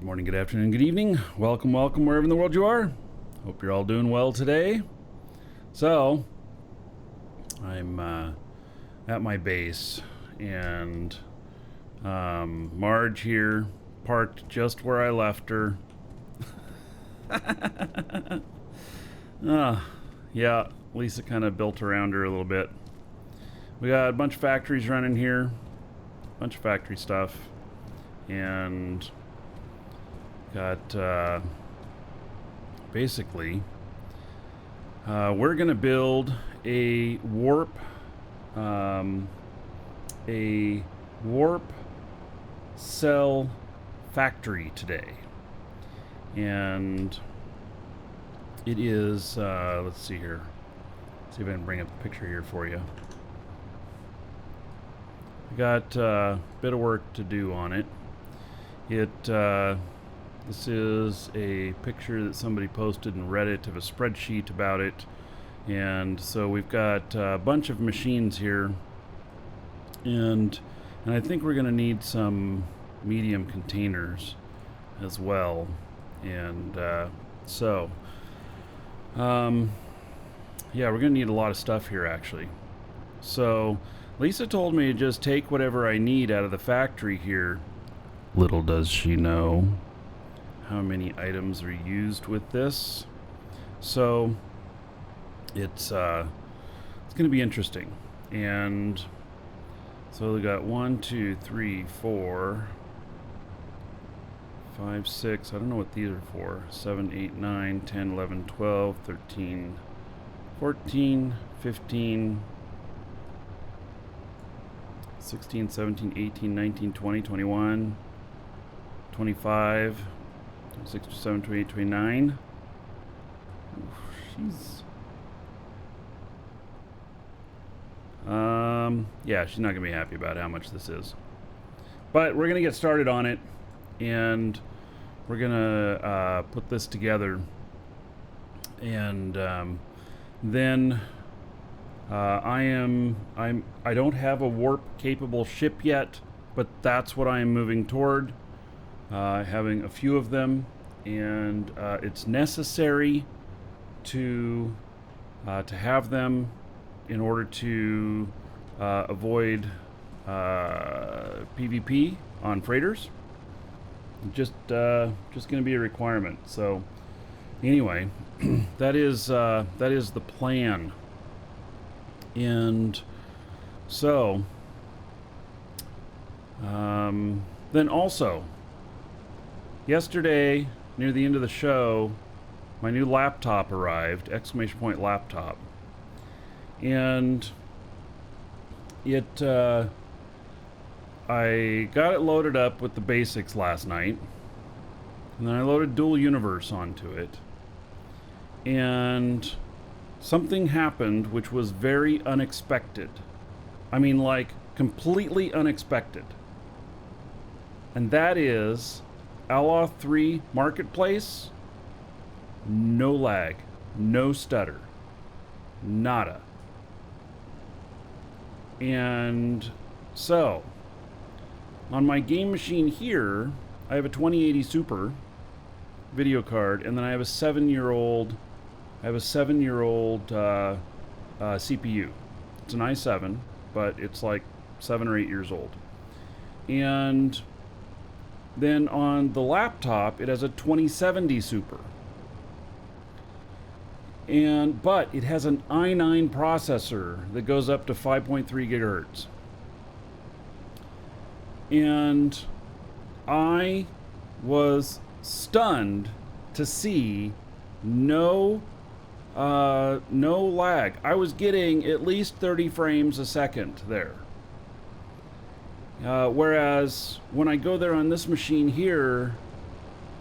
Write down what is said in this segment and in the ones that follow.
morning, good afternoon, good evening. Welcome, wherever in the world you are. Hope you're all doing well today. So, I'm at my base, and Marge here, parked just where I left her. Yeah, Lisa kind of built around her a little bit. We got a bunch of factories running here, bunch of factory stuff, and got basically we're gonna build a warp cell factory today, and it is let's see here, see if I can bring up a picture here for you. We got a bit of work to do on it. This is a picture that somebody posted in Reddit of a spreadsheet about it. And so we've got a bunch of machines here. And I think we're going to need some medium containers as well. And yeah, we're going to need a lot of stuff here, actually. So Lisa told me to just take whatever I need out of the factory here. Little does she know how many items are used with this. So it's going to be interesting. And so we got 1, 2, 3, 4, 5, 6. I don't know what these are for. 7, 8, 9, 10, 11, 12, 13, 14, 15, 16, 17, 18, 19, 20, 21, 25, 26, 27, 28, 29. She's yeah, she's not gonna be happy about how much this is, but we're gonna get started on it, and we're gonna put this together, and then I don't have a warp capable ship yet, but that's what I am moving toward, having a few of them, and it's necessary to have them in order to avoid PvP on freighters. Just going to be a requirement. So anyway, that is the plan. And so then also yesterday, near the end of the show, my new laptop arrived, exclamation point laptop. And it I got it loaded up with the basics last night, and then I loaded Dual Universe onto it, and something happened which was very unexpected. I mean, like, completely unexpected. And that is Aloth 3 Marketplace, no lag, no stutter, nada. And so, on my game machine here, I have a 2080 Super video card, and then I have a 7-year-old CPU. It's an i7, but it's like 7 or 8 years old. And then on the laptop, it has a 2070 Super. But it has an i9 processor that goes up to 5.3 gigahertz. And I was stunned to see no lag. I was getting at least 30 frames a second there. Whereas when I go there on this machine here,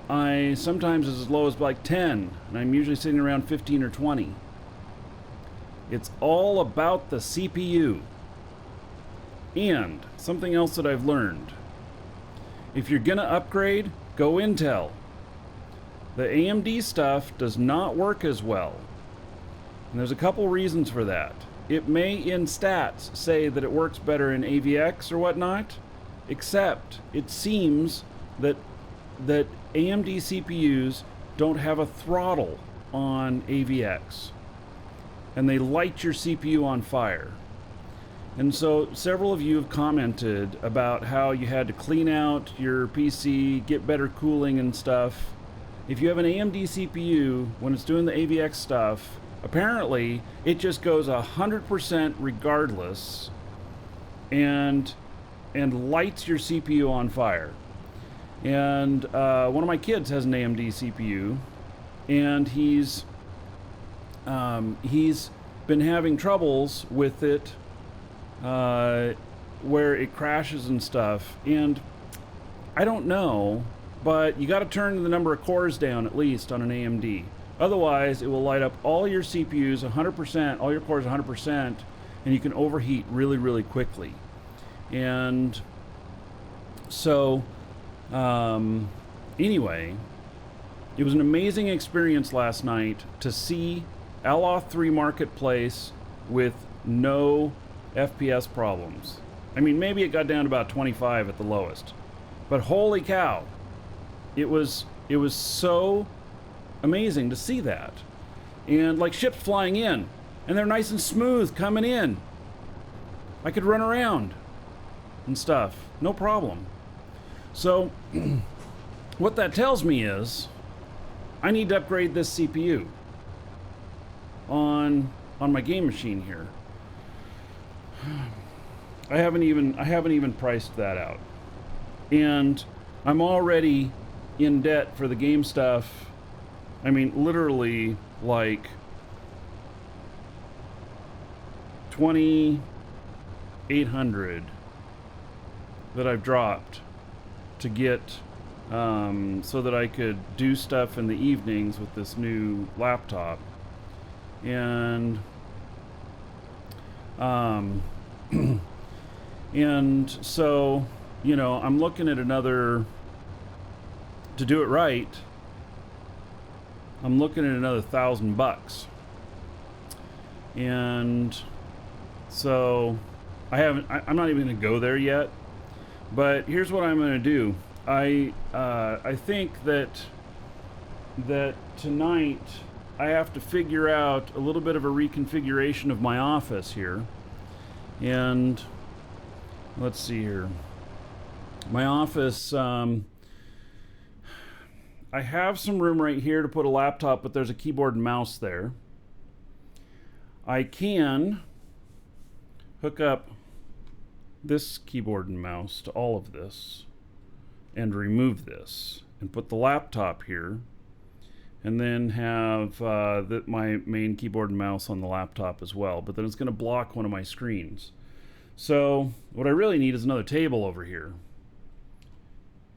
I sometimes is as low as like 10, and I'm usually sitting around 15 or 20. It's all about the CPU. And something else that I've learned: if you're gonna upgrade, go Intel. The AMD stuff does not work as well. And there's a couple reasons for that. It may in stats say that it works better in AVX or whatnot, except it seems that that AMD CPUs don't have a throttle on AVX, and they light your CPU on fire. And so several of you have commented about how you had to clean out your PC, get better cooling and stuff. If you have an AMD CPU, when it's doing the AVX stuff, apparently it just goes 100% regardless and lights your CPU on fire. And one of my kids has an AMD CPU, and he's been having troubles with it, where it crashes and stuff. And I don't know, but you got to turn the number of cores down at least on an AMD. Otherwise, it will light up all your CPUs 100%, all your cores 100%, and you can overheat really, really quickly. And so, anyway, it was an amazing experience last night to see Aloth 3 Marketplace with no FPS problems. I mean, maybe it got down to about 25 at the lowest, but holy cow, it was so amazing to see that. And like ships flying in, and they're nice and smooth coming in. I could run around and stuff, no problem. So what that tells me is I need to upgrade this CPU on my game machine here. I haven't even priced that out, and I'm already in debt for the game stuff. I mean, literally like 2,800 that I've dropped to get so that I could do stuff in the evenings with this new laptop. And and so, you know, I'm looking at another, to do it right, I'm looking at another $1,000. And so I'm not even going to go there yet, but here's what I'm going to do. I think that tonight I have to figure out a little bit of a reconfiguration of my office here. And let's see here. My office, I have some room right here to put a laptop, but there's a keyboard and mouse there. I can hook up this keyboard and mouse to all of this and remove this and put the laptop here, and then have my main keyboard and mouse on the laptop as well. But then it's going to block one of my screens. So what I really need is another table over here.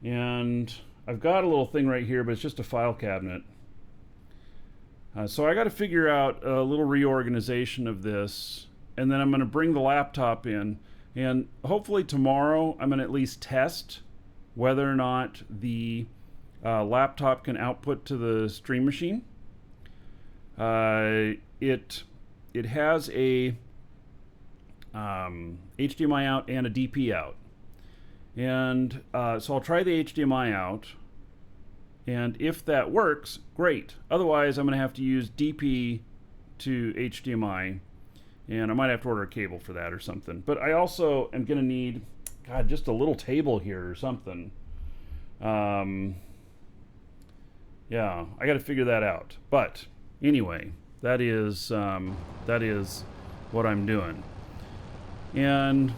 And I've got a little thing right here, but it's just a file cabinet. So I got to figure out a little reorganization of this, and then I'm going to bring the laptop in, and hopefully tomorrow I'm going to at least test whether or not the laptop can output to the Stream Machine. It has a HDMI out and a DP out, and so I'll try the HDMI out, and if that works, great. Otherwise, I'm going to have to use DP to HDMI, and I might have to order a cable for that or something. But I also am going to need, God, just a little table here or something. Yeah, I got to figure that out. But anyway, that is what I'm doing. And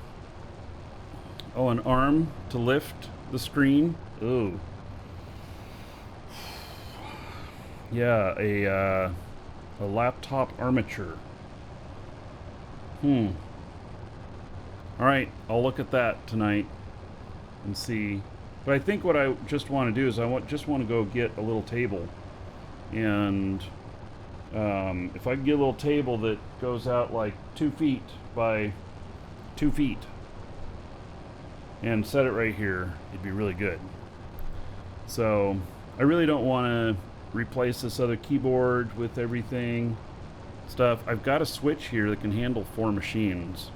oh, an arm to lift the screen. Ooh. Yeah, a laptop armature. All right, I'll look at that tonight and see. But I think what I just want to do is just want to go get a little table, and if I can get a little table that goes out like 2 feet by 2 feet and set it right here, it'd be really good. So I really don't want to replace this other keyboard with everything stuff. I've got a switch here that can handle 4 machines,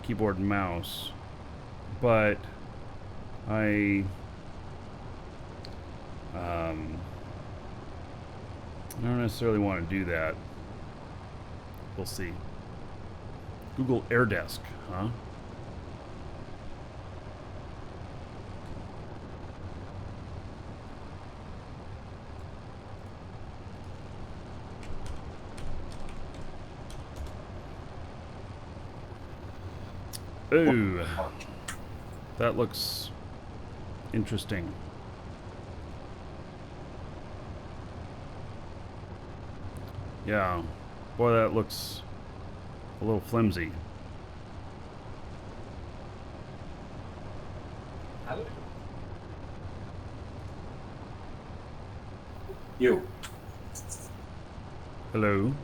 keyboard and mouse, but I I don't necessarily want to do that. We'll see. Google AirDesk, huh? Ooh, that looks interesting. Yeah, boy, that looks a little flimsy. You. Hello?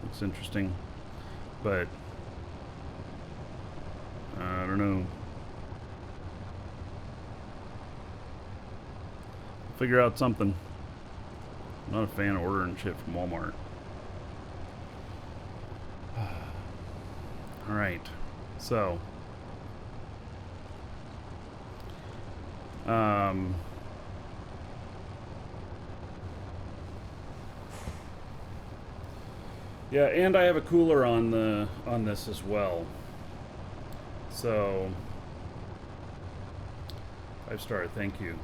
Looks interesting, but I don't know. Figure out something. I'm not a fan of ordering shit from Walmart. Alright, so yeah, and I have a cooler on this as well. So 5-star, thank you.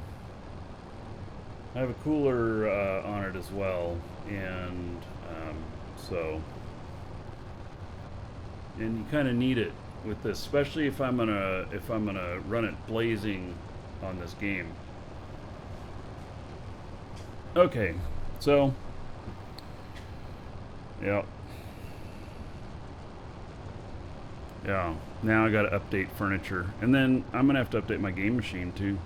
I have a cooler on it as well, and and you kind of need it with this, especially if I'm gonna run it blazing on this game. Okay, so yeah. Now I gotta update furniture, and then I'm gonna have to update my game machine too.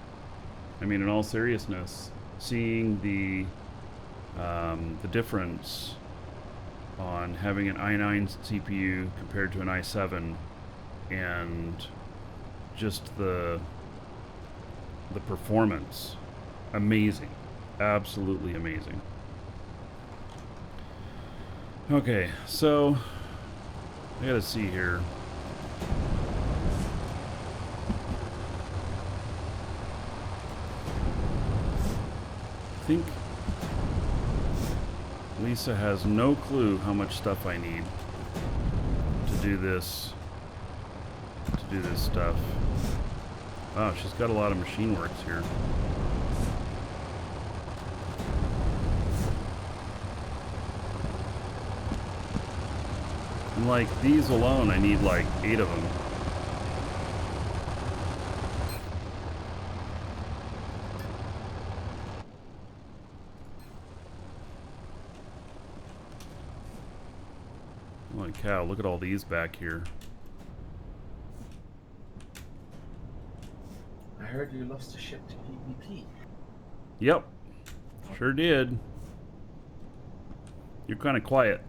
I mean, in all seriousness, seeing the difference on having an i9 CPU compared to an i7, and just the performance, amazing, absolutely amazing. Okay, so I gotta see here. I think Lisa has no clue how much stuff I need to do this stuff. Oh, she's got a lot of machine works here. And like these alone, I need like 8 of them. Holy cow, look at all these back here. I heard you lost a ship to PvP. Yep, sure did. You're kind of quiet.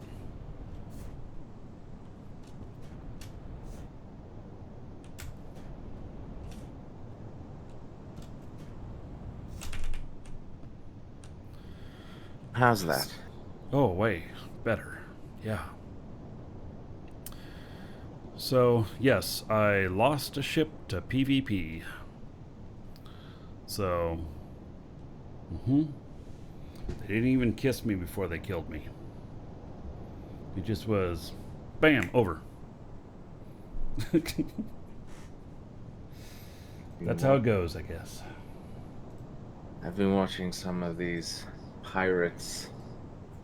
How's that? Oh, way better. Yeah. So, yes, I lost a ship to PvP. So, they didn't even kiss me before they killed me. It just was, bam, over. That's how it goes, I guess. I've been watching some of these pirates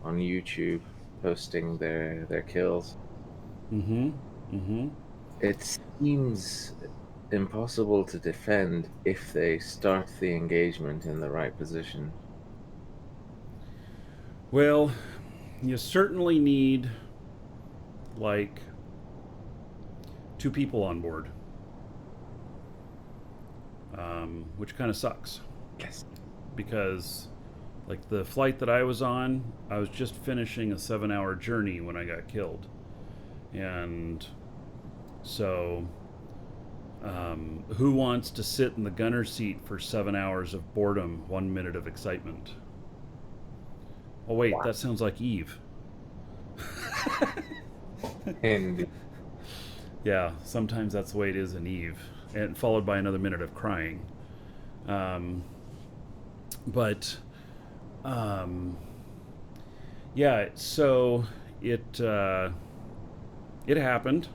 on YouTube posting their kills. It seems impossible to defend if they start the engagement in the right position. Well, you certainly need like 2 people on board, which kind of sucks. Yes. Because like the flight that I was on, I was just finishing a 7-hour journey when I got killed. And so who wants to sit in the gunner seat for 7 hours of boredom, 1 minute of excitement? Oh wait, that sounds like Eve. And Yeah, sometimes that's the way it is in Eve, and followed by another minute of crying. Um, but um, yeah, so it it happened,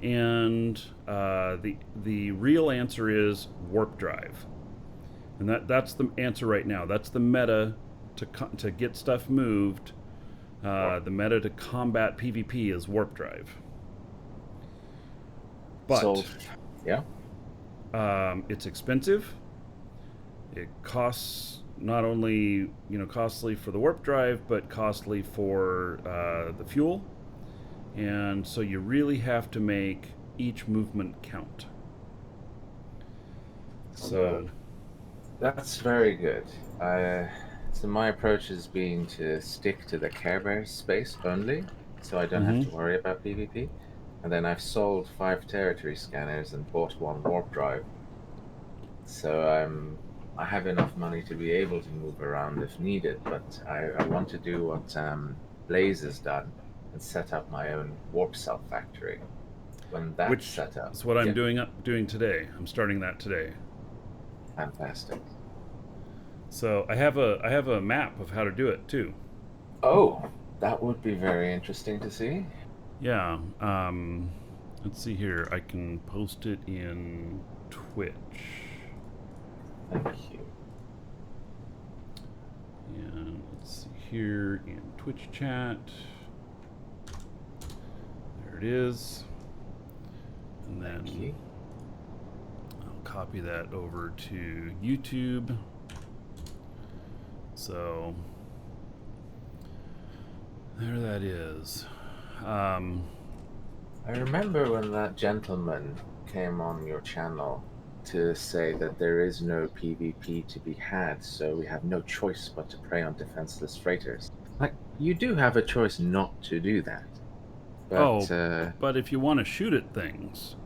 and the real answer is warp drive, and that's the answer right now. That's the meta to get stuff moved. Or The meta to combat PvP is warp drive, but sold. Yeah. it's expensive. It costs not only costly for the warp drive, but costly for the fuel, and so you really have to make each movement count. Well, So, that's very good. So my approach has been to stick to the Care Bears space only, so I don't have mm-hmm. to worry about PvP. And then I've sold 5 territory scanners and bought 1 warp drive. So I have enough money to be able to move around if needed, but I want to do what Blaze has done and set up my own warp cell factory. When that's Which set up, is what I'm yeah, doing today. I'm starting that today. fantastic. So I have a map of how to do it too. Oh, that would be very interesting to see. Yeah. Let's see here. I can post it in Twitch. Thank you. And let's see here in Twitch chat. There it is. And Thank then you. I'll copy that over to YouTube. So there that is. I remember when that gentleman came on your channel to say that there is no PvP to be had, so we have no choice but to prey on defenseless freighters. Like, you do have a choice not to do that. But, Oh, but if you want to shoot at things,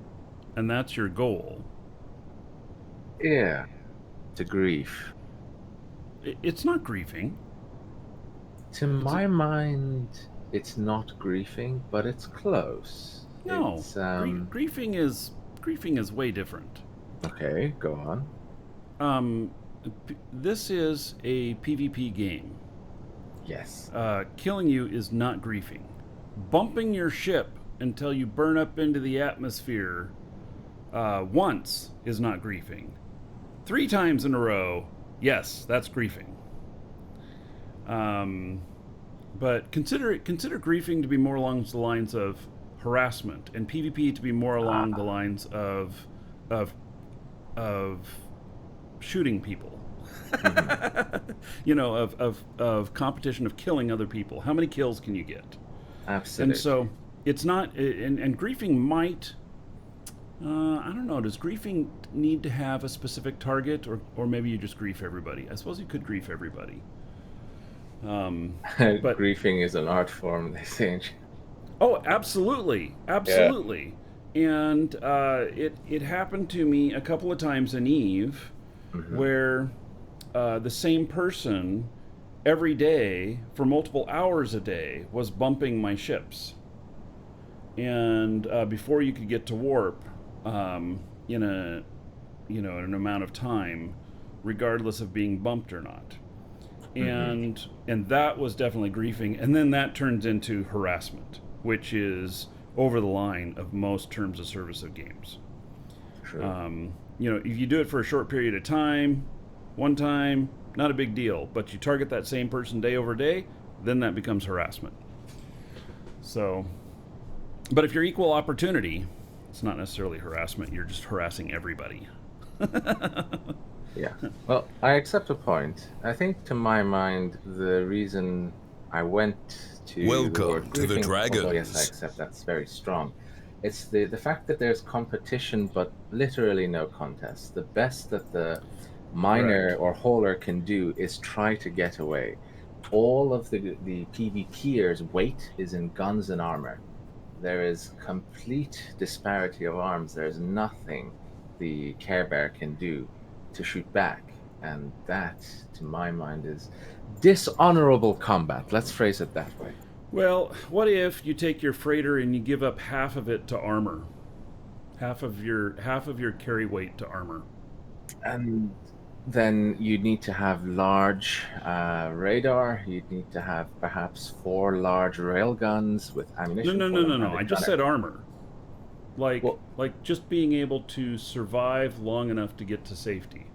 and that's your goal, yeah, to grief. it's not griefing. To It's a, my mind, it's not griefing, but it's close. no, It's, griefing is way different. okay, go on. Um, this is a PvP game. Yes. Killing you is not griefing. Bumping your ship until you burn up into the atmosphere once is not griefing. 3 times in a row, yes, that's griefing. But consider griefing to be more along the lines of harassment, and PvP to be more along the lines of of of shooting people. Of competition of killing other people. How many kills can you get? And Absolutely. so it's not, and griefing might, I don't know, does griefing need to have a specific target, or maybe you just grief everybody? I suppose you could grief everybody. But, Griefing is an art form, they say. oh, absolutely, Yeah. absolutely. And it happened to me a couple of times in Eve Hmm. where the same person every day for multiple hours a day was bumping my ships. And before you could get to warp, in a in an amount of time, regardless of being bumped or not. Hmm. And that was definitely griefing. And then that turns into harassment, which is over the line of most terms of service of games. True. If you do it for a short period of time, one time, not a big deal. But you target that same person day over day, then that becomes harassment. So, but if you're equal opportunity, it's not necessarily harassment. You're just harassing everybody. Yeah. Well, I accept the point. I think, to my mind, the reason I went to the word Welcome to the griefing, although yes, I Dragons. accept that's very strong, it's the fact that there's competition, but literally no contest. The best that the miner Correct. or hauler can do is try to get away. All of the PvPers' weight is in guns and armor. There is complete disparity of arms. There's nothing the Care Bear can do to shoot back. And that, to my mind, is dishonorable combat. Let's phrase it that way. Well, what if you take your freighter and you give up half of it to armor? Half of your carry weight to armor. And then you'd need to have large radar. You'd need to have perhaps 4 large rail guns with No, ammunition no, for no, them, no, and no. they've I just done said it. armor. Like Well, like just being able to survive long enough to get to safety.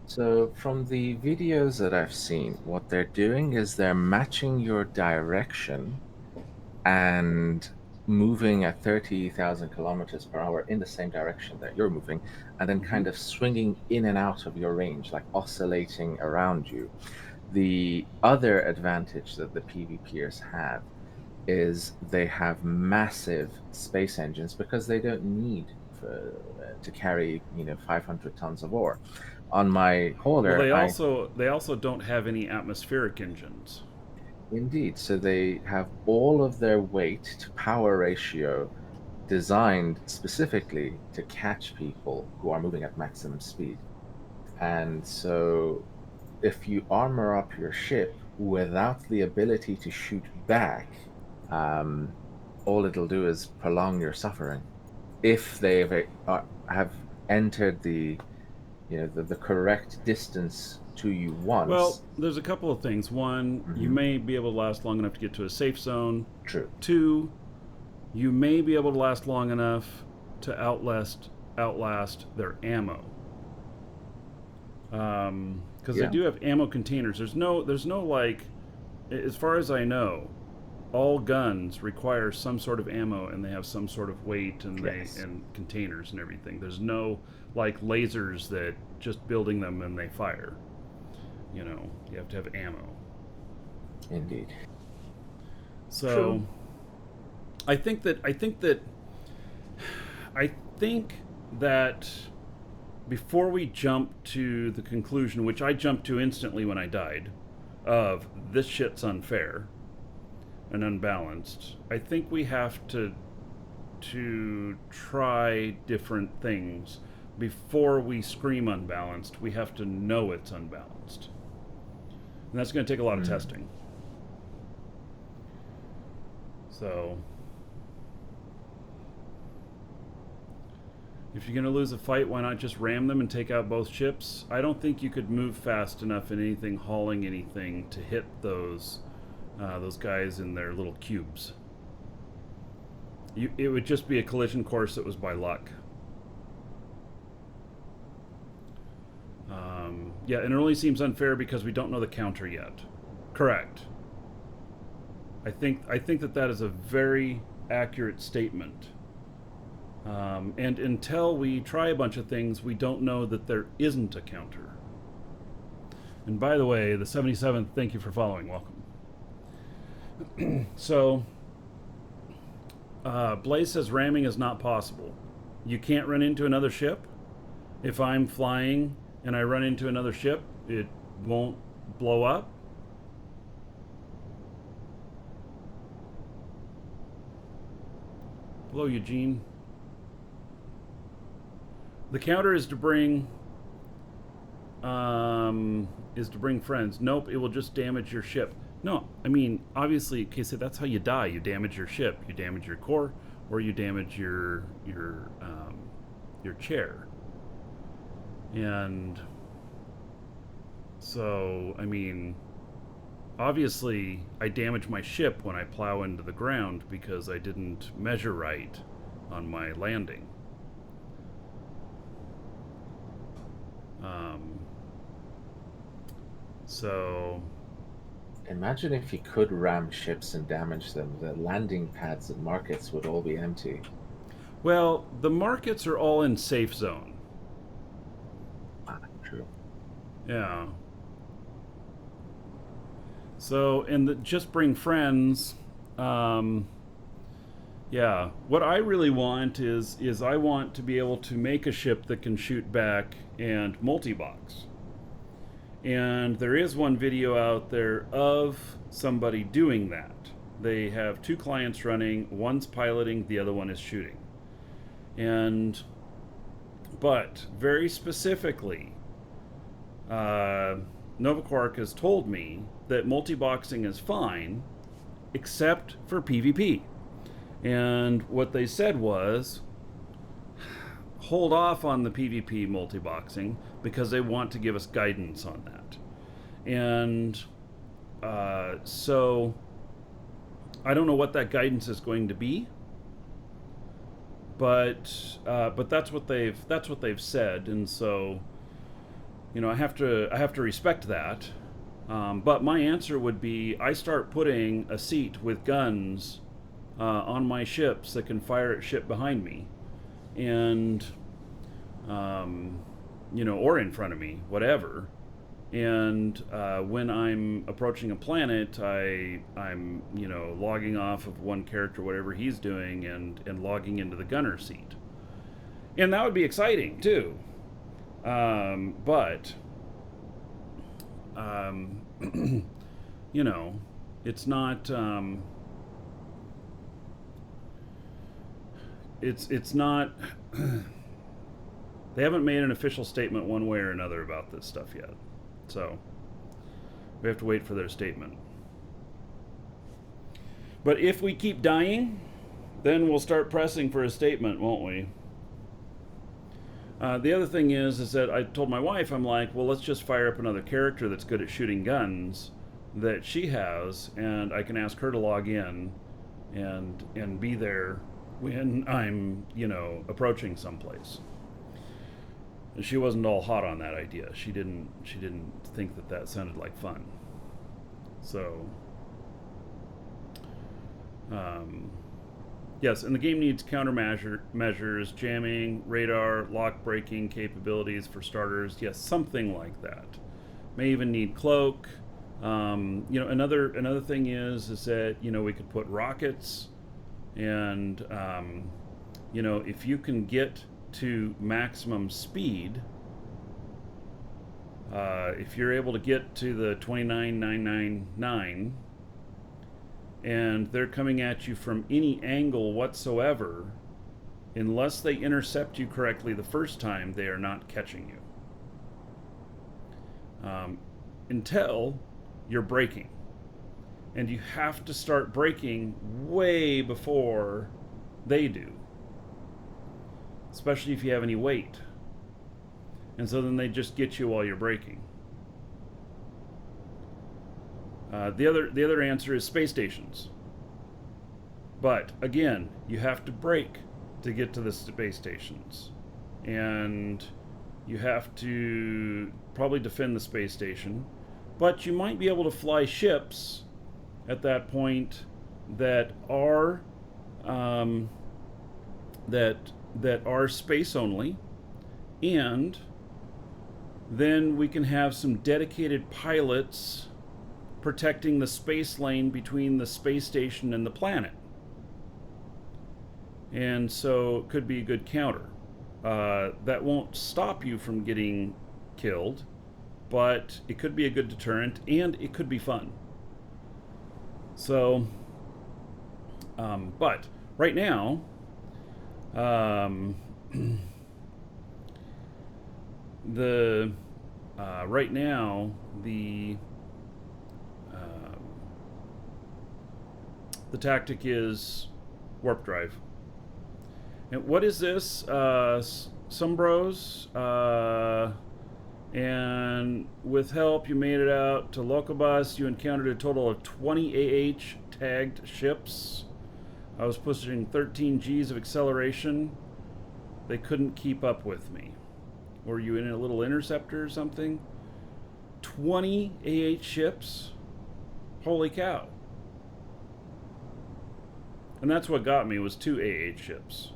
so from the videos that I've seen, what they're doing is they're matching your direction and moving at 30,000 kilometers per hour in the same direction that you're moving, and then Hmm. kind of swinging in and out of your range, like oscillating around you. The other advantage that the PvPers have is they have massive space engines because they don't need to carry 500 tons of ore. On my Well, hauler, I they also don't have any atmospheric engines. indeed, so they have all of their weight to power ratio designed specifically to catch people who are moving at maximum speed. And so if you armor up your ship without the ability to shoot back, um, all it'll do is prolong your suffering. If have entered the correct distance to you Well, once. there's a couple of things. One, you Mhm. may be able to last long enough to get to a safe zone. True. Two, you may be able to last long enough to outlast their ammo. Because they Yeah. do have ammo containers. There's no like, as far as I know, all guns require some sort of ammo and they have some sort of weight and they Yes. and containers and everything. There's no like lasers that just building them and they fire. You have to have ammo. Indeed. True. So I think that before we jump to the conclusion, which I jumped to instantly when I died, of this shit's unfair and unbalanced, I think we have to try different things before we scream unbalanced. We have to know it's unbalanced, and that's going to take a lot of Hmm. testing. So if you're going to lose a fight, why not just ram them and take out both ships? I don't think you could move fast enough in anything hauling anything to hit those guys in their little cubes. It would just be a collision course that was by luck. Yeah, and it only seems unfair because we don't know the counter yet. Correct. I think that is a very accurate statement. And until we try a bunch of things, we don't know that there isn't a counter. And by the way, the 77th, thank you for following. Welcome. So, Blaze says ramming is not possible. You can't run into another ship. If I'm flying and I run into another ship, it won't blow up. Hello, Eugene. The counter is to bring friends. Nope, it will just damage your ship. No, I mean obviously, okay, so that's how you die. You damage your ship, you damage your core, or you damage your chair. And so, I mean, obviously, I damage my ship when I plow into the ground because I didn't measure right on my landing. Um, so, Imagine if you could ram ships and damage them. The landing pads and markets would all be empty. well, the markets are all in safe zone. Ah, true. Yeah. So, just bring friends. Um, yeah. What I really want is I want to be able to make a ship that can shoot back and multi-box. And there is one video out there of somebody doing that. They have two clients running, one's piloting, the other one is shooting. And, but very specifically, Novaquark has told me that multi-boxing is fine, except for PvP. And what they said was, hold off on the PvP multi-boxing because they want to give us guidance on that. And so I don't know what that guidance is going to be, but that's what they've said, and so I have to respect that. But my answer would be I start putting a seat with guns on my ships that can fire at ship behind me, and or in front of me, whatever. And when I'm approaching a planet, I'm logging off of one character, whatever he's doing, and logging into the gunner seat, and that would be exciting too. But it's not. It's not. They haven't made an official statement one way or another about this stuff yet. So we have to wait for their statement. But if we keep dying, then we'll start pressing for a statement, won't we? The other thing is that I told my wife, I'm like, well, let's just fire up another character that's good at shooting guns that she has, and I can ask her to log in and be there when I'm, approaching someplace. She wasn't all hot on that idea. She didn't think that sounded like fun. So, yes, and the game needs countermeasures, jamming, radar, lock breaking capabilities for starters. Yes, something like that. May even need cloak. Another thing is that we could put rockets, and if you can get to maximum speed, if you're able to get to the 29,999 and they're coming at you from any angle whatsoever, unless they intercept you correctly the first time, they are not catching you until you're braking, and you have to start braking way before they do, especially if you have any weight. And so then they just get you while you're braking. The other answer is space stations. But again, you have to brake to get to the space stations, and you have to probably defend the space station. But you might be able to fly ships at that point that are that are space only, and then we can have some dedicated pilots protecting the space lane between the space station and the planet. And so it could be a good counter. That won't stop you from getting killed, but it could be a good deterrent, and it could be fun. So, but right now, the tactic is warp drive. And what is this? Some bros, and with help you made it out to Locobus. You encountered a total of 20 AH tagged ships. I was pushing 13 Gs of acceleration. They couldn't keep up with me. Were you in a little interceptor or something? 20 AH ships? Holy cow. And that's what got me, was 2 AH ships.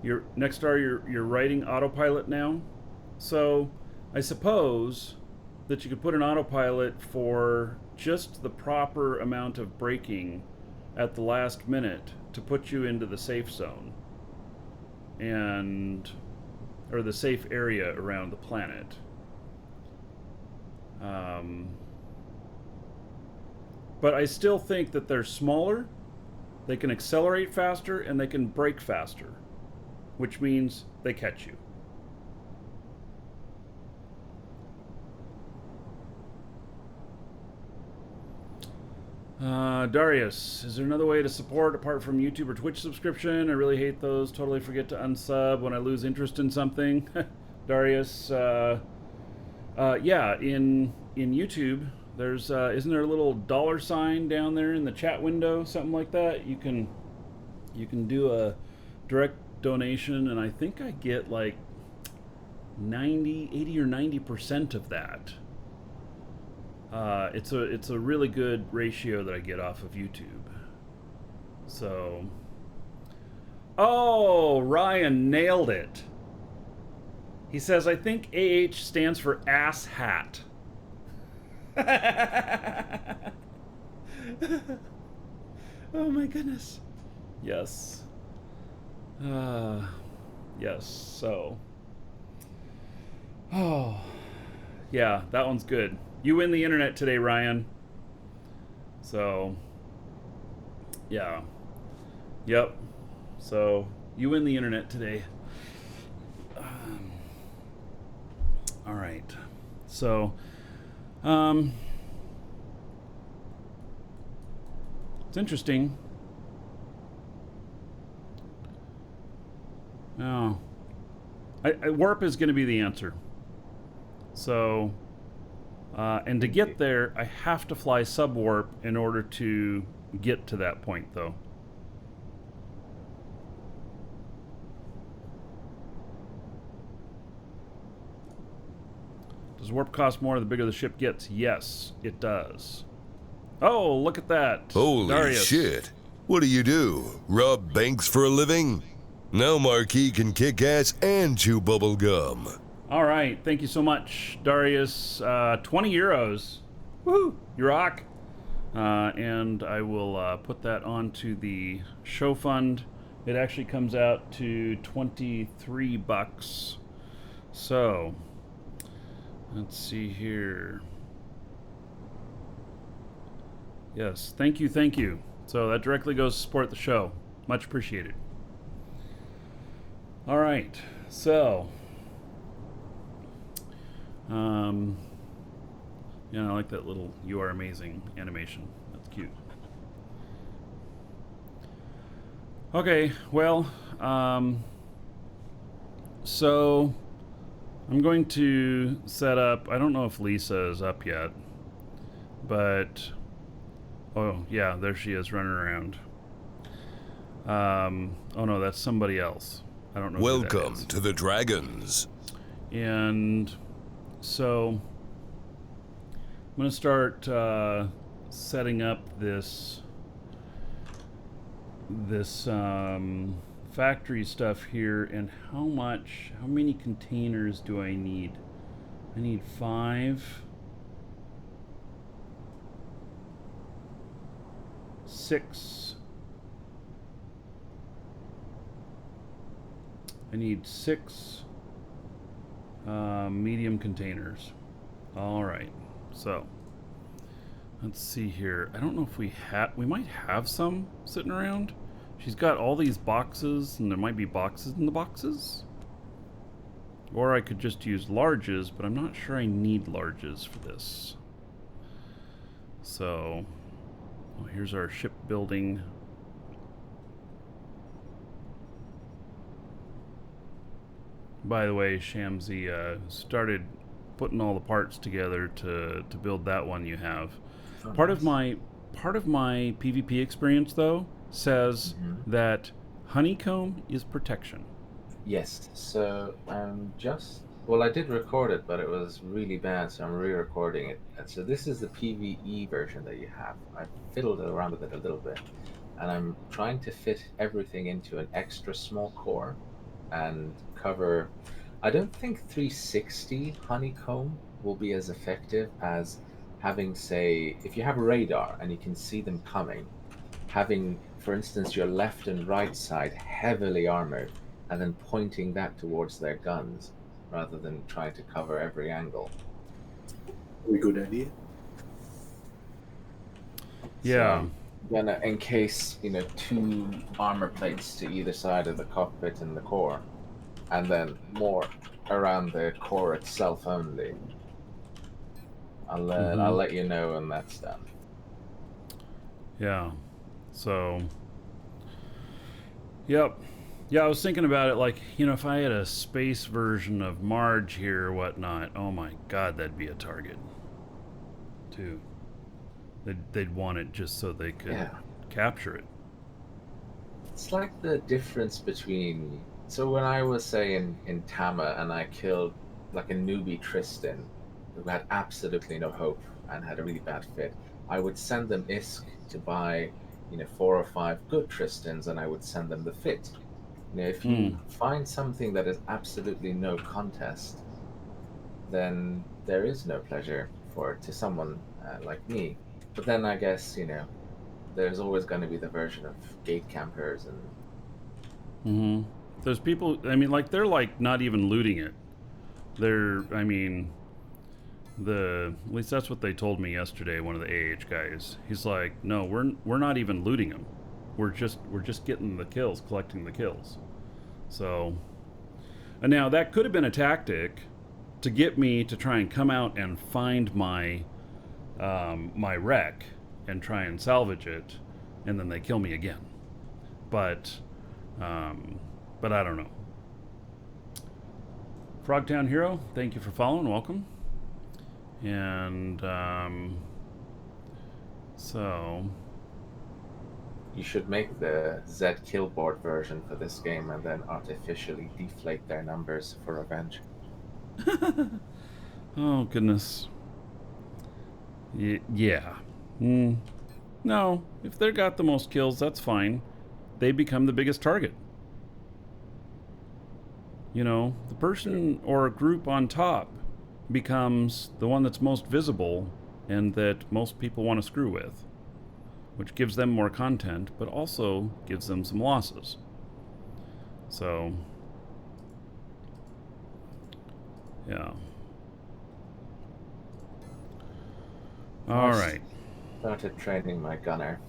You're writing autopilot now? So I suppose that you could put an autopilot for just the proper amount of braking at the last minute to put you into the safe zone, or the safe area around the planet. But I still think that they're smaller, they can accelerate faster, and they can brake faster, which means they catch you. Darius, is there another way to support apart from YouTube or Twitch subscription? I really hate those. Totally forget to unsub when I lose interest in something. Darius, yeah, in YouTube, there's isn't there a little $sign down there in the chat window, something like that? You can do a direct donation, and I think I get like 80 or 90% of that. It's a really good ratio that I get off of YouTube. So, oh, Ryan nailed it. He says, I think AH stands for ass hat. Oh my goodness. Yes. Yes, so. Oh, yeah, that one's good. You win the internet today, Ryan. So, yeah. Yep. So, you win the internet today. All right. So, it's interesting. Oh. Warp is going to be the answer. So, and to get there, I have to fly subwarp in order to get to that point, though. Does warp cost more the bigger the ship gets? Yes, it does. Oh, look at that. Holy Darius. shit. What do? Rob banks for a living? Now Marquis can kick ass and chew bubble gum. All right, thank you so much, Darius. 20 euros. Woohoo, you rock. And I will put that onto the show fund. It actually comes out to 23 bucks. So, let's see here. Yes, thank you, thank you. So that directly goes to support the show. Much appreciated. All right, so... yeah, I like that little "You Are Amazing" animation. That's cute. Okay, well, so I'm going to set up. I don't know if Lisa is up yet, but oh yeah, there she is running around. Oh no, that's somebody else. I don't know. Welcome to the Dragons. And so I'm going to start setting up this factory stuff here. And how many containers do I need? I need 5, 6. I need 6 medium containers. All right, so let's see here. I don't know if we might have some sitting around. She's got all these boxes, and there might be boxes in the boxes. Or I could just use larges, but I'm not sure I need larges for this. So, here's our shipbuilding. By the way, Shamsi started putting all the parts together to build that one you have. Oh, Part nice. of my PvP experience though says that honeycomb is protection. Yes, so I did record it, but it was really bad, so I'm re-recording it. And so this is the PvE version that you have. I fiddled around with it a little bit, and I'm trying to fit everything into an extra small core and cover. I don't think 360 honeycomb will be as effective as having, say, if you have radar and you can see them coming, having, for instance, your left and right side heavily armored, and then pointing that towards their guns rather than trying to cover every angle. Very good idea. Yeah. So, then encase, 2 armor plates to either side of the cockpit and the core, and then more around the core itself only. I'll let you know when that's done. Yeah. So, yep. Yeah, I was thinking about it like, if I had a space version of Marge here or whatnot, oh my god, that'd be a target. Too. They'd want it just so they could Yeah. capture it. It's like the difference between. So when I was, say, in Tama and I killed like a newbie Tristan who had absolutely no hope and had a really bad fit, I would send them ISK to buy, 4 or 5 good Tristans, and I would send them the fit. If you find something that is absolutely no contest, then there is no pleasure for it to someone like me. But then I guess, there's always going to be the version of gate campers and Mm-hmm. There's people, I mean, like, they're, like, not even looting it. They're, I mean, at least that's what they told me yesterday, one of the AH guys. He's like, no, we're not even looting them. We're just getting the kills, collecting the kills. So, and now that could have been a tactic to get me to try and come out and find my my wreck and try and salvage it, and then they kill me again. But I don't know. Frogtown Hero, thank you for following. Welcome. And so you should make the Z Killboard version for this game and then artificially deflate their numbers for revenge. Oh, goodness. Yeah. No, if they got the most kills, that's fine. They become the biggest target. The person or a group on top becomes the one that's most visible and that most people want to screw with, which gives them more content, but also gives them some losses. So, yeah. All right. Started training my gunner.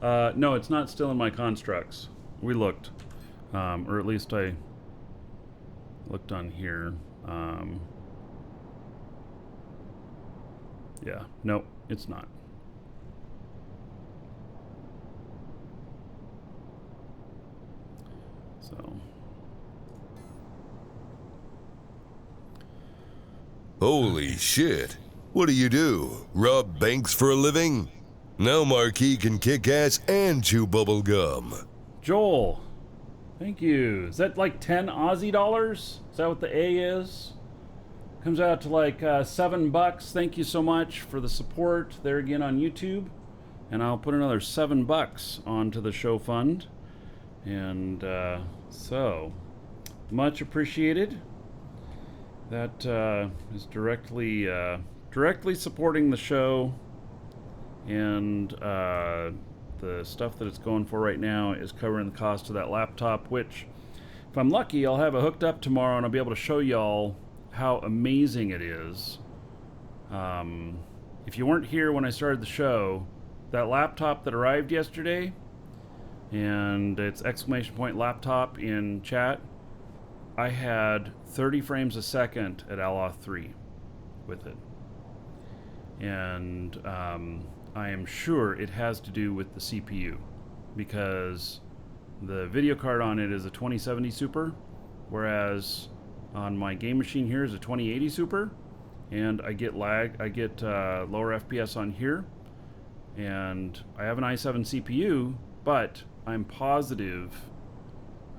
No, it's not still in my constructs. We looked. Or at least I looked on here. Yeah, no, it's not. So. Holy shit. What do you do? Rob banks for a living? Now Marquis can kick ass and chew bubble gum. Joel, thank you. Is that like 10 Aussie dollars? Is that what the A is? Comes out to like $7. Thank you so much for the support there again on YouTube. And I'll put another $7 onto the show fund. And so, much appreciated. That is directly supporting the show, and the stuff that it's going for right now is covering the cost of that laptop, which, if I'm lucky, I'll have it hooked up tomorrow and I'll be able to show y'all how amazing it is. If you weren't here when I started the show, that laptop that arrived yesterday, and it's !laptop in chat, I had 30 frames a second at Aloth 3 with it. And I am sure it has to do with the CPU, because the video card on it is a 2070 Super, whereas on my game machine here is a 2080 Super, and I get lag, I get lower FPS on here, and I have an i7 CPU, but I'm positive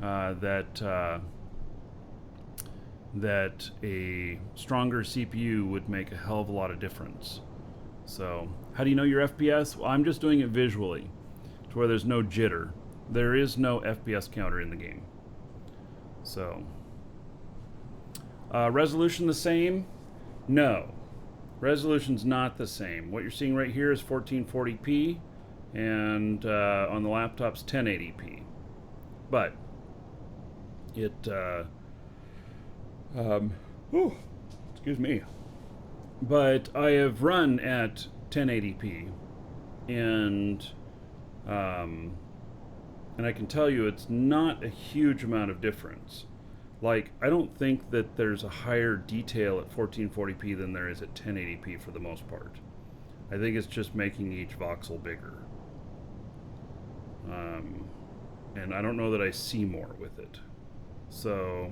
that a stronger CPU would make a hell of a lot of difference. So, how do you know your FPS? Well, I'm just doing it visually, to where there's no jitter. There is no FPS counter in the game. So, resolution the same? No. Resolution's not the same. What you're seeing right here is 1440p, and on the laptop's 1080p. But it excuse me. But I have run at 1080p, and I can tell you it's not a huge amount of difference. Like, I don't think that there's a higher detail at 1440p than there is at 1080p for the most part. I think it's just making each voxel bigger. And I don't know that I see more with it. So,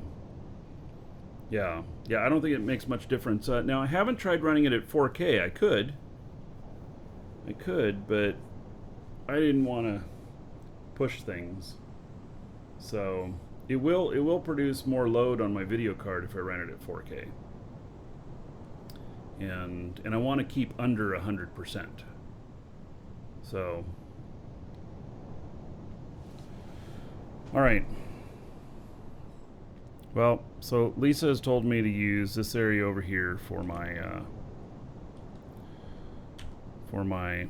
yeah, I don't think it makes much difference. Now, I haven't tried running it at 4K. I could, but I didn't want to push things. So it will produce more load on my video card if I ran it at 4K. And I want to keep under 100%. So, all right. Well, so Lisa has told me to use this area over here for my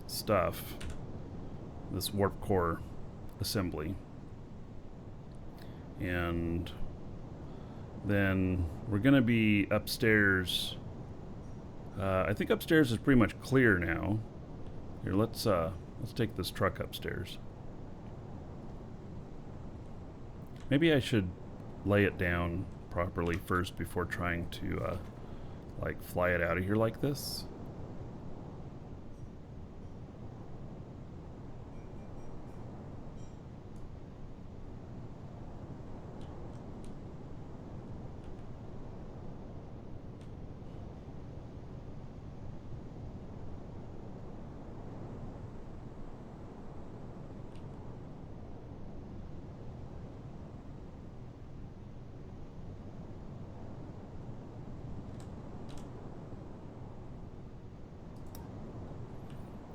stuff, this warp core assembly. And then we're going to be upstairs. I think upstairs is pretty much clear now. Here, let's take this truck upstairs. Maybe I should lay it down properly first before trying to like fly it out of here like this.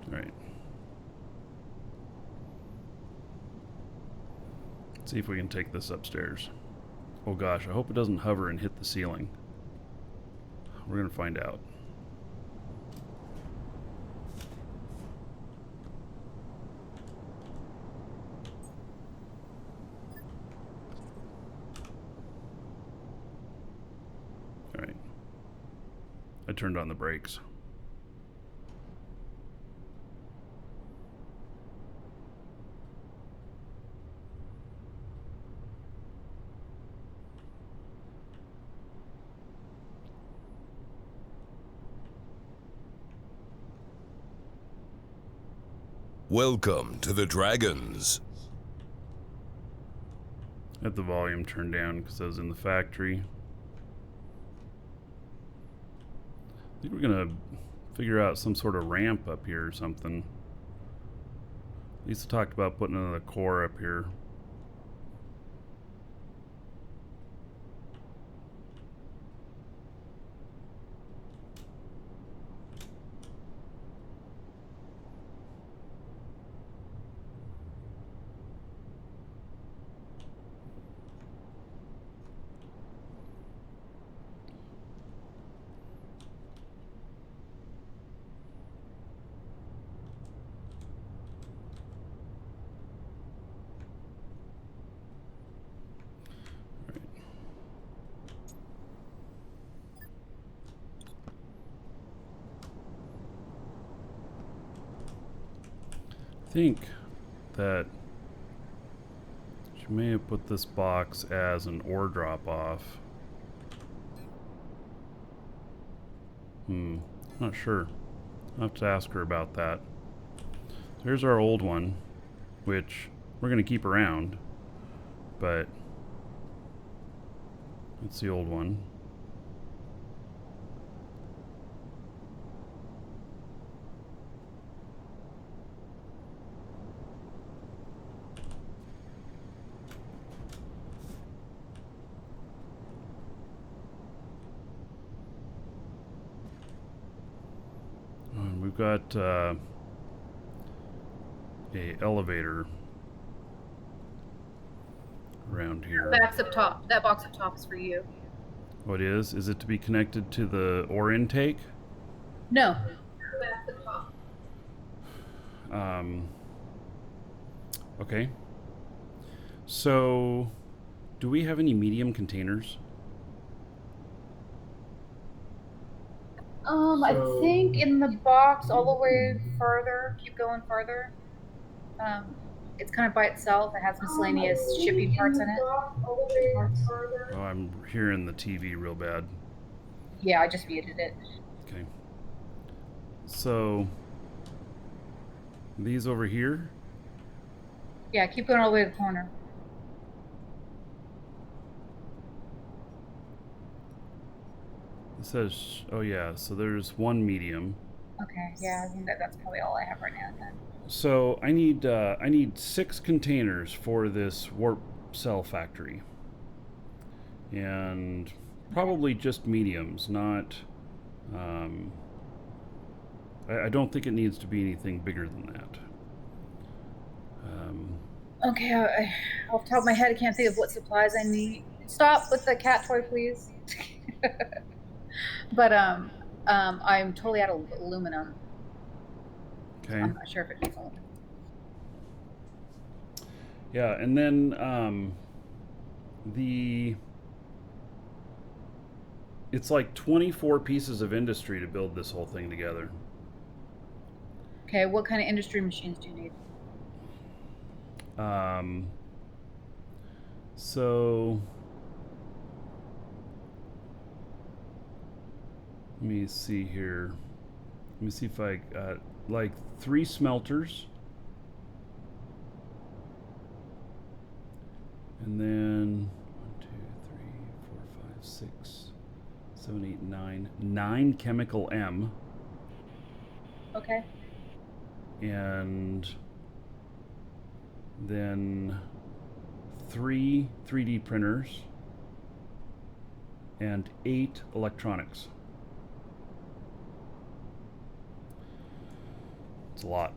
Alright. Let's see if we can take this upstairs. Oh gosh, I hope it doesn't hover and hit the ceiling. We're gonna find out. Alright. I turned on the brakes. Welcome to the Dragons. I had the volume turned down because I was in the factory. I think we're gonna figure out some sort of ramp up here or something. Lisa talked about putting another core up here. I think that she may have put this box as an ore drop off. Not sure. I'll have to ask her about that. There's our old one, which we're going to keep around, but that's the old one. We've got a elevator around here. Box up top. That box up top is for you. What is? Is it to be connected to the ore intake? No. Box up top. Okay. So, do we have any medium containers? I think in the box all the way further, keep going further. It's kind of by itself. It has miscellaneous shipping parts in it. Oh, I'm hearing the TV real bad. Yeah, I just muted it. Okay. So, these over here? Yeah, keep going all the way to the corner. It says, oh yeah, so there's one medium. Okay, yeah, I think that's probably all I have right now then. So I need 6 containers for this warp cell factory, and probably just mediums, not. I don't think it needs to be anything bigger than that. Okay, off the top of my head, I can't think of what supplies I need. Stop with the cat toy, please. But I'm totally out of aluminum. Okay. I'm not sure if it needs aluminum. Yeah, and then it's like 24 pieces of industry to build this whole thing together. Okay, what kind of industry machines do you need? So let me see here. Let me see if I got like 3 smelters. And then 1, 2, 3, 4, 5, 6, 7, 8, 9. 9 chemical M. Okay. And then 3 3D printers and 8 electronics. It's a lot.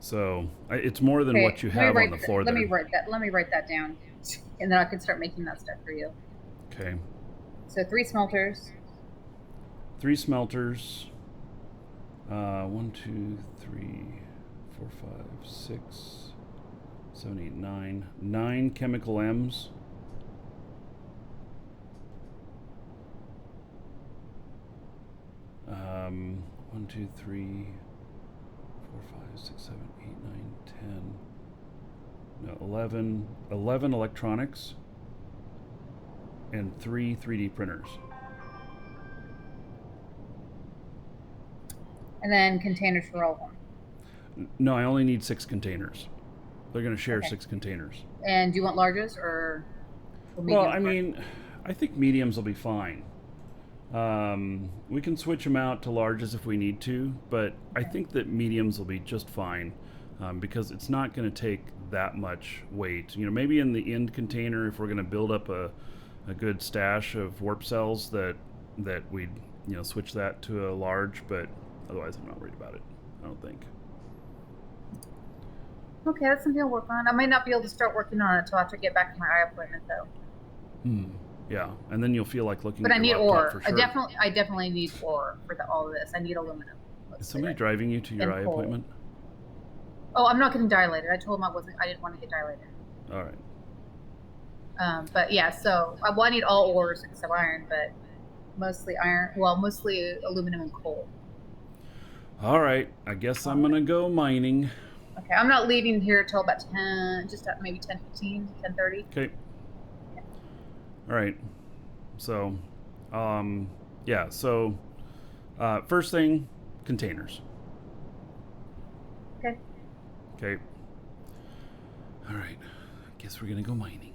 So it's more than what you have on the floor there. Let me write that down, and then I can start making that stuff for you. Okay. So 3 smelters. 3 smelters. 1, 2, 3, 4, 5, 6, 7, 8, 9. 9 chemical M's. Um, 1, 2, 3, 4, 5, 6, 7, 8, 9, 10. No, 11 electronics and 3 3D printers. And then containers for all of them. No, I only need 6 containers. They're going to share Okay. 6 containers. And do you want larges or Well, mediums I mean, I think mediums will be fine. We can switch them out to larges if we need to, but I think that mediums will be just fine because it's not going to take that much weight. You know, maybe in the end container, if we're going to build up a good stash of warp cells, that we'd switch that to a large, but otherwise I'm not worried about it. I don't think. Okay, that's something I'll work on. I might not be able to start working on it until after I get back to my eye appointment, though. Yeah, and then you'll feel like looking. But at I need your laptop ore. for sure. I definitely need ore for all of this. I need aluminum. Is somebody driving you to your eye coal. appointment? Oh, I'm not getting dilated. I told him I didn't want to get dilated. All right. But yeah, so I need all ores except iron, but mostly iron. Well, mostly aluminum and coal. All right. I guess I'm gonna go mining. Okay, I'm not leaving here till about 10, just at maybe 10:15, 10:30. Okay. All right. So, yeah. So, first thing, containers. Okay. Okay. All right. I guess we're gonna go mining.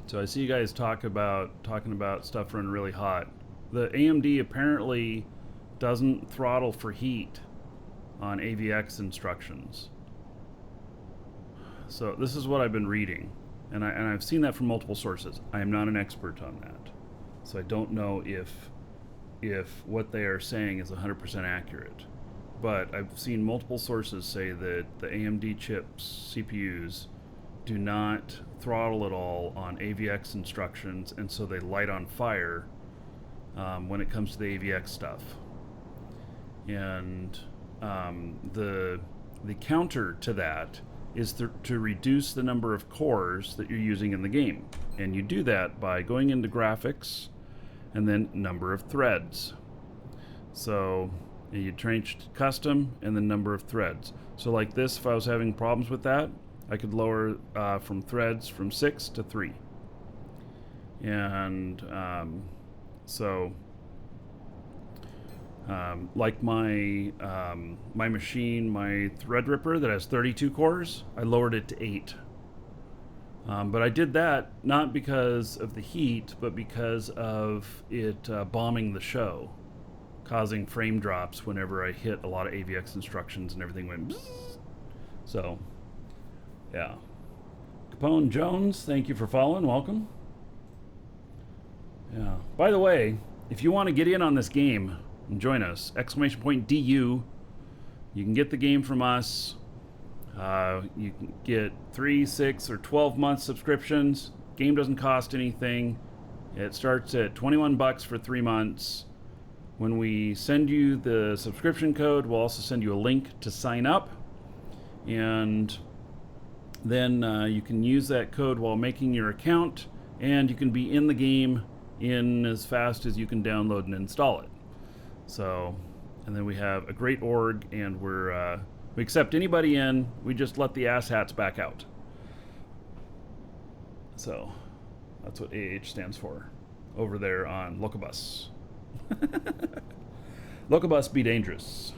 So I see you guys talking about stuff running really hot. The AMD apparently doesn't throttle for heat on AVX instructions. So this is what I've been reading, and I've seen that from multiple sources. I am not an expert on that, so I don't know if what they are saying is 100% accurate. But I've seen multiple sources say that the AMD chips, CPUs, do not throttle at all on AVX instructions, and so they light on fire when it comes to the AVX stuff. And the counter to that is to reduce the number of cores that you're using in the game. And you do that by going into graphics and then number of threads. So you change custom and the number of threads. So like this, if I was having problems with that, I could lower from threads from 6 to 3. And like my my machine, my Threadripper that has 32 cores, I lowered it to 8. But I did that not because of the heat, but because of it bombing the show, causing frame drops whenever I hit a lot of AVX instructions and everything went bzzz. So, yeah. Capone Jones, thank you for following. Welcome. Yeah. By the way, if you want to get in on this game and join us, !DU. You can get the game from us. You can get 3, 6, or 12 month subscriptions. Game doesn't cost anything. It starts at $21 for 3 months. When we send you the subscription code, we'll also send you a link to sign up. And then you can use that code while making your account, and you can be in the game in as fast as you can download and install it. So, and then we have a great org, and we accept anybody in. We just let the asshats back out. So that's what AH stands for over there on Locobus. Locobus be dangerous.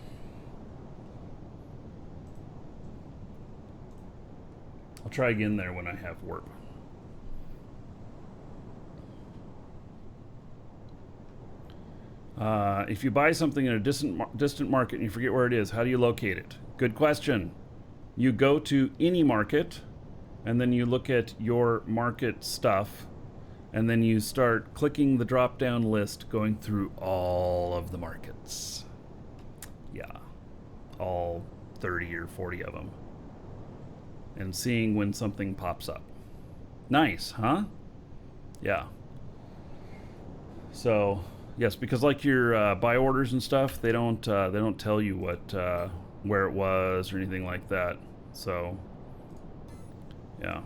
I'll try again there when I have warp. If you buy something in a distant market and you forget where it is, how do you locate it? Good question. You go to any market, and then you look at your market stuff, and then you start clicking the drop-down list, going through all of the markets. Yeah, all 30 or 40 of them. And seeing when something pops up. Nice, huh? Yeah. So, yes, because like your buy orders and stuff, they don't tell you what where it was or anything like that. So, yeah.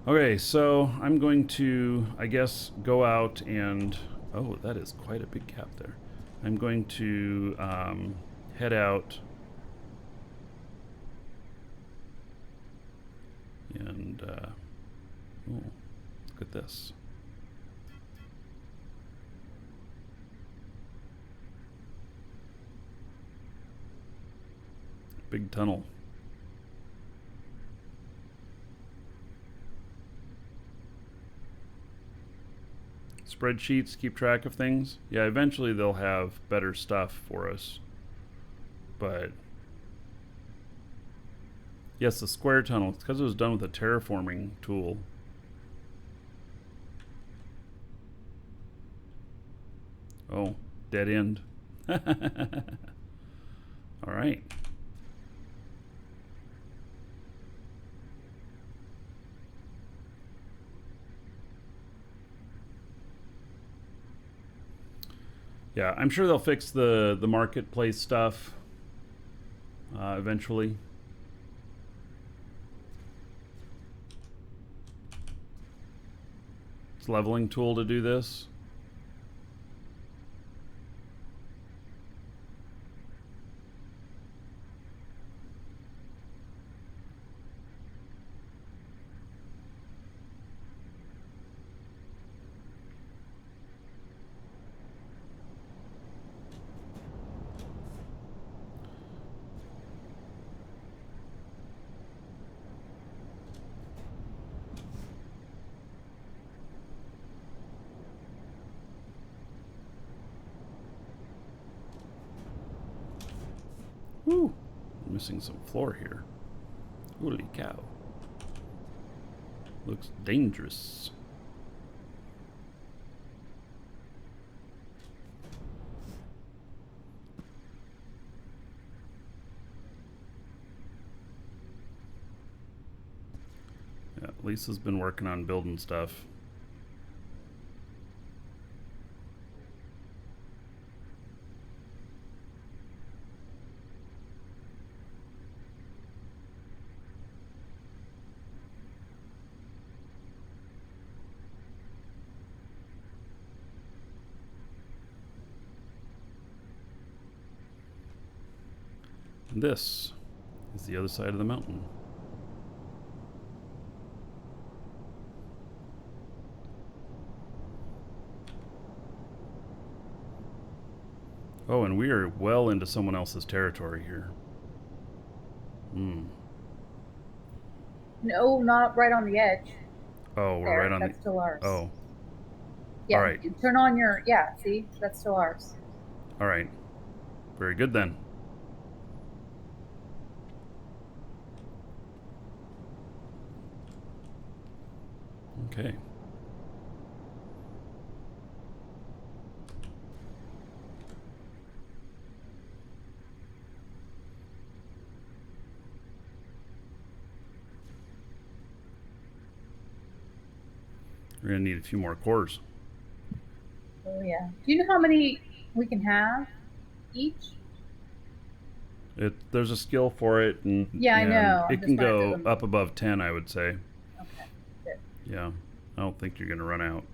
Okay, so I'm going to, I guess, go out and... Oh, that is quite a big gap there. I'm going to head out and... oh, look at this. Big tunnel. Spreadsheets keep track of things. Yeah, eventually they'll have better stuff for us. But yes, the square tunnel. It's because it was done with a terraforming tool. Oh, dead end. All right. Yeah, I'm sure they'll fix the marketplace stuff eventually. It's a leveling tool to do this. Woo! Missing some floor here. Holy cow. Looks dangerous. Yeah, Lisa's been working on building stuff. And this is the other side of the mountain. Oh, and we are well into someone else's territory here. Hmm. No, not right on the edge. Oh, we're There, right on that's the... still ours. Oh, Yeah, all right. you turn on your, yeah, see? That's still ours. All right. Very good then. Okay. We're gonna need a few more cores. Oh, yeah. Do you know how many we can have each? There's a skill for it, and Yeah, I know. I'm it just can wondering if go there's up above 10, I would say. Okay, good. Yeah, I don't think you're gonna run out.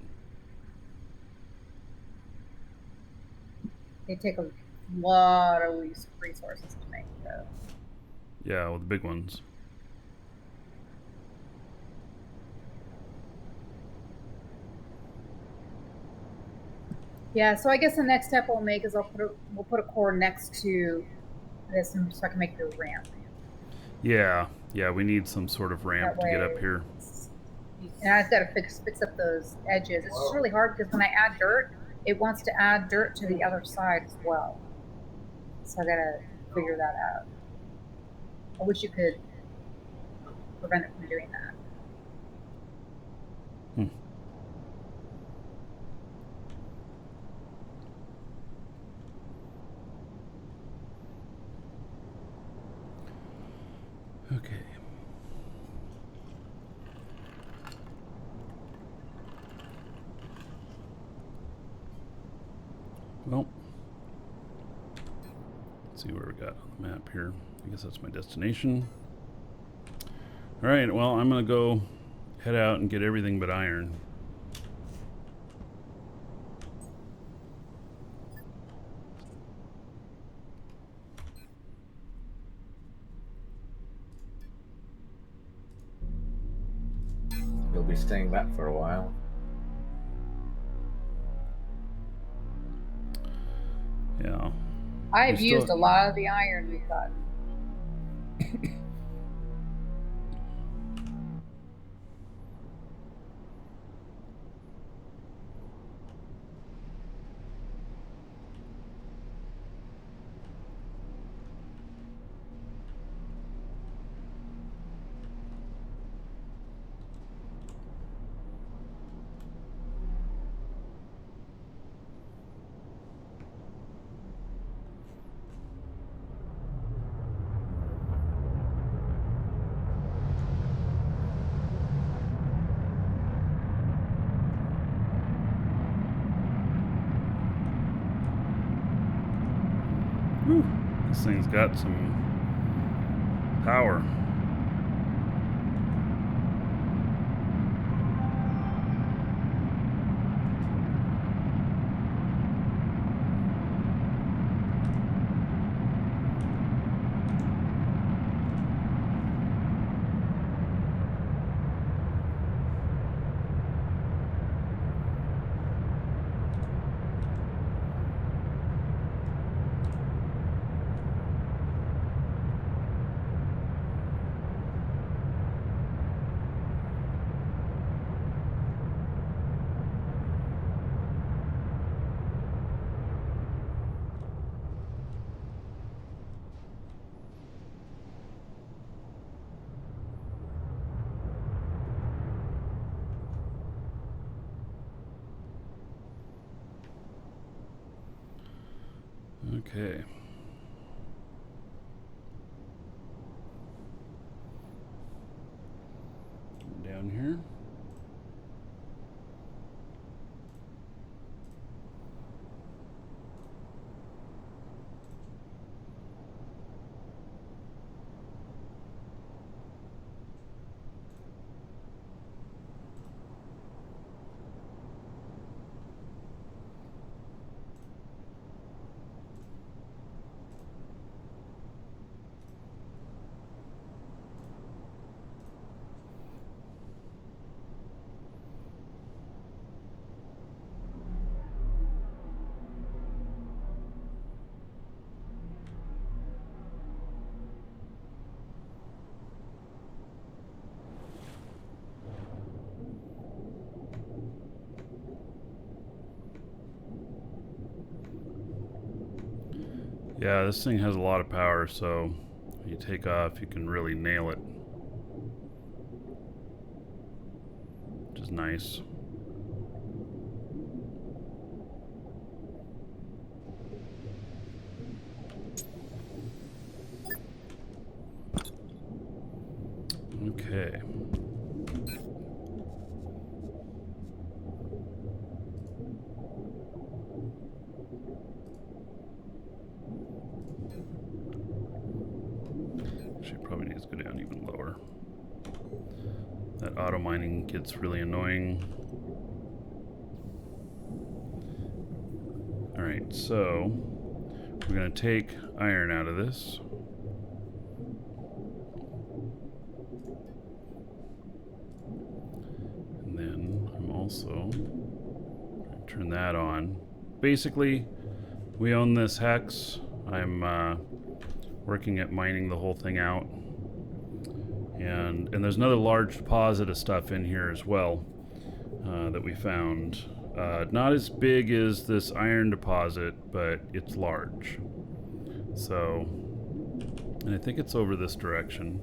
They take a lot of resources to make, though. Yeah, well, the big ones. Yeah, so I guess the next step we'll make is we'll put a core next to this, and so I can make the ramp. Yeah, we need some sort of ramp That to get way up here. And I've got to fix up those edges. It's just really hard because when I add dirt, it wants to add dirt to the other side as well. So I gotta figure that out. I wish you could prevent it from doing that. Hmm. Okay. Well, let's see where we got on the map here. I guess that's my destination. All right, well, I'm gonna go head out and get everything but iron. You'll be staying back for a while. Yeah. I've still- used a lot of the iron we've got. Whew, this thing's got some power. Okay. Down here. Yeah, this thing has a lot of power, so when you take off, you can really nail it. Which is nice. Okay. Actually, probably needs to go down even lower. That auto mining gets really annoying. Alright, so we're going to take iron out of this. And then I'm also going to turn that on. Basically, we own this hex. I'm working at mining the whole thing out. And there's another large deposit of stuff in here as well that we found. Not as big as this iron deposit, but it's large. So, and I think it's over this direction.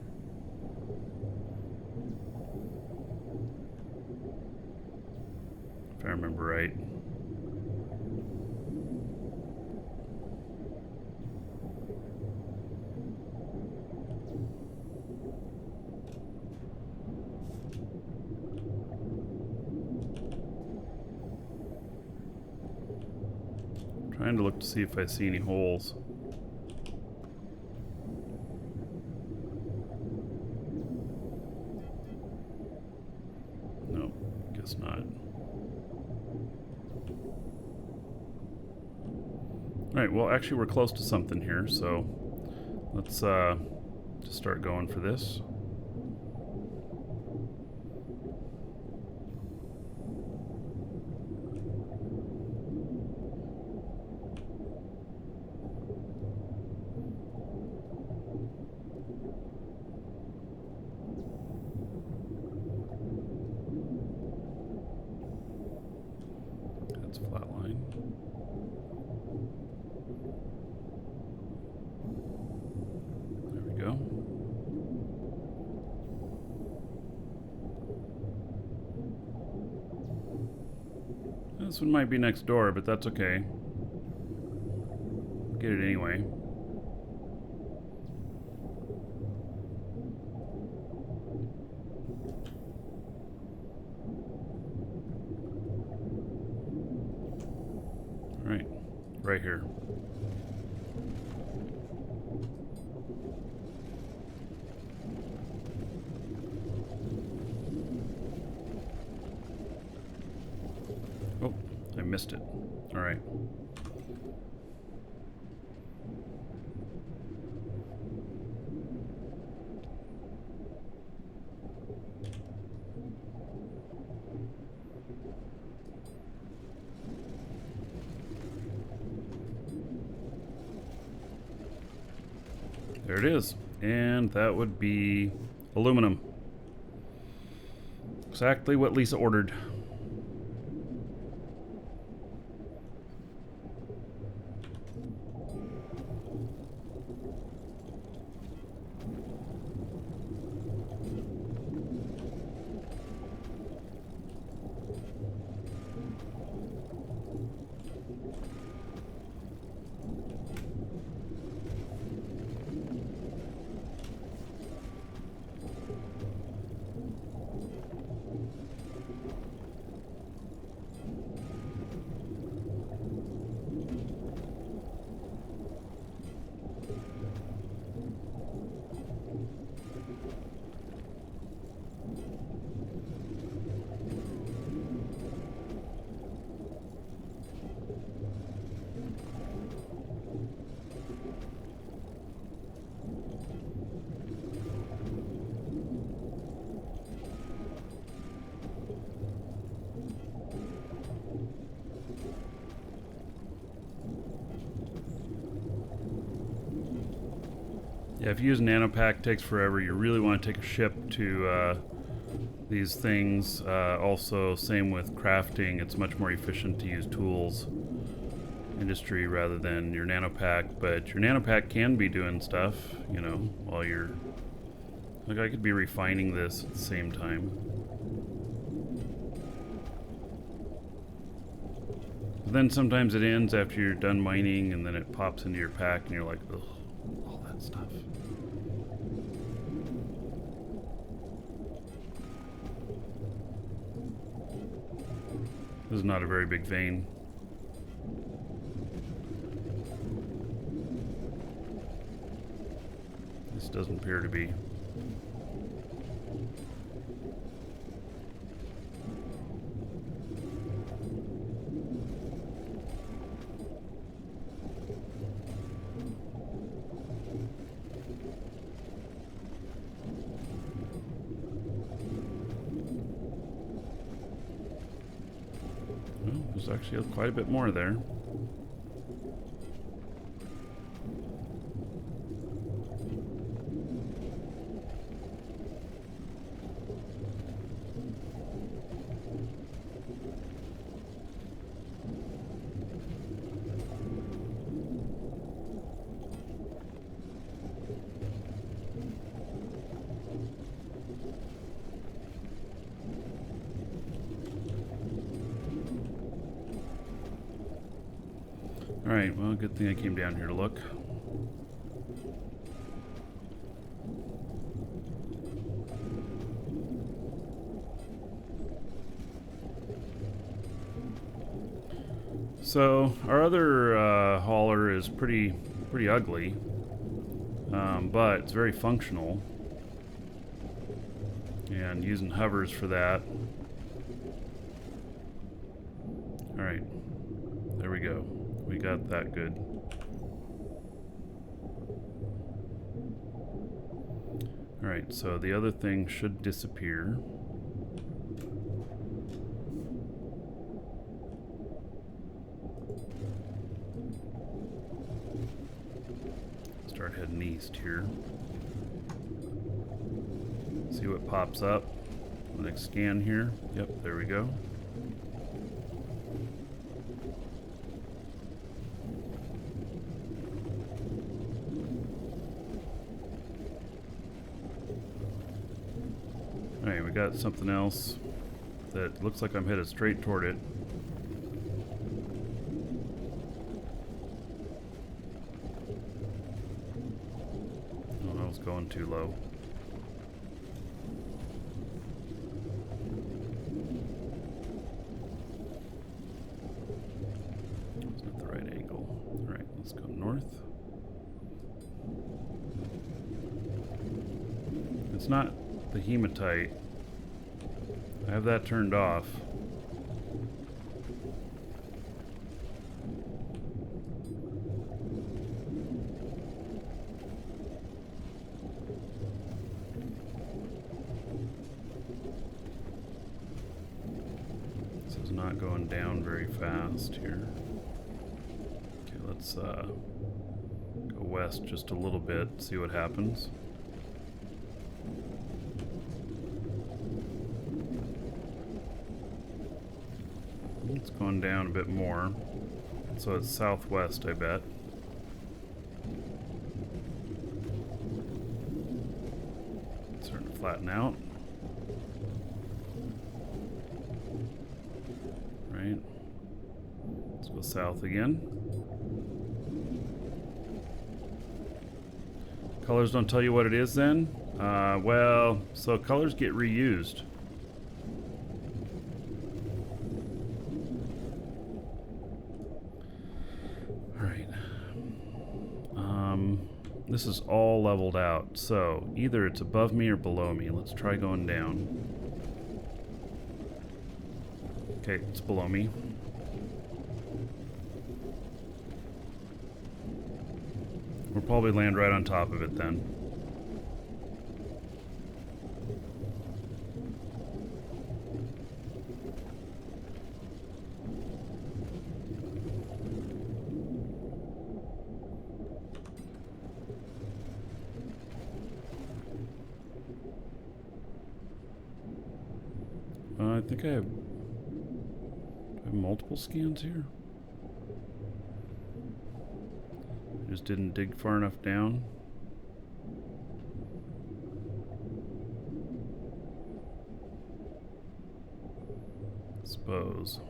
If I remember right. Trying to look to see if I see any holes. No, guess not. Alright, well actually we're close to something here, so let's just start going for this. That's a flat line. There we go. This one might be next door, but that's okay. Get it anyway. Alright, right here. Oh, I missed it. Alright. There it is. And that would be aluminum. Exactly what Lisa ordered. Yeah, if you use nanopack, it takes forever. You really want to take a ship to these things. Also, same with crafting. It's much more efficient to use tools. industry rather than your nanopack, but your nanopack can be doing stuff, you know, while you're... Like, I could be refining this at the same time. But then sometimes it ends after you're done mining, and then it pops into your pack, and you're like, ugh, all that stuff. This is not a very big vein. This doesn't appear to be. Well, there's actually quite a bit more there. Alright, well, good thing I came down here to look. So, our other hauler is pretty ugly, but it's very functional. And using hovers for that. Alright, there we go. We got that good. Alright, so the other thing should disappear. Start heading east here. See what pops up. The next scan here. Yep, there we go. Alright, we got something else that looks like I'm headed straight toward it. Oh, I was going too low. It's not the right angle. Alright, let's go north. It's not the hematite. I have that turned off. This is not going down very fast here. Okay, let's go west just a little bit, see what happens. It's going down a bit more. So it's southwest, I bet. It's starting to flatten out. Right. Let's go south again. Colors don't tell you what it is then? Well, so colors get reused. This is all leveled out, so either it's above me or below me. Let's try going down. Okay, it's below me. We'll probably land right on top of it then. I think I have multiple scans here. Just didn't dig far enough down. Suppose.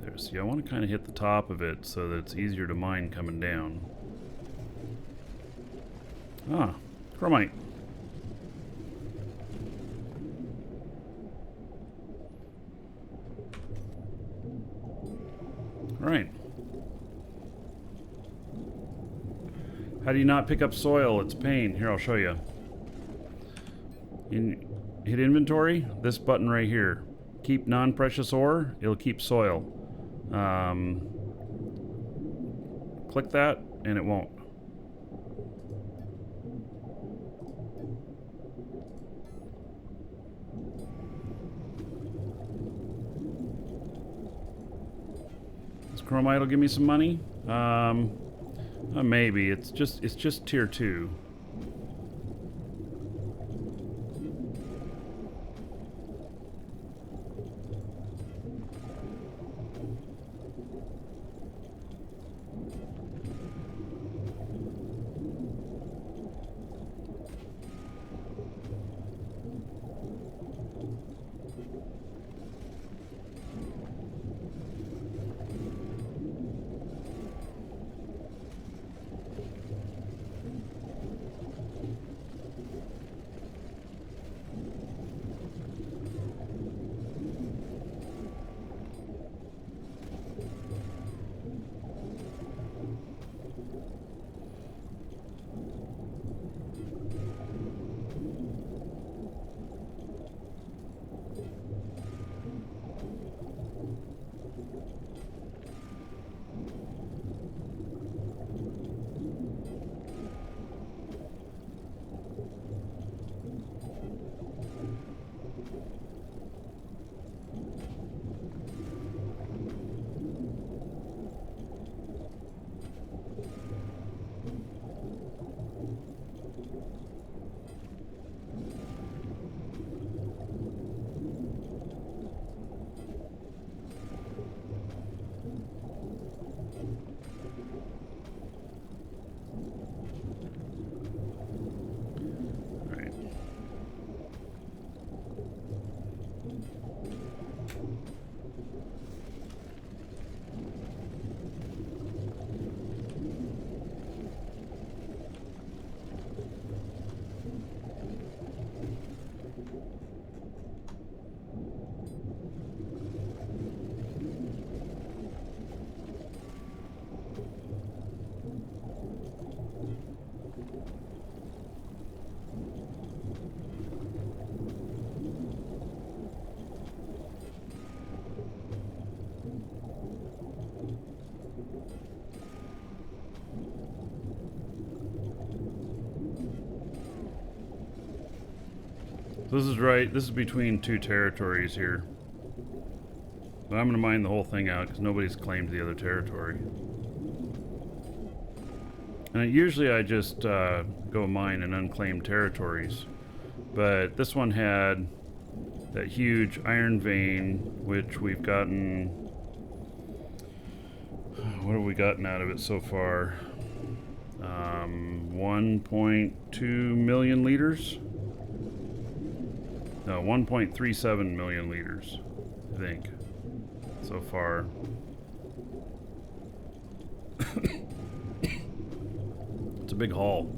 There, see, I want to kind of hit the top of it so that it's easier to mine coming down. Ah, chromite. Right. How do you not pick up soil? It's a pain. Here, I'll show you. Hit inventory, this button right here. Keep non-precious ore, it'll keep soil. Click that, and it won't. This chromite will give me some money. Maybe it's just tier 2. This is right. This is between 2 territories here. But I'm going to mine the whole thing out because nobody's claimed the other territory. And usually I just go mine in unclaimed territories. But this one had that huge iron vein, which we've gotten... What have we gotten out of it so far? 1.2 million liters? No, 1.37 million liters, I think, so far. It's a big haul.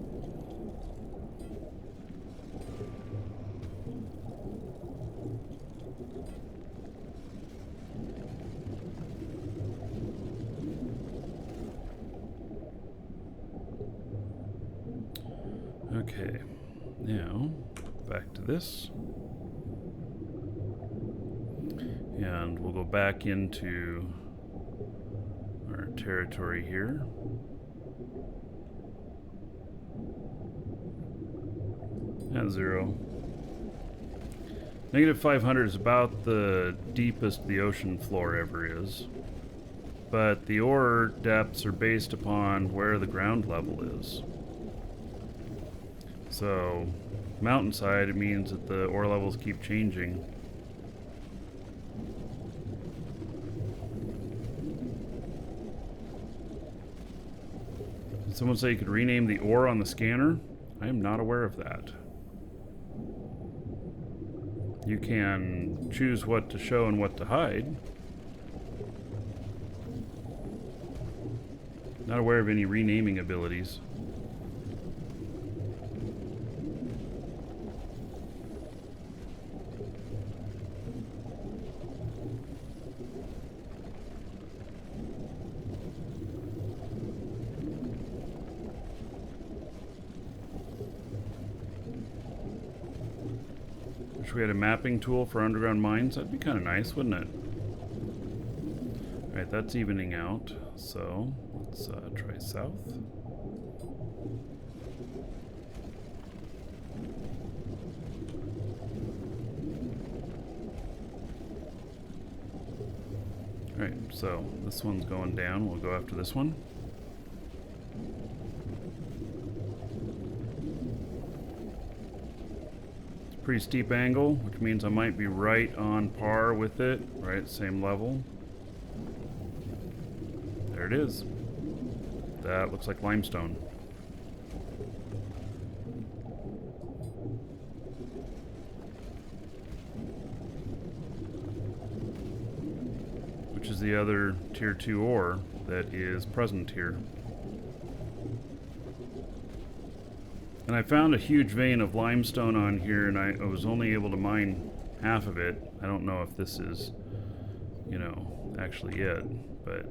Okay, now back to this. And we'll go back into our territory here. At 0. Negative 500 is about the deepest the ocean floor ever is. But the ore depths are based upon where the ground level is. So, mountainside, it means that the ore levels keep changing. Did someone say you could rename the ore on the scanner? I am not aware of that. You can choose what to show and what to hide. Not aware of any renaming abilities. Wish we had a mapping tool for underground mines. That'd be kind of nice, wouldn't it? Alright, that's evening out. So, let's try south. Alright, so this one's going down. We'll go after this one. Pretty steep angle, which means I might be right on par with it, right at the same level. There it is. That looks like limestone. Which is the other tier 2 ore that is present here. And I found a huge vein of limestone on here, and I was only able to mine half of it. I don't know if this is, you know, actually it, but...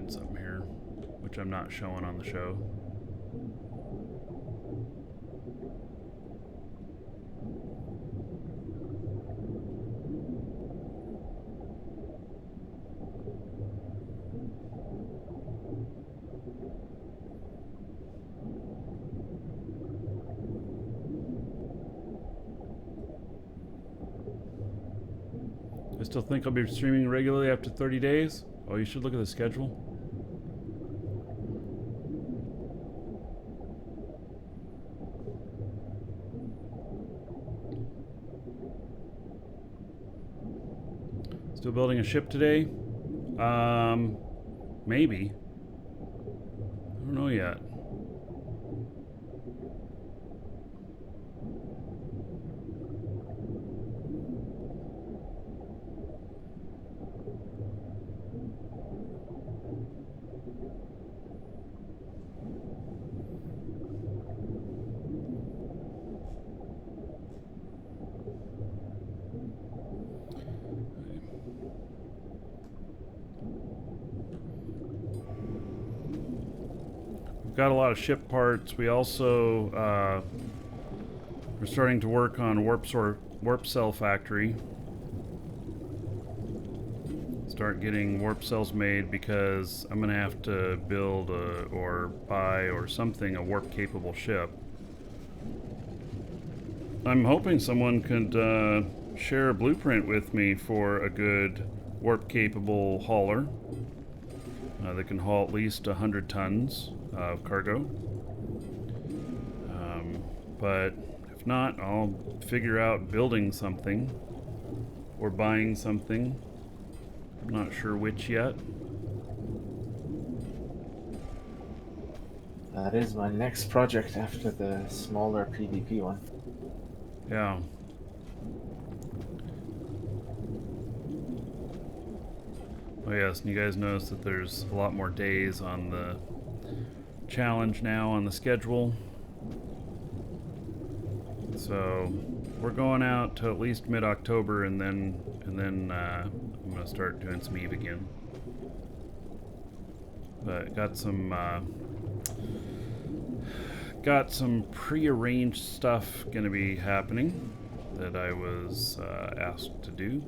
something here, which I'm not showing on the show. I still think I'll be streaming regularly after 30 days. Oh, you should look at the schedule. Still building a ship today? Maybe. I don't know yet. Got a lot of ship parts. We also we're starting to work on warp cell factory. Start getting warp cells made because I'm gonna have to build or buy or something a warp capable ship. I'm hoping someone could share a blueprint with me for a good warp capable hauler. that can haul at least 100 tons of cargo. But if not, I'll figure out building something or buying something. I'm not sure which yet. That is my next project after the smaller PvP one. Yeah. Oh yes, and you guys notice that there's a lot more days on the challenge now on the schedule. So we're going out to at least mid-October, and then I'm gonna start doing some Eve again. But got some pre-arranged stuff gonna be happening that I was asked to do,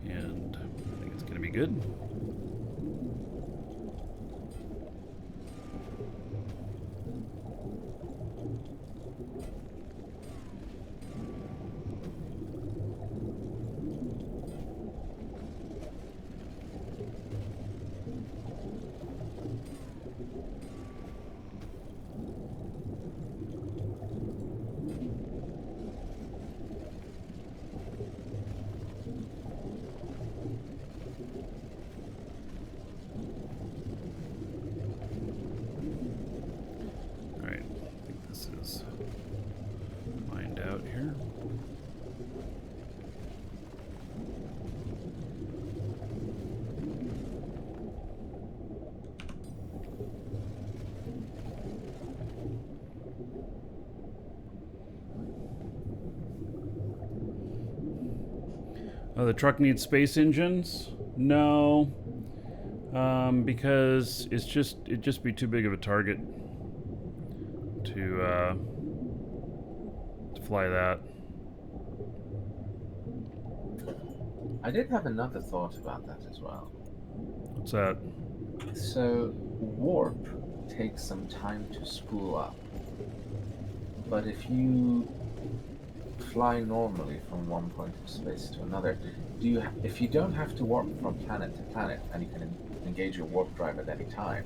and I think it's gonna be good. Oh, the truck needs space engines? No, because it'd just be too big of a target to fly that. I did have another thought about that as well. What's that? So, warp takes some time to spool up. But if you fly normally from one point of space to another, if you don't have to warp from planet to planet and you can engage your warp drive at any time,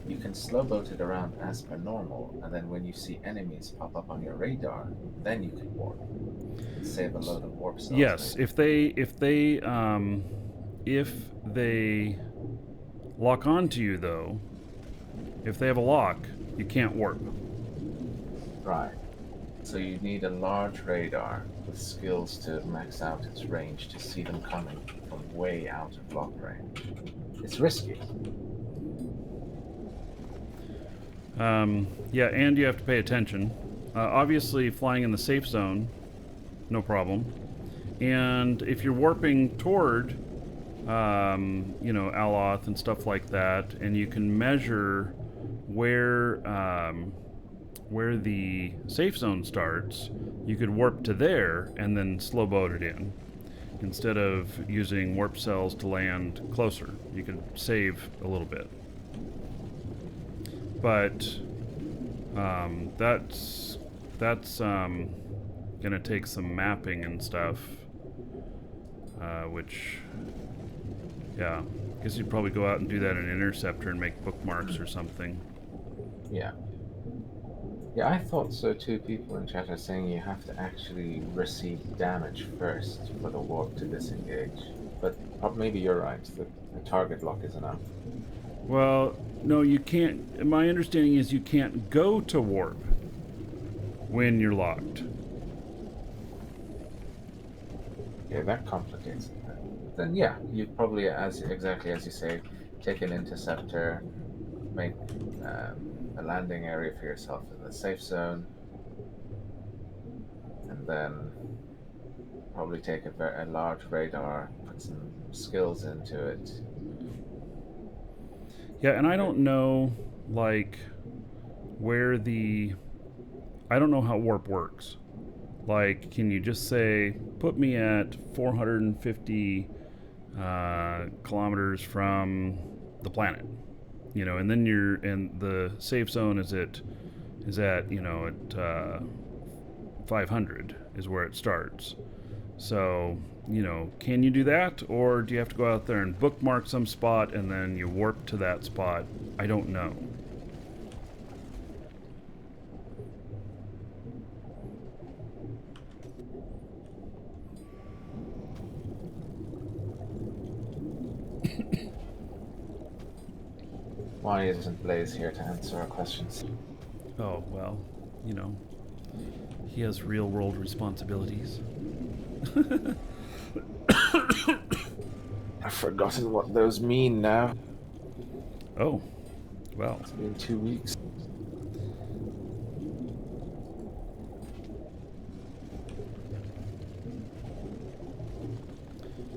you can slow boat it around as per normal, and then when you see enemies pop up on your radar, then you can warp. Save a load of warp cells. Yes, maybe. if they lock onto you though, if they have a lock, you can't warp. Right. So you need a large radar with skills to max out its range to see them coming from way out of lock range. It's risky. Yeah, and you have to pay attention. Obviously, flying in the safe zone, no problem. And if you're warping toward, Aloth and stuff like that, and you can measure where the safe zone starts, you could warp to there and then slow boat it in. Instead of using warp cells to land closer, you could save a little bit. But that's gonna take some mapping and stuff, which, yeah, I guess you'd probably go out and do that in Interceptor and make bookmarks or something. Yeah. Yeah, I thought so too. People in chat are saying you have to actually receive damage first for the warp to disengage. But maybe you're right, the target lock is enough. Well, no, you can't. My understanding is you can't go to warp when you're locked. Yeah, that complicates it. Then yeah, you'd probably, exactly as you say, take an interceptor, make a landing area for yourself in the safe zone, and then probably take a large radar, put some skills into it. Yeah, and I don't know, I don't know how warp works. Like, can you just say, put me at 450 kilometers from the planet, and then and the safe zone is at 500 is where it starts. So, can you do that, or do you have to go out there and bookmark some spot and then you warp to that spot? I don't know. Why isn't Blaze here to answer our questions? Oh, well, he has real world responsibilities. I've forgotten what those mean now. Oh, well. It's been 2 weeks.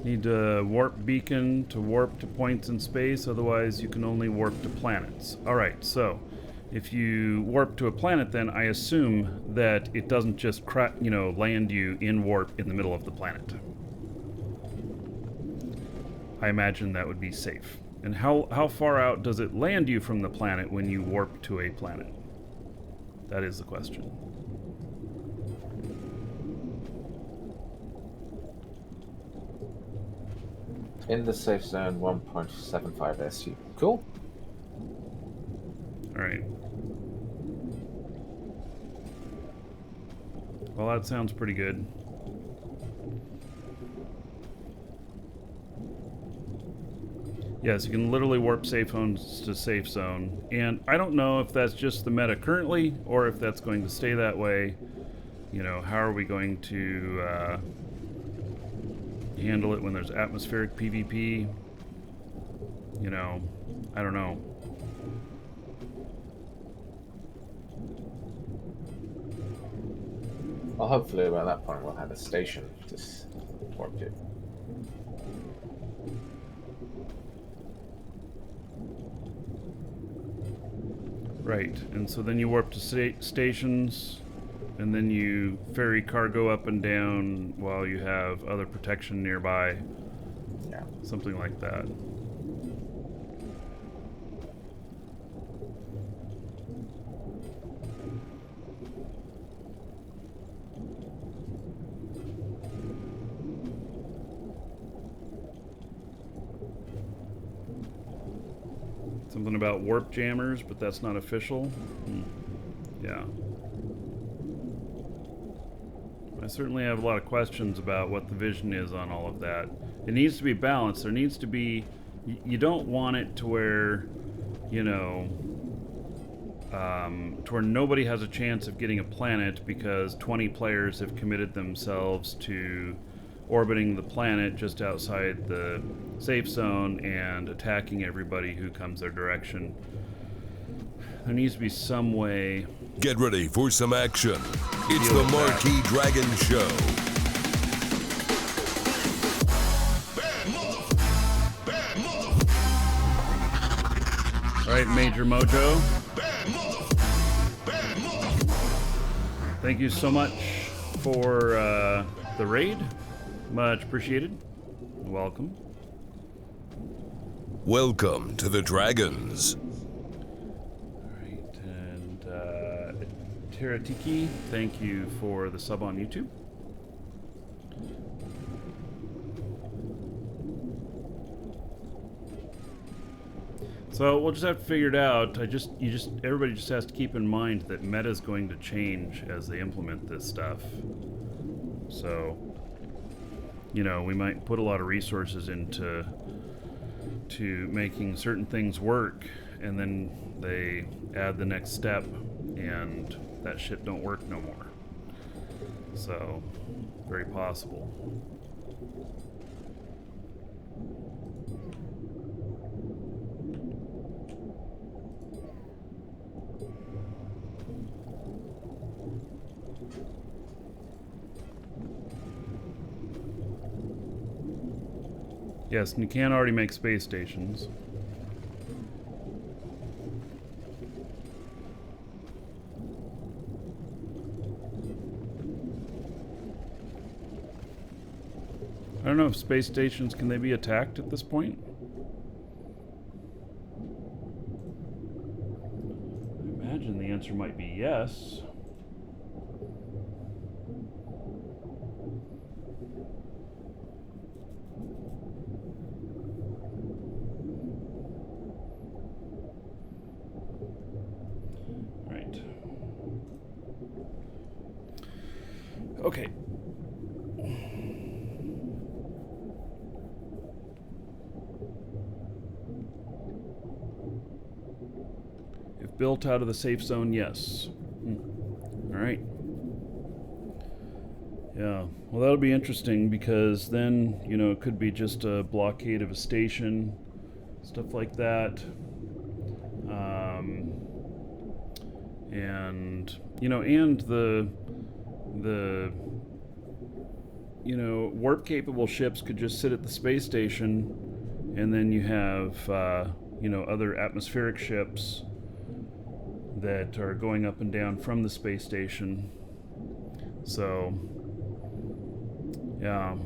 Need a warp beacon to warp to points in space, otherwise you can only warp to planets. Alright, so if you warp to a planet, then I assume that it doesn't just land you in warp in the middle of the planet. I imagine that would be safe. And how far out does it land you from the planet when you warp to a planet? That is the question. In the safe zone, 1.75 SU. Cool. Alright. Well, that sounds pretty good. Yes, you can literally warp safe zones to safe zone. And I don't know if that's just the meta currently, or if that's going to stay that way. How are we going to handle it when there's atmospheric PvP? I don't know. Well, hopefully by that point we'll have a station to warp to. Right, and so then you warp to stations, and then you ferry cargo up and down while you have other protection nearby. Yeah. Something like that. Something about warp jammers, but that's not official. Yeah. I certainly have a lot of questions about what the vision is on all of that. It needs to be balanced. There needs to be... You don't want it to where, to where nobody has a chance of getting a planet because 20 players have committed themselves to orbiting the planet just outside the safe zone and attacking everybody who comes their direction. There needs to be some way. Get ready for some action. It's the Marquis Dragon Show. All right, Major Mojo. Thank you so much for the raid. Much appreciated. Welcome. Welcome to the Dragons. Alright, and Teratiki, thank you for the sub on YouTube. So we'll just have to figure it out. Everybody just has to keep in mind that meta is going to change as they implement this stuff. So, we might put a lot of resources into making certain things work, and then they add the next step, and that shit don't work no more. So, very possible. Yes, and you can already make space stations. I don't know if space stations, can they be attacked at this point? I imagine the answer might be yes. Okay. If built out of the safe zone, yes. All right. Yeah, well, that'll be interesting because then, you know, it could be just a blockade of a station, stuff like that. And, you know, and the you know, warp-capable ships could just sit at the space station, and then you have, you know, other atmospheric ships that are going up and down from the space station. So, yeah.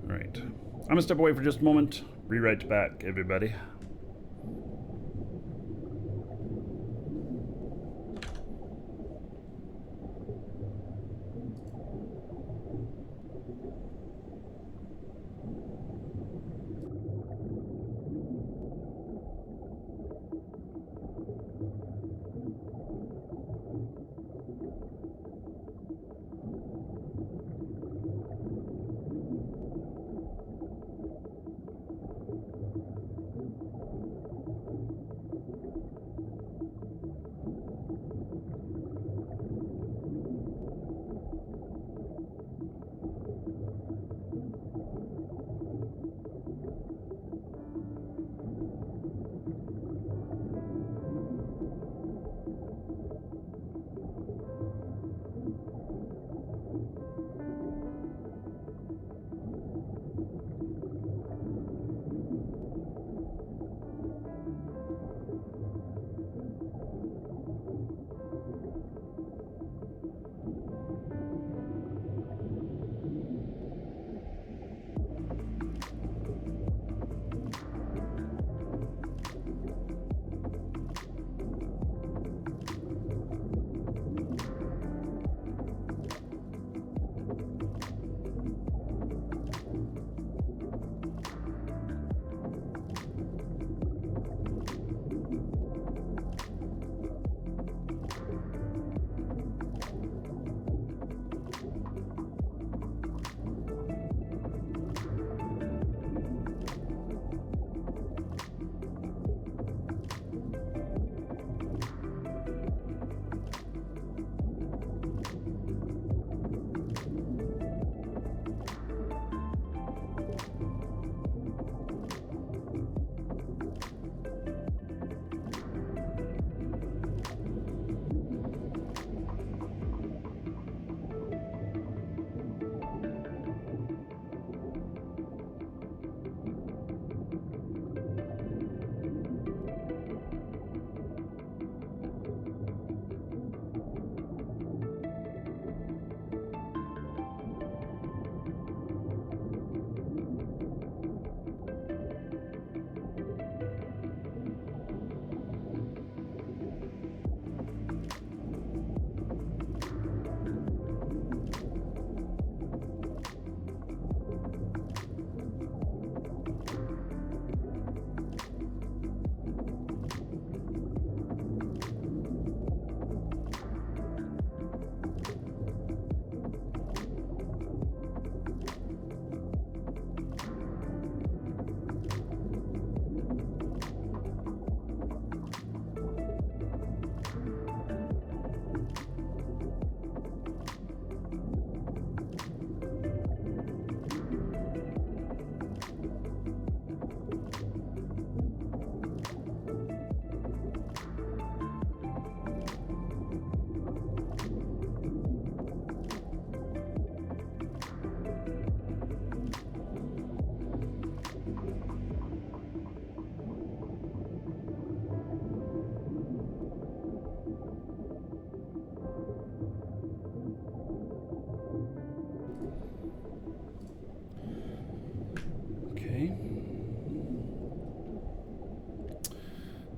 All right. I'm gonna step away for just a moment. Be right back, everybody.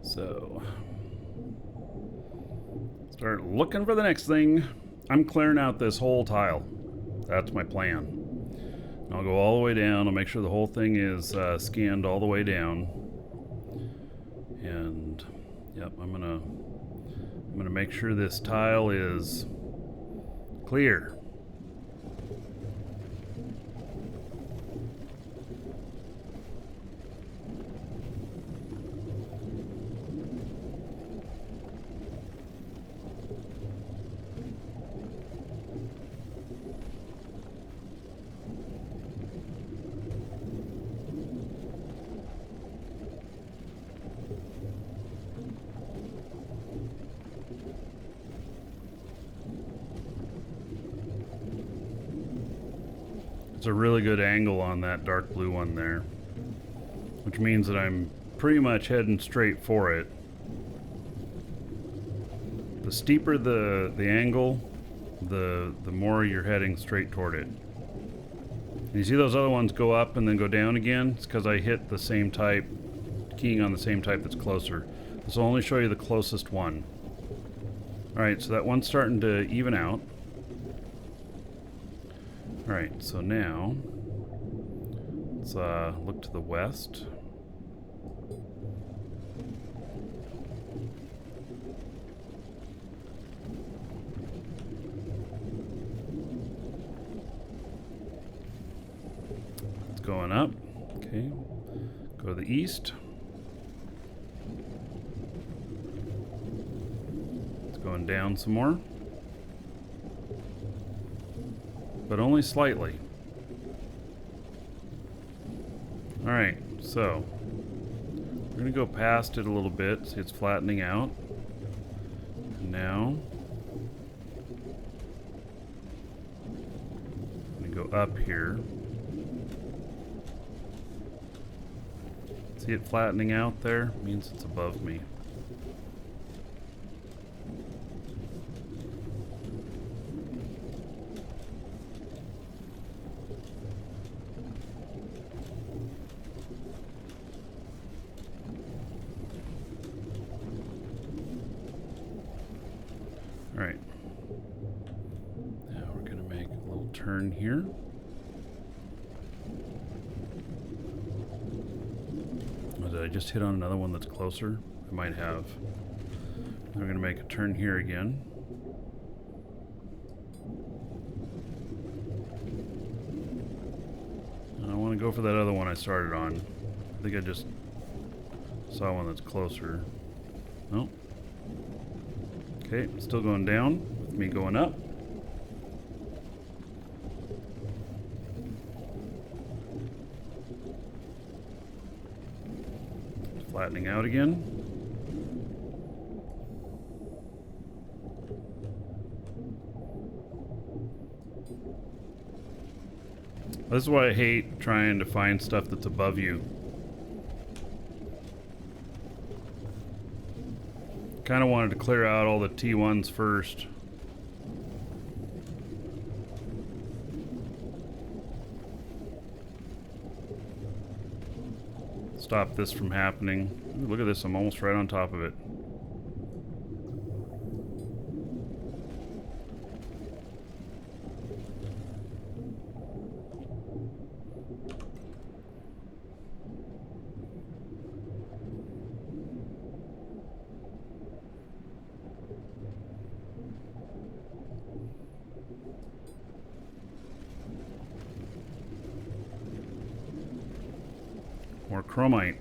So, start looking for the next thing. I'm clearing out this whole tile. That's my plan. I'll go all the way down. I'll make sure the whole thing is scanned all the way down. And yep, I'm gonna make sure this tile is Clear. It's a really good angle on that dark blue one there, which means that I'm pretty much heading straight for it. The steeper the angle, the more you're heading straight toward it. And you see those other ones go up and then go down again? It's because I hit the same type, keying on the same type that's closer. This will only show you the closest one. Alright, so that one's starting to even out. Alright, so now let's look to the west. It's going up. Okay. Go to the east. It's going down some more. But only slightly. Alright, so we're going to go past it a little bit. See, it's flattening out. And now I'm going to go up here. See it flattening out there? Means it's above me. Alright. Now we're going to make a little turn here. Oh, did I just hit on another one that's closer? I might have. We're going to make a turn here again. I want to go for that other one I started on. I think I just saw one that's closer. Nope. Okay, still going down, with me going up. Flattening out again. This is why I hate trying to find stuff that's above you. Kind of wanted to clear out all the T1s first. Stop this from happening. Ooh, look at this, I'm almost right on top of it. More chromite.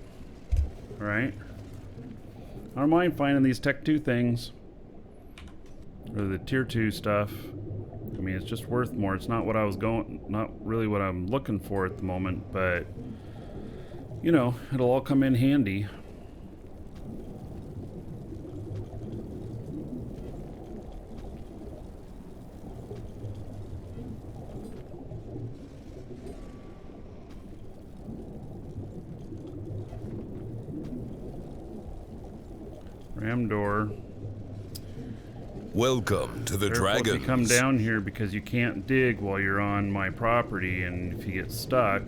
Alright. I don't mind finding these Tech 2 things. Or the Tier 2 stuff. I mean, it's just worth more. It's not what I was not really what I'm looking for at the moment, but you know, it'll all come in handy. Ram door. Welcome to the Careful if Dragons. you come down here because you can't dig while you're on my property, and if you get stuck,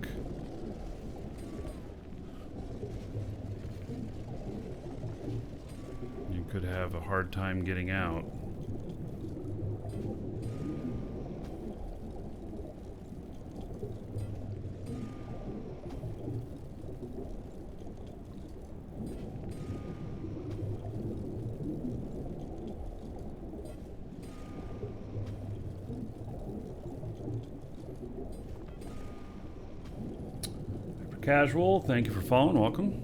you could have a hard time getting out. Casual, thank you for following. Welcome.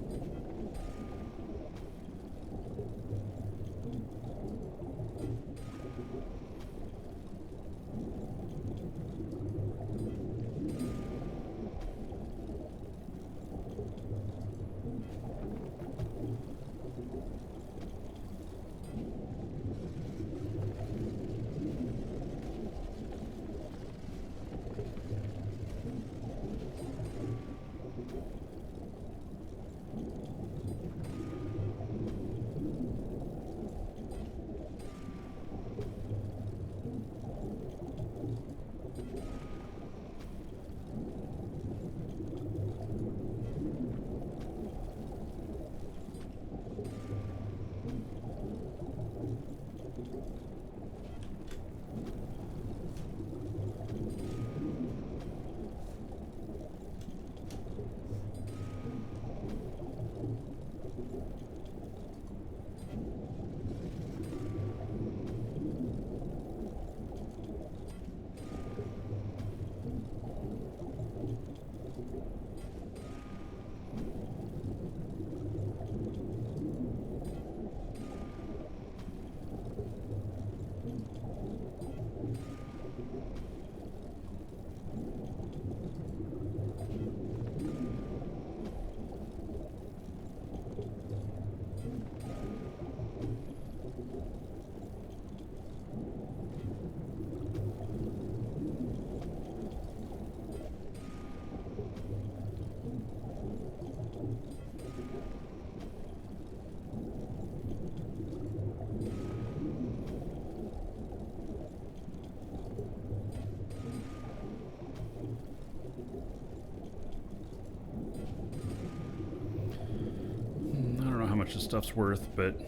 I don't know how much this stuff's worth, but,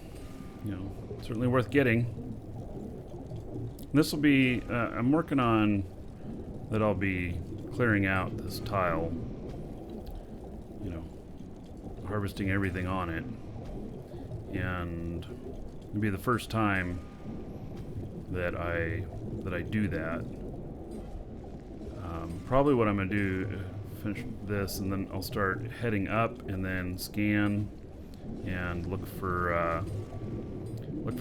you know, certainly worth getting. This will be, I'm working on that I'll be clearing out this tile, you know, harvesting everything on it, and it'll be the first time that I do that. Probably what I'm gonna do, finish this, and then I'll start heading up and then scan and look for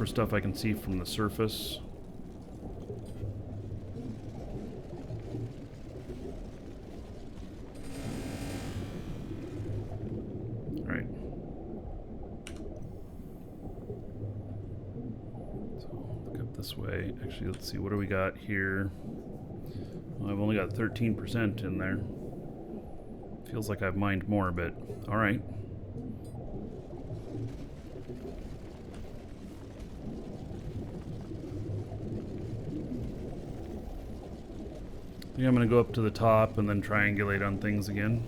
stuff I can see from the surface. All right. So look up this way. Actually, let's see, what do we got here? Well, I've only got 13% in there. Feels like I've mined more, but all right. I think I'm going to go up to the top and then triangulate on things again.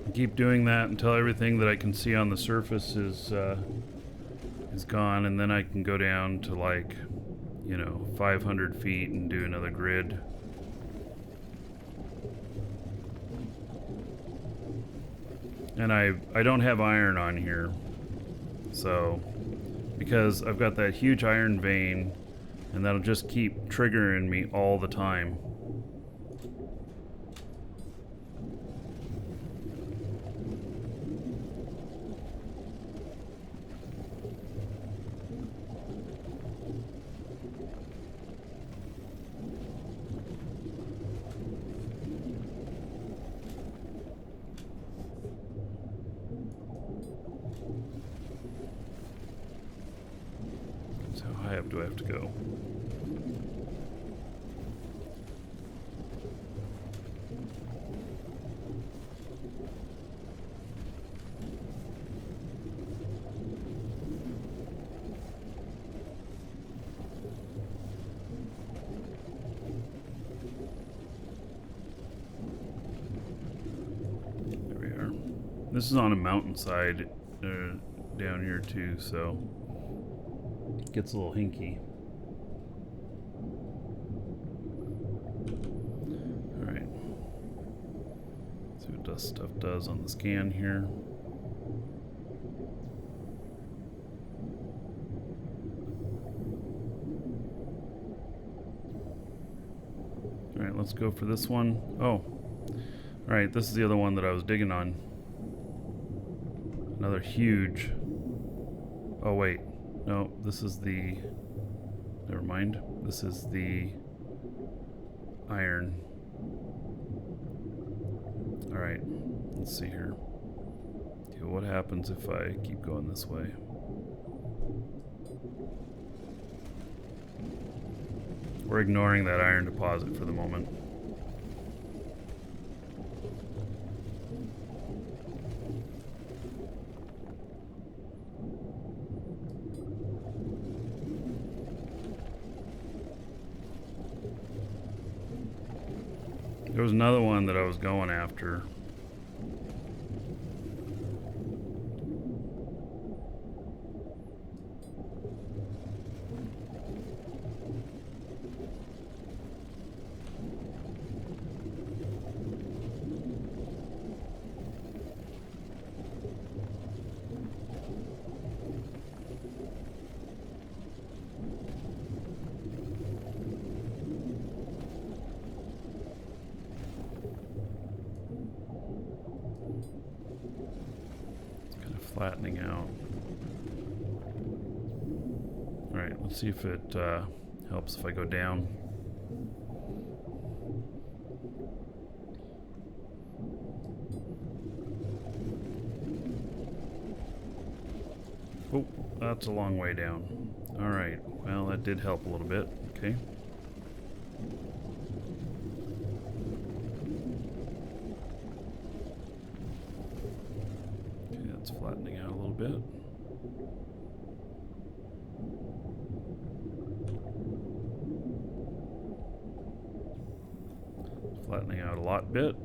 I keep doing that until everything that I can see on the surface is gone, and then I can go down to, like, you know, 500 feet and do another grid. And I don't have iron on here, so because I've got that huge iron vein, and that'll just keep triggering me all the time. How high up do I have to go? There we are. This is on a mountainside down here too, so it gets a little hinky. Alright. See what this stuff does on the scan here. let's go for this one. Oh. Alright, this is the other one that I was digging on. Another huge... Oh, wait. No, this is the... Never mind. This is the iron. Alright, let's see here. Okay, what happens if I keep going this way? We're ignoring that iron deposit for the moment. There was another one that I was going after. Flattening out. Alright, let's see if it helps if I go down. Oh, that's a long way down. Alright, well that did help a little bit. Okay. Flattening out a little bit. Flattening out a lot bit.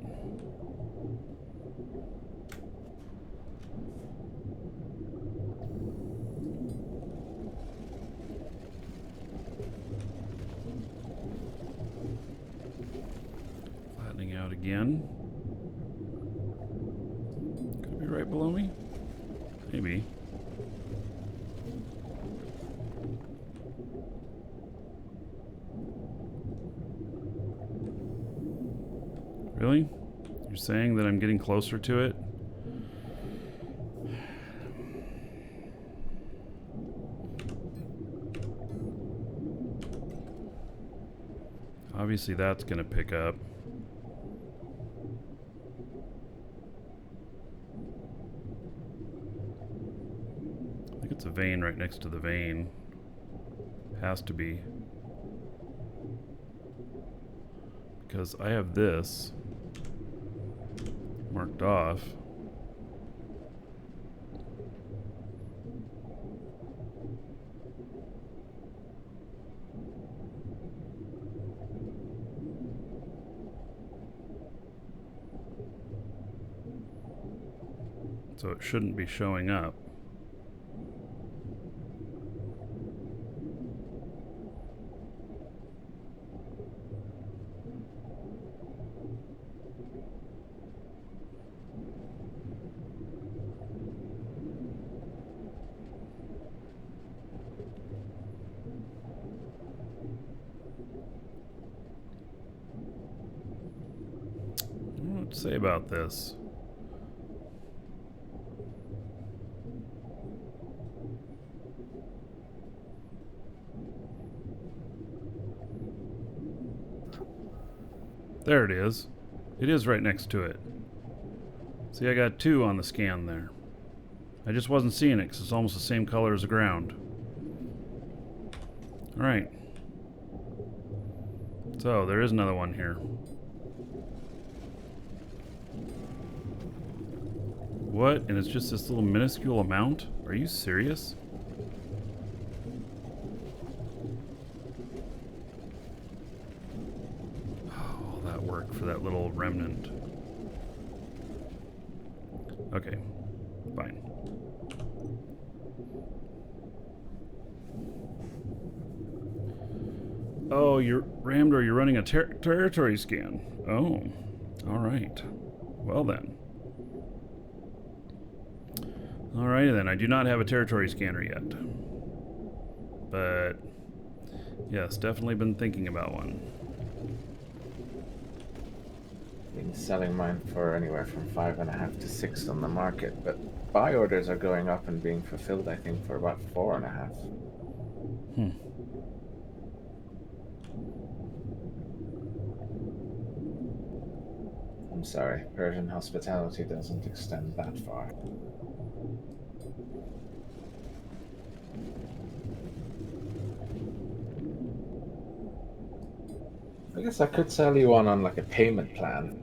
Flattening out again. Could it be right below me? Maybe. Really? You're saying that I'm getting closer to it? Obviously that's gonna pick up. It's a vein right next to the vein. Has to be. Because I have this marked off. So it shouldn't be showing up. What to say about this? There it is. It is right next to it. See, I got 2 on the scan there. I just wasn't seeing it because it's almost the same color as the ground. Alright. So, there is another one here. What? And it's just this little minuscule amount? Are you serious? All that work for that little remnant. Okay, fine. Oh, Ramdor, you're running a territory scan. Oh, all right. Well then. Alrighty then, I do not have a territory scanner yet. But, yes, definitely been thinking about one. Been selling mine for anywhere from 5.5 to 6 on the market, but buy orders are going up and being fulfilled, I think, for about 4.5. I'm sorry, Persian hospitality doesn't extend that far. I guess I could sell you one on like a payment plan.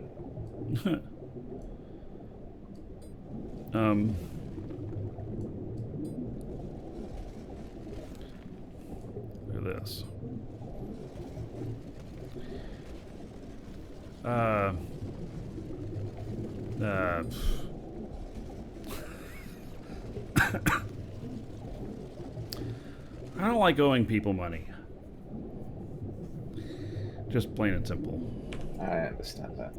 Look at this. I don't like owing people money. Just plain and simple. I understand that.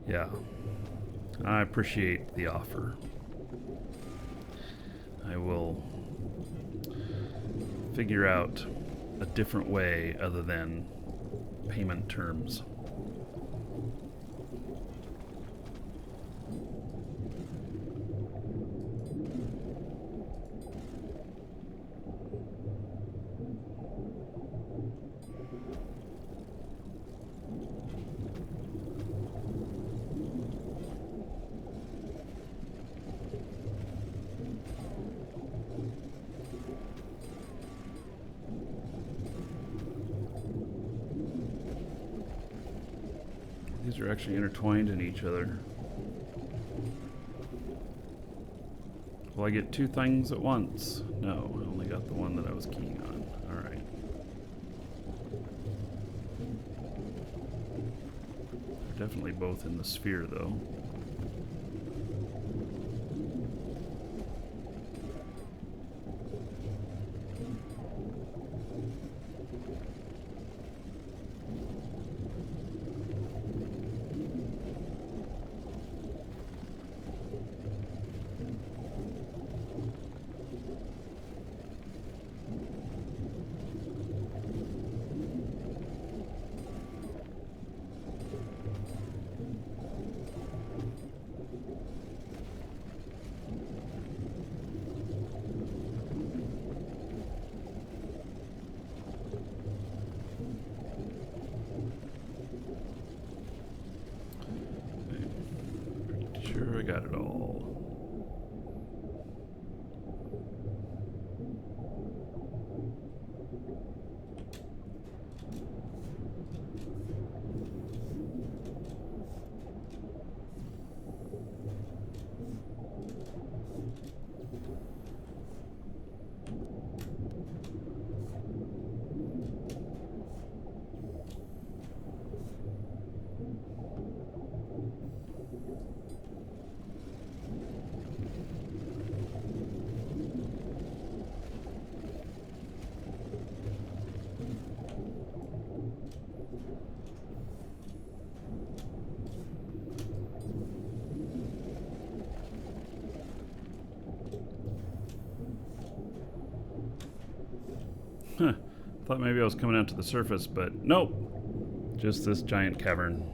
Yeah. I appreciate the offer. I will figure out a different way other than payment terms. These are actually intertwined in each other. Will I get 2 things at once? No, I only got the one that I was keying on. Alright. They're definitely both in the sphere, though. Sure, I got it all. Huh. Thought maybe I was coming out to the surface, but nope. Just this giant cavern.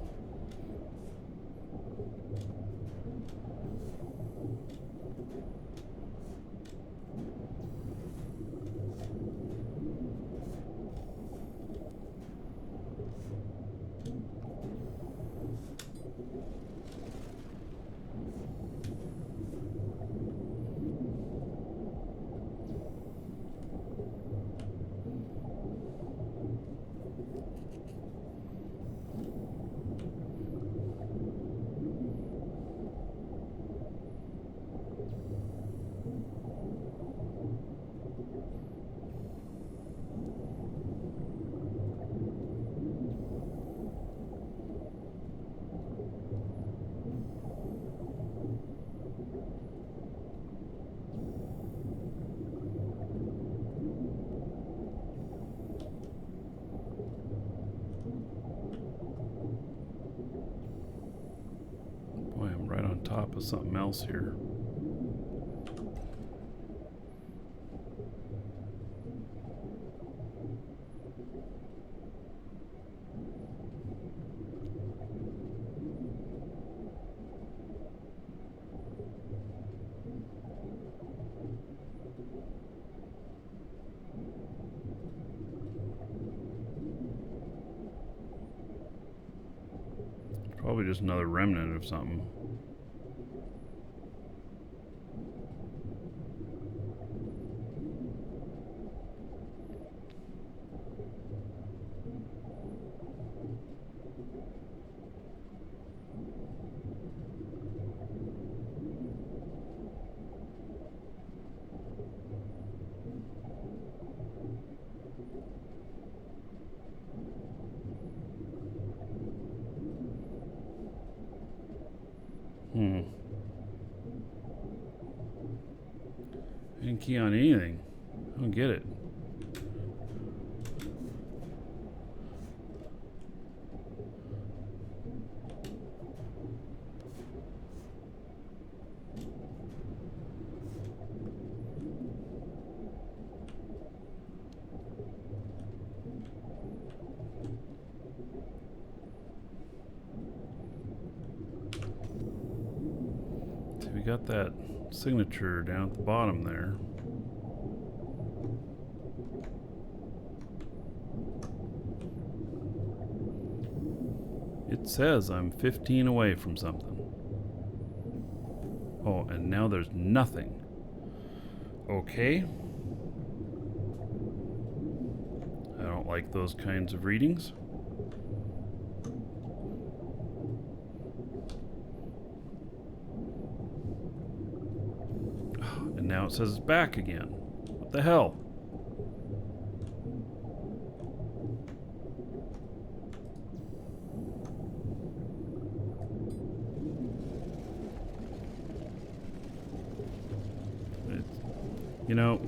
Boy, I'm right on top of something else here. Probably just another remnant of something. I didn't key on anything. I don't get it. So we got that signature down at the bottom there. It says I'm 15 away from something. Oh, and now there's nothing. Okay. I don't like those kinds of readings. And now it says it's back again. What the hell? You know,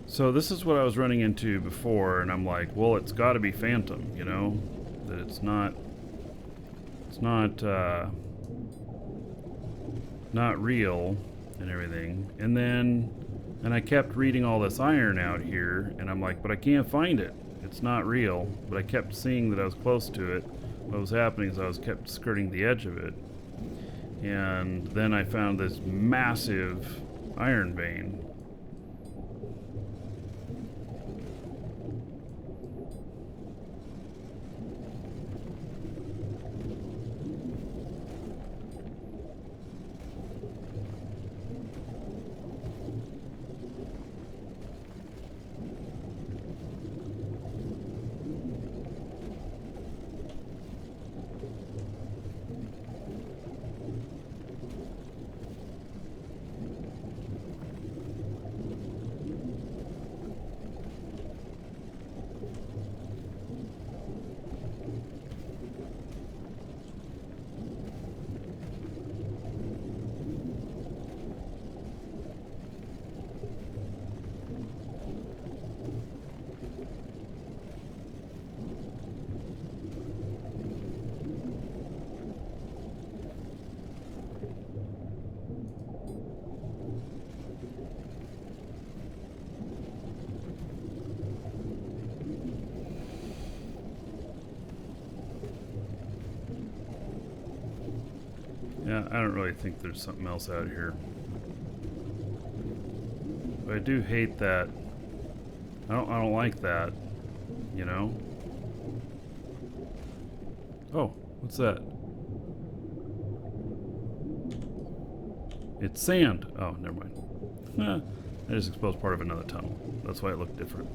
so this is what I was running into before, and I'm like, well, it's got to be Phantom, you know, that it's not real and everything. And I kept reading all this iron out here, and I'm like, but I can't find it. It's not real, but I kept seeing that I was close to it. What was happening is I was kept skirting the edge of it, and then I found this massive iron vein. Yeah, I don't really think there's something else out here. But I do hate that. I don't like that, you know? Oh, what's that? It's sand. Oh, never mind. I just exposed part of another tunnel. That's why it looked different.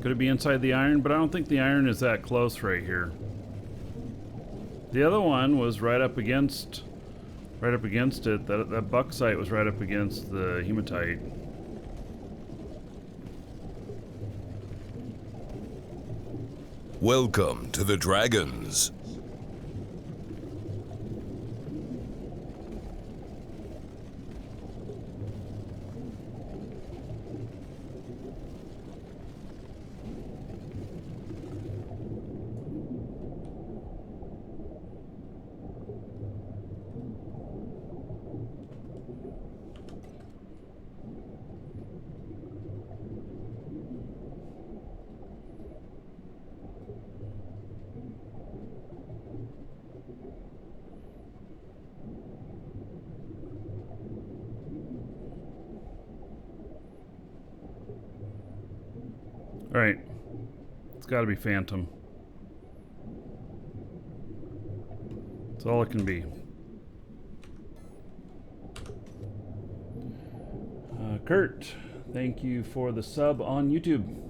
Could it be inside the iron? But I don't think the iron is that close right here. The other one was right up against it. That bauxite was right up against the hematite. Welcome to the Dragons. Alright. It's gotta be Phantom. That's all it can be. Kurt, thank you for the sub on YouTube.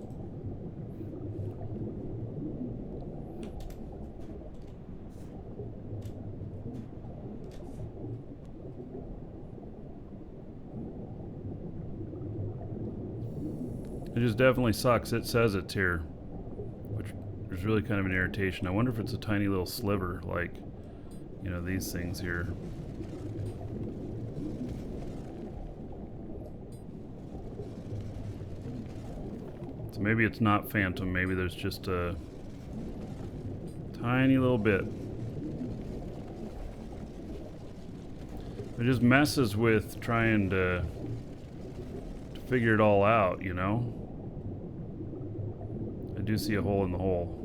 It just definitely sucks. It says it's here, which is really kind of an irritation. I wonder if it's a tiny little sliver, like, you know, these things here. So maybe it's not Phantom. Maybe there's just a tiny little bit. It just messes with trying to figure it all out, you know? I do see a hole in the hole.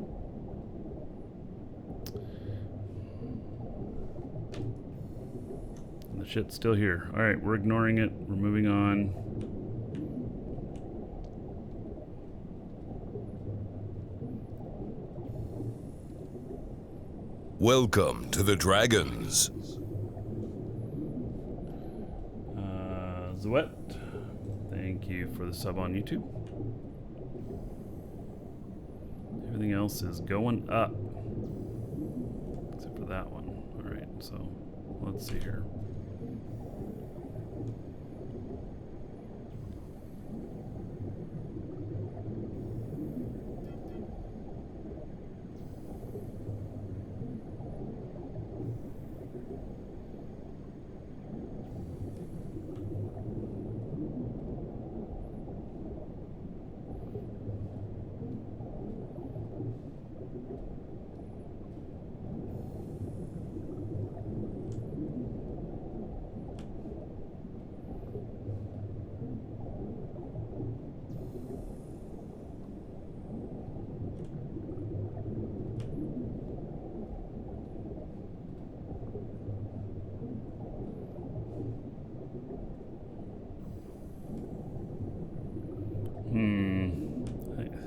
And the shit's still here. Alright, we're ignoring it. We're moving on. Welcome to the Dragons. Zwet, thank you for the sub on YouTube. Everything else is going up. Except for that one. Alright, so let's see here.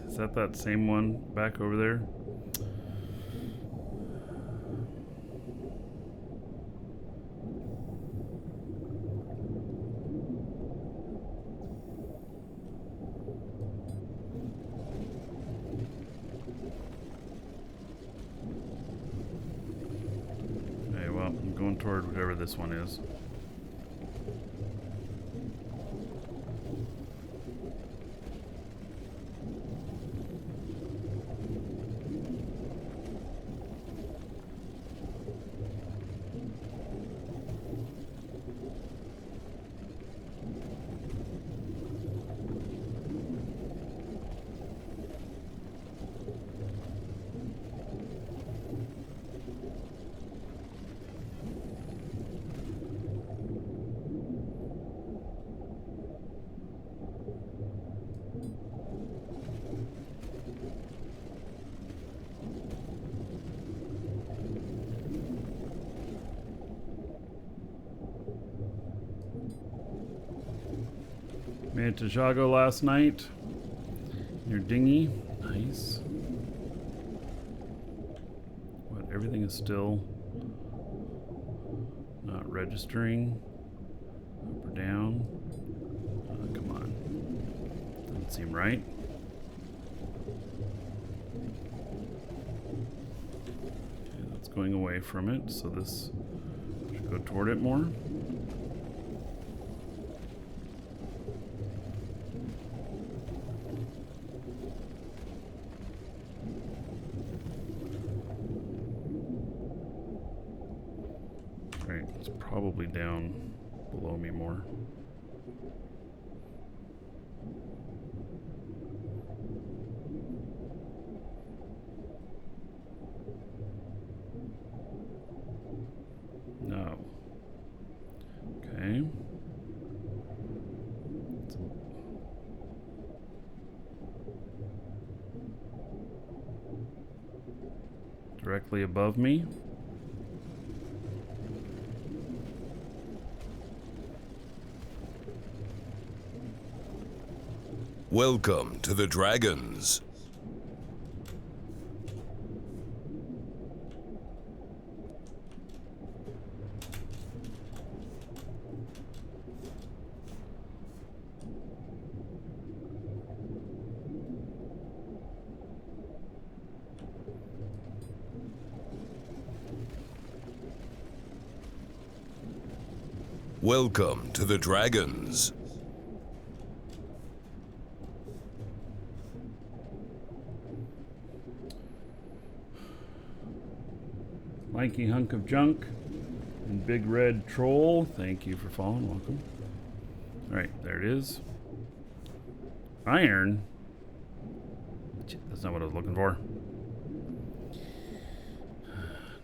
Is that same one back over there? Okay, well, I'm going toward whatever this one is. Made it to Jago last night. Your dinghy. Nice. What, everything is still not registering? Up or down? Come on. Doesn't seem right. Okay, that's going away from it, so this should go toward it more. Right, it's probably down below me more. No. Okay. Directly above me. Welcome to the Dragons. Welcome to the Dragons. Lanky hunk of junk and big red troll. Thank you for following. Welcome. All right, there it is. Iron. That's not what I was looking for.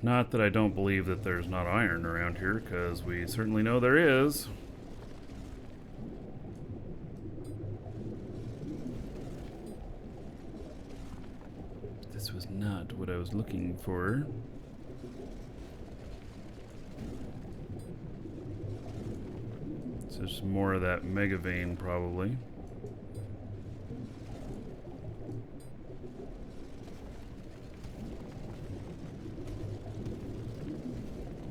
Not that I don't believe that there's not iron around here, because we certainly know there is. This was not what I was looking for. So there's some more of that mega vein, probably.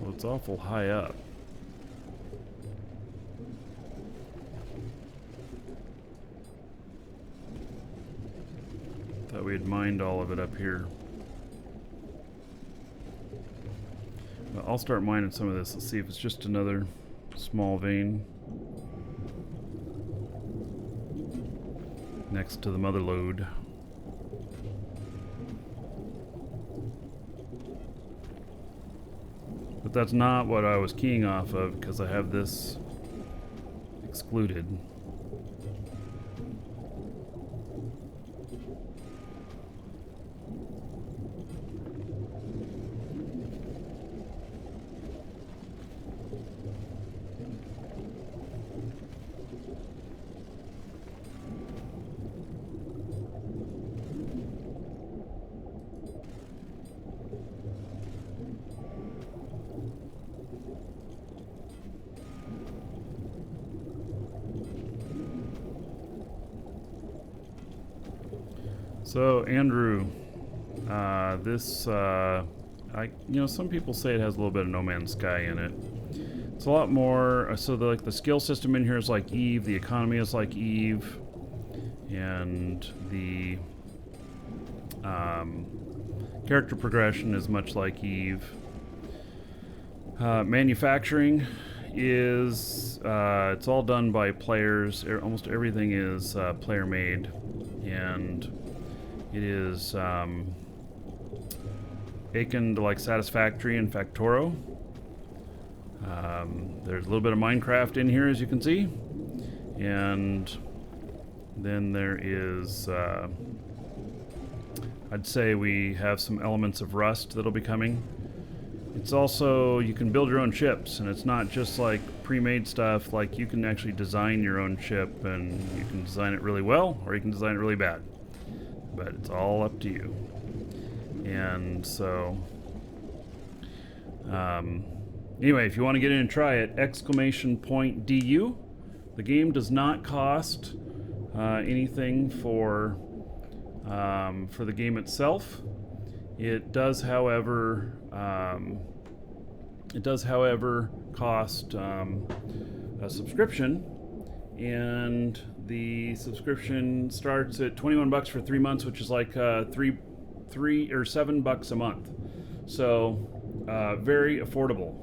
Well, it's awful high up. Thought we had mined all of it up here. Well, I'll start mining some of this. Let's see if it's just another small vein next to the mother lode. But that's not what I was keying off of, because I have this excluded. So Andrew, some people say it has a little bit of No Man's Sky in it. It's a lot more. So the skill system in here is like Eve. The economy is like Eve, and the character progression is much like Eve. Manufacturing is it's all done by players. Almost everything is player made, and it is akin to like Satisfactory and Factoro. There's a little bit of Minecraft in here, as you can see, and then there is I'd say we have some elements of Rust that'll be coming. It's also, you can build your own ships, and it's not just like pre-made stuff. Like, you can actually design your own ship, and you can design it really well, or you can design it really bad. But it's all up to you. And so, anyway, if you want to get in and try it, !DU. The game does not cost anything for the game itself. It does, however, cost a subscription, and the subscription starts at $21 for 3 months, which is like $3 or $7 a month. So very affordable,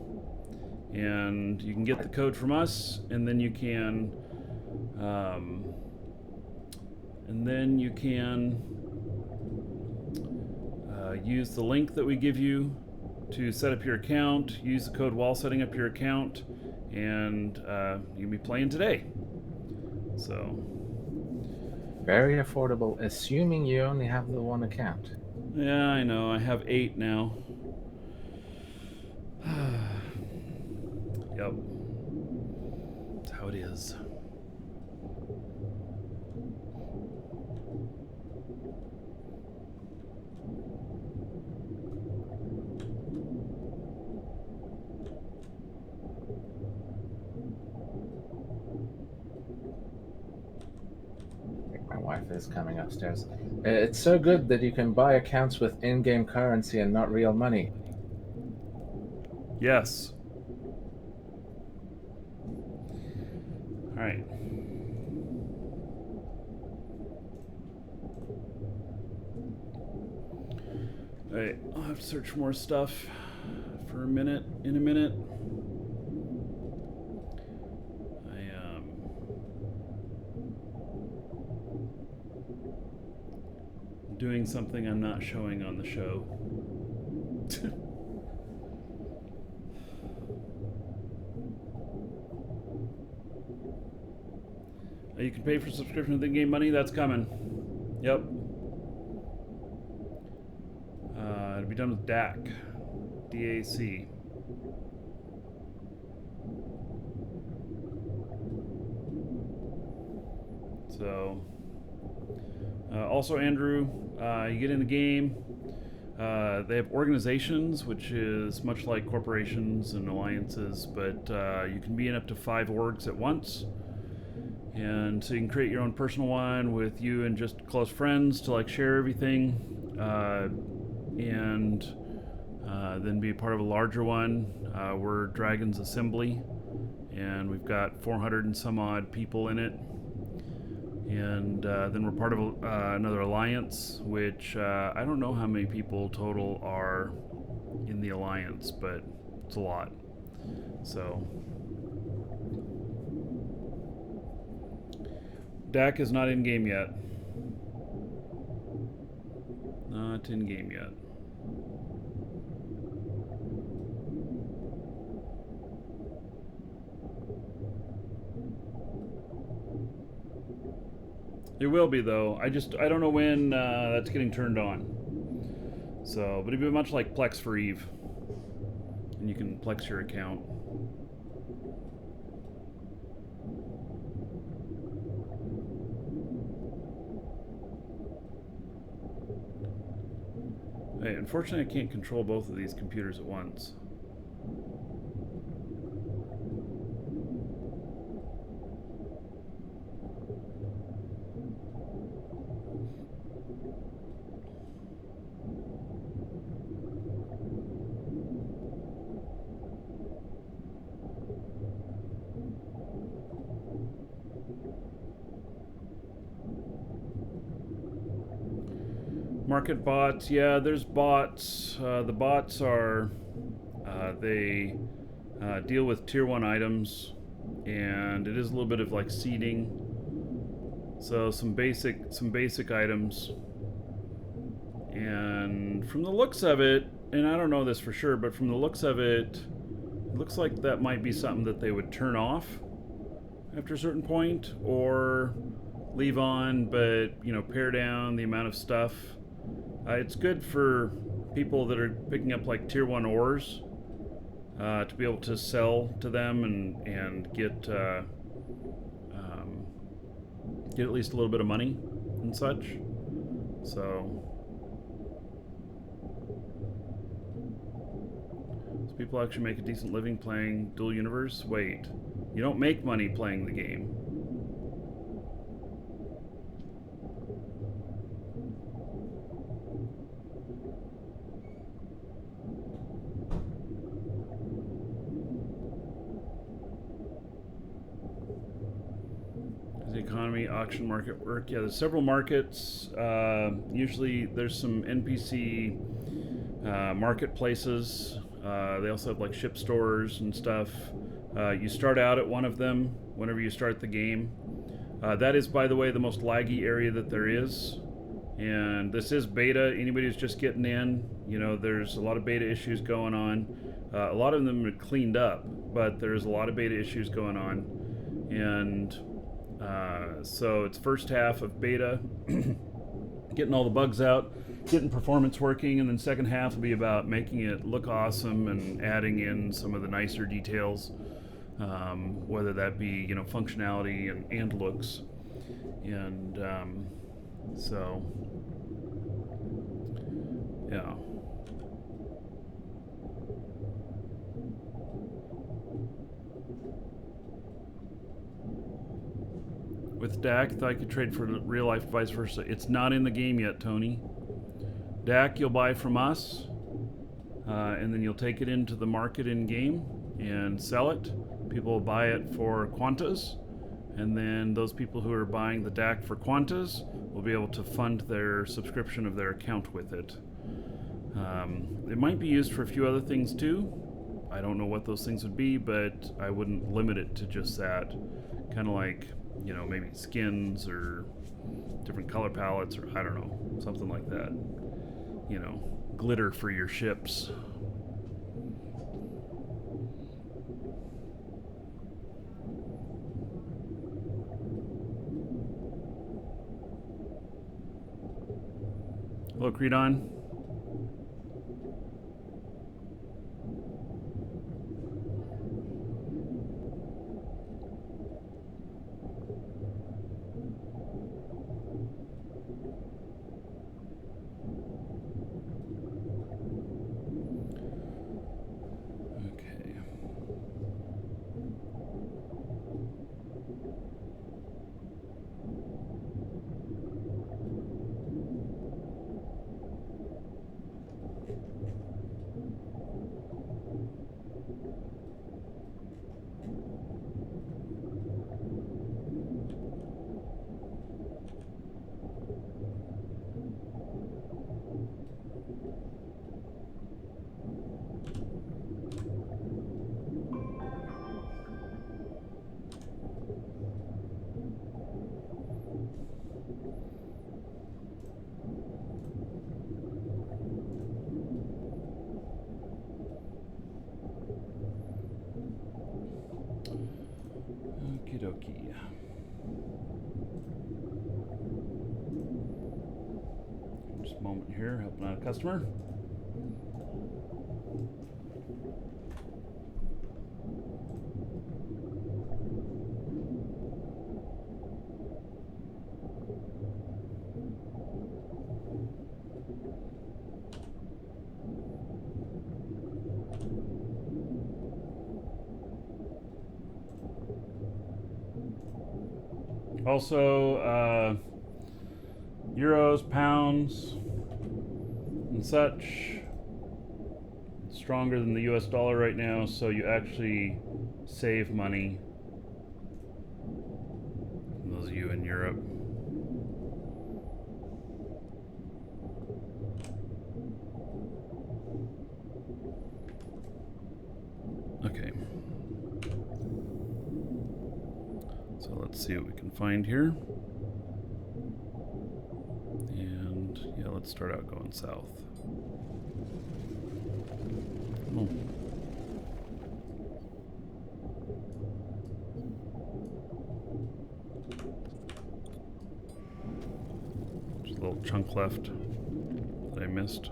and you can get the code from us, and then you can use the link that we give you to set up your account. Use the code while setting up your account, and you can be playing today. So very affordable, assuming you only have the one account. Yeah, I know. I have 8 now. Yep. That's how it is. wife is coming upstairs. It's so good that you can buy accounts with in-game currency and not real money. Yes. All right. All right, I'll have to search for more stuff for a minute. In a minute. Doing something I'm not showing on the show. You can pay for subscription with in-game money. That's coming. Yep. It'll be done with DAC. DAC. So, also Andrew, you get in the game. They have organizations, which is much like corporations and alliances, but you can be in up to 5 orgs at once. And so you can create your own personal one with you and just close friends to like share everything, and then be part of a larger one. We're Dragon's Assembly, and we've got 400 and some odd people in it. And then we're part of another alliance, which I don't know how many people total are in the alliance, but it's a lot. So DAC is not in game yet. Not in game yet. It will be though. I don't know when that's getting turned on. So, but it'd be much like Plex for Eve, and you can Plex your account. Hey, unfortunately, I can't control both of these computers at once. Market bots, yeah, there's bots. The bots are, they deal with tier 1 items, and it is a little bit of like seeding. So some basic items. And from the looks of it, and I don't know this for sure, but from the looks of it, it looks like that might be something that they would turn off after a certain point, or leave on, but, you know, pare down the amount of stuff. It's good for people that are picking up like tier 1 ores, to be able to sell to them and get at least a little bit of money and such. So people actually make a decent living playing Dual Universe. Wait, you don't make money playing the game. Economy, auction, market work. Yeah, there's several markets. Usually there's some NPC marketplaces. They also have like ship stores and stuff. You start out at one of them whenever you start the game. That is, by the way, the most laggy area that there is. And this is beta. Anybody who's just getting in, you know, there's a lot of beta issues going on. A lot of them are cleaned up, but there's a lot of beta issues going on. And so it's first half of beta, getting all the bugs out, getting performance working, and then second half will be about making it look awesome and adding in some of the nicer details, whether that be, you know, functionality and looks. And so, yeah. with Dak. Thought I could trade for real life, vice versa. It's not in the game yet, Tony. Dak, you'll buy from us, and then you'll take it into the market in game and sell it. People will buy it for Quantas, and then those people who are buying the Dak for Quantas will be able to fund their subscription of their account with it. It might be used for a few other things too. I don't know what those things would be, but I wouldn't limit it to just that. Kind of like, you know, maybe skins or different color palettes, or I don't know, something like that. You know, glitter for your ships. Hello, Creedon. Okay. Okie dokie. Just a moment here, helping out a customer. Also, euros, pounds, and such. It's stronger than the US dollar right now, so you actually save money. Those of you in Europe. Okay. So let's see what we can find here. And yeah, let's start out going south. Oh. Just a little chunk left that I missed.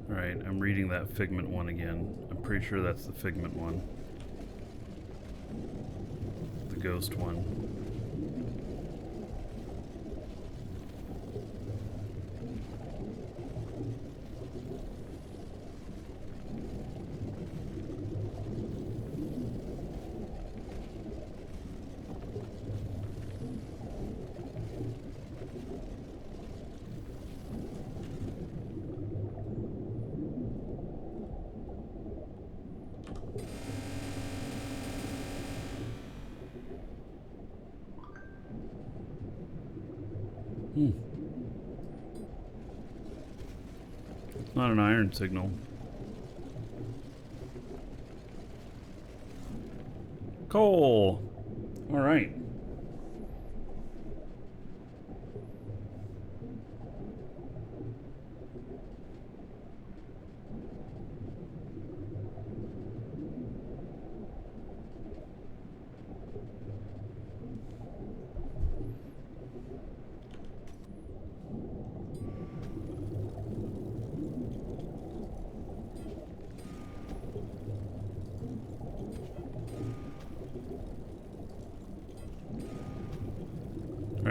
Alright, I'm reading that Figment one again. I'm pretty sure that's the Figment one. The Ghost one. It's not an iron signal. Coal! Alright.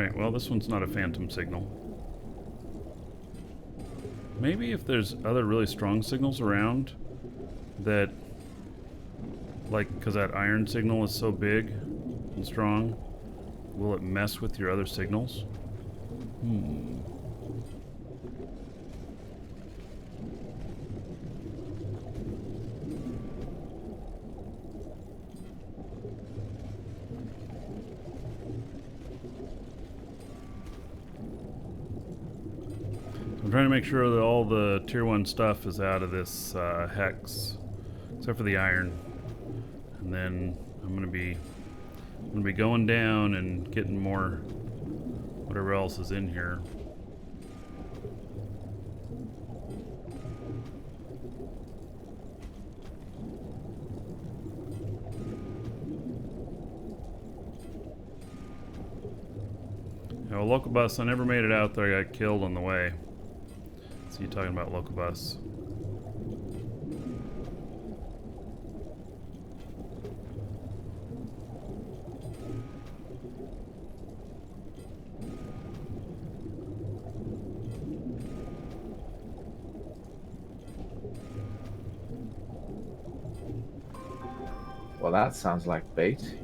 Alright, well, this one's not a phantom signal. Maybe if there's other really strong signals around that, like, because that iron signal is so big and strong, will it mess with your other signals? I'm trying to make sure that all the tier 1 stuff is out of this hex, except for the iron. And then I'm gonna be going down and getting more whatever else is in here. Now, local bus, I never made it out there. I got killed on the way. So you're talking about local bus. Well, that sounds like bait.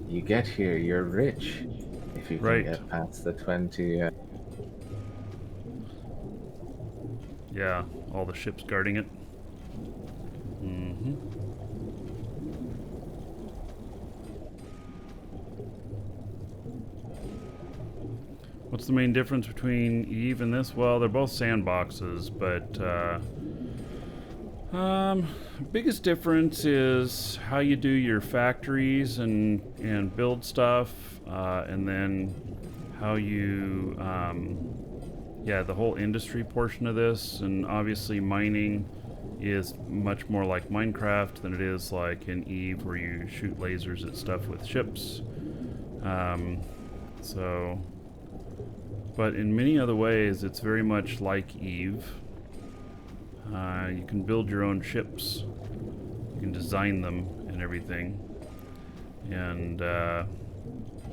You get here, you're rich. If you can Right. get past the 20. Yeah, all the ships guarding it. What's the main difference between Eve and this? Well, they're both sandboxes, but biggest difference is how you do your factories and build stuff, and then how you yeah, the whole industry portion of this. And obviously mining is much more like Minecraft than it is like in Eve, where you shoot lasers at stuff with ships. But in many other ways, it's very much like Eve. You can build your own ships. You can design them and everything. And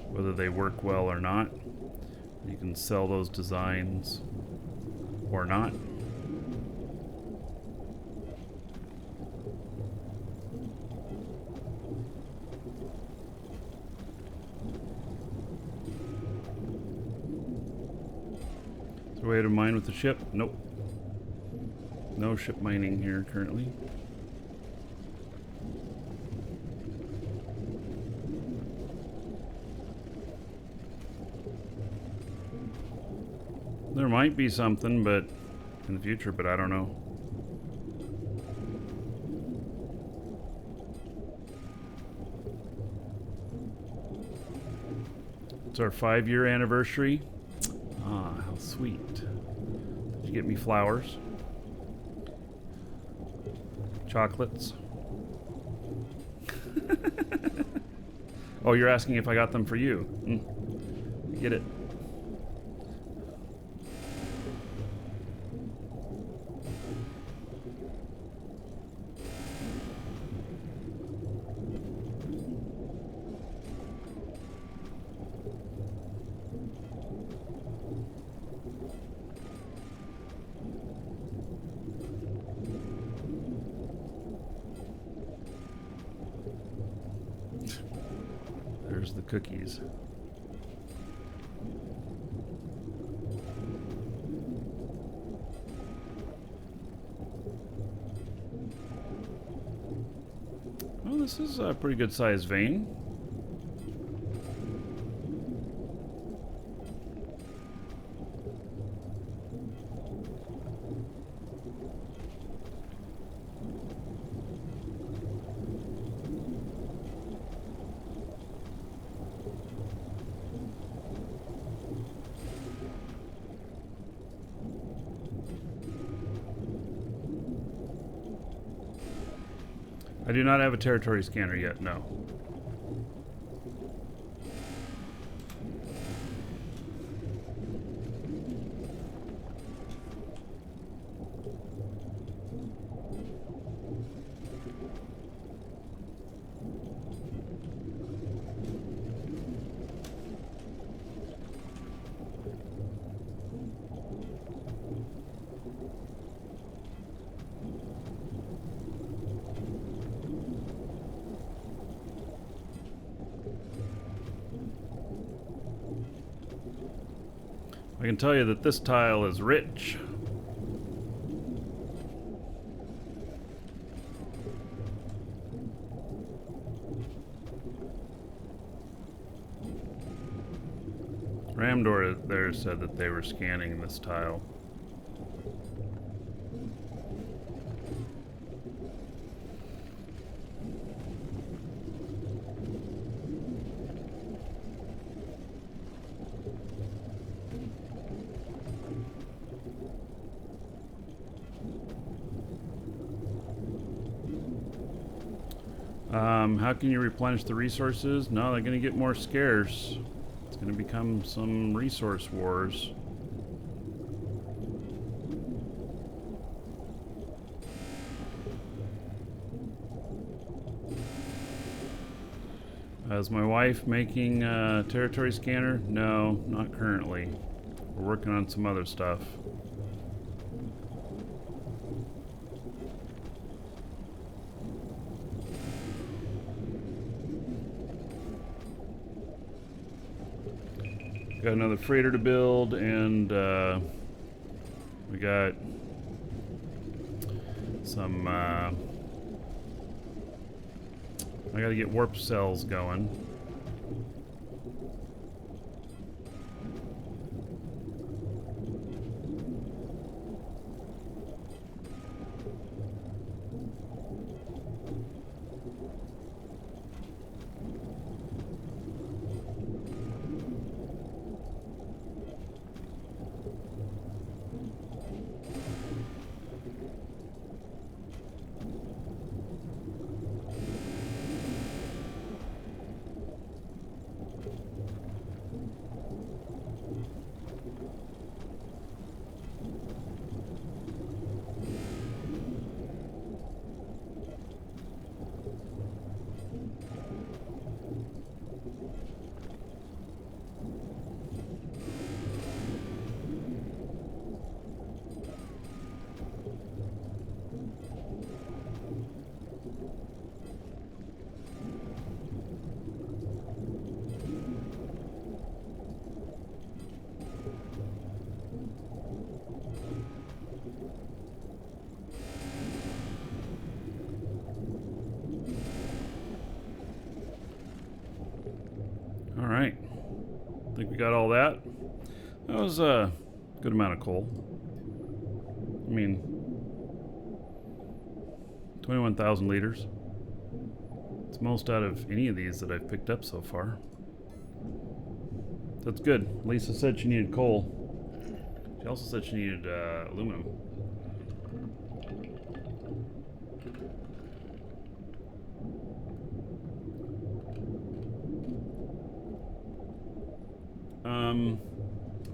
whether they work well or not, you can sell those designs or not. Is there a way to mine with the ship? Nope. No ship mining here currently. There might be something, but in the future, but I don't know. It's our 5-year anniversary. Ah, how sweet. Did you get me flowers? Chocolates? Oh, you're asking if I got them for you. Get it. There's the cookies. Well, this is a pretty good sized vein. I do not have a territory scanner yet, no. I can tell you that this tile is rich. Ramdor there said that they were scanning this tile. How can you replenish the resources? No, they're going to get more scarce. It's going to become some resource wars. Is my wife making a territory scanner? No, not currently. We're working on some other stuff. Got another freighter to build, and we got some. I gotta get warp cells going. All right, I think we got all that. That was a good amount of coal. I mean, 21,000 liters. It's most out of any of these that I've picked up so far. That's good. Lisa said she needed coal. She also said she needed aluminum.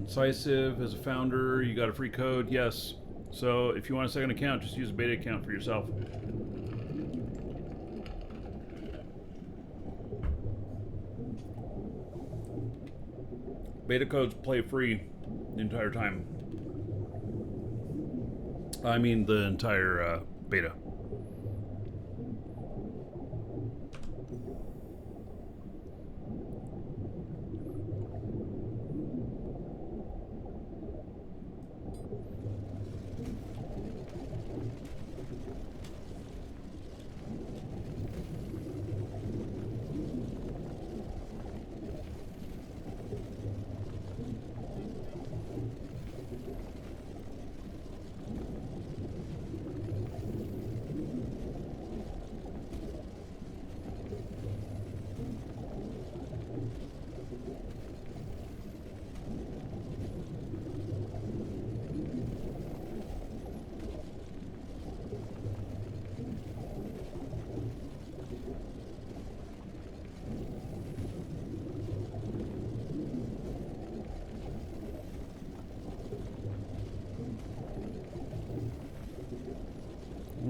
Incisive, as a founder, you got a free code? Yes. So if you want a second account, just use a beta account for yourself. Beta codes play free the entire time. I mean the entire beta.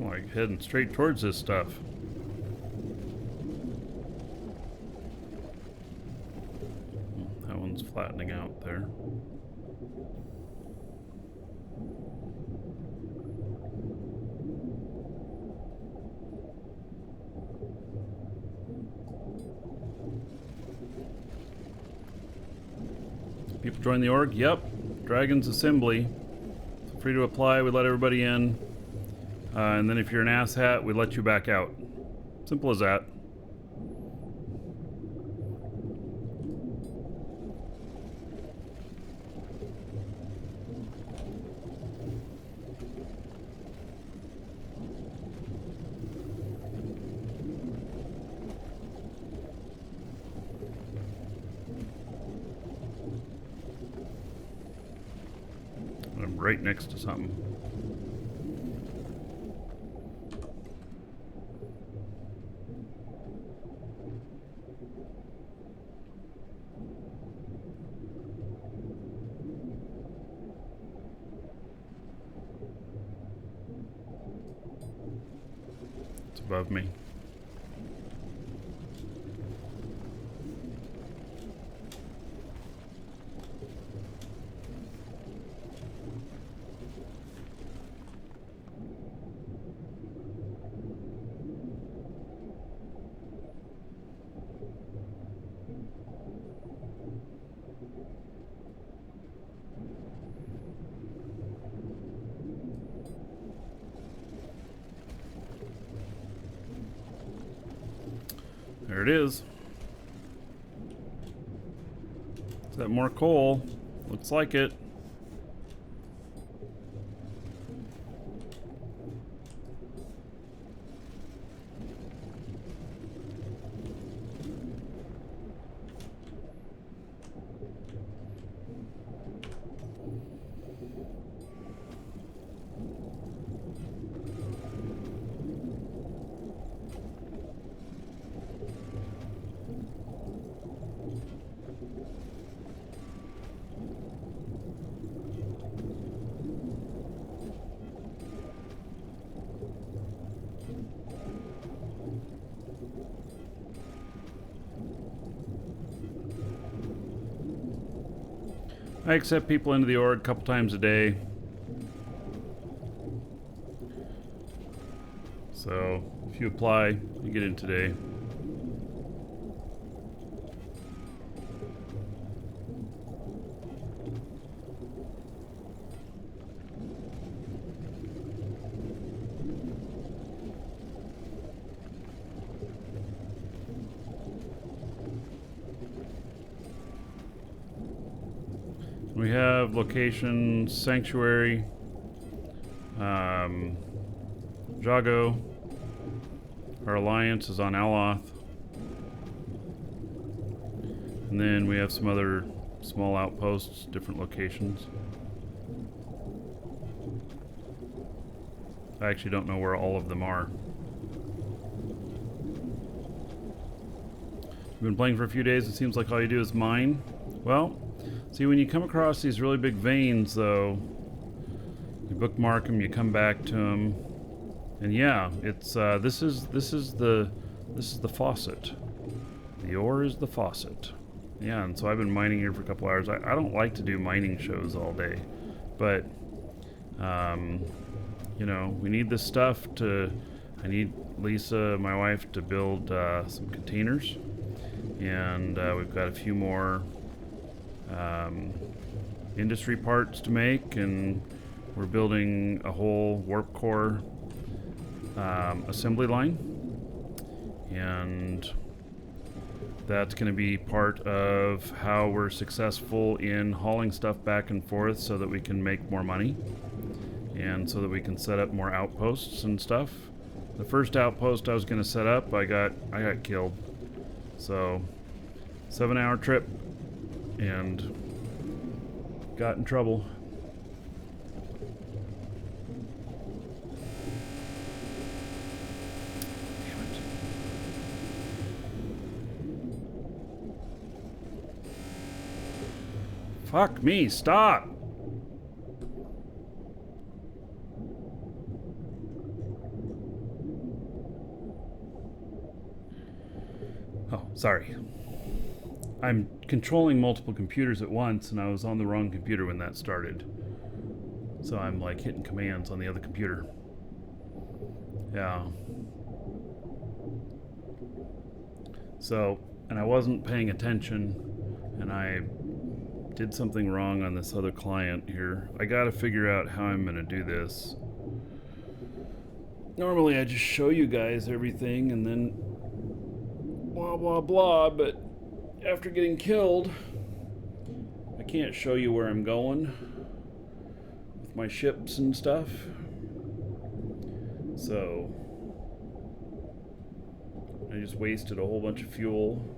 Oh, I'm heading straight towards this stuff. That one's flattening out there. People join the org? Yep. Dragon's Assembly. Feel free to apply. We let everybody in. And then if you're an asshat, we let you back out. Simple as that. I'm right next to something. It's above me. There it is. Is that more coal? Looks like it. I accept people into the org a couple times a day. So if you apply, you get in today. We have location Sanctuary, Jago. Our alliance is on Aloth. And then we have some other small outposts, different locations. I actually don't know where all of them are. We've been playing for a few days. It seems like all you do is mine. Well, see, when you come across these really big veins, though, you bookmark them, you come back to them, and yeah, it's this is the faucet. The ore is the faucet. Yeah, and so I've been mining here for a couple hours. I don't like to do mining shows all day, but you know, we need this stuff to. I need Lisa, my wife, to build some containers, and we've got a few more industry parts to make, and we're building a whole warp core assembly line, and that's going to be part of how we're successful in hauling stuff back and forth so that we can make more money and so that we can set up more outposts and stuff. The first outpost I was going to set up, I got killed. So 7-hour trip and got in trouble. Damn it. Fuck me, stop! Oh, sorry. I'm controlling multiple computers at once, and I was on the wrong computer when that started. So I'm like hitting commands on the other computer. Yeah. So, and I wasn't paying attention, and I did something wrong on this other client here. I gotta figure out how I'm gonna do this. Normally I just show you guys everything and then blah blah blah, but after getting killed, I can't show you where I'm going with my ships and stuff. So I just wasted a whole bunch of fuel.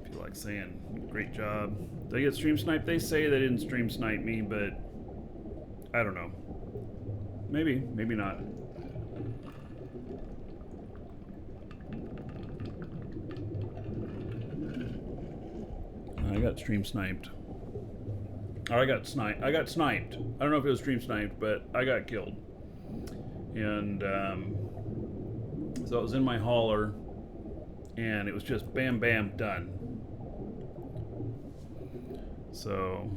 I feel like saying, great job. Did I get stream sniped? They say they didn't stream snipe me, but I don't know. Maybe, maybe not. I got stream sniped. Oh, I got sniped. I don't know if it was stream sniped, but I got killed. And so it was in my hauler, and it was just bam, bam, done. So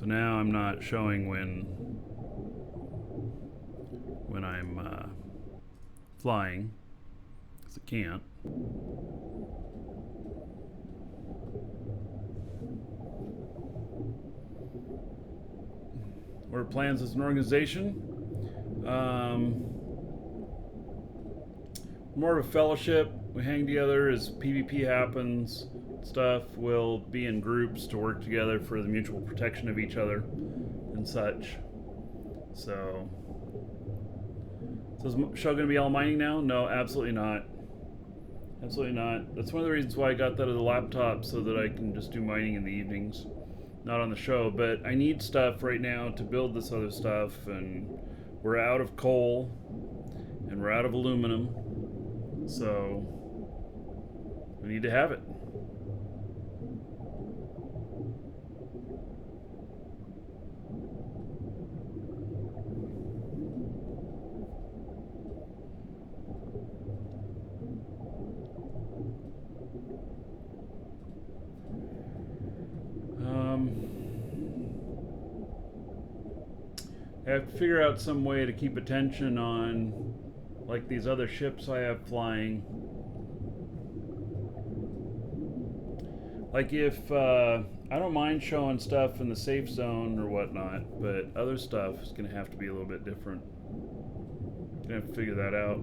now I'm not showing when I'm flying, because I can't. What are plans as an organization? More of a fellowship. We hang together as PvP happens. Stuff. We'll be in groups to work together for the mutual protection of each other and such. So is the show going to be all mining now? No, absolutely not. Absolutely not. That's one of the reasons why I got that as a laptop, so that I can just do mining in the evenings. Not on the show, but I need stuff right now to build this other stuff, and we're out of coal and we're out of aluminum, so we need to have it. I have to figure out some way to keep attention on, like, these other ships I have flying. Like, if I don't mind showing stuff in the safe zone or whatnot, but other stuff is gonna have to be a little bit different. Gonna have to figure that out.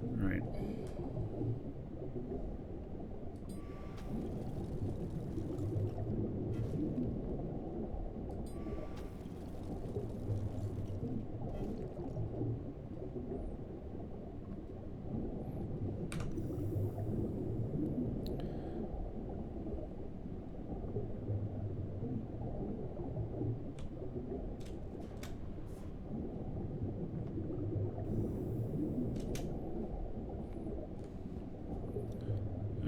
All right.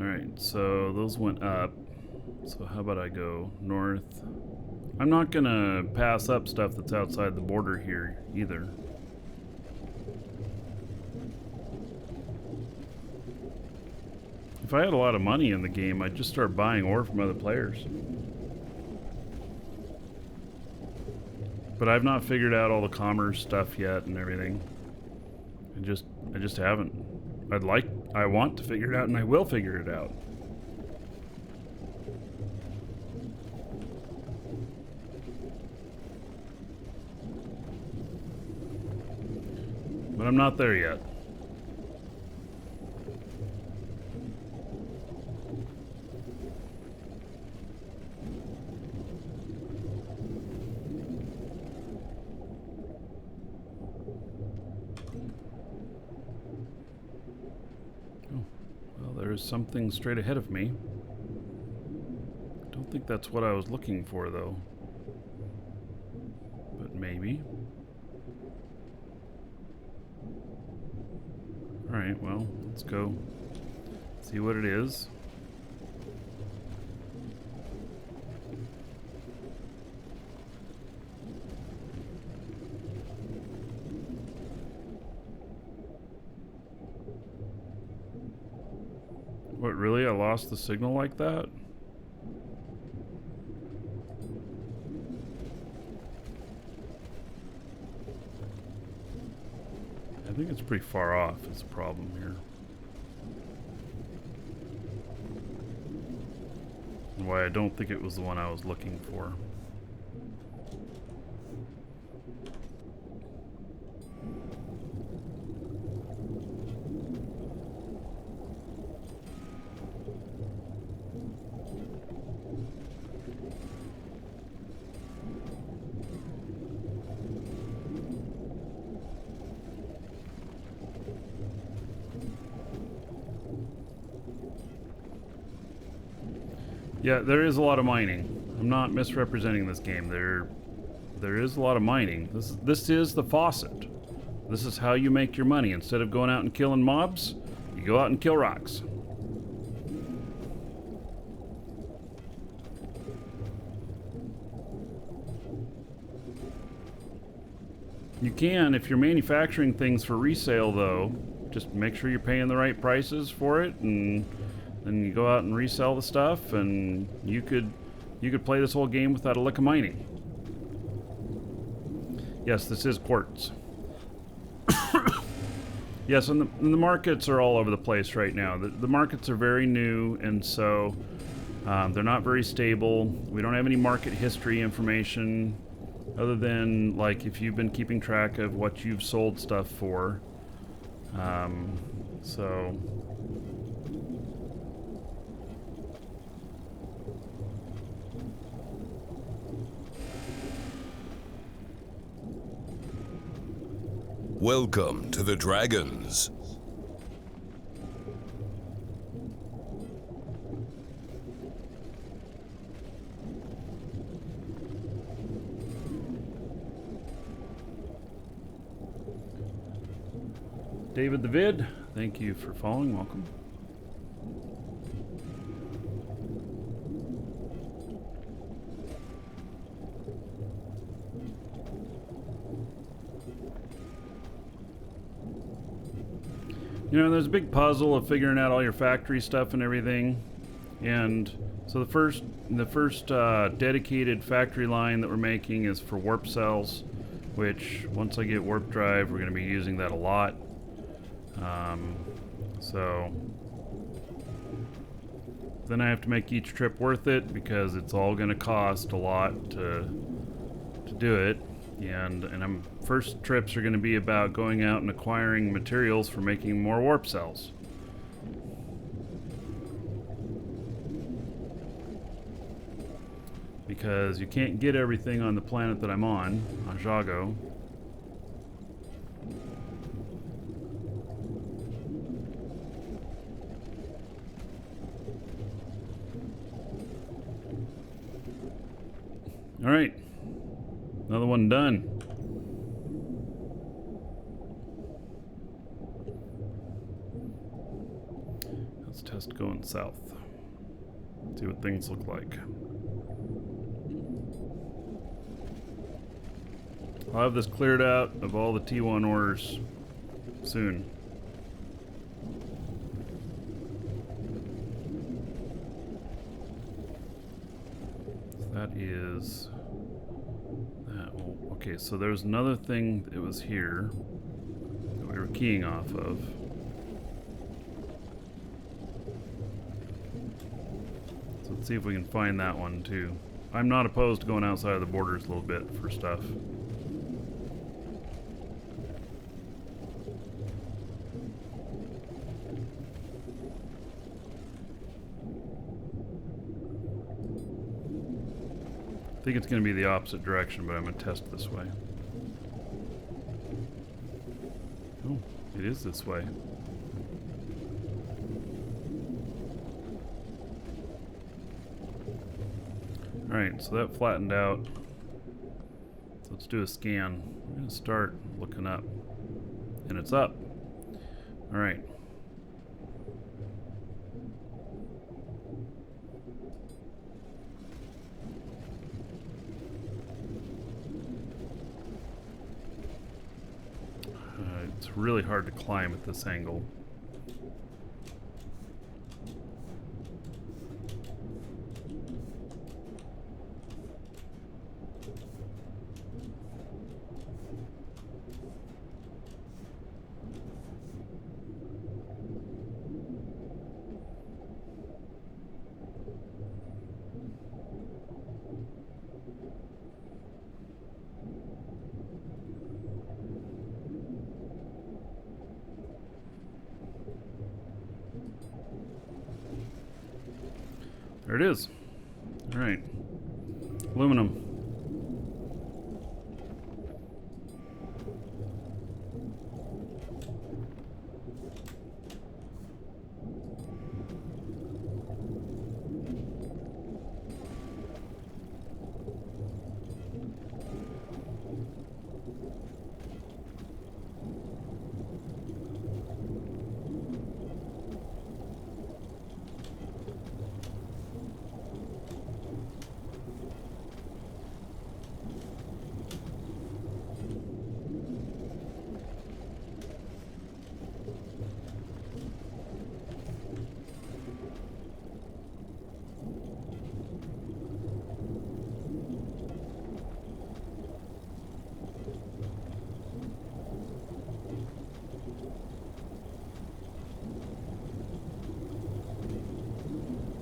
Alright, so those went up. So how about I go north? I'm not gonna pass up stuff that's outside the border here either. If I had a lot of money in the game, I'd just start buying ore from other players. But I've not figured out all the commerce stuff yet and everything. I just haven't. I want to figure it out, and I will figure it out. But I'm not there yet. There's something straight ahead of me. Don't think that's what I was looking for, though. But maybe. Alright, well, let's go see what it is. What, really? I lost the signal like that? I think it's pretty far off is the problem here. And why I don't think it was the one I was looking for. Yeah, there is a lot of mining. I'm not misrepresenting this game. There is a lot of mining. This is the faucet. This is how you make your money. Instead of going out and killing mobs, you go out and kill rocks. You can, if you're manufacturing things for resale though, just make sure you're paying the right prices for it, and then you go out and resell the stuff, and you could play this whole game without a lick of mining. Yes, this is quartz. Yes, and the markets are all over the place right now. The markets are very new, and so they're not very stable. We don't have any market history information other than, like, if you've been keeping track of what you've sold stuff for. So... Welcome to the Dragons. David the Vid, thank you for following. Welcome. You know, there's a big puzzle of figuring out all your factory stuff and everything. And so the first dedicated factory line that we're making is for warp cells, which once I get warp drive, we're going to be using that a lot. So then I have to make each trip worth it because it's all going to cost a lot to do it. And first trips are going to be about going out and acquiring materials for making more warp cells. Because you can't get everything on the planet that I'm on Jago. All right. Another one done. Let's test going south. See what things look like. I'll have this cleared out of all the T1 ores soon. That is... Okay, so there's another thing that was here that we were keying off of. So let's see if we can find that one too. I'm not opposed to going outside of the borders a little bit for stuff. I think it's going to be the opposite direction, but I'm going to test this way. Oh, it is this way. Alright, so that flattened out. So let's do a scan. I'm going to start looking up. And it's up. Alright. It's really hard to climb at this angle. There it is. All right. Aluminum.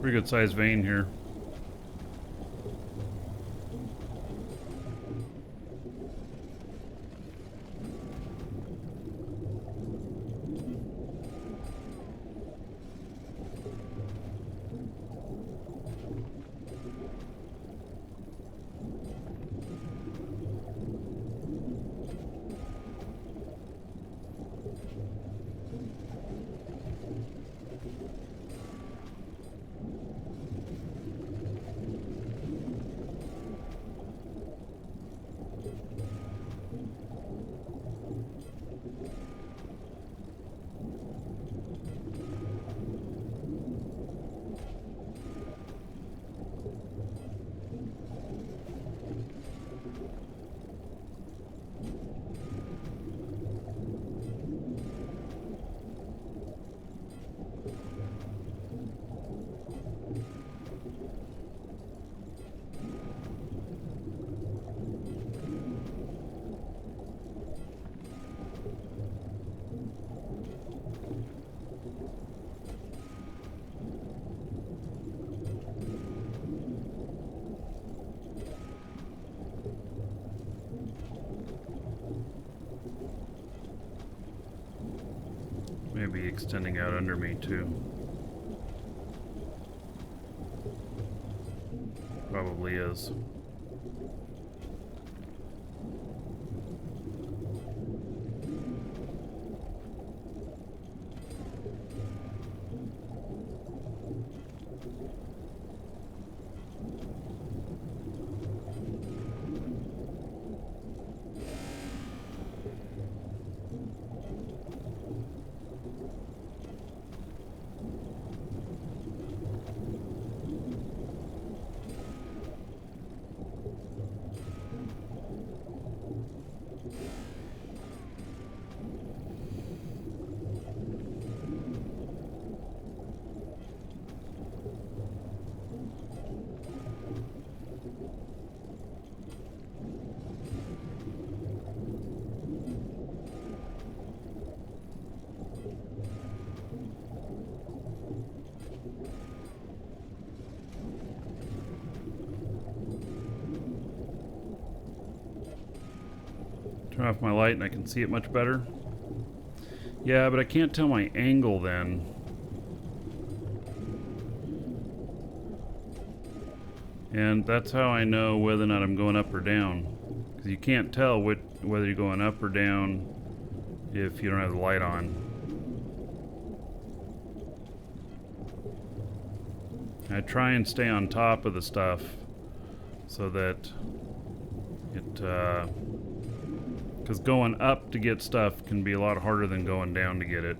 Pretty good sized vein here. Maybe extending out under me too. Probably is. Turn off my light and I can see it much better. Yeah, but I can't tell my angle then. And that's how I know whether or not I'm going up or down. Because you can't tell whether you're going up or down if you don't have the light on. I try and stay on top of the stuff so that it, because going up to get stuff can be a lot harder than going down to get it.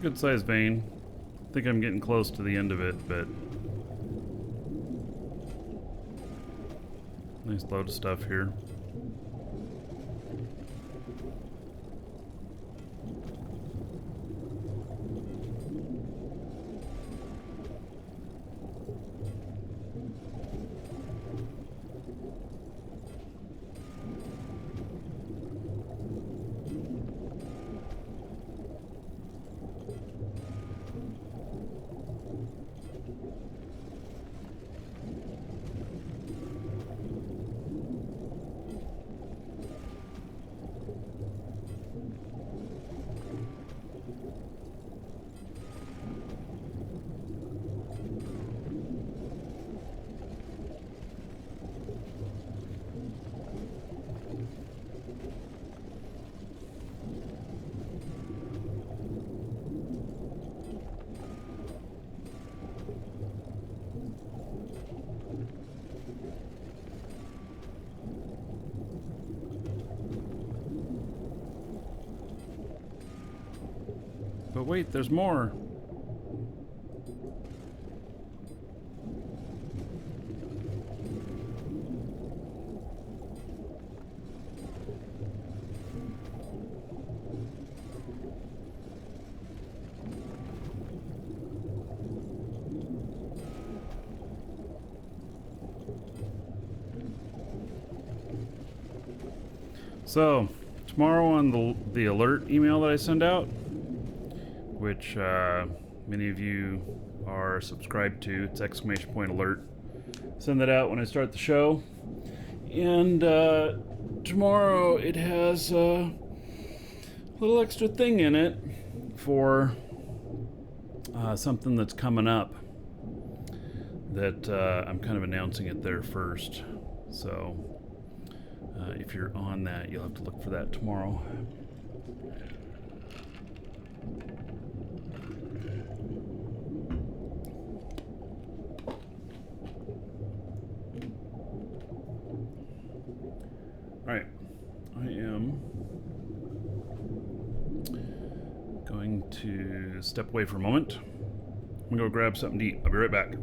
good sized vein. I think I'm getting close to the end of it, but nice load of stuff here. But wait, there's more. So, tomorrow on the alert email that I send out, which many of you are subscribed to, it's !alert. Send that out when I start the show. And tomorrow it has a little extra thing in it for something that's coming up that I'm kind of announcing it there first. So if you're on that, you'll have to look for that tomorrow. Alright, I am going to step away for a moment. I'm gonna go grab something to eat. I'll be right back.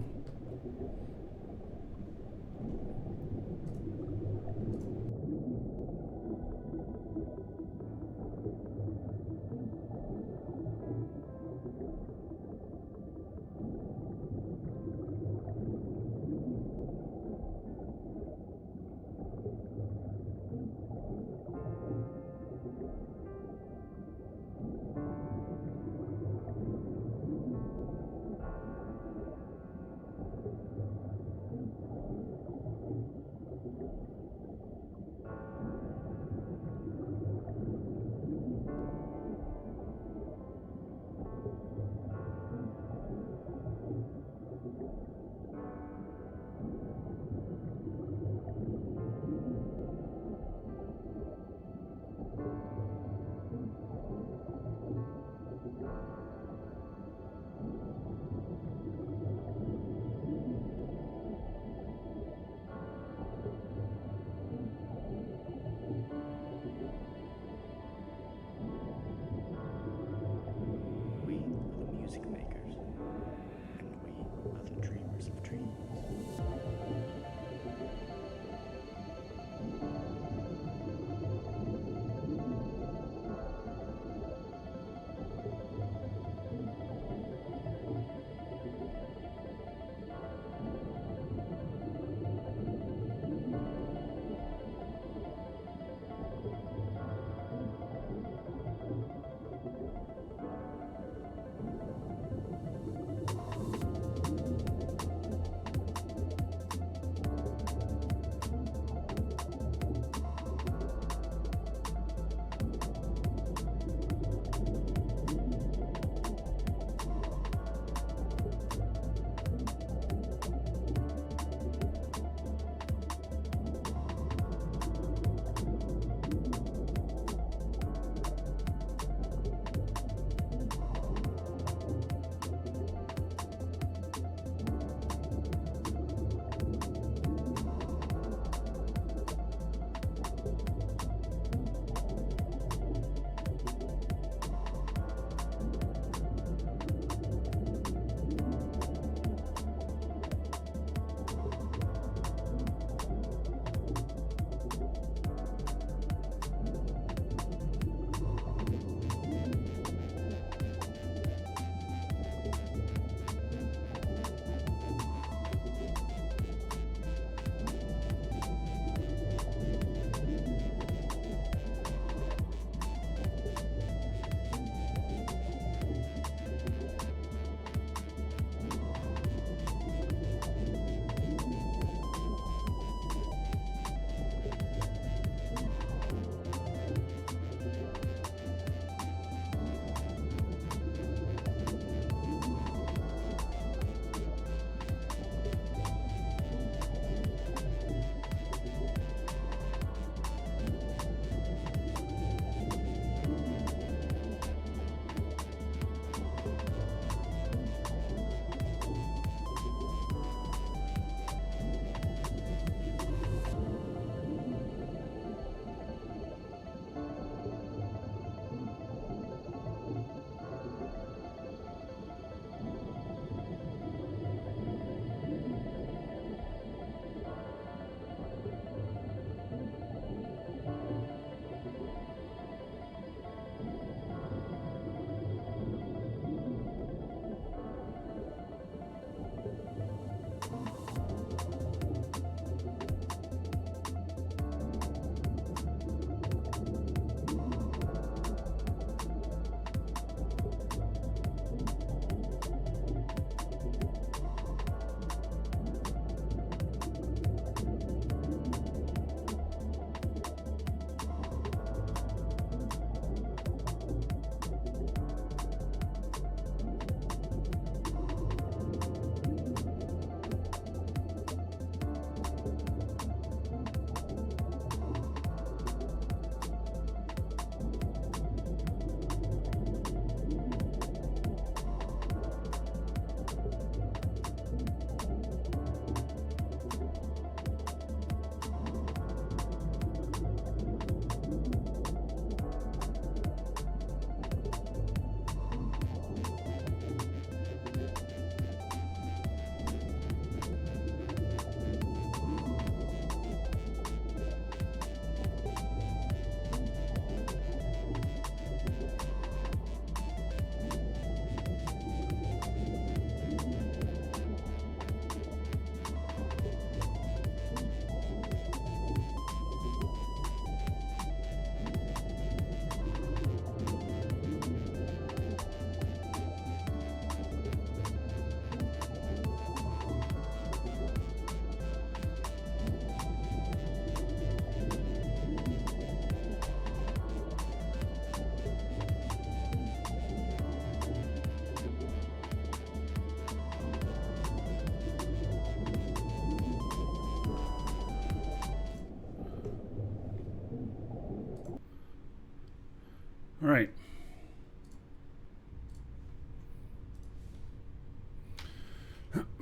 All right.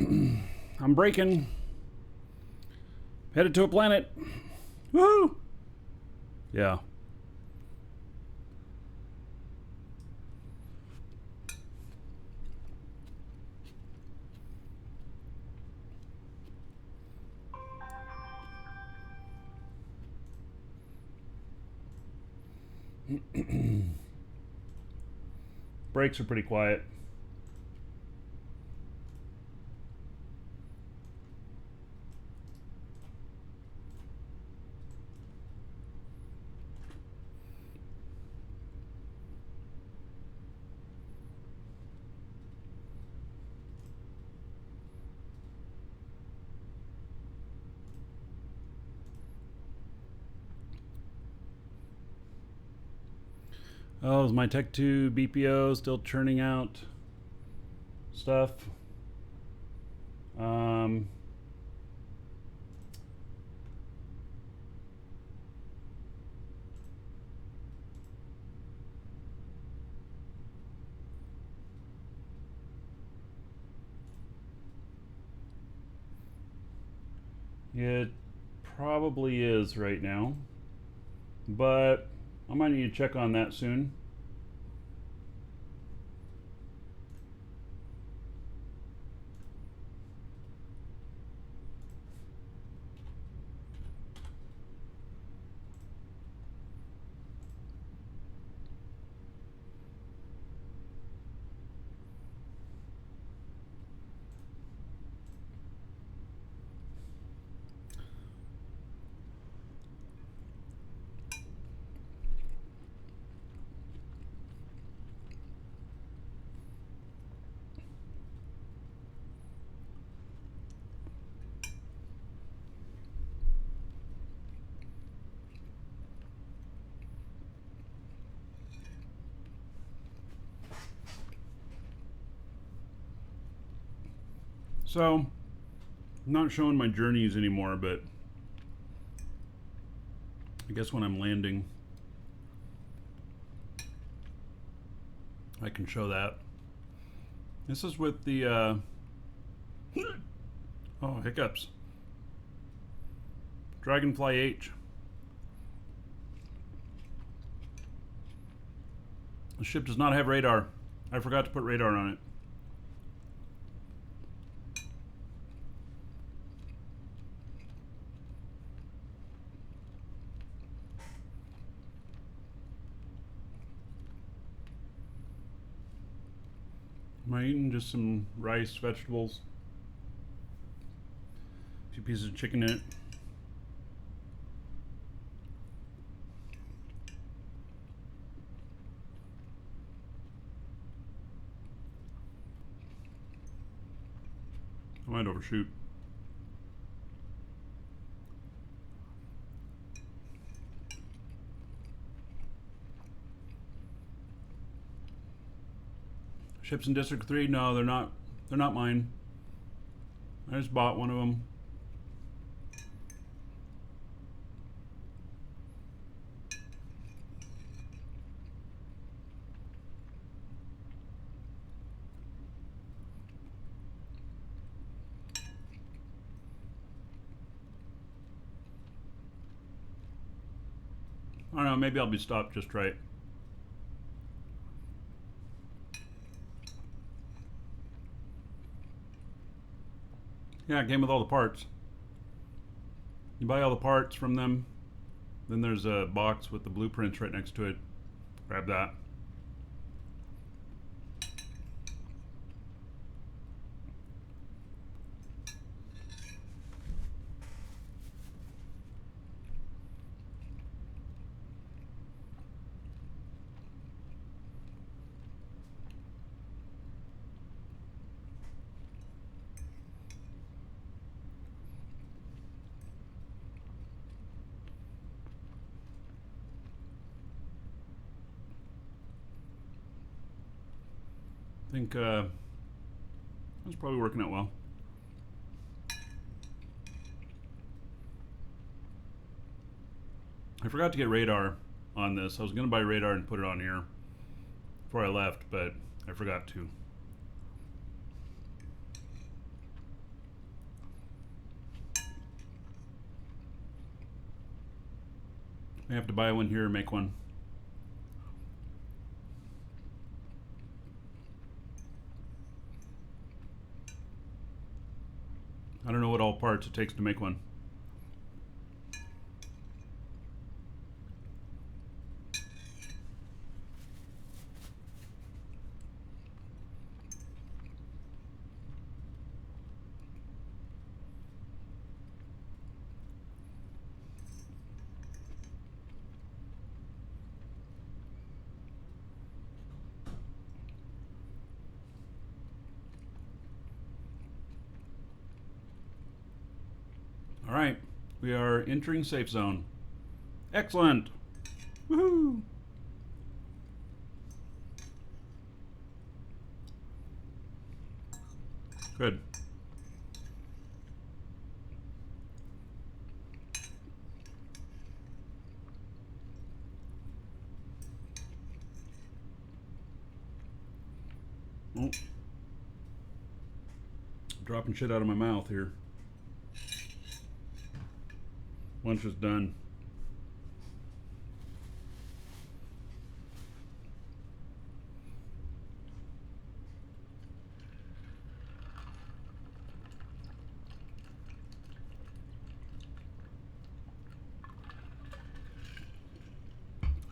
I'm breaking. Headed to a planet. Woo! Yeah. Brakes are pretty quiet. Oh, is my Tech 2 BPO still churning out stuff? It probably is right now, but I might need to check on that soon. So, I'm not showing my journeys anymore, but I guess when I'm landing, I can show that. This is with the, oh, hiccups. Dragonfly H. The ship does not have radar. I forgot to put radar on it. Am I eating just some rice, vegetables, a few pieces of chicken in it? I might overshoot. Ships in District 3? No, they're not. They're not mine. I just bought one of them. I don't know, maybe I'll be stopped just right. Yeah, it came with all the parts. You buy all the parts from them, then there's a box with the blueprints right next to it. Grab that. I think that's probably working out well. I forgot to get radar on this. I was gonna buy radar and put it on here before I left, but I forgot to. I have to buy one here and make one. I don't know what all parts it takes to make one. All right, we are entering safe zone. Excellent. Woohoo! Good. Oh. Dropping shit out of my mouth here. Lunch is done.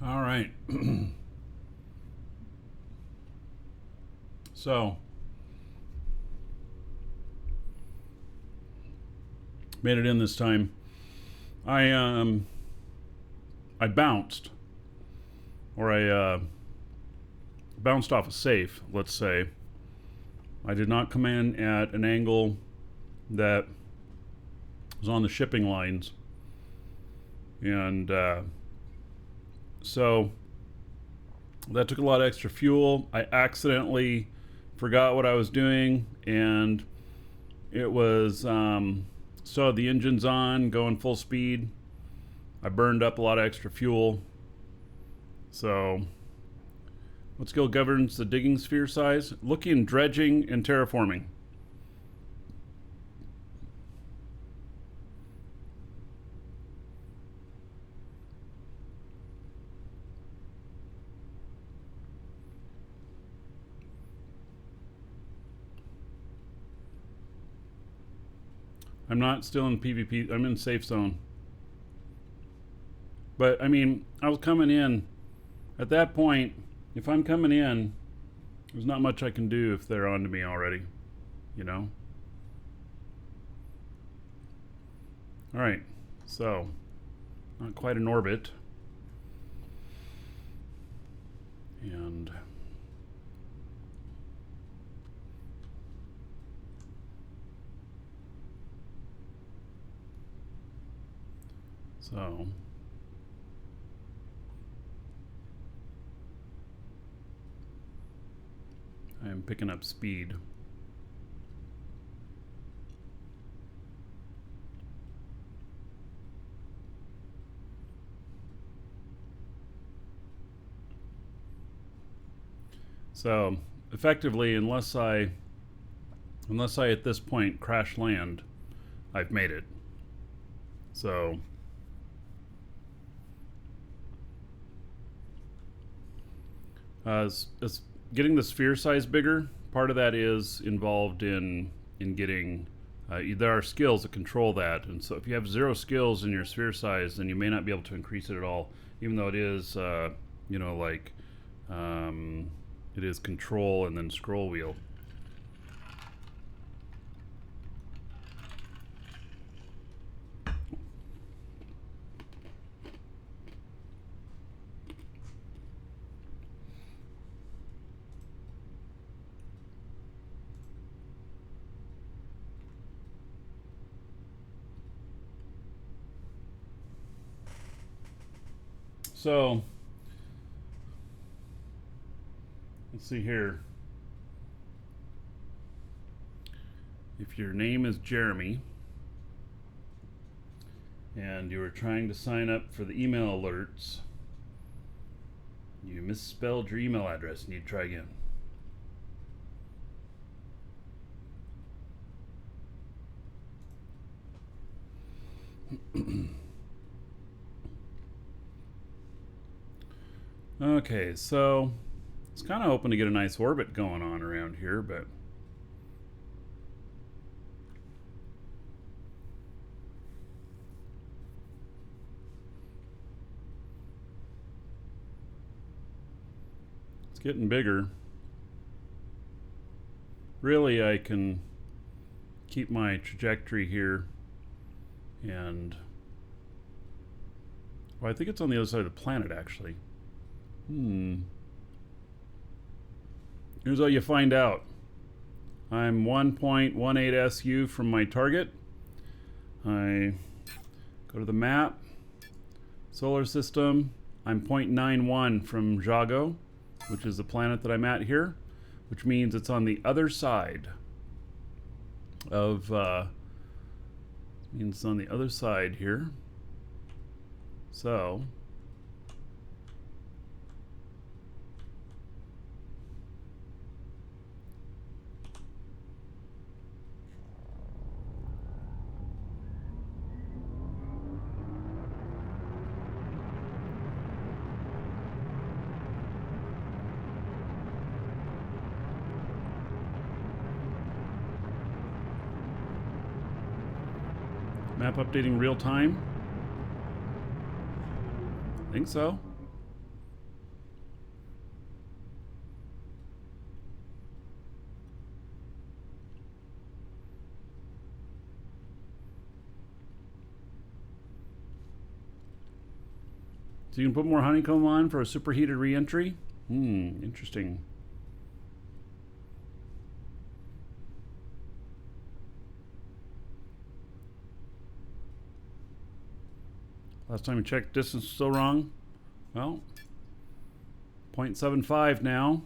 All right. So, made it in this time. I bounced, or I bounced off a safe, let's say. I did not come in at an angle that was on the shipping lines, and so that took a lot of extra fuel. I accidentally forgot what I was doing, and it was so the engine's on, going full speed. I burned up a lot of extra fuel. So, what skill governs the digging sphere size? Looking, dredging, and terraforming. I'm not still in PvP. I'm in safe zone. But, I mean, I was coming in. At that point, if I'm coming in, there's not much I can do if they're onto me already. You know? Alright. So, not quite in orbit. And... so... I am picking up speed. So, effectively, unless I at this point crash land, I've made it. So, as getting the sphere size bigger, part of that is involved in getting there are skills that control that, and so if you have 0 skills in your sphere size, then you may not be able to increase it at all, even though it is you know, like it is control and then scroll wheel. So, let's see here. If your name is Jeremy and you were trying to sign up for the email alerts, You misspelled your email address. Need to try again. Okay, so it's kind of hoping to get a nice orbit going on around here, but it's getting bigger. Really, I can keep my trajectory here, and well, I think it's on the other side of the planet, actually. Here's how you find out. I'm 1.18 SU from my target. I go to the map, solar system. I'm 0.91 from Jago, which is the planet that I'm at here, which means it's on the other side of, means it's on the other side here. So, map updating real time? I think so. So you can put more honeycomb on for a superheated re-entry? Interesting. Last time I checked, distance was still wrong. Well, 0.75 now.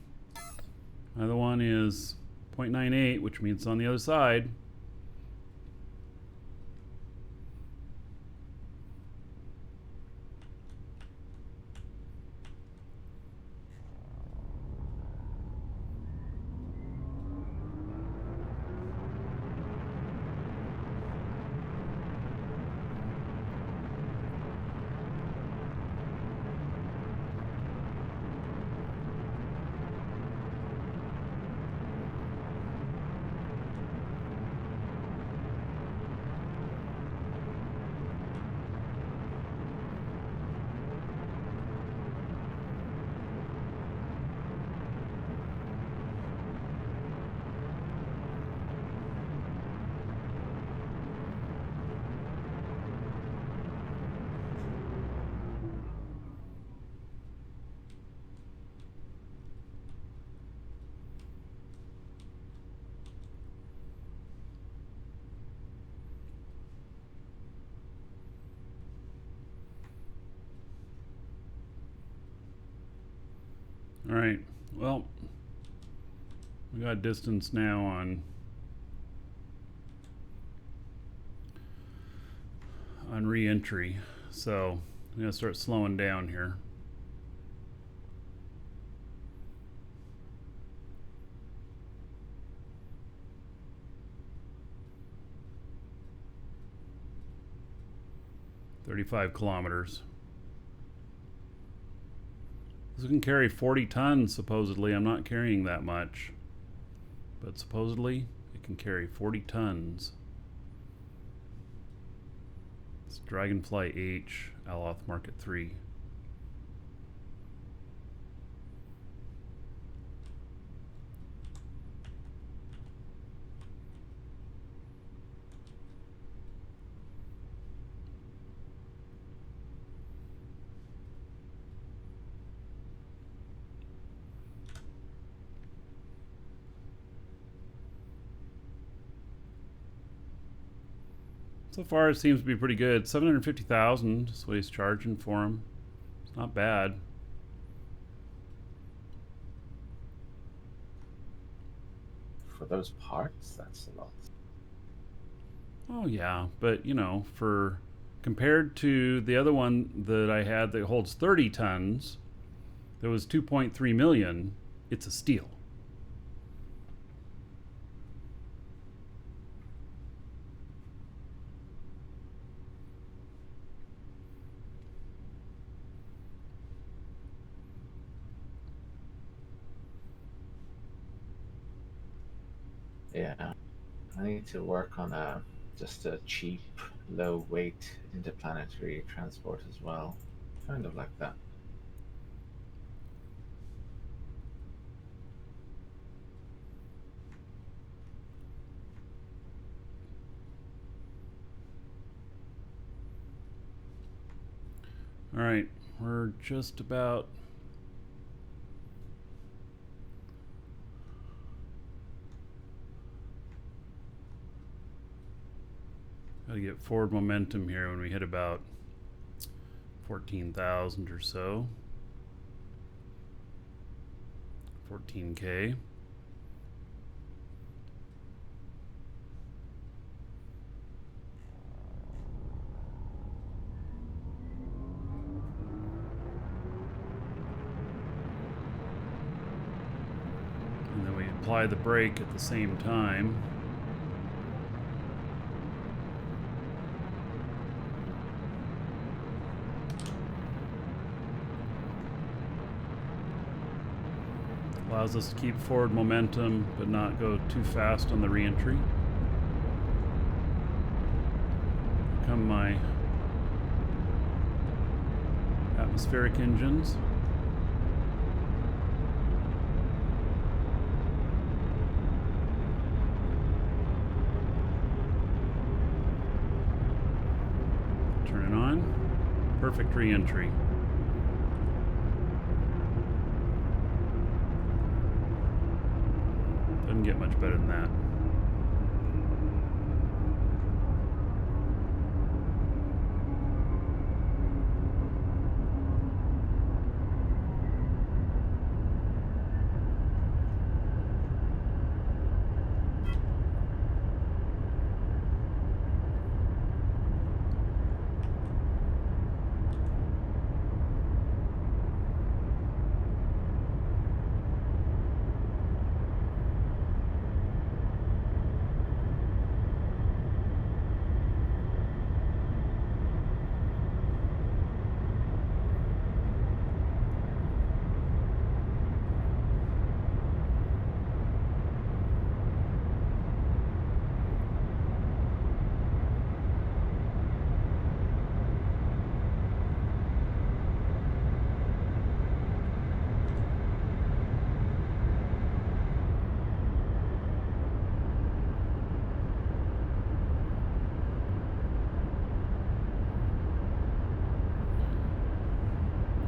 Another one is 0.98, which means it's on the other side. All right, well, we got distance now on re-entry, so I'm gonna start slowing down here. "35 kilometers. This can carry 40 tons, supposedly. I'm not carrying that much. But supposedly, it can carry 40 tons. It's Dragonfly H, Aloth Market 3. So far, it seems to be pretty good. 750,000 is what he's charging for him. It's not bad. For those parts, that's a lot. Oh yeah, but you know, for compared to the other one that I had that holds 30 tons, that was 2.3 million, it's a steal. Yeah, I need to work on just a cheap, low weight interplanetary transport as well. Kind of like that. All right, we're just about. Gotta get forward momentum here when we hit about 14,000 or so. 14K. And then we apply the brake at the same time. Allows us to keep forward momentum, but not go too fast on the re-entry. Come my atmospheric engines. Turn it on. Perfect re-entry. Doesn't get much better than that.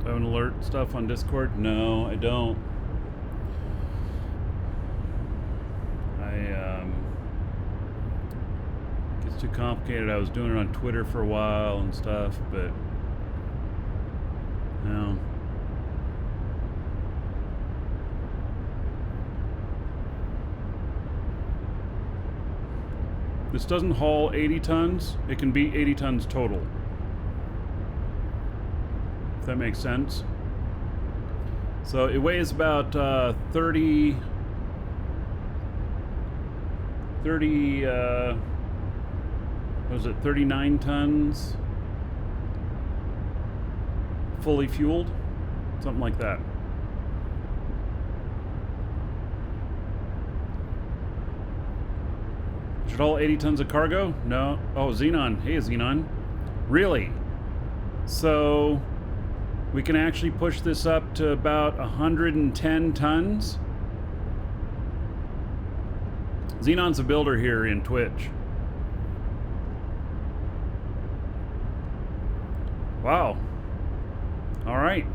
Do I have an alert stuff on Discord? No, I don't. Gets too complicated. I was doing it on Twitter for a while and stuff, but no. This doesn't haul 80 tons. It can be 80 tons total. If that makes sense. So it weighs about 30, what was it, 39 tons fully fueled, something like that. Should haul 80 tons of cargo? No. Oh, Xenon. Hey, Xenon. Really? So we can actually push this up to about 110 tons. Xenon's a builder here in Twitch. Wow. All right.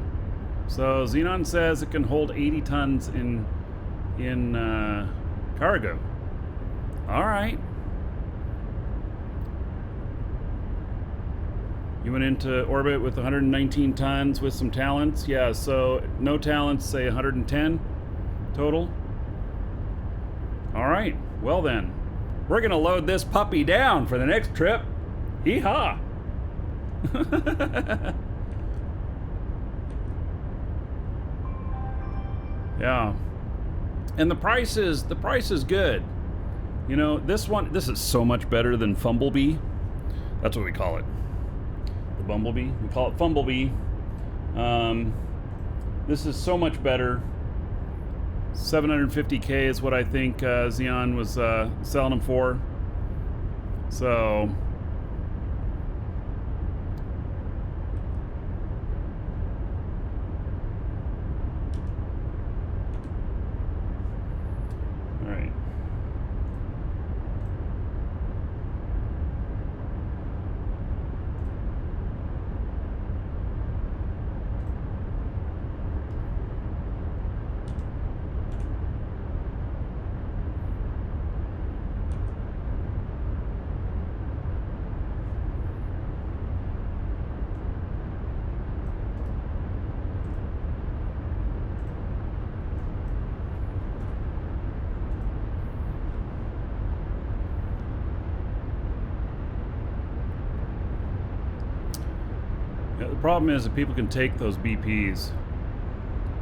So Xenon says it can hold 80 tons in cargo. All right. You went into orbit with 119 tons with some talents. Yeah, so no talents, say 110 total. All right. Well then, we're gonna load this puppy down for the next trip. Hee-haw. Yeah. And the price is good. You know, this is so much better than Fumblebee. That's what we call it. The Bumblebee. We call it Fumblebee. This is so much better. 750K is what I think Xeon was selling them for. So all right. Yeah, the problem is that people can take those BPs,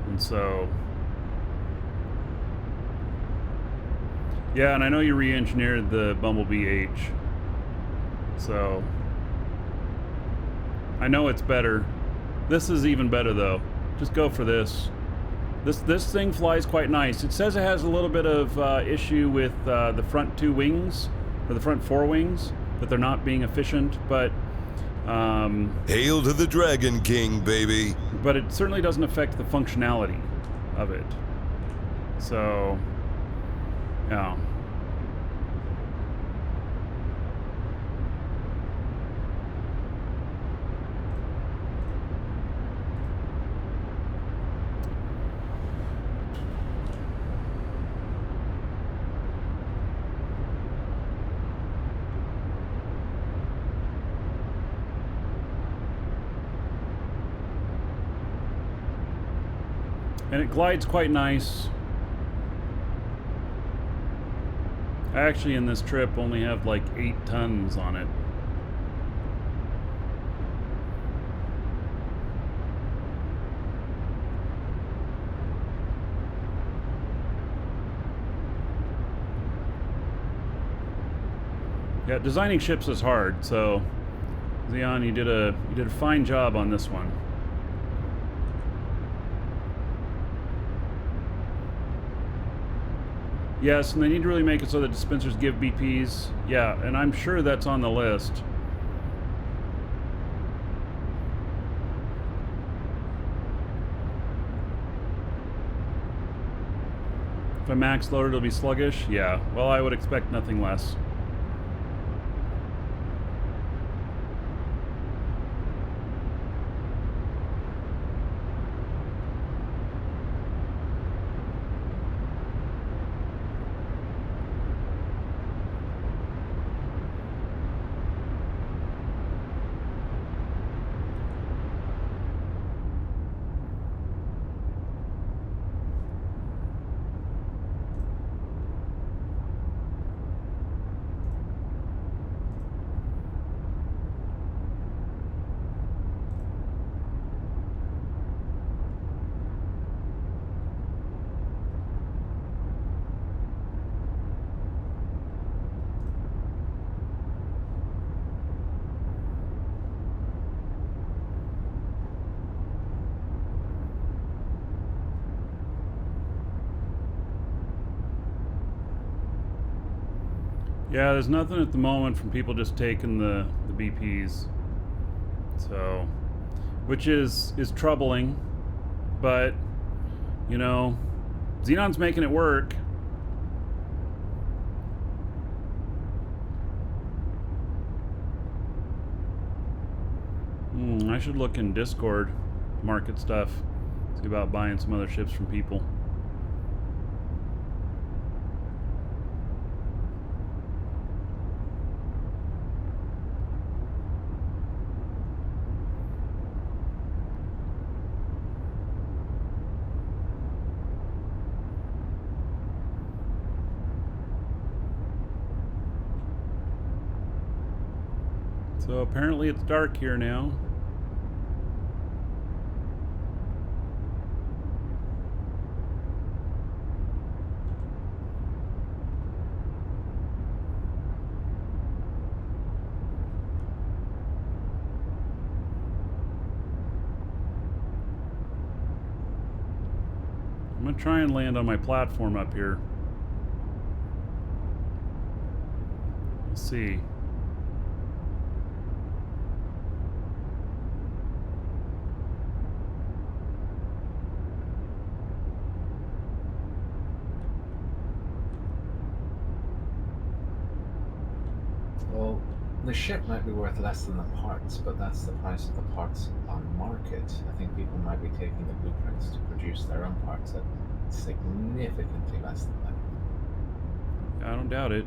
and so yeah, and I know you re-engineered the Bumblebee H, so I know it's better. This is even better though. Just go for this. This thing flies quite nice. It says it has a little bit of issue with the front two wings, or the front four wings, that they're not being efficient, but Hail to the Dragon King, baby. but it certainly doesn't affect the functionality of it. So, yeah. And it glides quite nice. I actually, in this trip, only have like 8 tons on it. Yeah, designing ships is hard, so Xeon, you did a fine job on this one. Yes, and they need to really make it so that dispensers give BPs. Yeah, and I'm sure that's on the list. If I max loaded, it'll be sluggish? Yeah, well, I would expect nothing less. Yeah, there's nothing at the moment from people just taking the BPs. So, which is troubling, but, you know, Xenon's making it work. I should look in Discord, market stuff, see about buying some other ships from people. So apparently it's dark here now. I'm gonna try and land on my platform up here. Let's see. Well, the ship might be worth less than the parts, but that's the price of the parts on market. I think people might be taking the blueprints to produce their own parts at significantly less than that. I don't doubt it.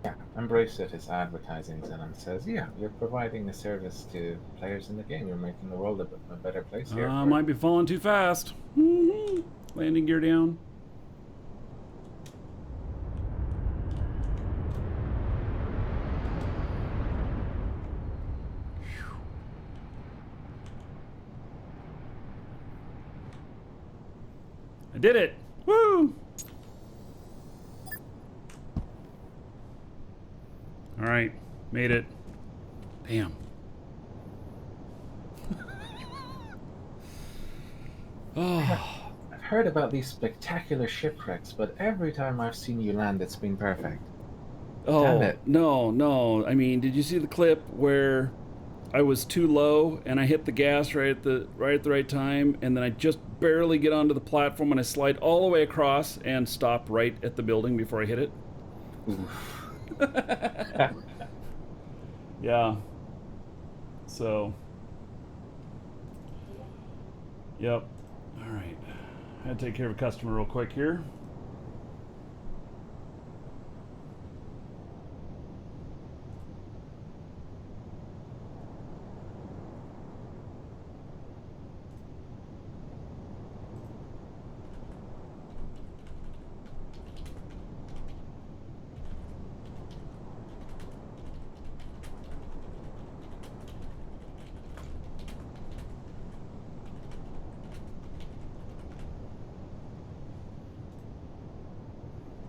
Yeah, Embrace It is advertising, Zenon says, yeah, you're providing a service to players in the game. You're making the world a better place here. Might be falling too fast. Landing gear down. I did it! Woo! Alright, made it. Damn. Oh. I've heard about these spectacular shipwrecks, but every time I've seen you land, it's been perfect. Damn it. No. I mean, did you see the clip where I was too low and I hit the gas right at the right time, and then I just barely get onto the platform and I slide all the way across and stop right at the building before I hit it? Yeah. So. Yep. All right. I had to take care of a customer real quick here.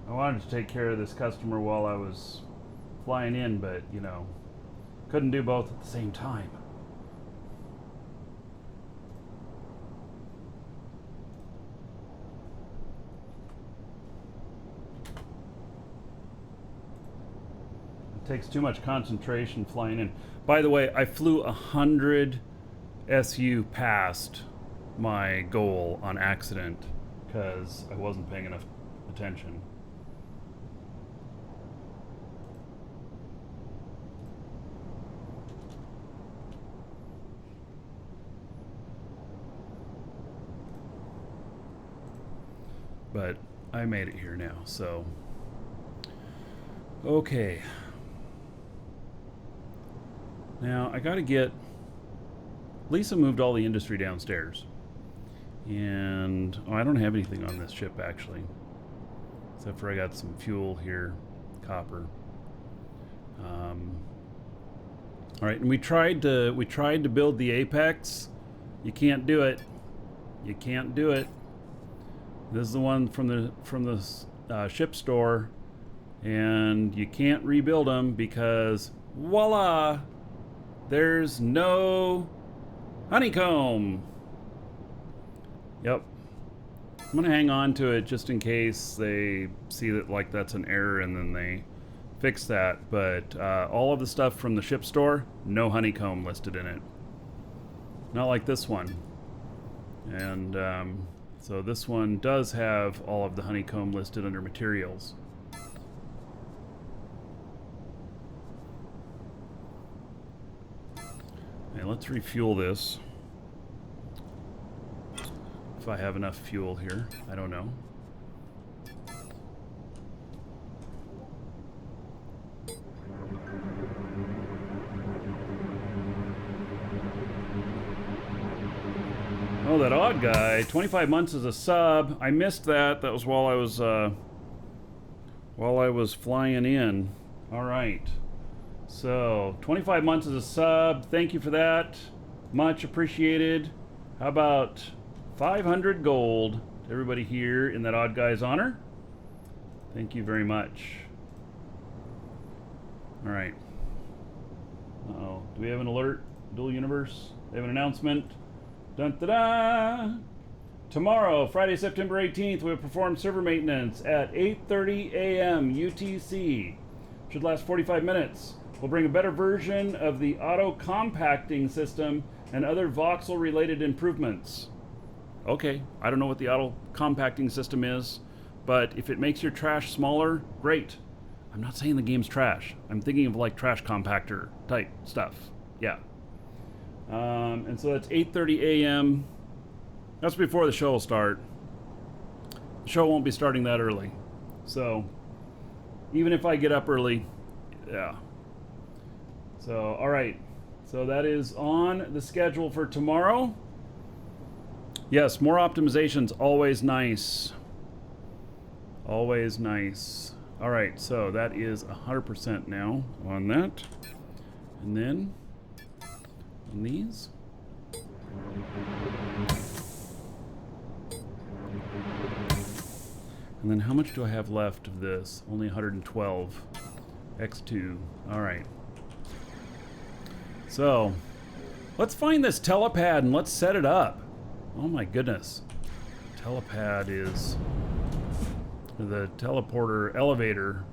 I wanted to take care of this customer while I was flying in, but, you know, couldn't do both at the same time. It takes too much concentration flying in. By the way, I flew 100 SU past my goal on accident because I wasn't paying enough attention. But I made it here now, so okay. Now I gotta get Lisa moved all the industry downstairs, and I don't have anything on this ship actually, except for I got some fuel here, copper. All right, and we tried to build the Apex. You can't do it. You can't do it. This is the one from the ship store, and you can't rebuild them because voila, there's no honeycomb. Yep. I'm gonna hang on to it just in case they see that like that's an error and then they fix that. But all of the stuff from the ship store, no honeycomb listed in it. Not like this one. And so this one does have all of the honeycomb listed under materials. And let's refuel this. If I have enough fuel here, I don't know. Oh, that odd guy. 25 months as a sub. I missed that. That was while I was flying in. All right. So 25 months as a sub. Thank you for that. Much appreciated. How about 500 gold to everybody here in that odd guy's honor? Thank you very much. All right. Uh-oh. Do we have an alert? Dual Universe? They have an announcement. Dun da da! Tomorrow, Friday, September 18th, we will perform server maintenance at 8:30 a.m. UTC. Should last 45 minutes. We'll bring a better version of the auto compacting system and other voxel-related improvements. Okay, I don't know what the auto compacting system is, but if it makes your trash smaller, great. I'm not saying the game's trash. I'm thinking of like trash compactor type stuff. Yeah. And so that's 8:30 a.m. That's before the show will start. The show won't be starting that early. So, even if I get up early, yeah. So, alright. So that is on the schedule for tomorrow. Yes, more optimizations, always nice. Always nice. Alright, so that is 100% now on that. And then, on these. And then how much do I have left of this? Only 112. X2. Alright. So, let's find this telepad and let's set it up. Oh my goodness. Telepad is the teleporter elevator.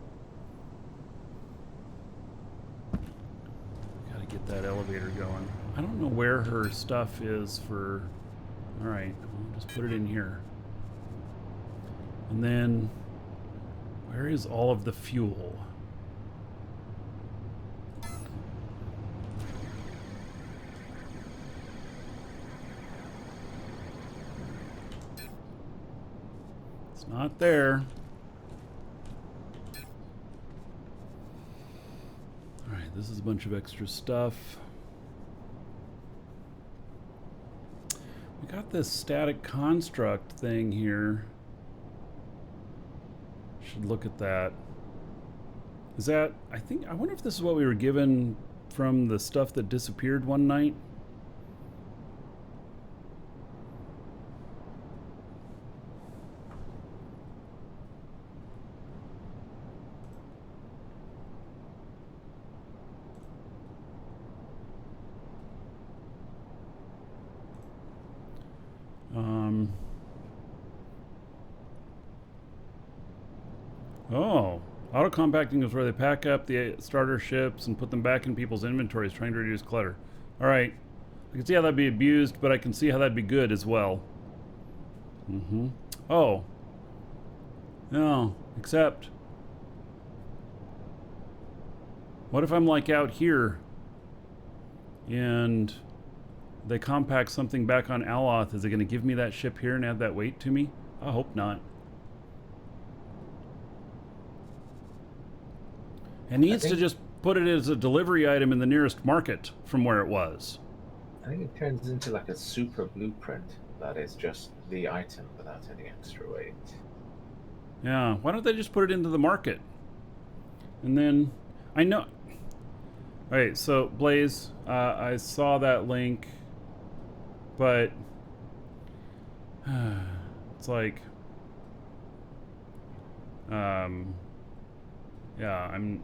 Gotta get that elevator going. I don't know where her stuff is for... Alright, I'll just put it in here. And then, where is all of the fuel? It's not there. Alright, this is a bunch of extra stuff. We got this static construct thing here. Should look at that. Is that, I wonder if this is what we were given from the stuff that disappeared one night. Oh, auto compacting is where they pack up the starter ships and put them back in people's inventories, trying to reduce clutter. All right, I can see how that'd be abused, but I can see how that'd be good as well. Oh, no, except what if I'm like out here and they compact something back on Aloth? Is it going to give me that ship here and add that weight to me? I hope not. It needs to just put it as a delivery item in the nearest market from where it was. I think it turns into like a super blueprint that is just the item without any extra weight. Yeah, why don't they just put it into the market? And then, I know... Alright, so Blaze, I saw that link, but... it's like... yeah, I'm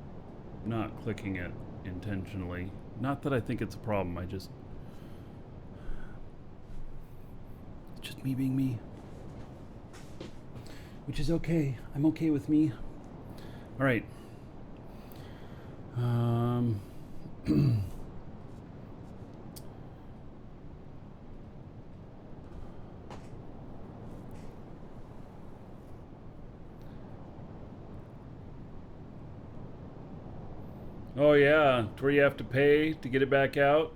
not clicking it intentionally. Not that I think it's a problem, I just... It's just me being me. Which is okay. I'm okay with me. Alright. Oh yeah, to where you have to pay to get it back out.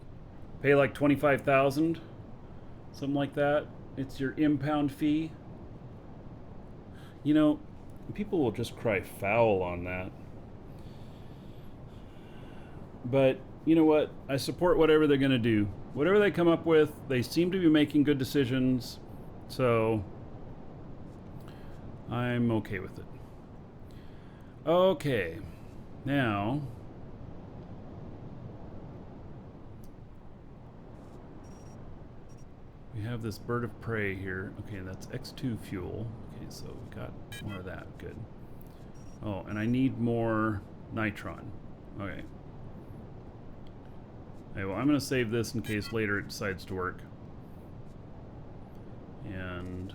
Pay like 25,000, something like that. It's your impound fee. You know, people will just cry foul on that. But you know what? I support whatever they're going to do. Whatever they come up with, they seem to be making good decisions. So I'm okay with it. Okay. Now, we have this bird of prey here. Okay, that's X2 fuel. Okay, so we got more of that. Good. Oh, and I need more nitron. Okay. Okay, well, I'm going to save this in case later it decides to work. And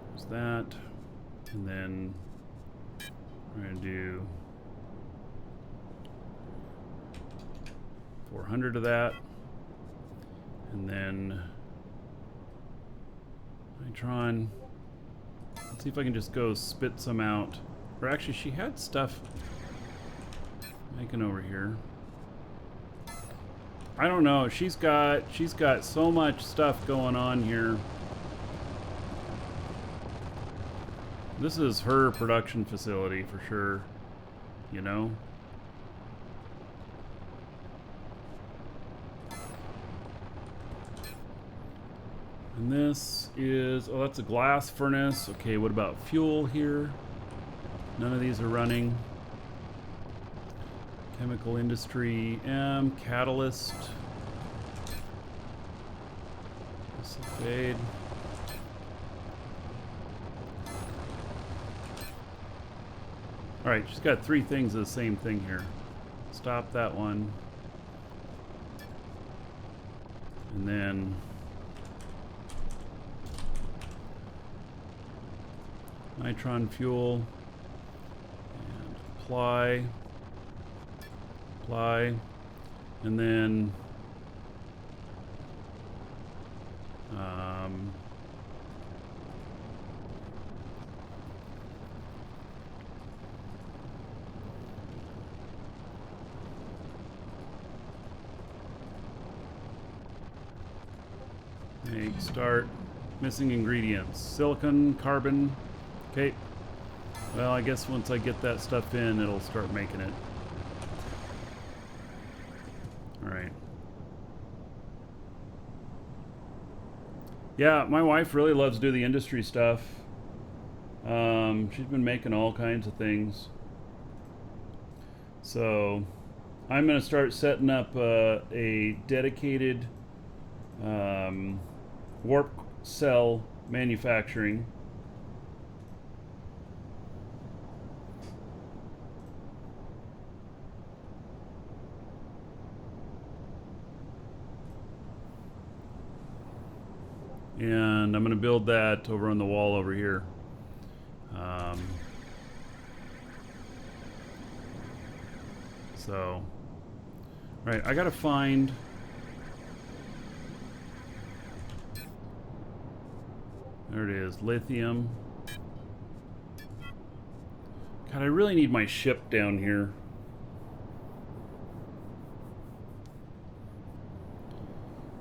there's that. And then we're going to do 400 of that. And then nitron. Let's see if I can just go spit some out. Or actually, she had stuff making over here. I don't know. She's got so much stuff going on here. This is her production facility for sure. You know? And this is, oh, that's a glass furnace. Okay, what about fuel here? None of these are running. Chemical industry, catalyst. Sulfate. Alright, she's got 3 things of the same thing here. Stop that one. And then nitron fuel. And apply. And then make start. Missing ingredients: silicon, carbon. Okay, well, I guess once I get that stuff in, it'll start making it. Alright. Yeah, my wife really loves to do the industry stuff. She's been making all kinds of things. So I'm going to start setting up a dedicated warp cell manufacturing. And I'm going to build that over on the wall over here. So, right, I got to find... There it is, lithium. God, I really need my ship down here.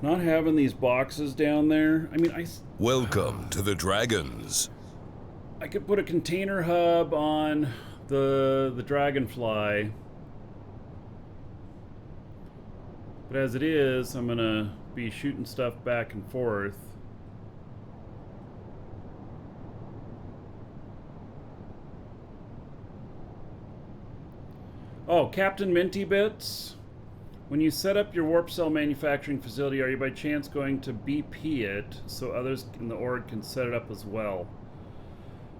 Not having these boxes down there. I mean, Welcome to the Dragons. I could put a container hub on the Dragonfly. But as it is, I'm gonna be shooting stuff back and forth. Oh, Captain Minty Bits. When you set up your warp cell manufacturing facility, are you by chance going to BP it so others in the org can set it up as well?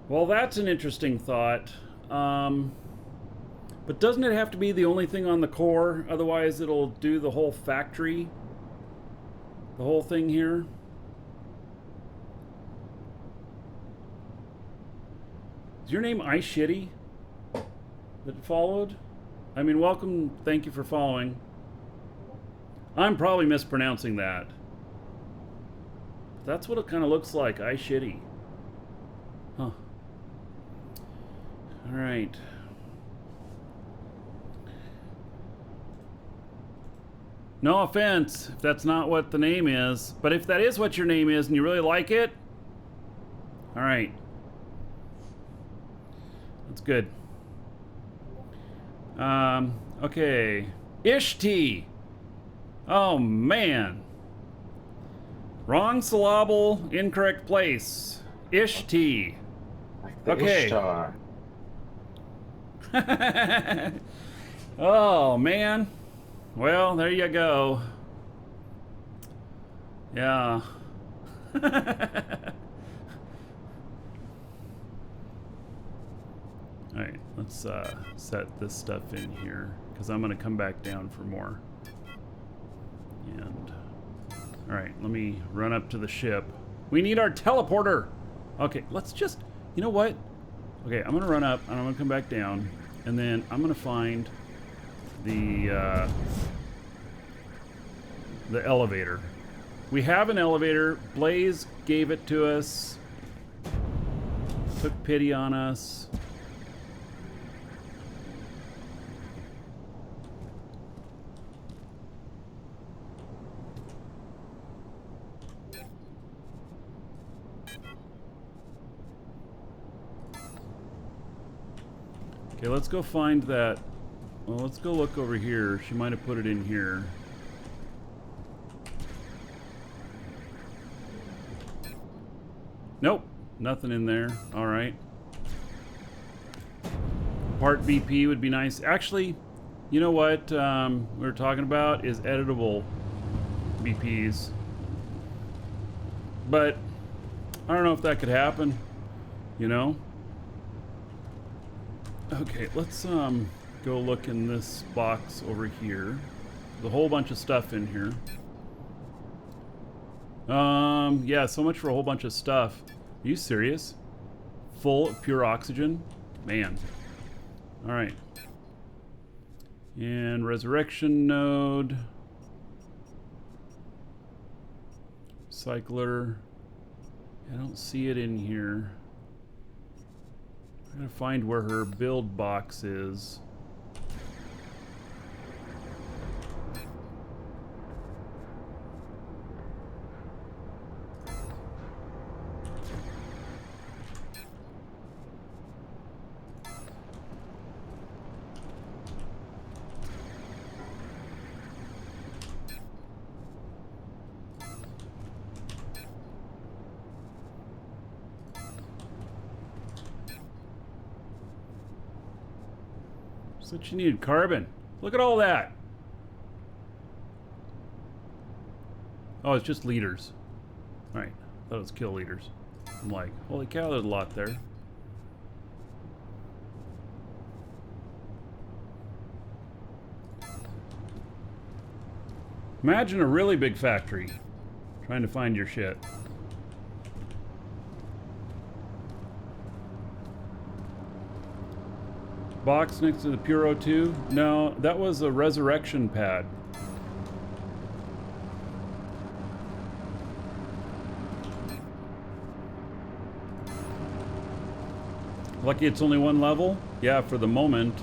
Well, that's an interesting thought. But doesn't it have to be the only thing on the core? Otherwise, it'll do the whole factory. The whole thing here. Is your name iShitty that followed? I mean, welcome. Thank you for following. I'm probably mispronouncing that. That's what it kind of looks like. iShitty. Huh. Alright. No offense if that's not what the name is, but if that is what your name is and you really like it, alright. That's good. Okay. Ishti. Oh, man. Wrong syllable, incorrect place. Ishti. Like the Okay. Ishtar. Oh, man. Well, there you go. Yeah. Alright, let's set this stuff in here, because I'm going to come back down for more. And, alright, let me run up to the ship. We need our teleporter! Okay, let's just, you know what? Okay, I'm going to run up, and I'm going to come back down, and then I'm going to find the elevator. We have an elevator. Blaze gave it to us. Took pity on us. Okay, let's go find that. Well, let's go look over here. She might have put it in here. Nope, nothing in there. All right. Part BP would be nice. Actually, you know what we were talking about is editable BPs. But I don't know if that could happen, you know? Okay, let's go look in this box over here. There's a whole bunch of stuff in here. Yeah, so much for a whole bunch of stuff. Are you serious? Full of pure oxygen? Man. Alright. And resurrection node. Cycler. I don't see it in here. I gotta find where her build box is. So what you needed, carbon. Look at all that. Oh, it's just liters. Alright, thought it was kill liters. I'm like, holy cow, there's a lot there. Imagine a really big factory trying to find your shit. Box next to the Puro 2? No, that was a resurrection pad. Lucky it's only one level? Yeah, for the moment.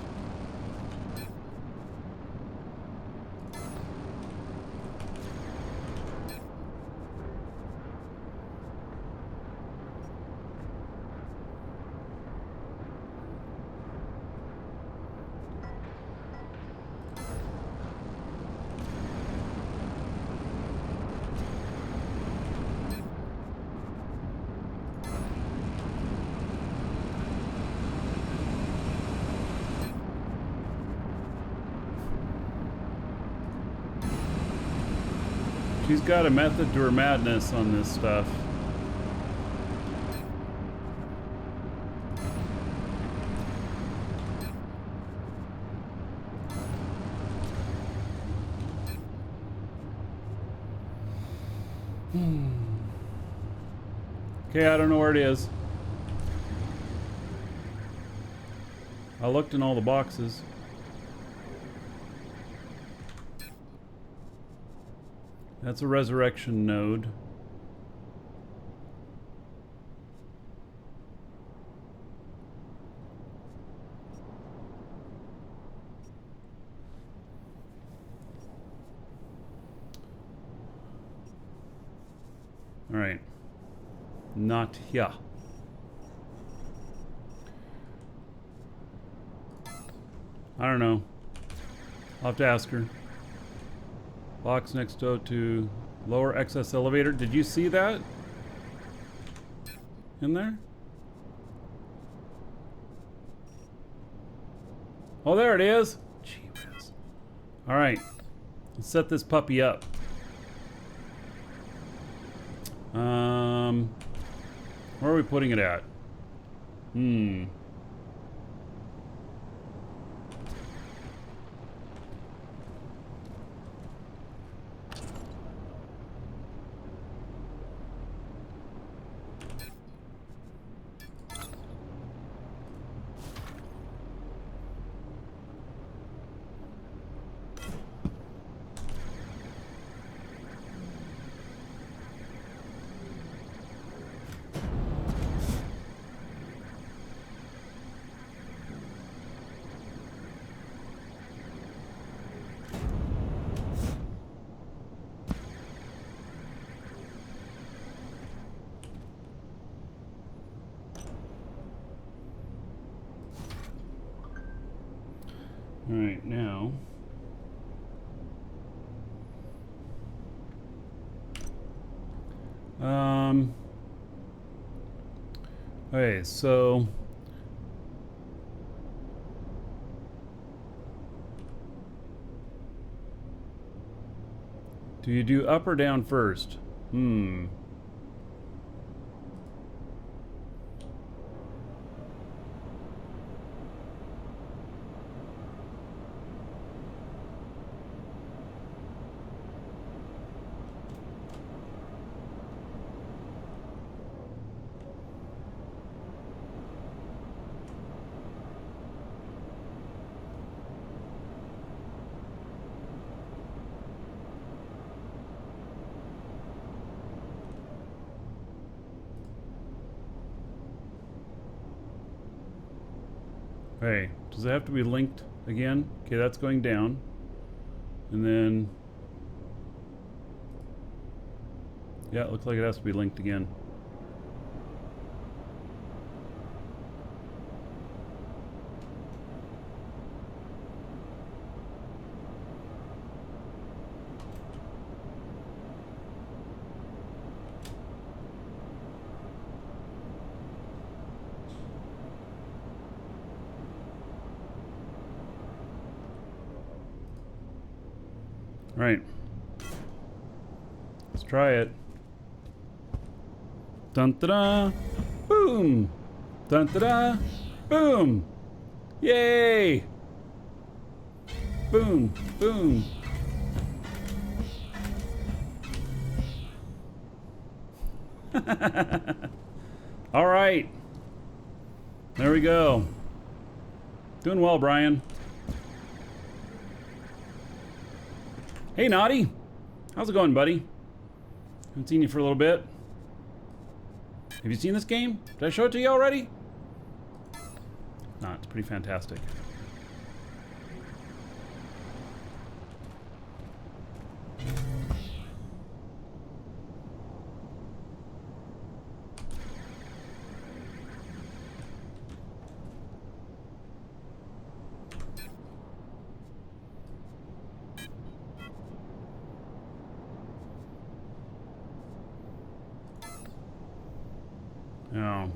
She's got a method to her madness on this stuff. Okay, I don't know where it is. I looked in all the boxes. That's a resurrection node. All right. Not here. I don't know. I'll have to ask her. Box next door to lower excess elevator. Did you see that? In there? Oh, there it is. Gee whiz. All right. Let's set this puppy up. Where are we putting it at? All right, now. Okay, so do you do up or down first? Hey, does it have to be linked again? Okay, that's going down. And then... yeah, it looks like it has to be linked again. Right. Let's try it. Dun da da! Boom! Dun da da! Boom! Yay! Boom! Boom! All right. There we go. Doing well, Brian. Hey, Naughty. How's it going, buddy? Haven't seen you for a little bit. Have you seen this game? Did I show it to you already? No, it's pretty fantastic. Oh.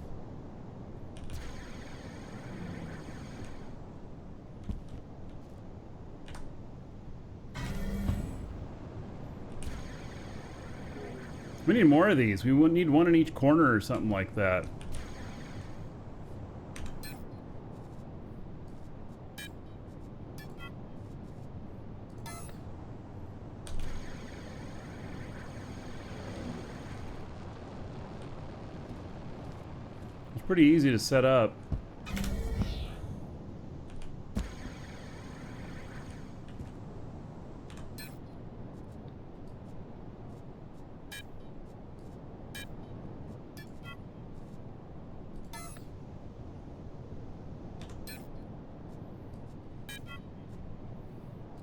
We need more of these. We would need one in each corner or something like that. It's pretty easy to set up.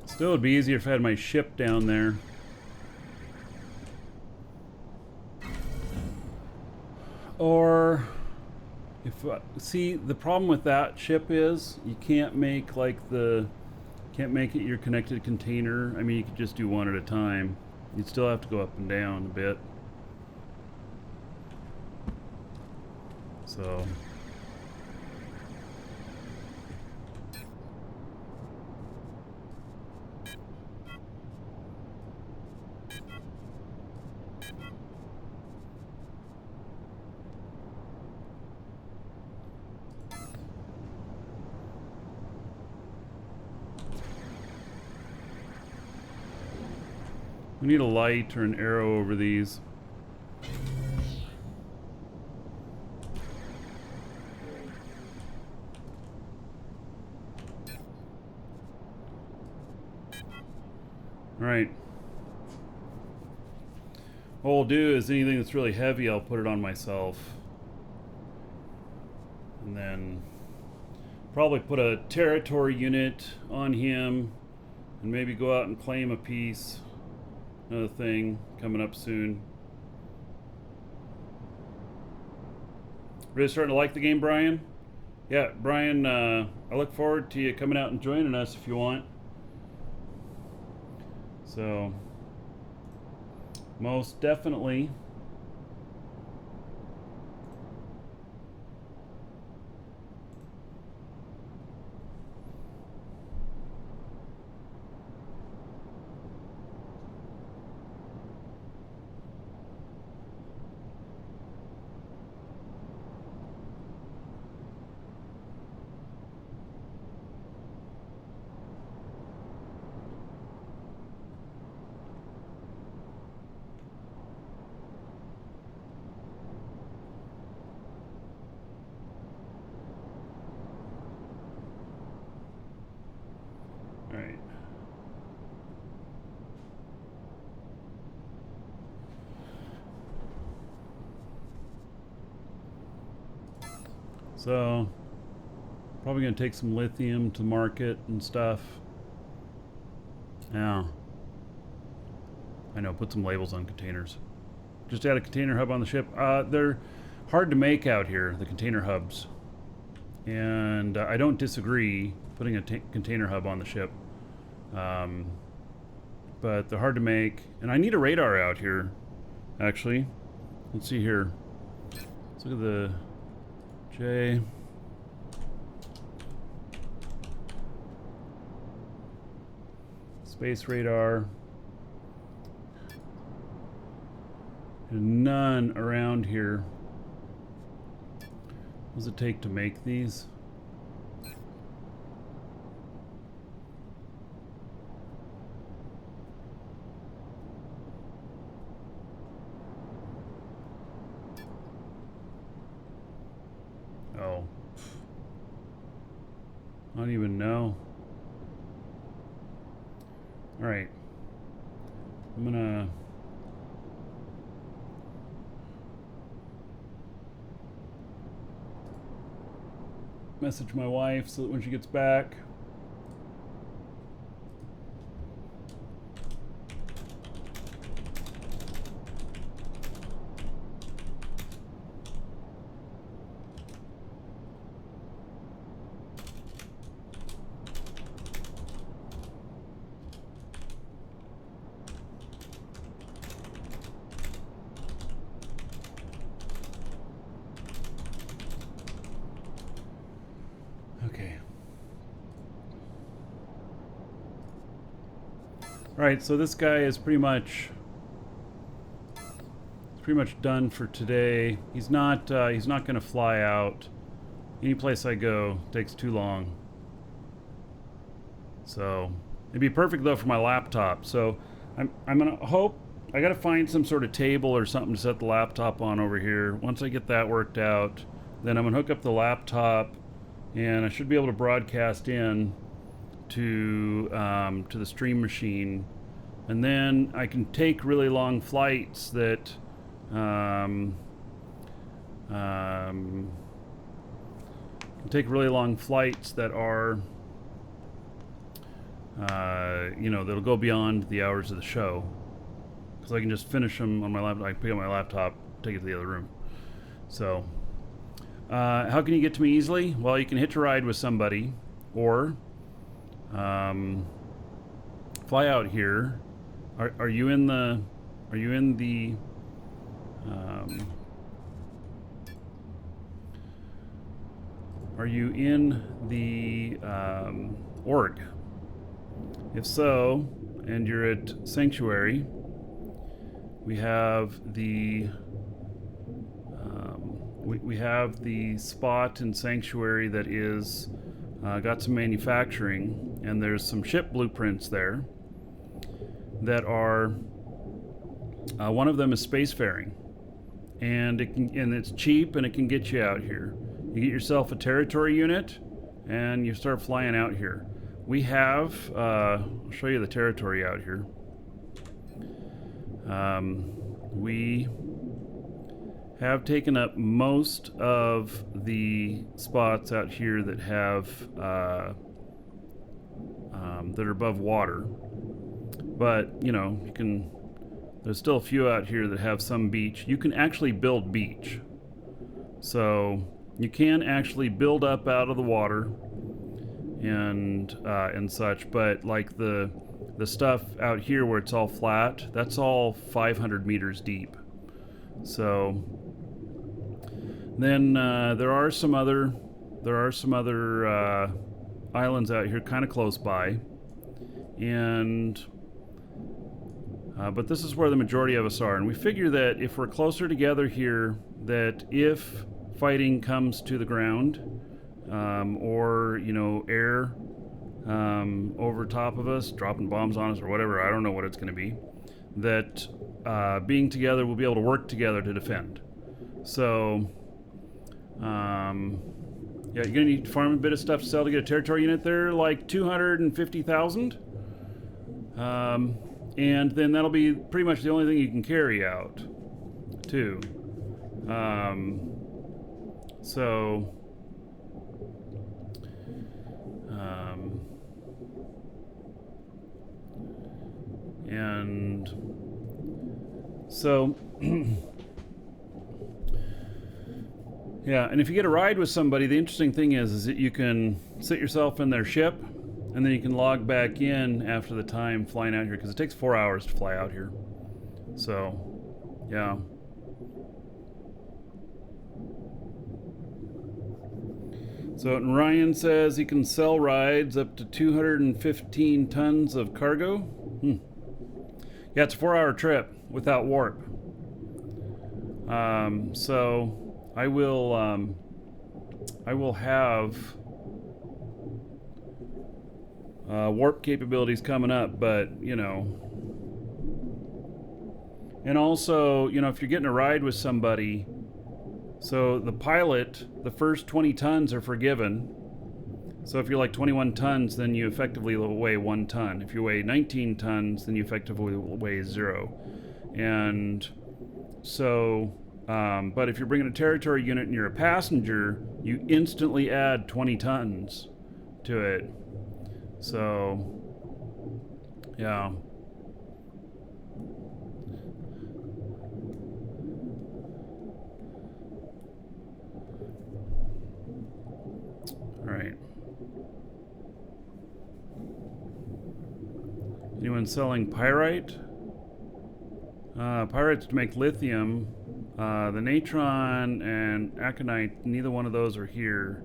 Still, it'd be easier if I had my ship down there. Or If see, the problem with that ship is you can't make can't make it your connected container. I mean, you could just do one at a time. You'd still have to go up and down a bit. So. We need a light or an arrow over these. Alright. What we'll do is anything that's really heavy, I'll put it on myself. And then probably put a territory unit on him and maybe go out and claim a piece. Another thing coming up soon. Really starting to like the game, Brian? Yeah, Brian, I look forward to you coming out and joining us if you want. So, most definitely. Alright. So, probably going to take some lithium to market and stuff. Yeah. I know, put some labels on containers. Just add a container hub on the ship. They're hard to make out here, the container hubs. And I don't disagree putting a container hub on the ship. But they're hard to make. And I need a radar out here, actually. Let's see here. Let's look at the J. Space radar. There's none around here. What does it take to make these? Oh. I don't even know. Alright. I'm gonna... message my wife so that when she gets back... Alright, so this guy is pretty much done for today. He's not gonna fly out. Any place I go takes too long. So it'd be perfect though for my laptop. So I'm gonna hope I gotta find some sort of table or something to set the laptop on over here. Once I get that worked out, then I'm gonna hook up the laptop and I should be able to broadcast in to the stream machine, and then I can take really long flights that can take really long flights that are you know, that'll go beyond the hours of the show, because I can just finish them on my laptop. I pick up my laptop, take it to the other room. So, How can you get to me easily? Well, you can hitch a ride with somebody, or fly out here. Are you in the? Are you in the? Are you in the org? If so, and you're at Sanctuary, we have the we have the spot in Sanctuary that is got some manufacturing, and there's some ship blueprints there that are one of them is spacefaring, and it's cheap and it can get you out here. You get yourself a territory unit and you start flying out here. We have I'll show you the territory out here. We have taken up most of the spots out here that have that are above water, but you know, you can, there's still a few out here that have some beach. You can actually build beach, so you can actually build up out of the water and such, but like the stuff out here where it's all flat, that's all 500 meters deep. So then there are some other islands out here kind of close by, and but this is where the majority of us are, and we figure that if we're closer together here, that if fighting comes to the ground, or you know, air over top of us, dropping bombs on us or whatever, I don't know what it's going to be, that being together, we'll be able to work together to defend. So yeah, you're gonna need to farm a bit of stuff to sell to get a territory unit. They're like 250,000, and then that'll be pretty much the only thing you can carry out too. So and so yeah, and if you get a ride with somebody, the interesting thing is that you can sit yourself in their ship, and then you can log back in after the time flying out here, because it takes 4 hours to fly out here. So yeah. So Ryan says he can sell rides up to 215 tons of cargo. Yeah, it's a 4-hour trip without warp. So I will have warp capabilities coming up, but you know, and also, you know, if you're getting a ride with somebody, so the pilot, the first 20 tons are forgiven. So if you're like 21 tons, then you effectively weigh 1 ton. If you weigh 19 tons, then you effectively weigh 0. And so, but if you're bringing a territory unit and you're a passenger, you instantly add 20 tons to it. So, yeah. All right. Anyone selling pyrite? Pyrite's to make lithium. The natron and aconite, neither one of those are here.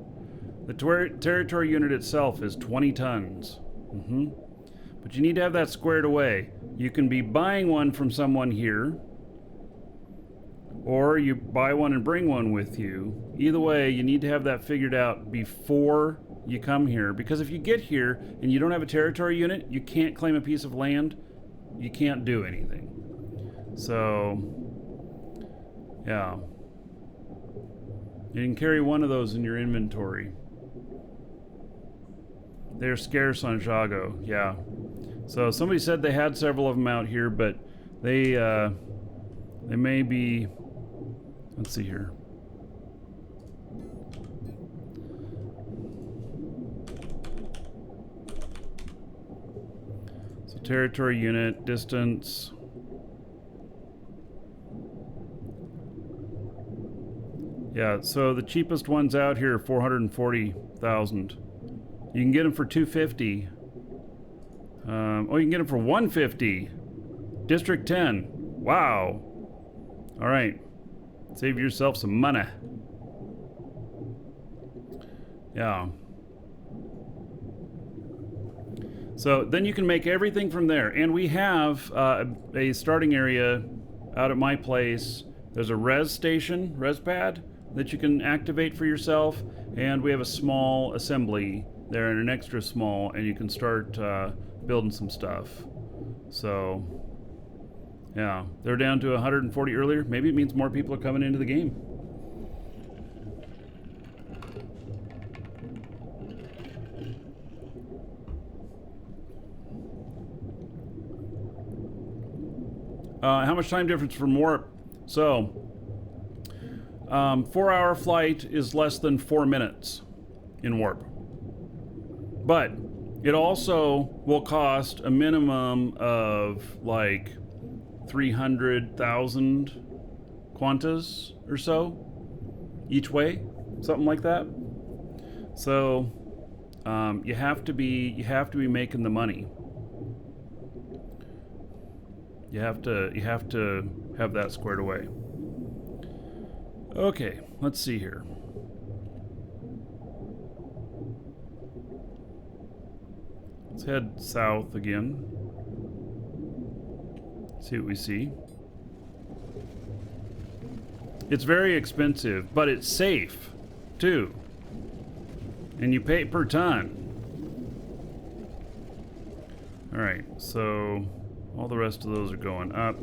The territory unit itself is 20 tons. But you need to have that squared away. You can be buying one from someone here, or you buy one and bring one with you. Either way, you need to have that figured out before you come here, because if you get here and you don't have a territory unit, you can't claim a piece of land, you can't do anything. So yeah, you can carry one of those in your inventory. They're scarce on Jago, yeah. So somebody said they had several of them out here, but they may be, let's see here. So territory unit, distance. Yeah, so the cheapest ones out here are 440,000. You can get them for 250. Oh, you can get them for 150. District 10. Wow. All right. Save yourself some money. Yeah. So then you can make everything from there. And we have a starting area out at my place. There's a res pad that you can activate for yourself. And we have a small assembly there and an extra small, and you can start building some stuff. So, yeah, they're down to 140 earlier. Maybe it means more people are coming into the game. How much time difference from warp? So, 4-hour flight is less than 4 minutes in warp. But it also will cost a minimum of like 300,000 quantas or so each way, something like that. So you have to be making the money. You have to have that squared away. Okay, let's see here. Let's head south again. See what we see. It's very expensive, but it's safe, too. And you pay per ton. Alright, so all the rest of those are going up.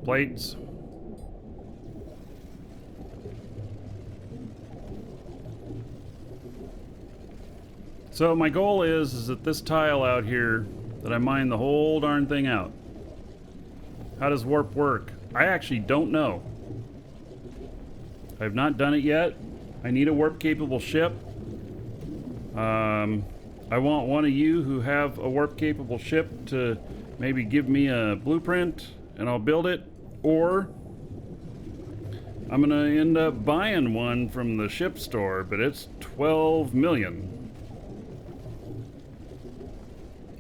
Plates. So my goal is that this tile out here, that I mine the whole darn thing out. How does warp work? I actually don't know. I've not done it yet. I need a warp capable ship. I want one of you who have a warp capable ship to maybe give me a blueprint and I'll build it. Or I'm gonna end up buying one from the ship store, but it's 12 million.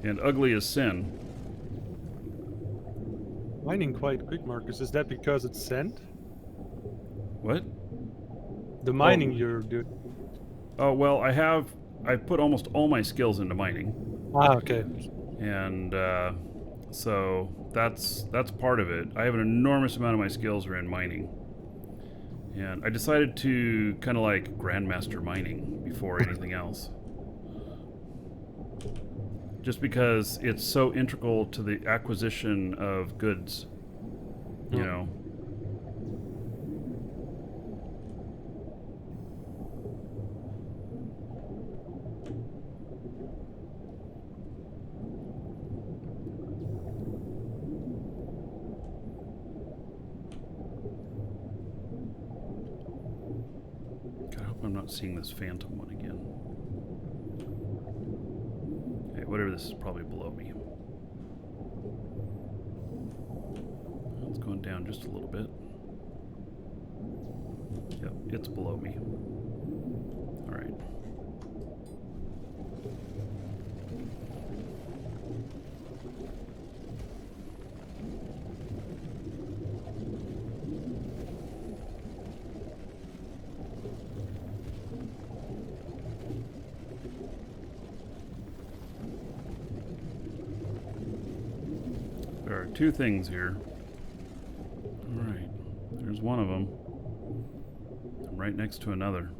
And ugly as sin. Mining quite quick, Marcus. Is that because it's sand? What? The mining you're doing. Oh, well, I've put almost all my skills into mining. Ah, okay. And so that's part of it. I have an enormous amount of my skills are in mining. And I decided to kind of like grandmaster mining before anything else. Just because it's so integral to the acquisition of goods, you know. God, I hope I'm not seeing this phantom one again. Okay, whatever this is, probably below me. It's going down just a little bit. Yep, it's below me. All right. There are two things here. All right, there's one of them. I'm right next to another.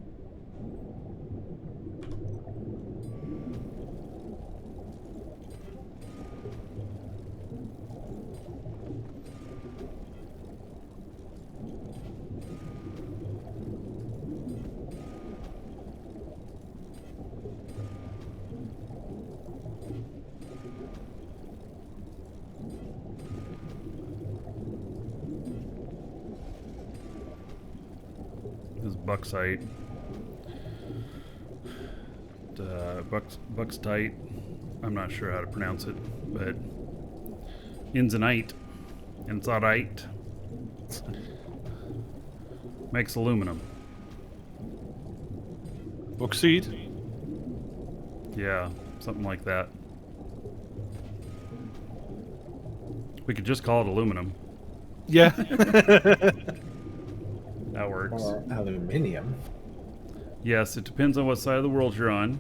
bauxite. Buxtite. I'm not sure how to pronounce it, but Inzonite. And it's alright. Makes aluminum. Bauxite. Yeah, something like that. We could just call it aluminum. Yeah. That works. Or aluminium. Yes, it depends on what side of the world you're on.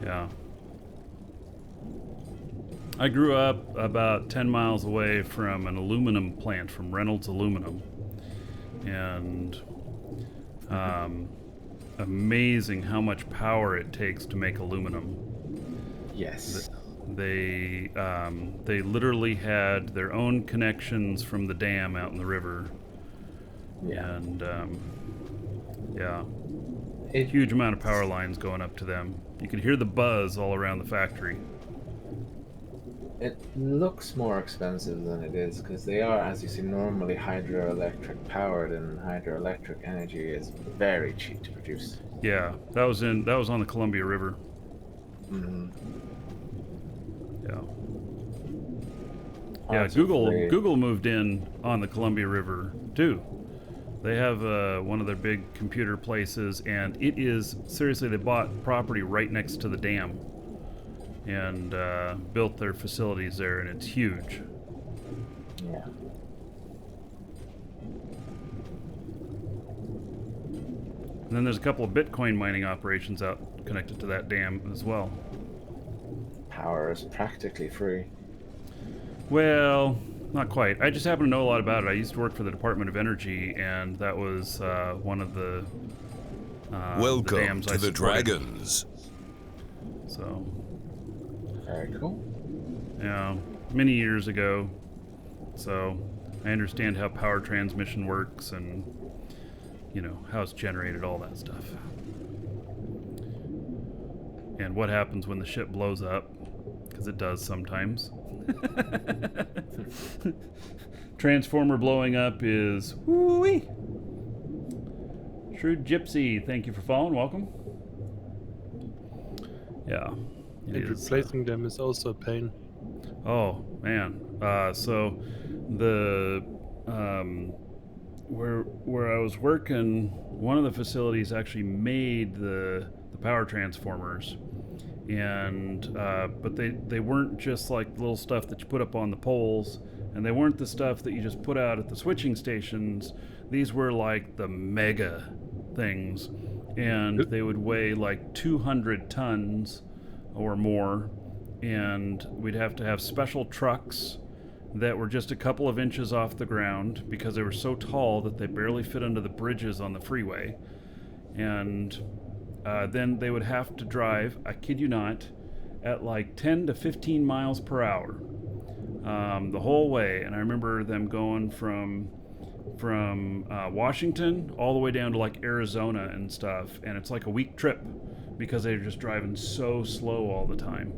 Yeah. I grew up about 10 miles away from an aluminum plant, from Reynolds Aluminum. And amazing how much power it takes to make aluminum. Yes. They literally had their own connections from the dam out in the river. Yeah. And yeah, It, huge amount of power lines going up to them. You could hear the buzz all around the factory. it looks more expensive than it is because they are, as you see, normally hydroelectric powered, and hydroelectric energy is very cheap to produce. Yeah, that was on the Columbia River. Mm-hmm. Yeah. Yeah, Possibly. Google moved in on the Columbia River too. They have one of their big computer places, and it is seriously, they bought property right next to the dam and built their facilities there, and it's huge. Yeah. And then there's a couple of Bitcoin mining operations out connected to that dam as well. Power is practically free. Well, not quite. I just happen to know a lot about it. I used to work for the Department of Energy, and that was one of the Welcome dams I to the supported. Dragons. So, Very cool. yeah, many years ago. So, I understand how power transmission works and, you know, how it's generated, all that stuff. And what happens when the ship blows up, because it does sometimes. Transformer blowing up is woo-wee. Shrewd Gypsy, thank you for following. Welcome. Yeah. it And is, replacing them is also a pain. Oh man. So the where I was working, one of the facilities actually made the power transformers, and but they weren't just like little stuff that you put up on the poles, and they weren't the stuff that you just put out at the switching stations. These were like the mega things, and they would weigh like 200 tons or more, and we'd have to have special trucks that were just a couple of inches off the ground because they were so tall that they barely fit under the bridges on the freeway. And then they would have to drive, I kid you not, at like 10 to 15 miles per hour the whole way. And I remember them going from Washington all the way down to like Arizona and stuff, and it's like a week trip because they're just driving so slow all the time.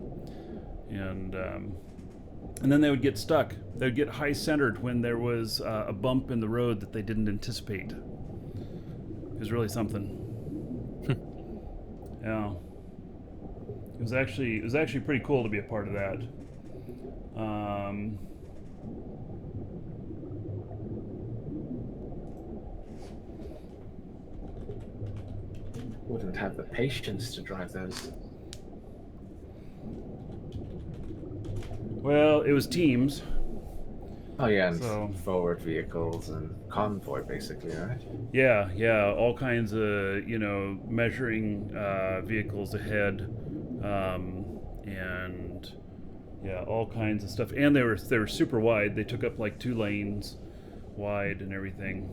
And then they would get stuck. They would get high centered when there was a bump in the road that they didn't anticipate. It was really something. Yeah. It was actually pretty cool to be a part of that. Wouldn't have the patience to drive those. Well, it was teams. Oh yeah, and So- forward vehicles and convoy, basically, right? Yeah, all kinds of, measuring vehicles ahead, and yeah, all kinds of stuff. And they were super wide. They took up like 2 lanes wide and everything.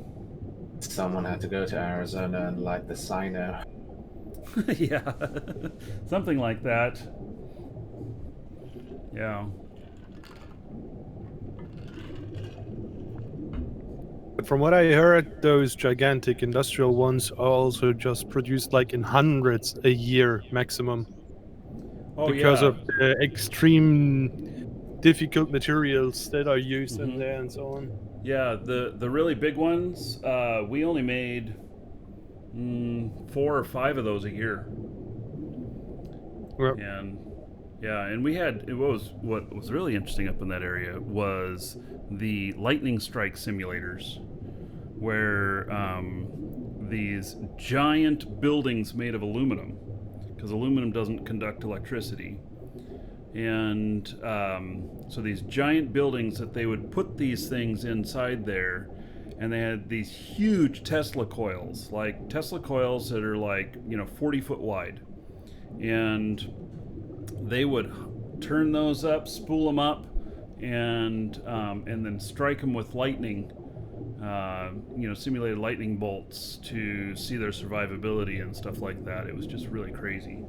Someone had to go to Arizona and light the Sino. Yeah, something like that. Yeah. But from what I heard, those gigantic industrial ones are also just produced like in hundreds a year maximum. Oh, Because yeah. of the extreme difficult materials that are used in Mhm. there and so on. Yeah, the really big ones, we only made 4 or 5 of those a year. Well, And yeah, and we had what was really interesting up in that area was the lightning strike simulators, where these giant buildings made of aluminum, because aluminum doesn't conduct electricity, and so these giant buildings that they would put these things inside there, and they had these huge Tesla coils that are like 40-foot wide, and they would turn those up, spool them up, and then strike them with lightning, simulated lightning bolts to see their survivability and stuff like that. It was just really crazy.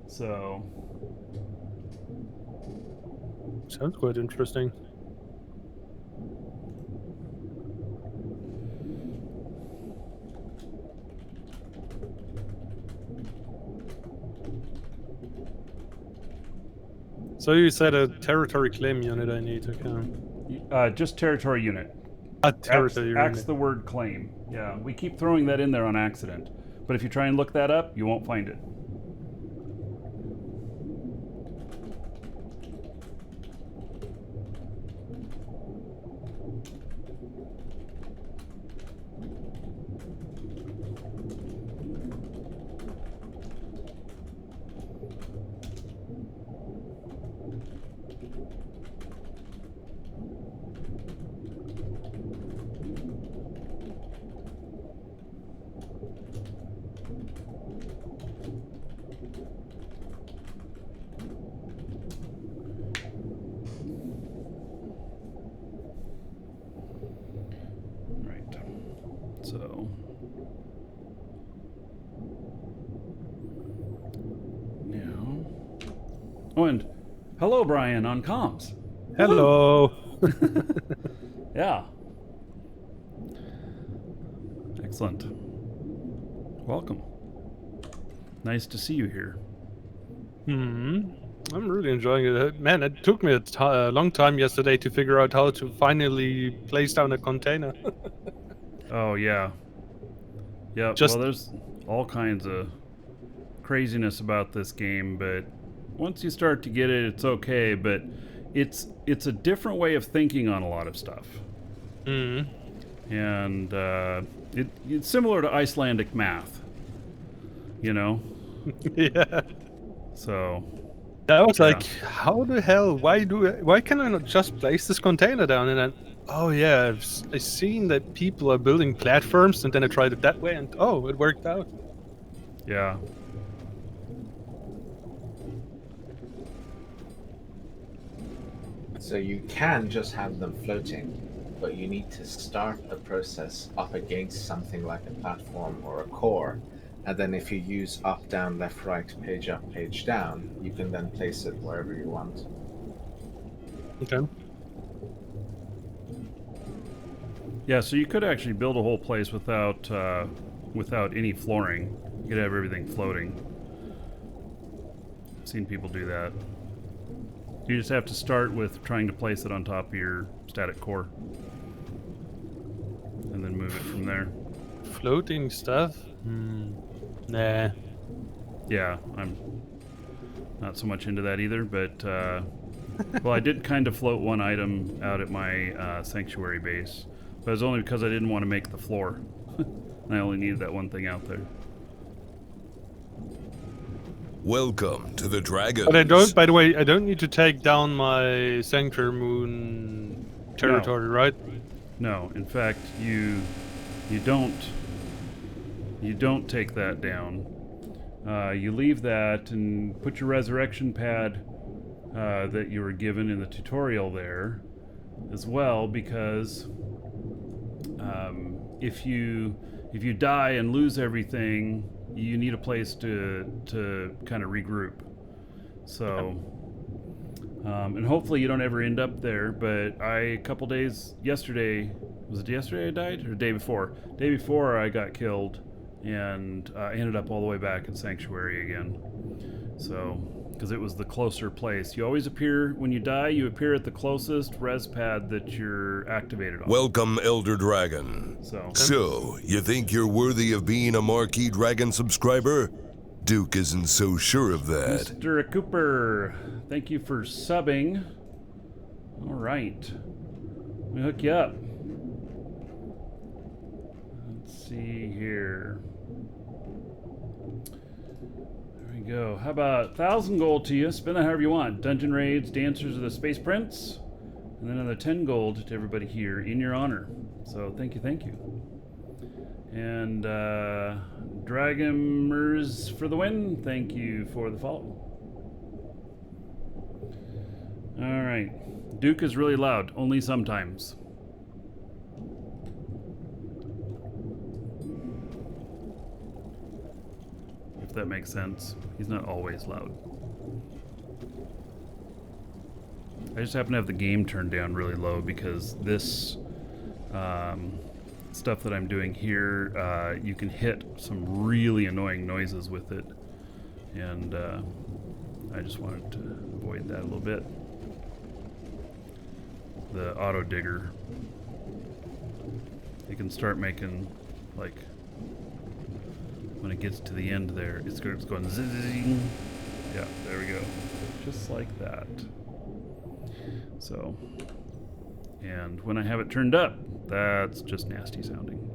So, sounds quite interesting. So you said a territory claim unit I need to count. just territory unit. A territory Axe unit. the word claim. Yeah, we keep throwing that in there on accident. But if you try and look that up, you won't find it. Right. So. Now. Oh, and hello, Brian, on comms. Hello. Yeah. Excellent. Welcome. Nice to see you here. I'm really enjoying it. Man, it took me a long time yesterday to figure out how to finally place down a container. Oh, yeah. Yeah, Just- well, there's all kinds of craziness about this game, but once you start to get it, it's okay, but it's a different way of thinking on a lot of stuff. And it's similar to Icelandic math, Yeah. So, I was Yeah. like, how the hell? Why can I not just place this container down? And then, oh yeah, I've seen that people are building platforms, and then I tried it that way, and oh, it worked out. yeah. So you can just have them floating, but you need to start the process up against something like a platform or a core. And then if you use up, down, left, right, page up, page down, you can then place it wherever you want. Okay. Yeah, so you could actually build a whole place without any flooring. You could have everything floating. I've seen people do that. You just have to start with trying to place it on top of your static core. And then move it from there. Floating stuff? Nah. Yeah, I'm not so much into that either, but well, I did kind of float one item out at my sanctuary base, but it was only because I didn't want to make the floor. I only needed that one thing out there. Welcome to the Dragons. But I don't. By the way, I don't need to take down my Sanctuary Moon territory, right? No, in fact, you don't take that down. You leave that and put your resurrection pad that you were given in the tutorial there as well, because if you die and lose everything, you need a place to kind of regroup. So, and hopefully you don't ever end up there. But a couple days yesterday, was it yesterday I died or the day before? Day before I got killed, and I ended up all the way back in Sanctuary again. So because it was the closer place. You always appear, when you die, you appear at the closest res pad that you're activated on. Welcome, Elder Dragon. So, you think you're worthy of being a Marquee Dragon subscriber? Duke isn't so sure of that. Mr. Cooper, thank you for subbing. All right. Let me hook you up. Let's see here. There we go. How about 1,000 gold to you? Spend that however you want. Dungeon raids, Dancers of the Space Prince, and then another 10 gold to everybody here in your honor. So thank you, thank you. And Dragamers for the win. Thank you for the follow. All right. Duke is really loud, only sometimes. If that makes sense. He's not always loud. I just happen to have the game turned down really low because this stuff that I'm doing here, you can hit some really annoying noises with it. And I just wanted to avoid that a little bit. The auto digger, it can start making, like, when it gets to the end there, it's going zing. Yeah, there we go. Just like that. So, and when I have it turned up, that's just nasty sounding.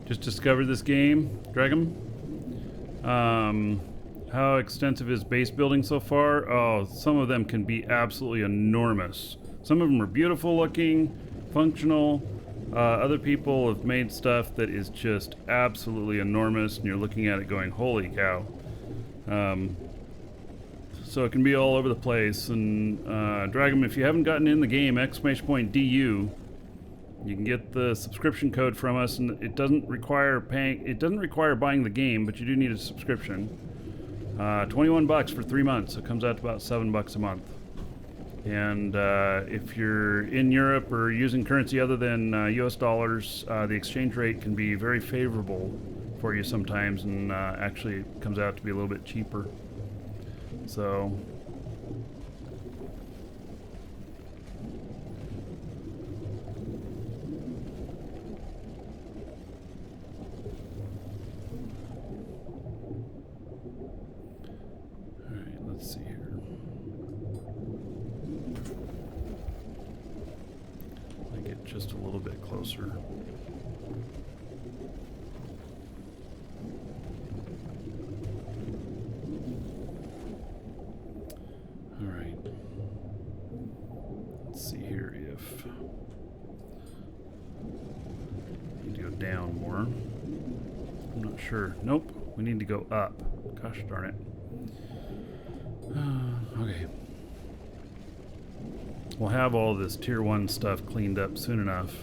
Just discovered this game, Dragon. How extensive is base building so far? Oh, some of them can be absolutely enormous. Some of them are beautiful looking, functional. Other people have made stuff that is just absolutely enormous, and you're looking at it going, holy cow. So it can be all over the place. And Dragon, if you haven't gotten in the game, !DU, you can get the subscription code from us, and it doesn't require paying. It doesn't require buying the game, but you do need a subscription. $21 for 3 months. It comes out to about $7 a month. And if you're in Europe or using currency other than U.S. dollars, the exchange rate can be very favorable for you sometimes, and actually it comes out to be a little bit cheaper. So. Let's see here. I get just a little bit closer. All right. Let's see here if I need to go down more. I'm not sure. Nope. We need to go up. Gosh darn it. Okay. We'll have all this tier 1 stuff cleaned up soon enough.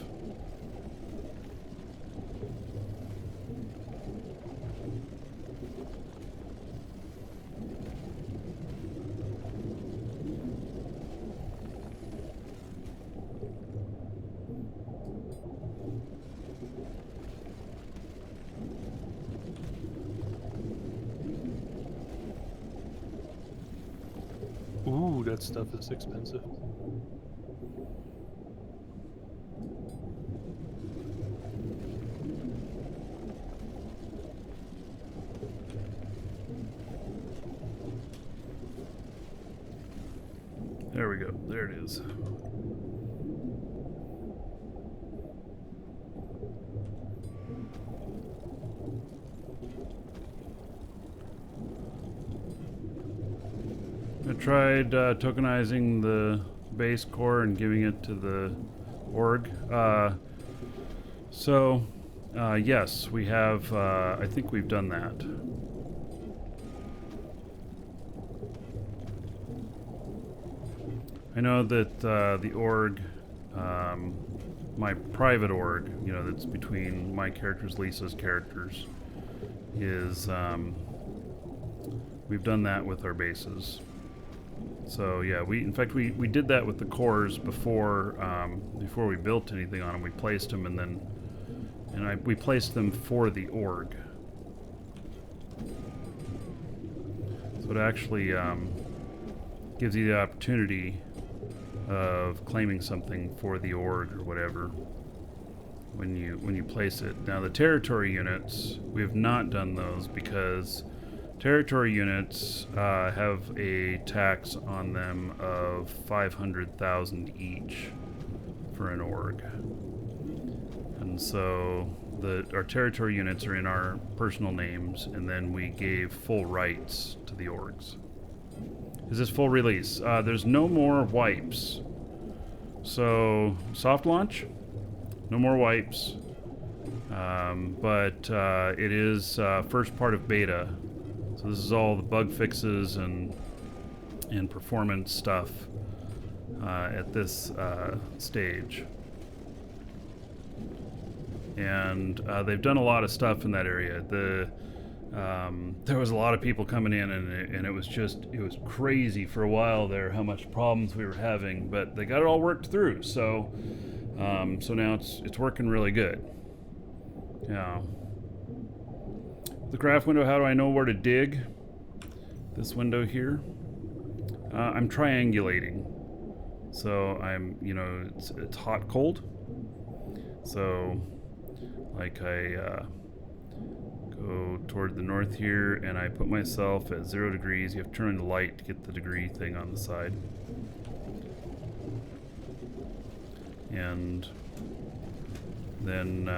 Ooh, that stuff is expensive. There we go. There it is. I tried tokenizing the base core and giving it to the org. Yes, we have, I think we've done that. I know that the org, my private org, you know, that's between my characters, Lisa's characters, is we've done that with our bases. So yeah, in fact we did that with the cores before before we built anything on them. We placed them we placed them for the org. So it actually gives you the opportunity of claiming something for the org or whatever when you place it. Now the territory units, we have not done those because territory units have a tax on them of 500,000 each for an org, and so our territory units are in our personal names, and then we gave full rights to the orgs. Is this full release? There's no more wipes. So, soft launch, no more wipes. But it is first part of beta. So this is all the bug fixes and performance stuff at this stage. And they've done a lot of stuff in that area. There was a lot of people coming in, and it was crazy for a while there how much problems we were having, but they got it all worked through. So so now it's working really good. Yeah. The craft window, how do I know where to dig? This window here. I'm triangulating. So I'm, you know, it's hot, cold. So like I go toward the north here, and I put myself at 0 degrees. You have to turn on the light to get the degree thing on the side. And then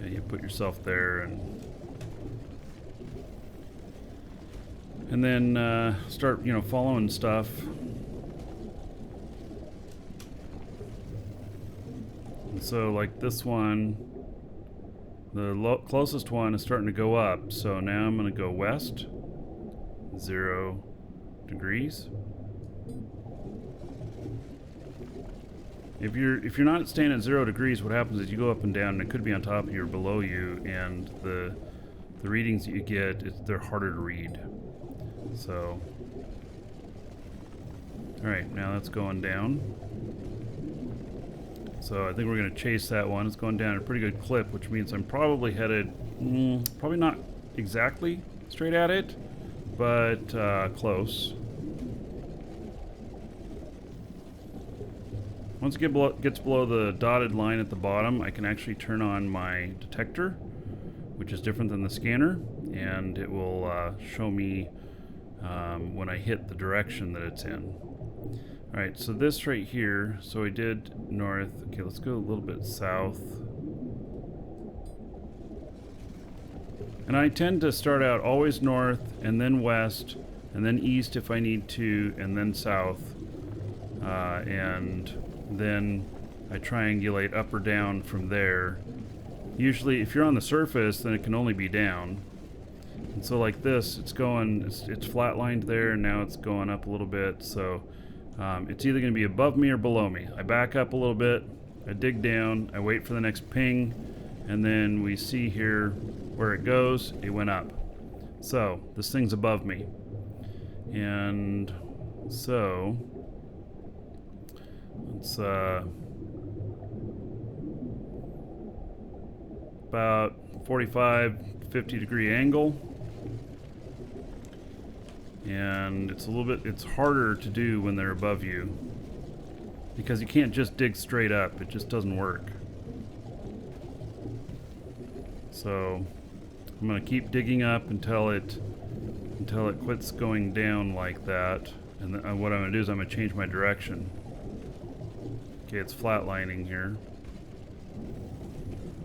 you put yourself there, and then start, you know, following stuff. And so like this one, the closest one is starting to go up, so now I'm going to go west 0 degrees. If you're not staying at 0 degrees, what happens is you go up and down, and it could be on top of you or below you, and the readings that you get, they're harder to read. So, all right, now that's going down. So I think we're going to chase that one. It's going down at a pretty good clip, which means I'm probably headed, probably not exactly straight at it, but close. Once it gets below the dotted line at the bottom, I can actually turn on my detector, which is different than the scanner, and it will show me when I hit the direction that it's in. Alright, so this right here, so I did north. Okay, let's go a little bit south. And I tend to start out always north, and then west, and then east if I need to, and then south. And then I triangulate up or down from there. Usually, if you're on the surface, then it can only be down. And so like this, it's flatlined there, and now it's going up a little bit, so it's either going to be above me or below me. I back up a little bit, I dig down, I wait for the next ping, and then we see here where it goes. It went up. So this thing's above me. And so it's about 45-50 degree angle. And it's harder to do when they're above you, because you can't just dig straight up. It just doesn't work. So I'm going to keep digging up until it quits going down like that. And what I'm going to do is I'm going to change my direction. Okay, it's flatlining here.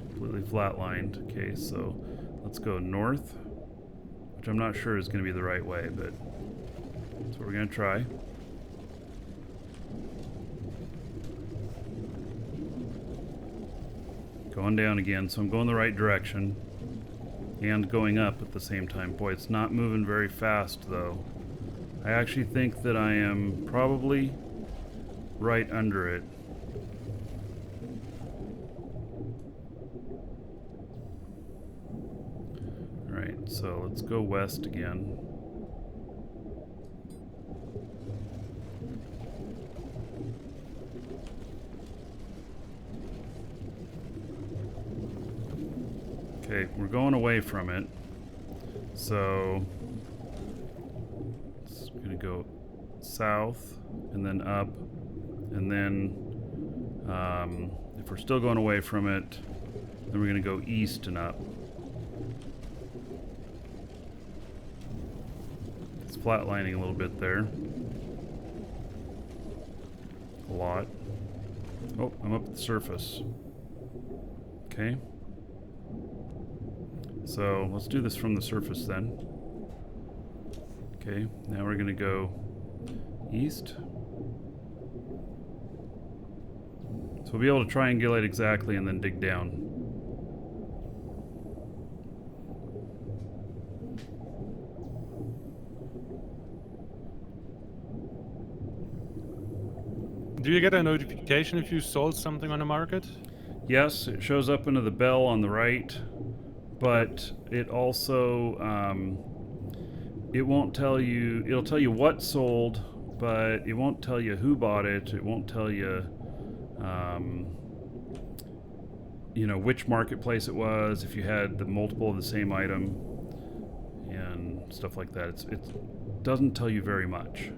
Completely flatlined. Okay, so let's go north, which I'm not sure is going to be the right way, but that's what we're going to try. Going down again, so I'm going the right direction and going up at the same time. Boy, it's not moving very fast though. I actually think that I am probably right under it. Alright, so let's go west again. Okay, we're going away from it. So it's gonna go south and then up, and then if we're still going away from it, then we're gonna go east and up. It's flatlining a little bit there. A lot. Oh, I'm up at the surface. Okay. So let's do this from the surface then. Okay, now we're gonna go east. So we'll be able to triangulate exactly and then dig down. Do you get a notification if you sold something on the market? Yes, it shows up into the bell on the right, but it also it won't tell you. It'll tell you what sold, but it won't tell you who bought it. It won't tell you you know, which marketplace it was, if you had the multiple of the same item and stuff like that. It doesn't tell you very much.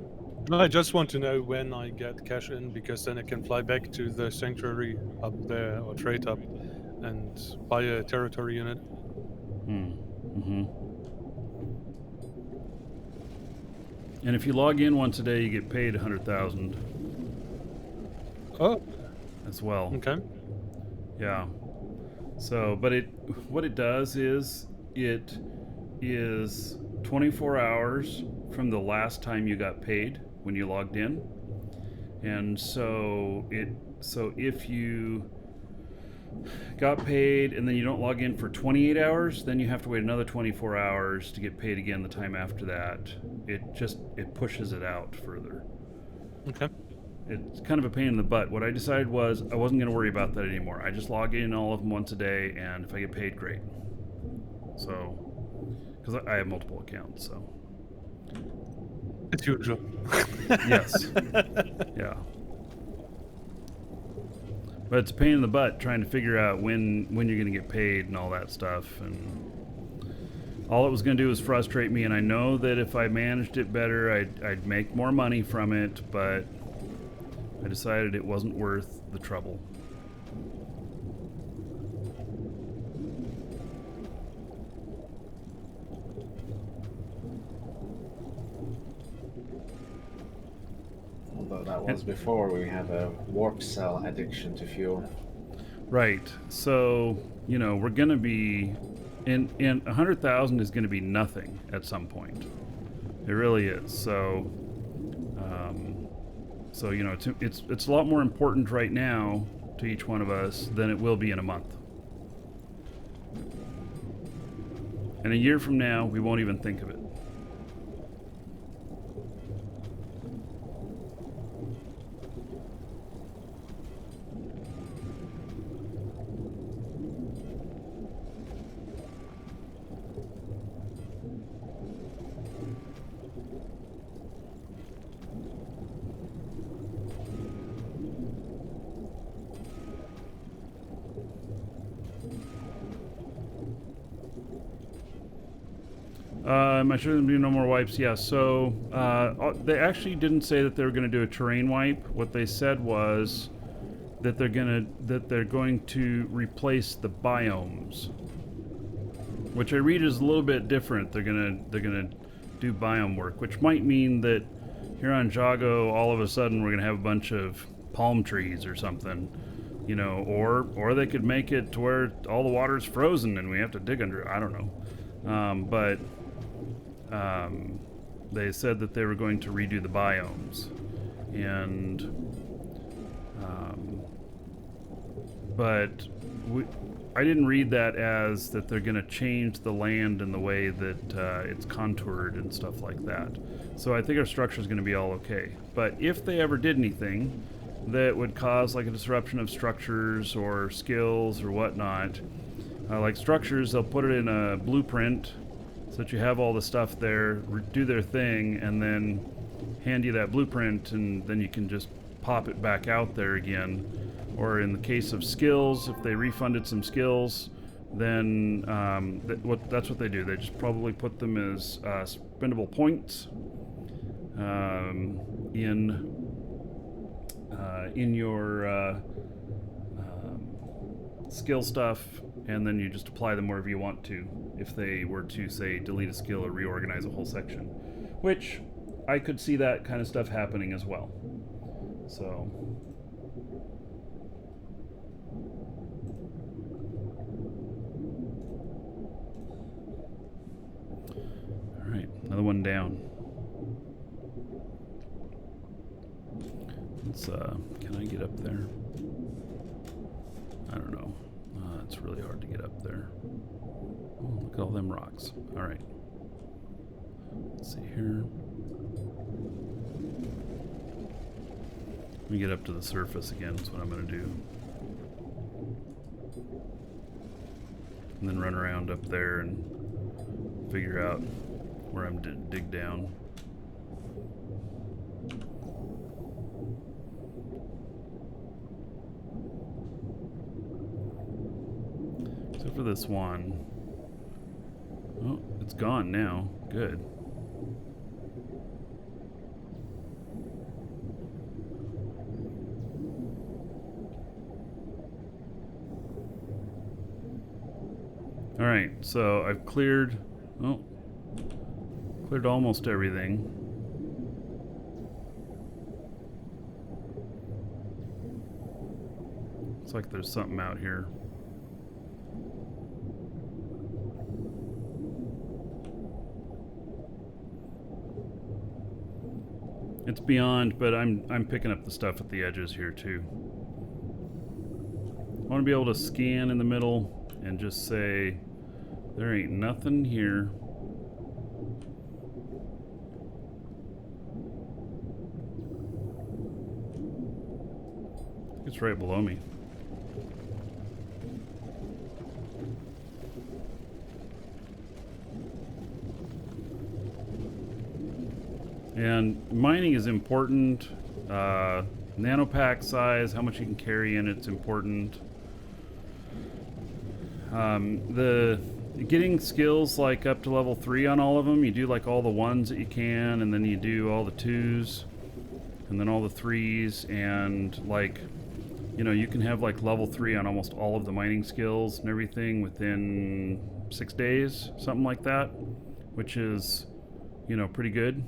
I just want to know when I get cash in, because then I can fly back to the sanctuary up there, or trade up, and buy a territory unit. And if you log in once a day, you get paid 100,000 Oh, as well. okay. Yeah. So, but what it does is it is 24 hours from the last time you got paid when you logged in. And so if you got paid and then you don't log in for 28 hours, then you have to wait another 24 hours to get paid again the time after that. It pushes it out further. Okay. It's kind of a pain in the butt. What I decided was I wasn't going to worry about that anymore. I just log in all of them once a day, and if I get paid, great. So, because I have multiple accounts, so. As usual. Yes. Yeah. But it's a pain in the butt trying to figure out when you're going to get paid and all that stuff. And all it was going to do was frustrate me. And I know that if I managed it better, I'd make more money from it. But I decided it wasn't worth the trouble. Although that was before we had a warp cell addiction to fuel. Right. So, you know, we're going to be and 100,000 is going to be nothing at some point. It really is. So, you know, it's a lot more important right now to each one of us than it will be in a month. And a year from now, we won't even think of it. I shouldn't do no more wipes. Yeah, so they actually didn't say that they were going to do a terrain wipe. What they said was that they're going to replace the biomes, which I read is a little bit different. They're gonna do biome work, which might mean that here on Jago, all of a sudden we're gonna have a bunch of palm trees or something, you know, or they could make it to where all the water's frozen and we have to dig under it. I don't know. But they said that they were going to redo the biomes, and but I didn't read that as that they're going to change the land in the way that it's contoured and stuff like that. So I think our structure is going to be all okay. But if they ever did anything that would cause like a disruption of structures or skills or whatnot, like structures, they'll put it in a blueprint so that you have all the stuff there, do their thing, and then hand you that blueprint, and then you can just pop it back out there again. Or in the case of skills, if they refunded some skills, then that's what they do. They just probably put them as spendable points in your skill stuff, and then you just apply them wherever you want to. If they were to, say, delete a skill or reorganize a whole section, which I could see that kind of stuff happening as well. So. Alright, another one down. Let's, can I get up there? I don't know. It's really hard to get up there. Oh, look at all them rocks. Alright. Let's see here. Let me get up to the surface again, that's what I'm going to do. And then run around up there and figure out where I'm dig down. Except for this one. Oh, it's gone now. Good. Alright, so I've cleared almost everything. Looks like there's something out here. It's beyond, but I'm picking up the stuff at the edges here too. I want to be able to scan in the middle and just say, there ain't nothing here. It's right below me. And mining is important. Nanopack size, how much you can carry in it's important. The getting skills like up to level 3 on all of them, you do like all the 1s that you can, and then you do all the 2s, and then all the 3s, and like, you know, you can have like level 3 on almost all of the mining skills and everything within 6 days, something like that, which is, you know, pretty good.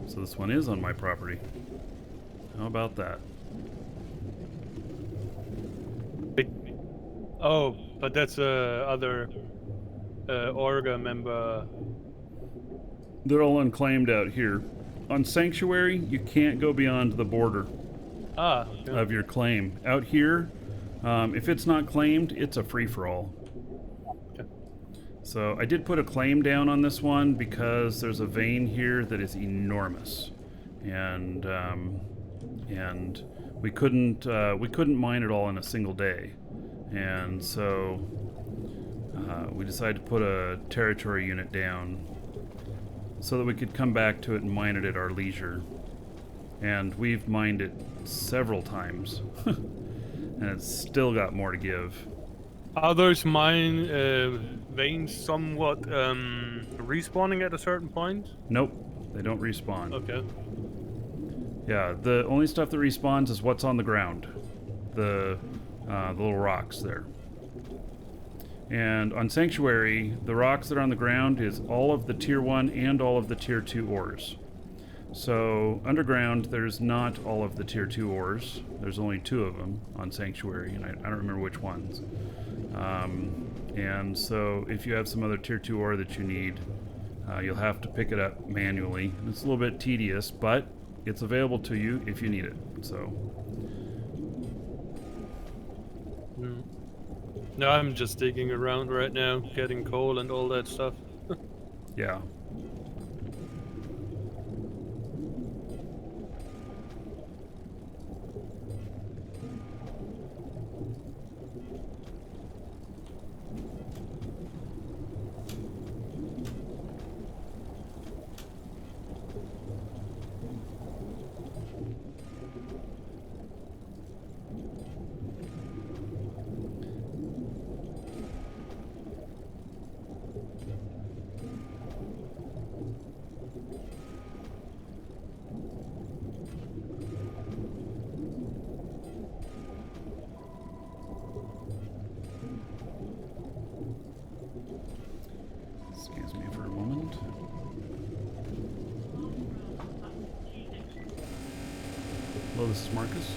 So this one is on my property. How about that? Oh, but that's other Orga member. They're all unclaimed out here. On Sanctuary, you can't go beyond the border of your claim. Out here, if it's not claimed, it's a free-for-all. So I did put a claim down on this one because there's a vein here that is enormous, and we couldn't mine it all in a single day, and so we decided to put a territory unit down so that we could come back to it and mine it at our leisure. And we've mined it several times, and it's still got more to give. Are those mine veins somewhat respawning at a certain point? Nope, they don't respawn. Okay. Yeah, the only stuff that respawns is what's on the ground. The little rocks there. And on Sanctuary, the rocks that are on the ground is all of the tier 1 and all of the tier 2 ores. So underground, there's not all of the tier 2 ores. There's only 2 of them on Sanctuary, and I don't remember which ones. And so if you have some other tier 2 ore that you need, you'll have to pick it up manually. It's a little bit tedious, but it's available to you if you need it. So No, I'm just digging around right now, getting coal and all that stuff. yeah. Excuse me for a moment. Hello, this is Marcus.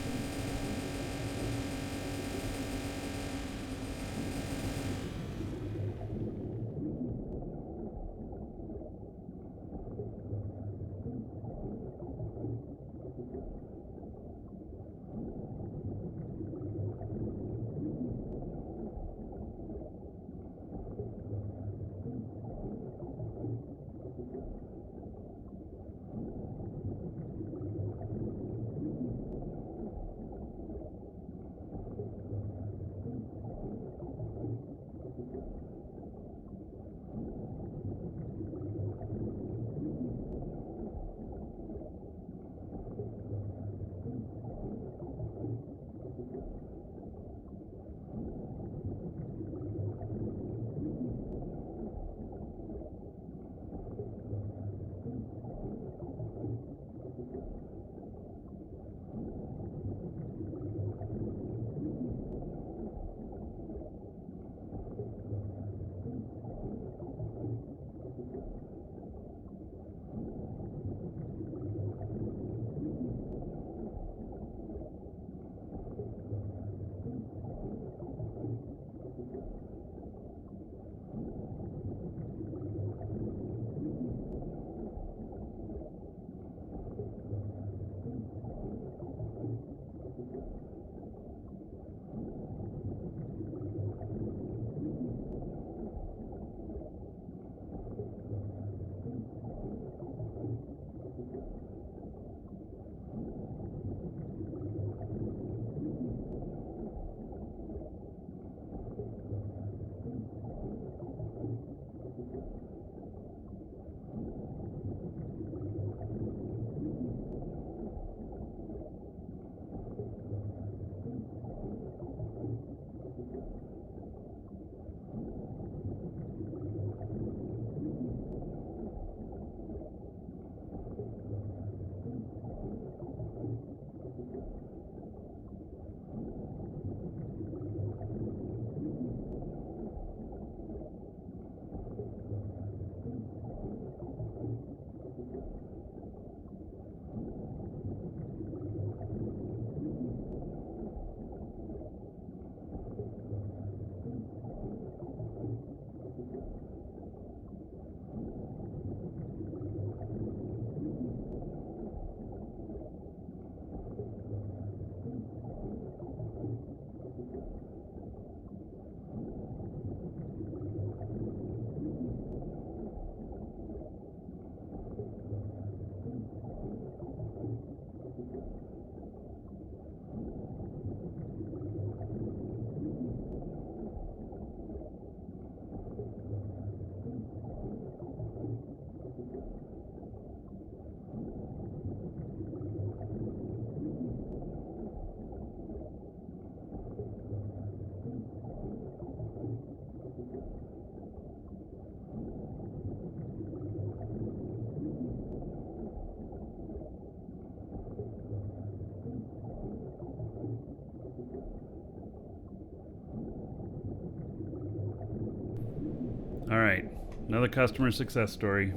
All right, another customer success story.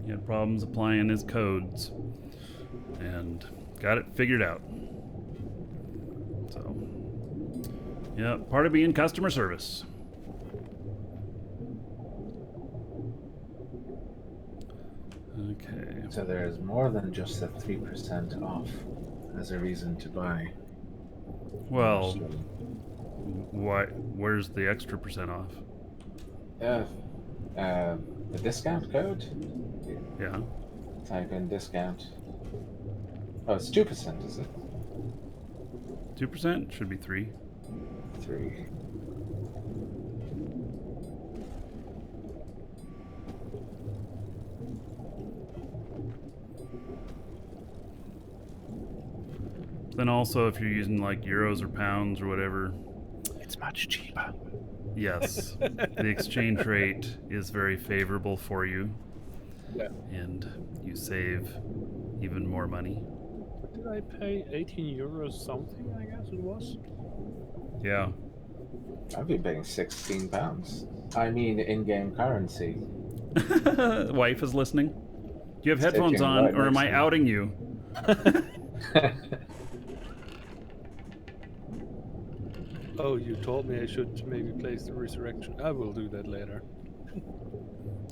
He had problems applying his codes, and got it figured out. So, yeah, part of being customer service. Okay. So there's more than just the 3% off as a reason to buy. Well, why? Where's the extra percent off? The discount code? Yeah. Type in discount. Oh, it's 2%, is it? 2%? Should be 3. 3. Then also, if you're using like euros or pounds or whatever, It's much cheaper. yes, the exchange rate is very favorable for you, Yeah. and you save even more money. What did I pay? 18 euros something, I guess it was. Yeah. I'd be paying £16. I mean, in-game currency. Wife is listening. Do you have headphones Sitting on, right or am next I to me. outing you? Oh, you told me I should maybe place the resurrection. I will do that later.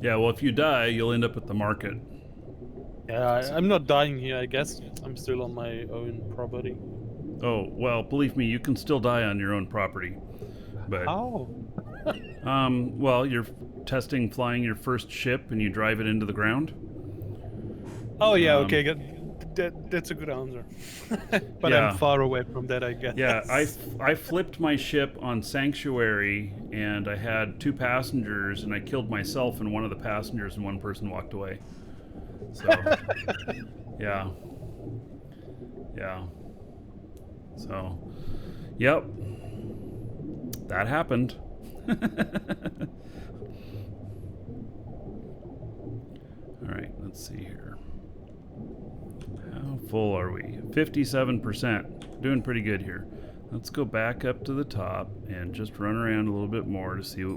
Yeah, well, if you die, you'll end up at the market. Yeah, I'm not dying here, I guess. I'm still on my own property. Oh, well, believe me, you can still die on your own property. But, How? well, you're testing flying your first ship and you drive it into the ground. Oh, yeah, Um, okay, good. That's a good answer. But Yeah. I'm far away from that, I guess. Yeah, I flipped my ship on Sanctuary, and I had 2 passengers, and I killed myself and one of the passengers, and one person walked away. So, yeah. Yeah. So, yep. That happened. All right, let's see here. How full are we? 57%. Doing pretty good here. Let's go back up to the top and just run around a little bit more to see what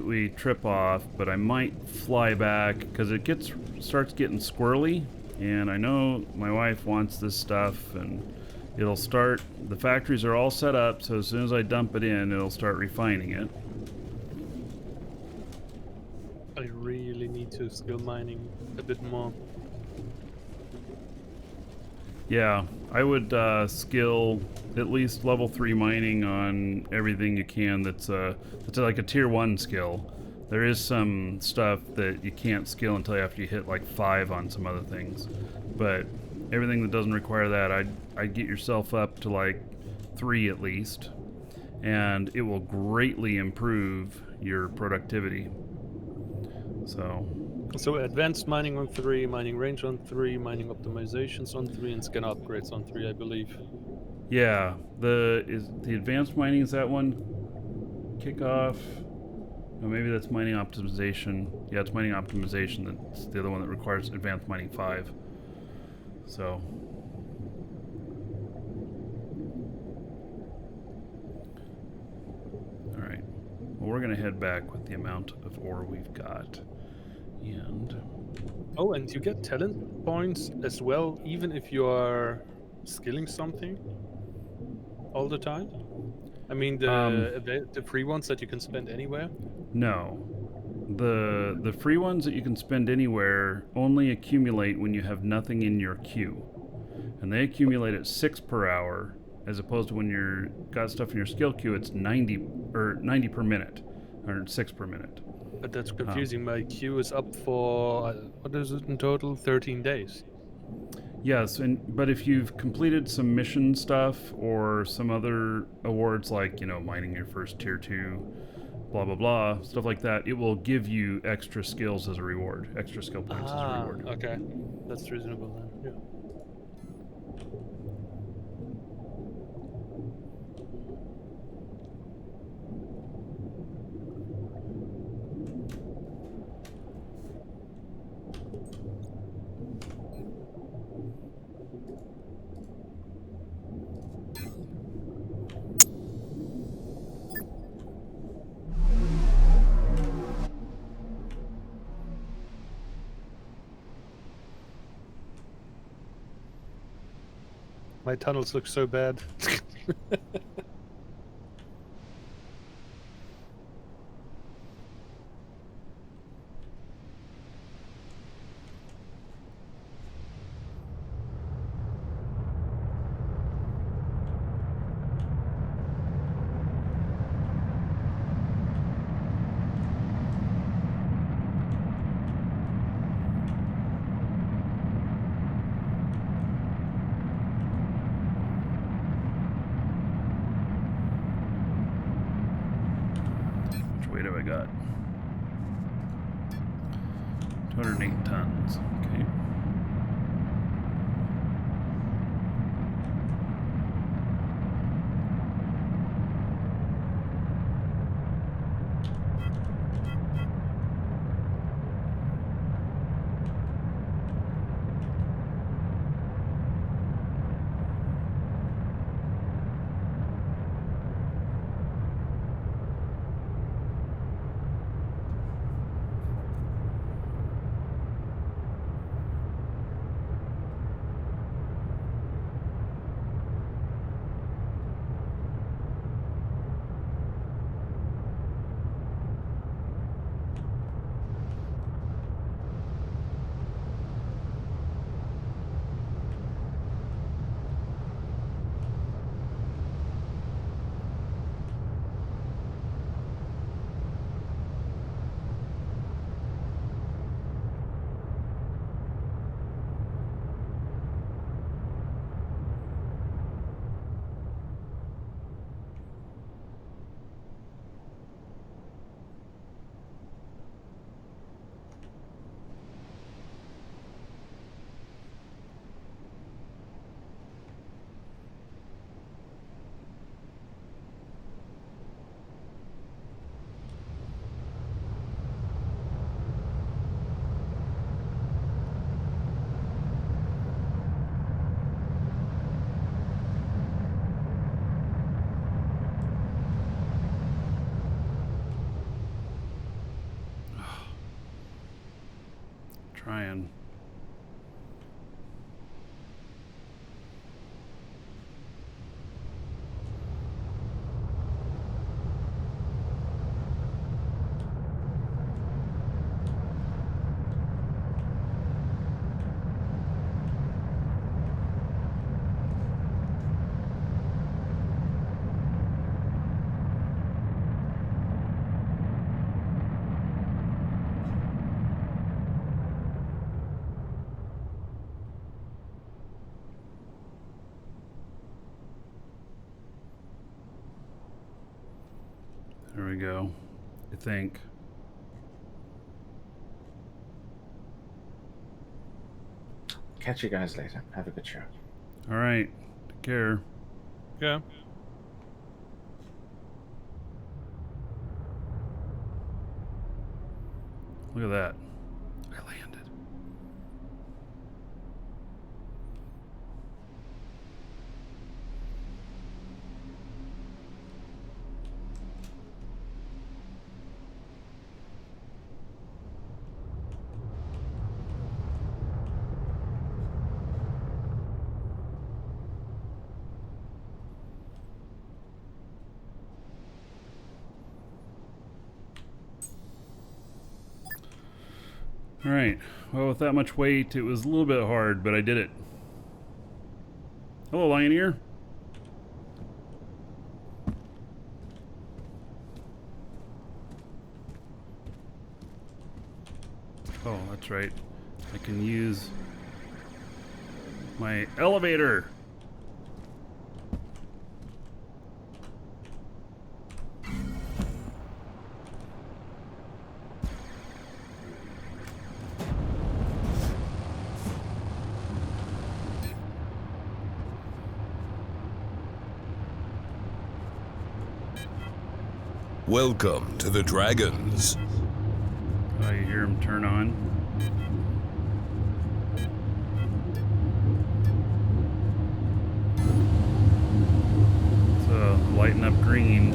we trip off. But I might fly back because it starts getting squirrely, and I know my wife wants this stuff, and it'll start. The factories are all set up, so as soon as I dump it in, it'll start refining it. I really need to skill mining a bit more. Yeah, I would skill at least level 3 mining on everything you can. That's like a tier 1 skill. There is some stuff that you can't skill until after you hit like 5 on some other things, but everything that doesn't require that, I'd get yourself up to like 3 at least, and it will greatly improve your productivity. So advanced mining on 3, mining range on 3, mining optimizations on 3, and scan upgrades on 3, I believe. Yeah, the advanced mining, is that one? Kickoff. No, maybe that's mining optimization. Yeah, it's mining optimization. That's the other one that requires advanced mining 5. So. All right. Well, we're gonna head back with the amount of ore we've got, and. Oh, and you get talent points as well, even if you are skilling something all the time. I mean, the free ones that you can spend anywhere. No. The free ones that you can spend anywhere only accumulate when you have nothing in your queue. And they accumulate at 6 per hour, as opposed to when you're got stuff in your skill queue, it's 90 per minute, or 6 per minute. But that's confusing. My queue is up for, what is it in total? 13 days. Yes, but if you've completed some mission stuff or some other awards like, mining your first tier 2, blah, blah, blah, stuff like that, it will give you extra skills as a reward, extra skill points as a reward. Okay. That's reasonable then, yeah. My tunnels look so bad. Which weight have I got? 208 tons. Okay. Trying. There we go. I think. Catch you guys later. Have a good show. All right. Take care. Yeah. Look at that. I landed. All right. Well, with that much weight, it was a little bit hard, but I did it. Hello, Lioneer. Oh, that's right. I can use my elevator. Welcome to the Dragons. Oh, you hear them turn on. It's lighting up green.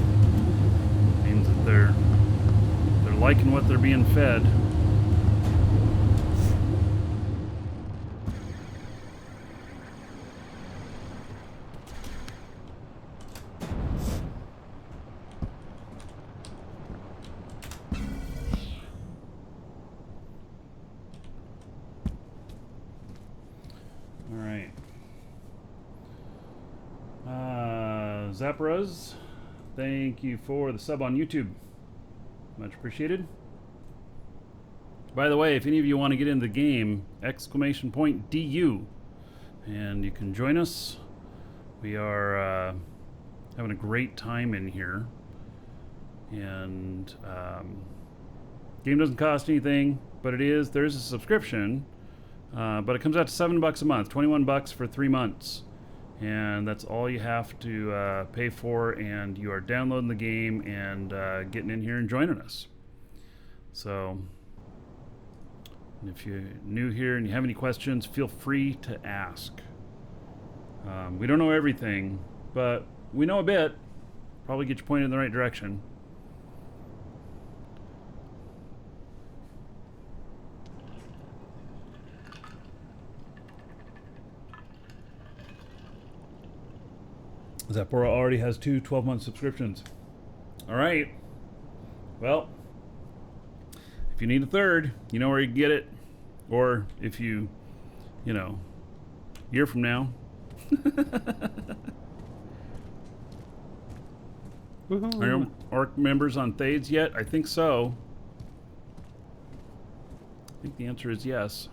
Means that they're liking what they're being fed. All right. Zapparaz, thank you for the sub on YouTube. Much appreciated. By the way, if any of you want to get into the game, !DU, and you can join us. We are having a great time in here, and game doesn't cost anything, but there's a subscription, but it comes out to $7 a month, $21 for 3 months. And that's all you have to pay for, and you are downloading the game and getting in here and joining us. So, if you're new here and you have any questions, feel free to ask. We don't know everything, but we know a bit. Probably get you pointed in the right direction. Zappora already has 2 12-month subscriptions. All right. Well, if you need a third, you know where you can get it. Or if you know, a year from now. Are your ARC members on Thades yet? I think so. I think the answer is yes.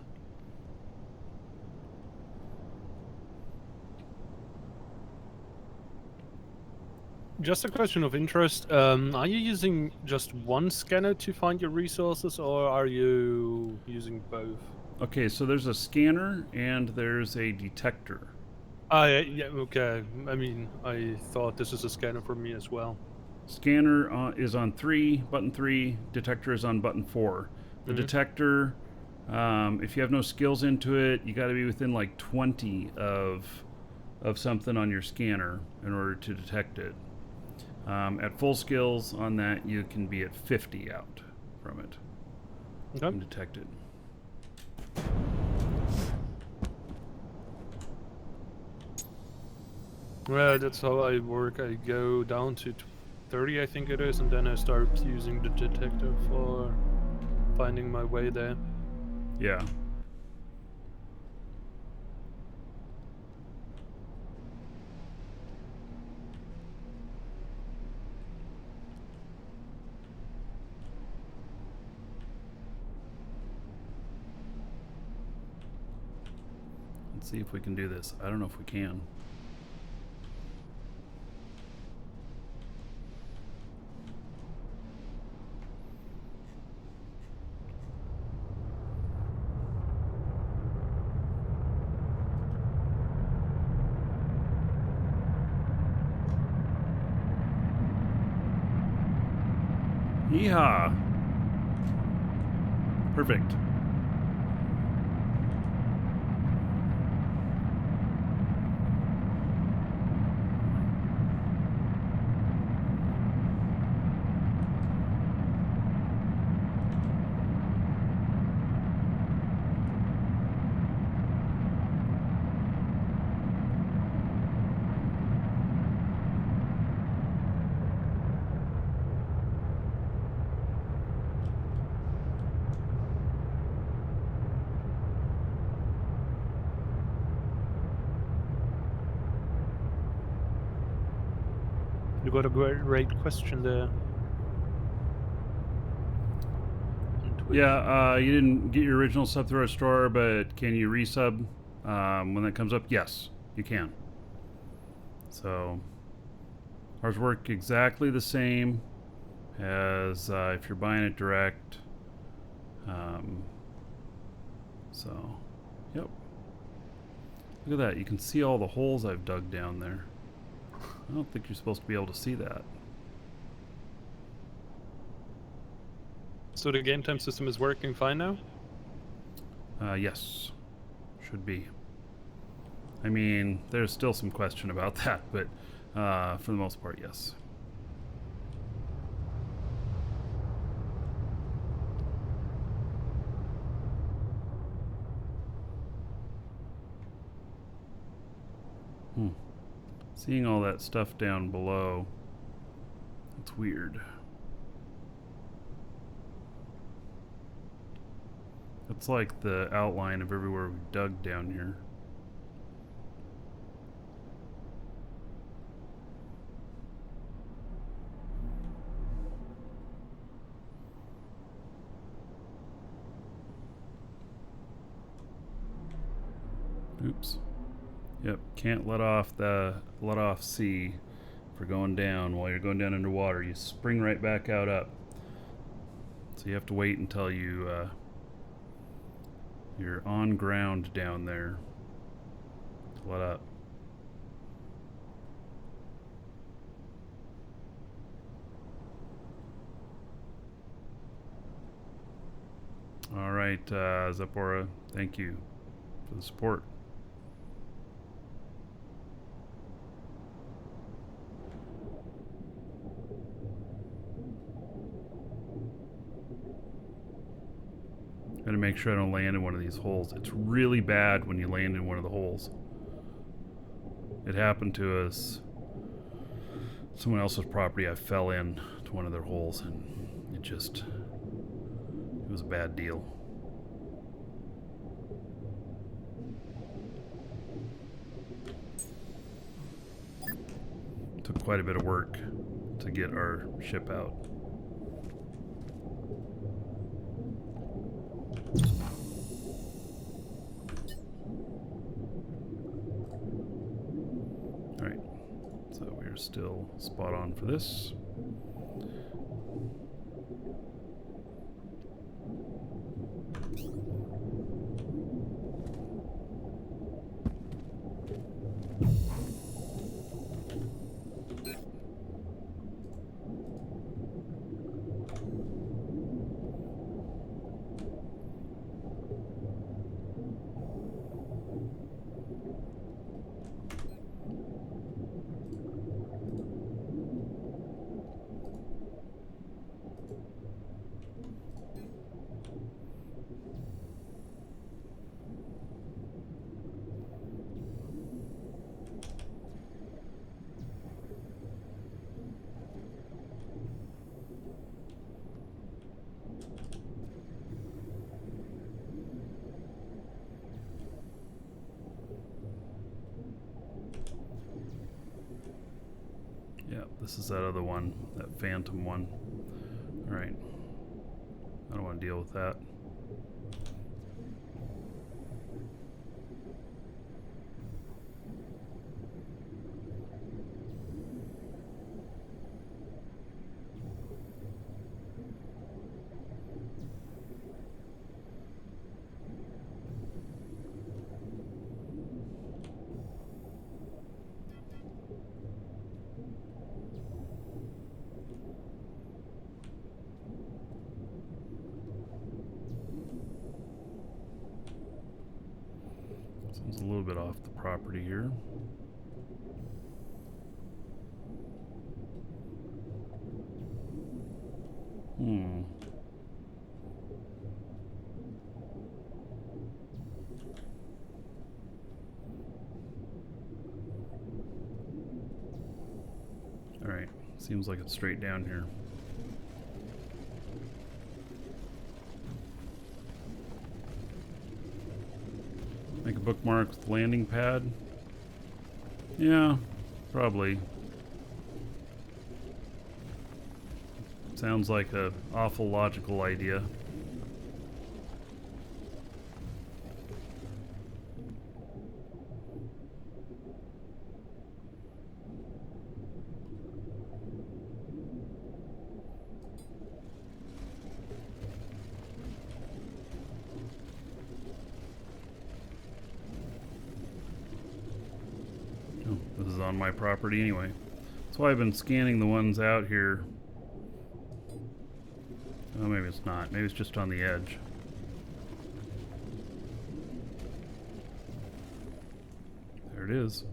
Just a question of interest. Are you using just one scanner to find your resources, or are you using both? Okay, so there's a scanner and there's a detector. Yeah, okay. I mean, I thought this is a scanner for me as well. Scanner is on button 3. Detector is on button 4. The detector, if you have no skills into it, you got to be within like 20 of something on your scanner in order to detect it. At full skills on that, you can be at 50 out from it. Okay. And detect it. Well, that's how I work. I go down to 30, I think it is, and then I start using the detector for finding my way there. Yeah. Let's see if we can do this. I don't know if we can. Yeehaw! Perfect. You got a great question there. Yeah, you didn't get your original sub through our store, but can you resub when that comes up? Yes, you can. So ours work exactly the same as if you're buying it direct. So, yep. Look at that. You can see all the holes I've dug down there. I don't think you're supposed to be able to see that. So the game time system is working fine now? Yes. Should be. I mean, there's still some question about that, but for the most part, yes. Seeing all that stuff down below, it's weird. It's like the outline of everywhere we dug down here. Oops. Yep, can't let off C for going down while you're going down underwater. You spring right back out up. So you have to wait until you're on ground down there to let up. All right, Zepora, thank you for the support. Gotta make sure I don't land in one of these holes. It's really bad when you land in one of the holes. It happened to us. Someone else's property, I fell in to one of their holes and it was a bad deal. Took quite a bit of work to get our ship out. Alright, so we're still spot on for this. Yeah, this is that other one, that phantom one. Alright. I don't want to deal with that. Sounds a little bit off the property here. Alright, seems like it's straight down here. Make a bookmark with landing pad? Yeah, probably. Sounds like an awful logical idea. Oh, this is on my property anyway. That's why I've been scanning the ones out here. Oh, maybe it's not. Maybe it's just on the edge. There it is.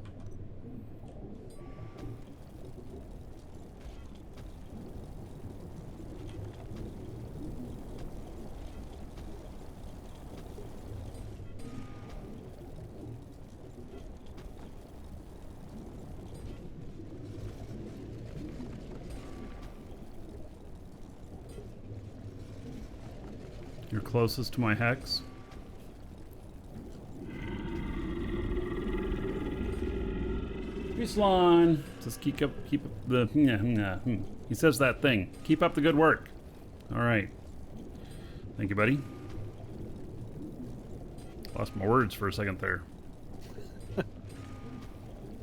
You're closest to my hex. Ruslan says keep up the he says that thing. Keep up the good work. All right. Thank you, buddy. Lost my words for a second there.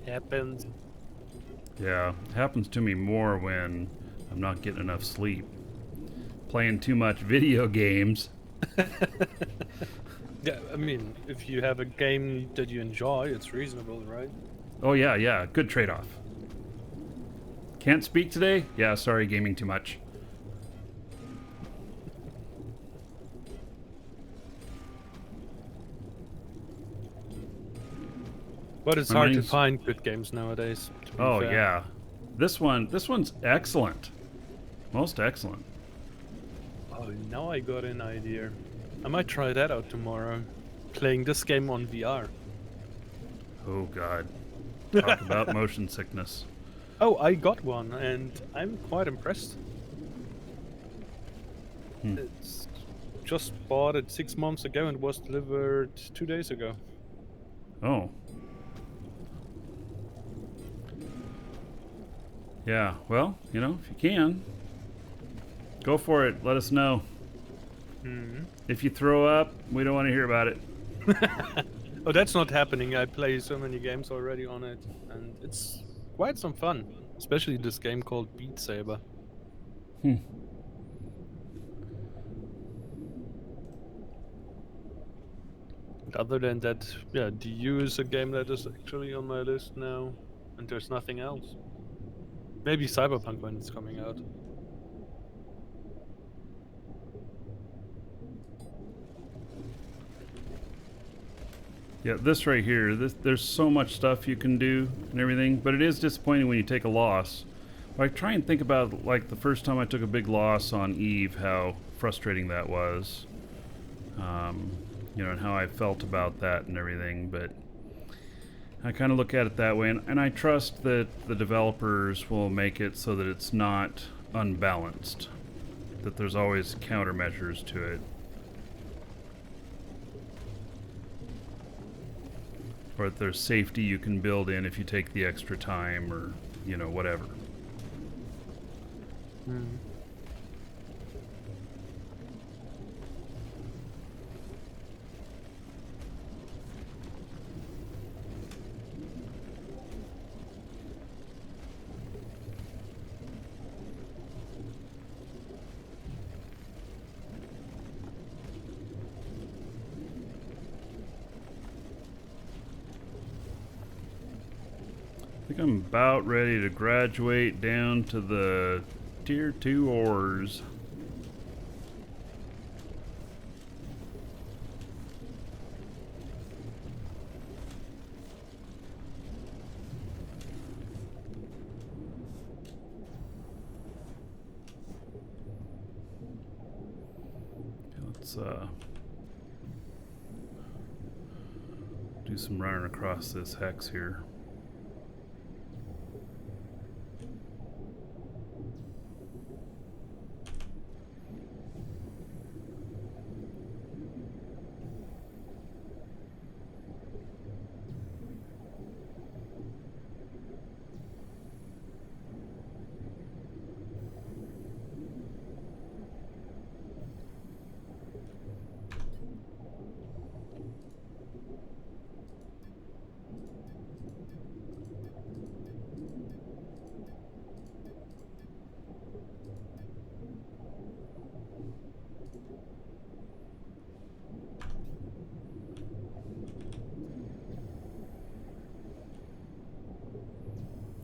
Happens. Yeah, happens to me more when I'm not getting enough sleep. Playing too much video games. Yeah, I mean, if you have a game that you enjoy, it's reasonable, right? Oh yeah, good trade-off. Can't speak today? Yeah, sorry, gaming too much. But it's My hard to mind's- find good games nowadays. To be Oh fair. yeah. This one's excellent. Most excellent. Oh, now I got an idea. I might try that out tomorrow. Playing this game on VR. Oh god. Talk about motion sickness. Oh, I got one, and I'm quite impressed. It's just bought it 6 months ago and was delivered 2 days ago. Oh. Yeah, well, if you can, go for it. Let us know. If you throw up, we don't want to hear about it. Oh, that's not happening. I play so many games already on it, and it's quite some fun. Especially this game called Beat Saber. And other than that, yeah, DU is a game that is actually on my list now, and there's nothing else. Maybe Cyberpunk when it's coming out. Yeah, this right here, there's so much stuff you can do and everything, but it is disappointing when you take a loss. I try and think about, like, the first time I took a big loss on Eve, how frustrating that was. And how I felt about that and everything, but I kind of look at it that way, and I trust that the developers will make it so that it's not unbalanced, that there's always countermeasures to it. Or that there's safety you can build in if you take the extra time, or, whatever. I think I'm about ready to graduate down to the Tier 2 ores. Let's do some running across this hex here.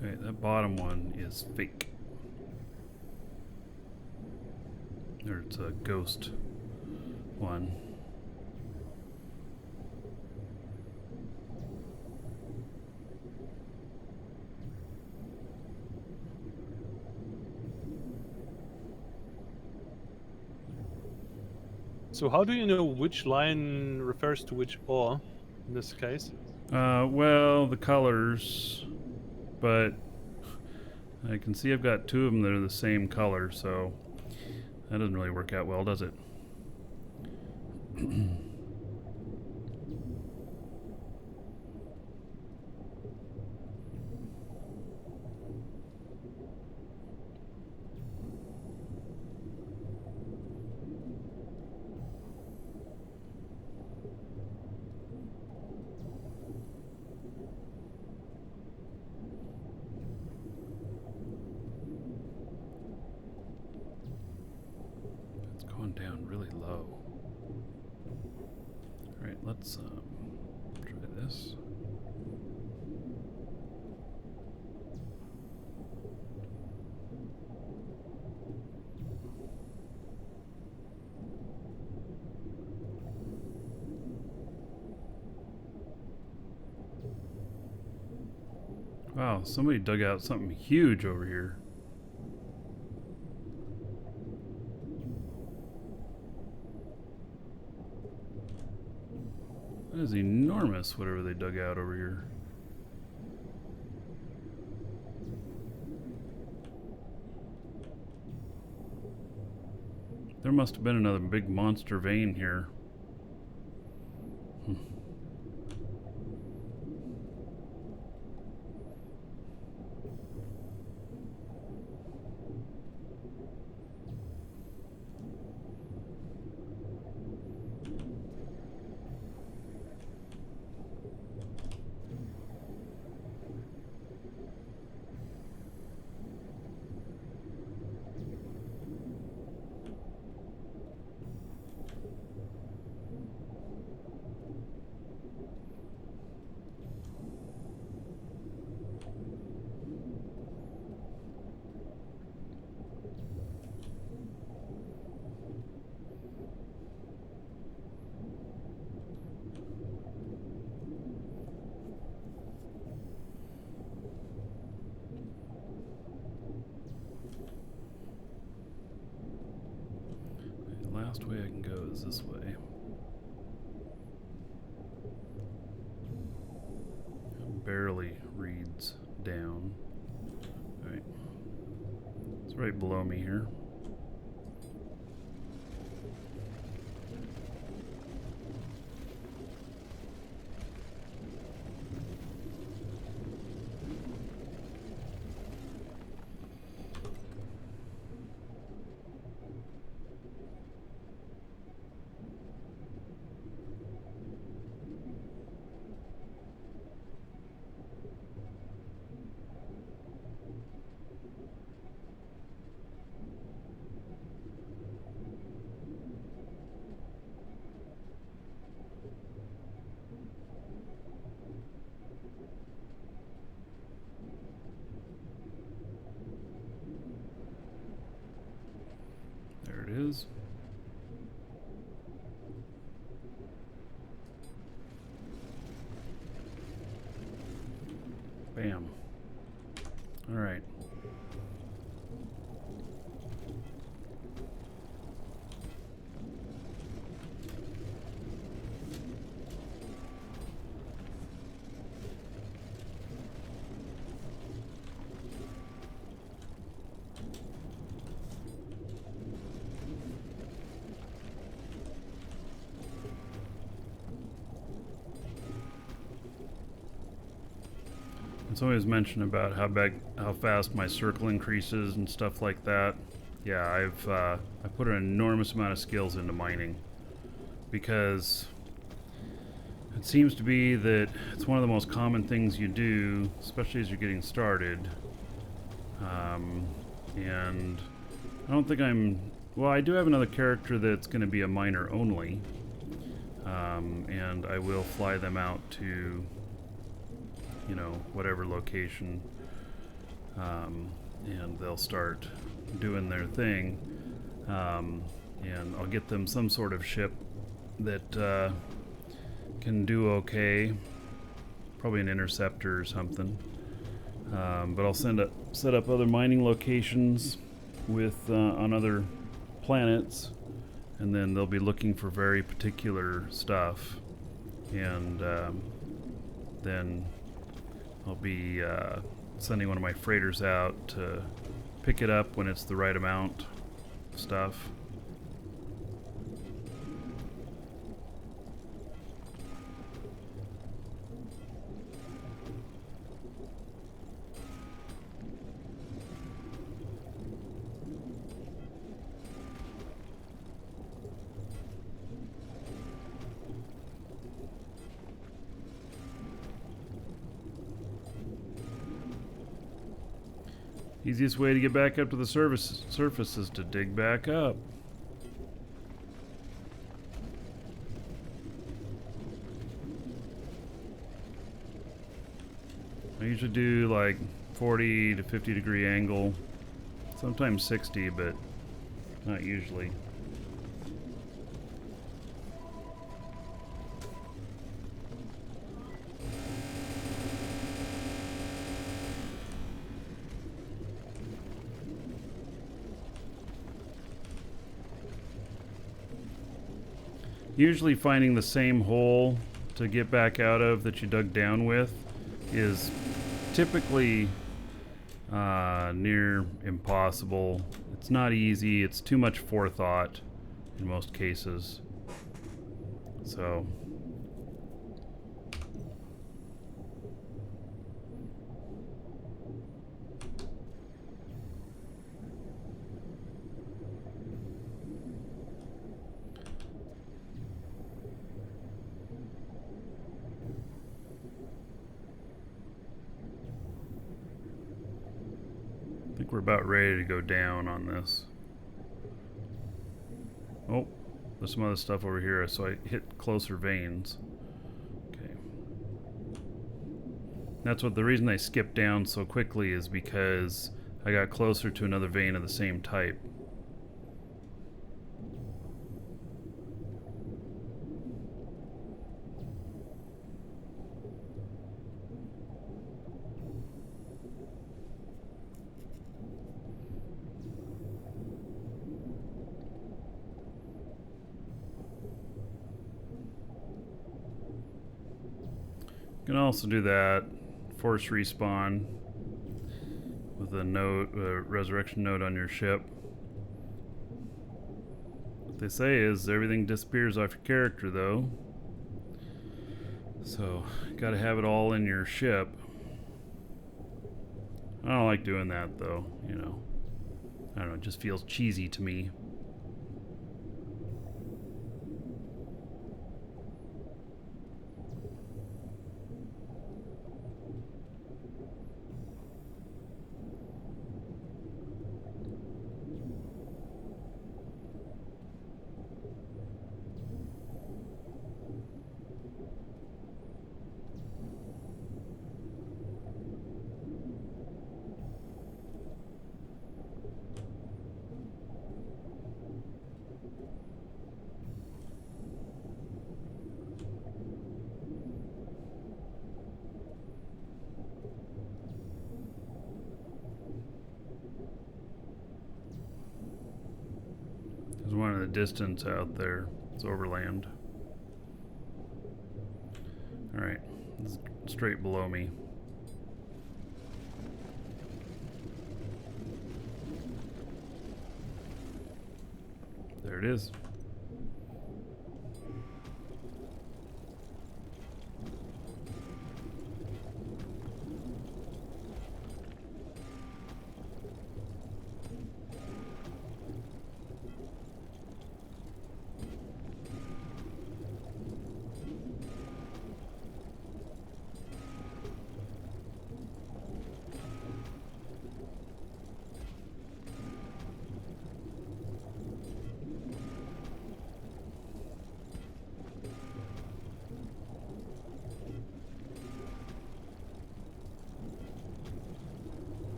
Alright, that bottom one is fake. Or it's a ghost one. So how do you know which line refers to which ore in this case? Well, the colors, but I can see I've got two of them that are the same color, so that doesn't really work out well, does it? really low. Alright, let's try this. Wow, somebody dug out something huge over here. That is enormous, whatever they dug out over here. There must have been another big monster vein here. The last way I can go is this way. It barely reads down. Alright. It's right below me here. There it is. Bam. All right. Somebody's mentioned about how fast my circle increases and stuff like that. Yeah, I put an enormous amount of skills into mining because it seems to be that it's one of the most common things you do, especially as you're getting started. And I don't think well, I do have another character that's going to be a miner only, and I will fly them out to, you know, whatever location, and they'll start doing their thing, and I'll get them some sort of ship that can do okay, probably an interceptor or something, but I'll set up other mining locations with on other planets, and then they'll be looking for very particular stuff, and then I'll be sending one of my freighters out to pick it up when it's the right amount of stuff. Easiest way to get back up to the surface is to dig back up. I usually do like 40 to 50 degree angle, sometimes 60, but not usually. Usually finding the same hole to get back out of that you dug down with is typically near impossible. It's not easy. It's too much forethought in most cases. So I think we're about ready to go down on this. Oh, there's some other stuff over here, so I hit closer veins. Okay. That's what the reason I skipped down so quickly is because I got closer to another vein of the same type. You can also do that, force respawn with a node, resurrection node on your ship. What they say is everything disappears off your character though. So, gotta have it all in your ship. I don't like doing that though, you know. I don't know, it just feels cheesy to me. There's one in the distance out there. It's overland. Alright, this is straight below me. There it is.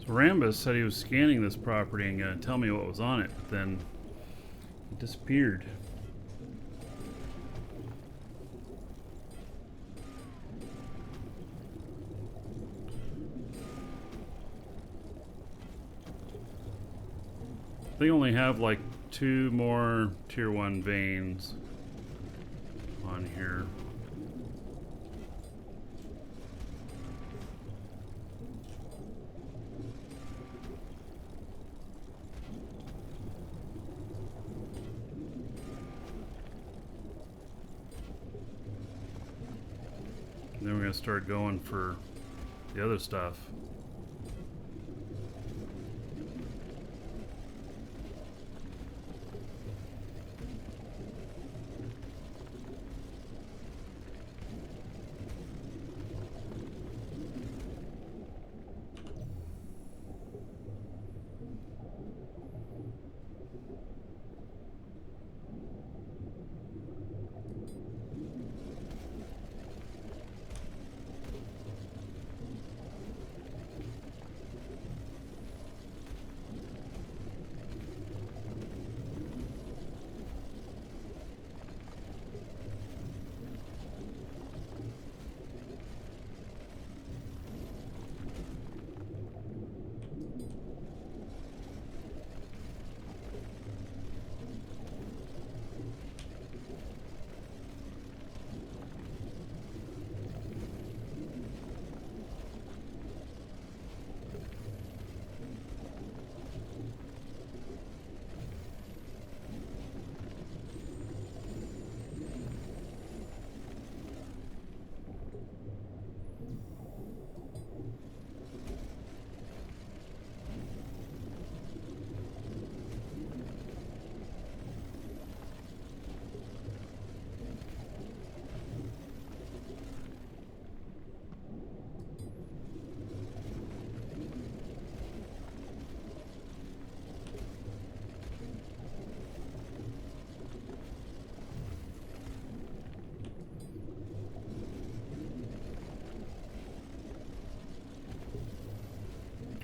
Rambus said he was scanning this property and gonna tell me what was on it, but then it disappeared. They only have like 2 more tier 1 veins on here. then we're gonna start going for the other stuff.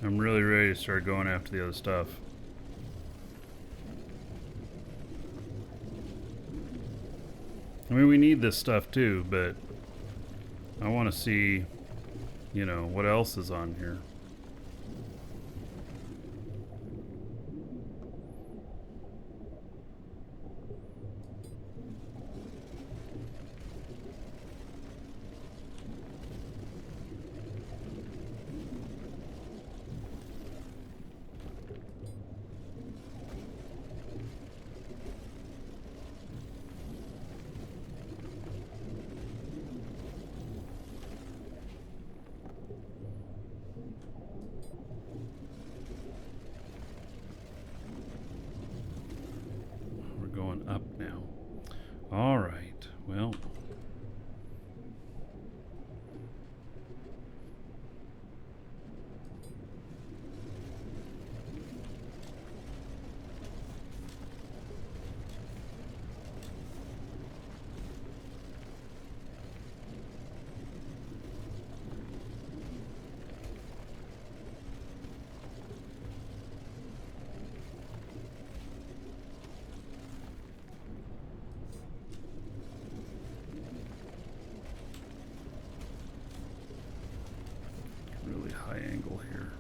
I'm really ready to start going after the other stuff. I mean, we need this stuff too, but I want to see, you know, what else is on here. Up now. All right. Well. Really high angle here.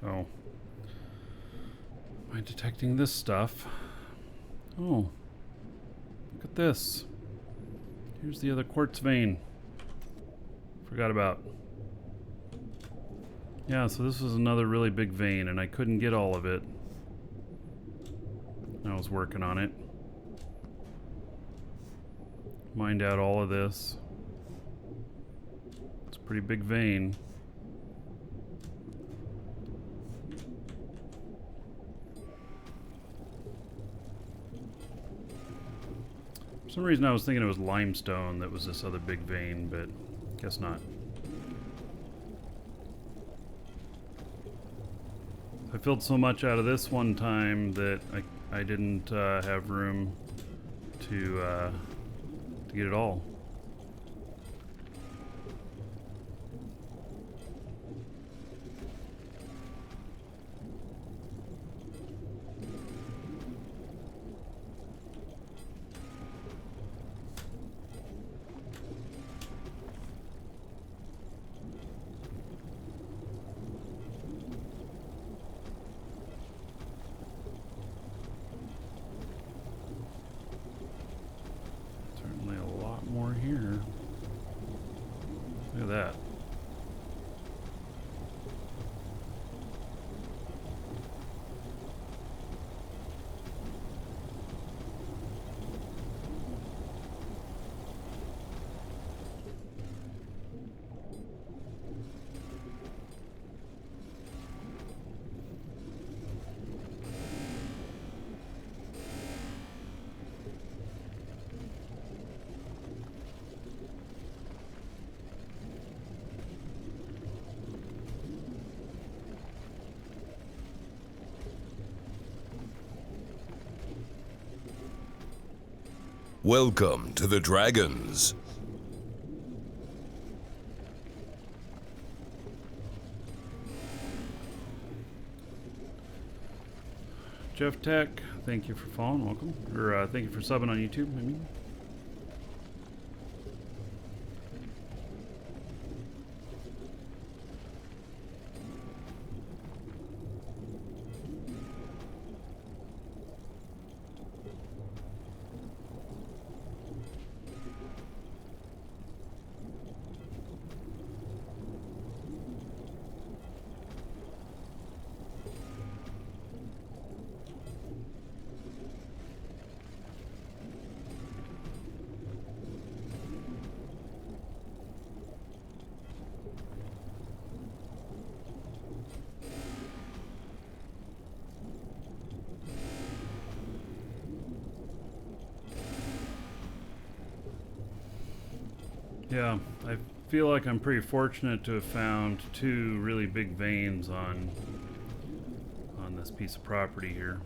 Oh. Am I detecting this stuff? Oh. Look at this. Here's the other quartz vein. Forgot about. Yeah, so this was another really big vein, and I couldn't get all of it. I was working on it. Mined out all of this. It's a pretty big vein. For some reason I was thinking it was limestone that was this other big vein, but guess not. I filled so much out of this one time that I didn't have room to get it all. Welcome to the Dragons. Jeff Tech, thank you for following. Welcome. Or thank you for subbing on YouTube. I mean. Yeah, I feel like I'm pretty fortunate to have found 2 really big veins on this piece of property here.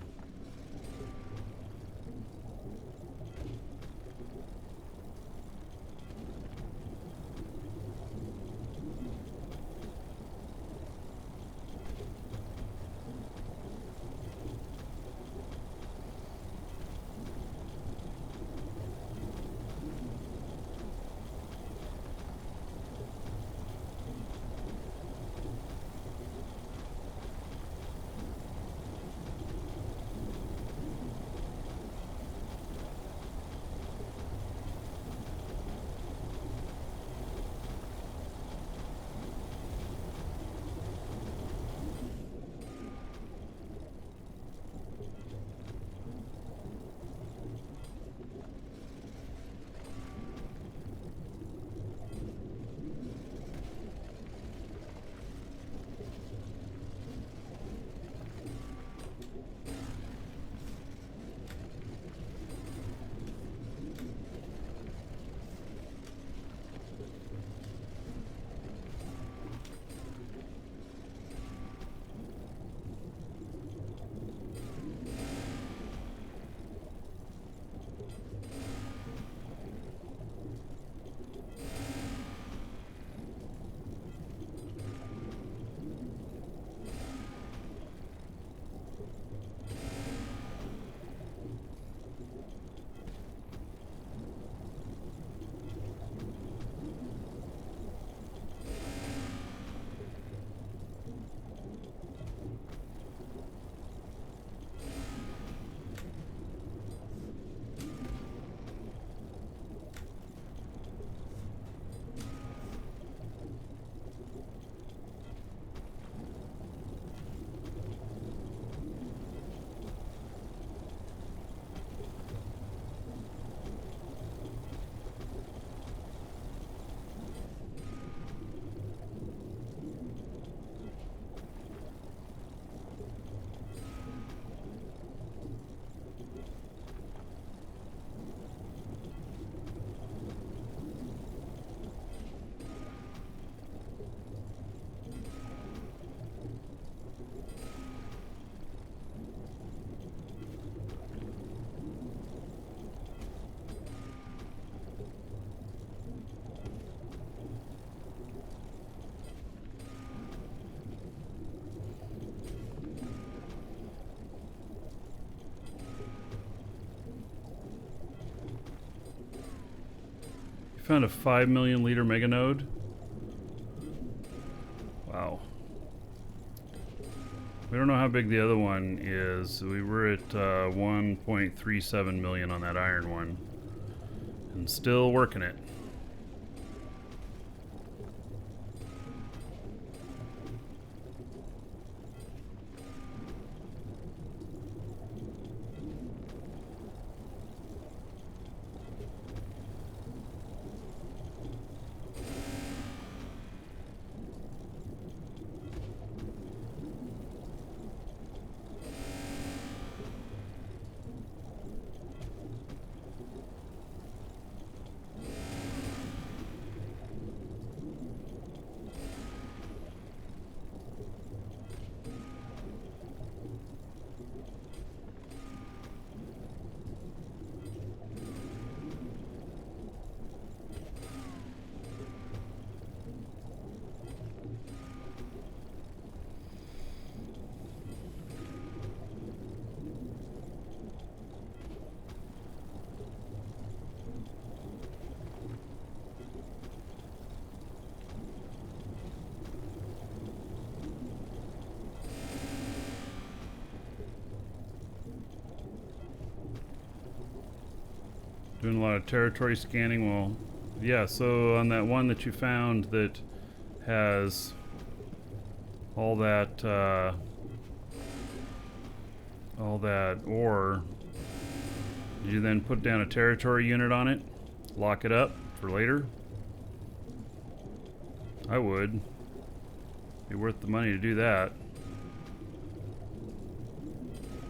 Found a 5 million liter mega node. Wow. We don't know how big the other one is. We were at 1.37 million on that iron one. And still working it. Doing a lot of territory scanning. Well, yeah, so on that one that you found that has all that ore, did you then put down a territory unit on it? Lock it up for later? I would. Be worth the money to do that.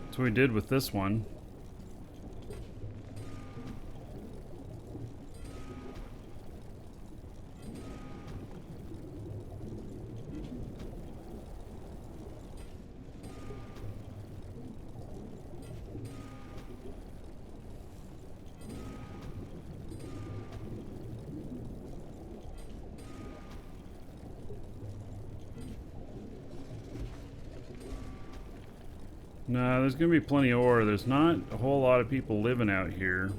That's what we did with this one. No, there's gonna be plenty of ore. There's not a whole lot of people living out here.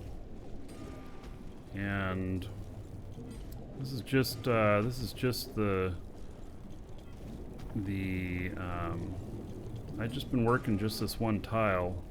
And this is just the I've just been working just this one tile.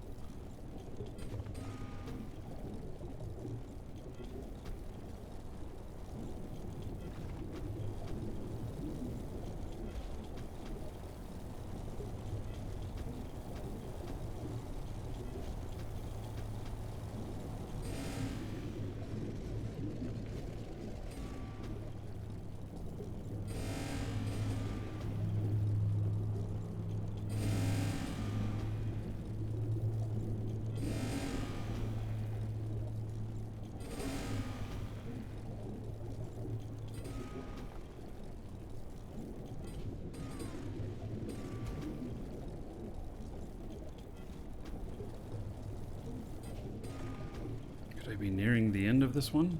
Could I be nearing the end of this one?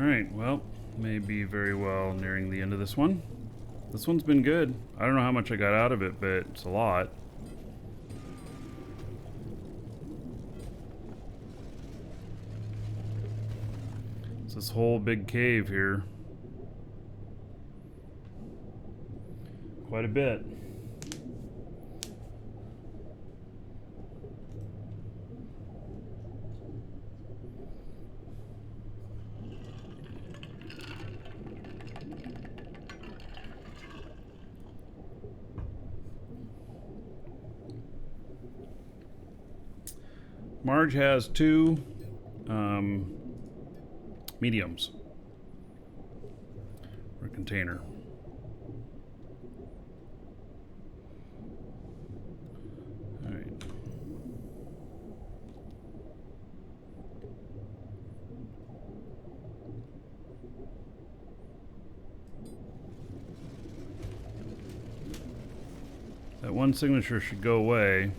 Alright, well, may be very well nearing the end of this one. This one's been good. I don't know how much I got out of it, but it's a lot. It's this whole big cave here. Quite a bit. Marge has two mediums for a container. All right. That one signature should go away,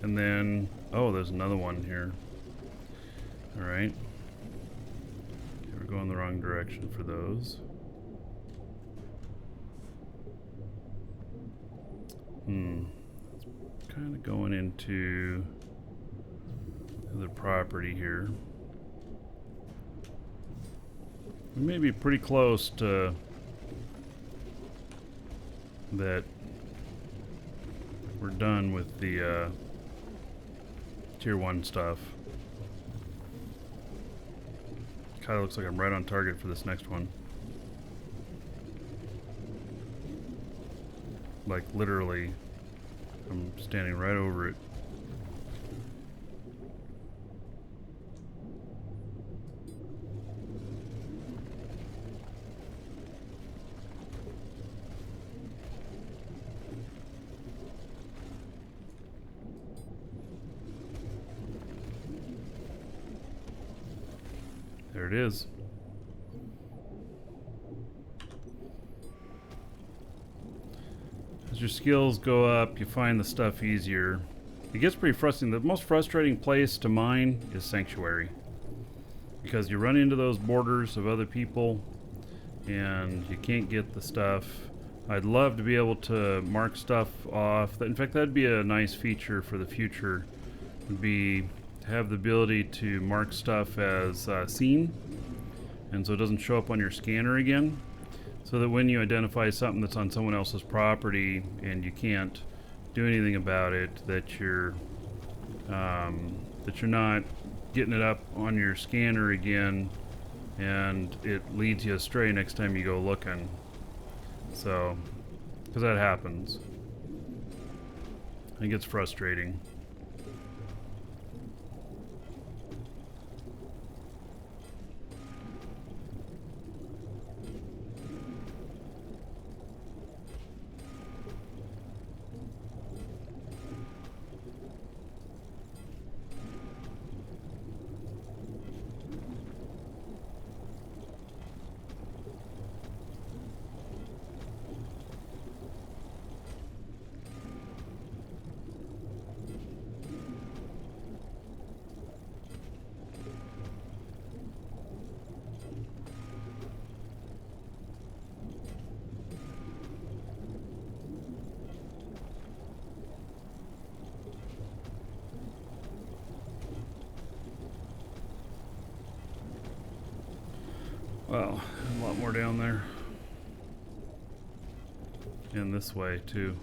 and then oh, there's another one here. All right. Okay, we're going the wrong direction for those. It's kind of going into the property here. We may be pretty close to that. We're done with the Tier 1 stuff. Kind of looks like I'm right on target for this next one. Like literally, I'm standing right over it. There it is. As your skills go up, you find the stuff easier. It gets pretty frustrating. The most frustrating place to mine is Sanctuary, because you run into those borders of other people and you can't get the stuff. I'd love to be able to mark stuff off. In fact, that'd be a nice feature for the future, would be to have the ability to mark stuff as seen, and so it doesn't show up on your scanner again, so that when you identify something that's on someone else's property and you can't do anything about it, that you're not getting it up on your scanner again and it leads you astray next time you go looking. So, because that happens. It gets frustrating. Wow, a lot more down there. And this way, too.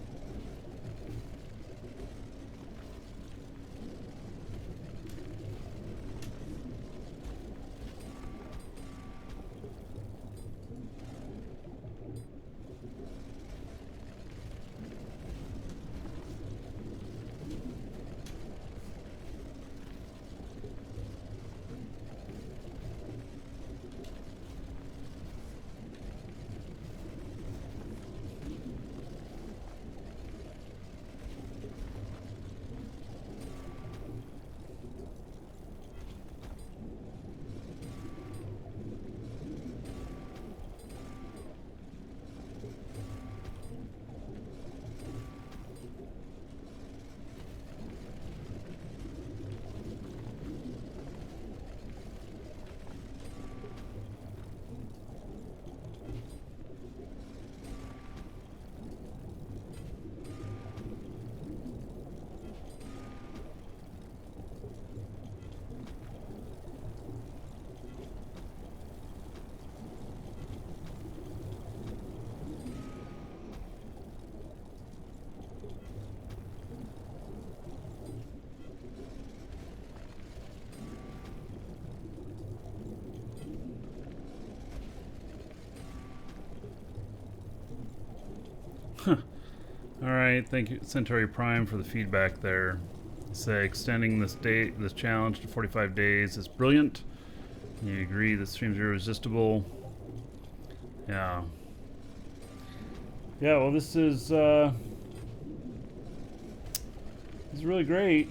Alright, thank you Centauri Prime for the feedback there. Say extending this challenge to 45 days is brilliant. You agree that streams are irresistible. Yeah. Yeah, well this is really great.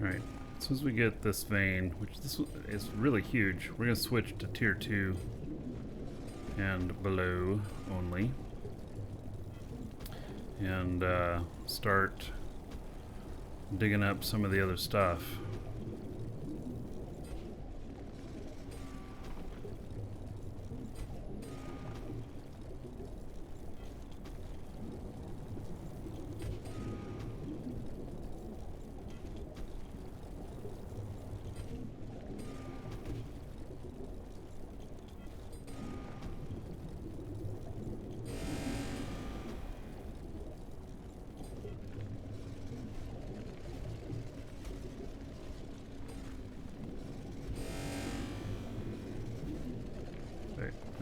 Alright, as soon as we get this vein, which this is really huge, we're going to switch to tier 2 and below only. And start digging up some of the other stuff.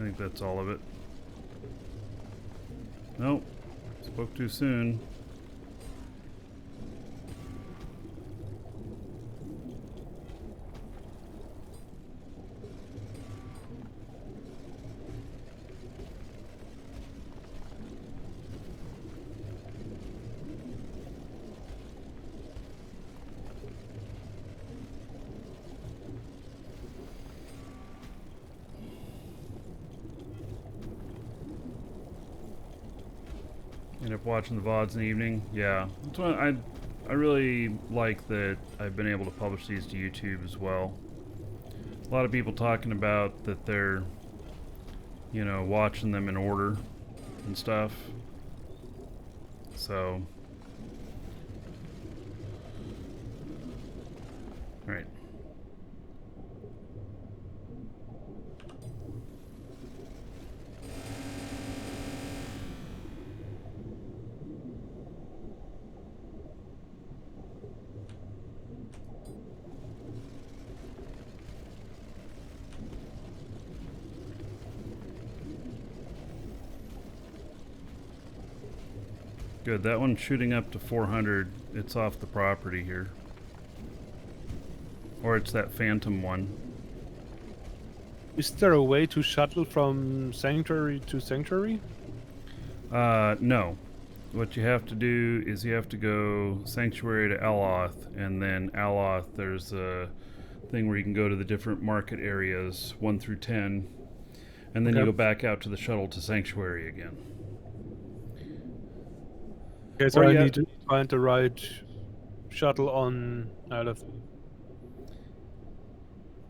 I think that's all of it. Nope. Spoke too soon. End up watching the VODs in the evening. Yeah, that's what I really like that I've been able to publish these to YouTube as well. A lot of people talking about that they're, you know, watching them in order and stuff. So, all right. Good, that one's shooting up to 400. It's off the property here. Or it's that phantom one. Is there a way to shuttle from Sanctuary to Sanctuary? No. What you have to do is you have to go Sanctuary to Aloth, and then Aloth, there's a thing where you can go to the different market areas, 1 through 10, and then you go back out to the shuttle to Sanctuary again. Okay, so Or I you need to find the right shuttle on Aloth.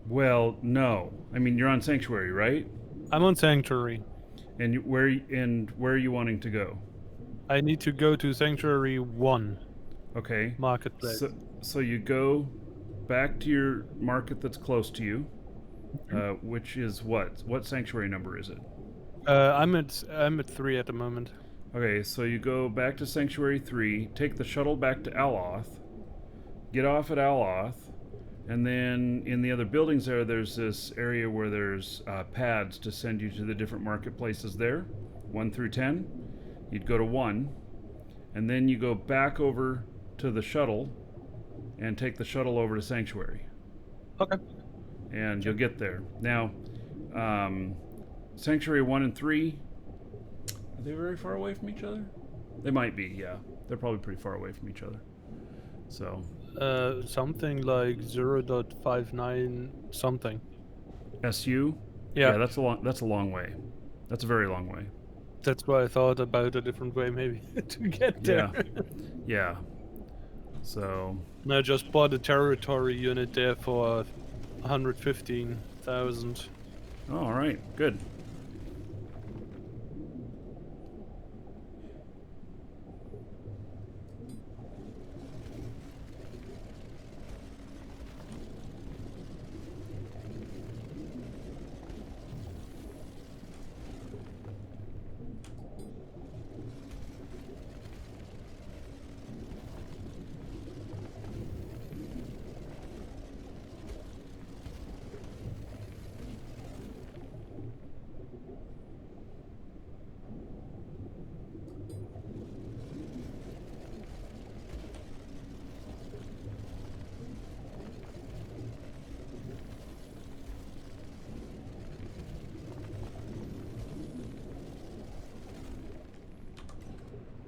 Well, no. I mean, you're on Sanctuary, right? I'm on Sanctuary. And where are you wanting to go? I need to go to Sanctuary 1 Okay. Marketplace. So you go back to your market that's close to you, which is what? What Sanctuary number is it? I'm at 3 at the moment. Okay, so you go back to Sanctuary 3, take the shuttle back to Aloth, get off at Aloth, and then in the other buildings there's this area where there's pads to send you to the different marketplaces there, 1 through 10. You'd go to 1, and then you go back over to the shuttle and take the shuttle over to Sanctuary. Okay. And you'll get there. Now, Sanctuary 1 and 3, are they very far away from each other? They might be, yeah. They're probably pretty far away from each other. So. Something like 0.59 something. SU? Yeah. That's a long way. That's a very long way. That's why I thought about a different way maybe to get there. Yeah. So. And I just bought a territory unit there for 115,000. Oh, all right. Good.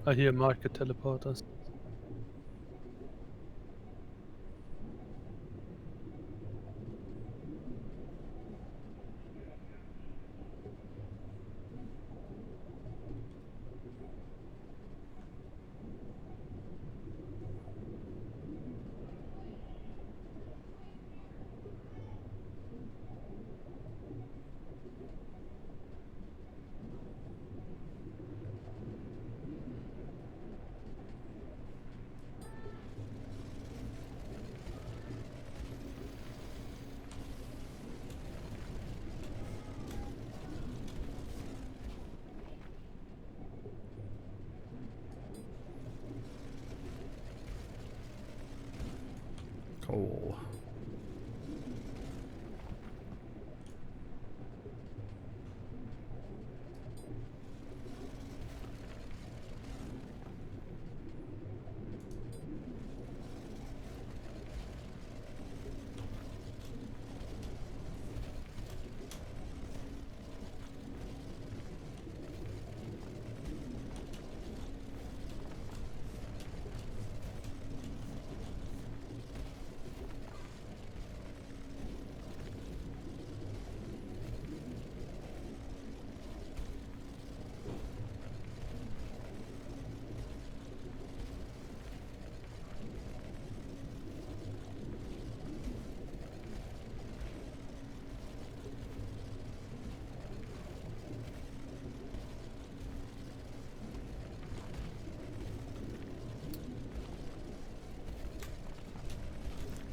I hear market teleporters. coal.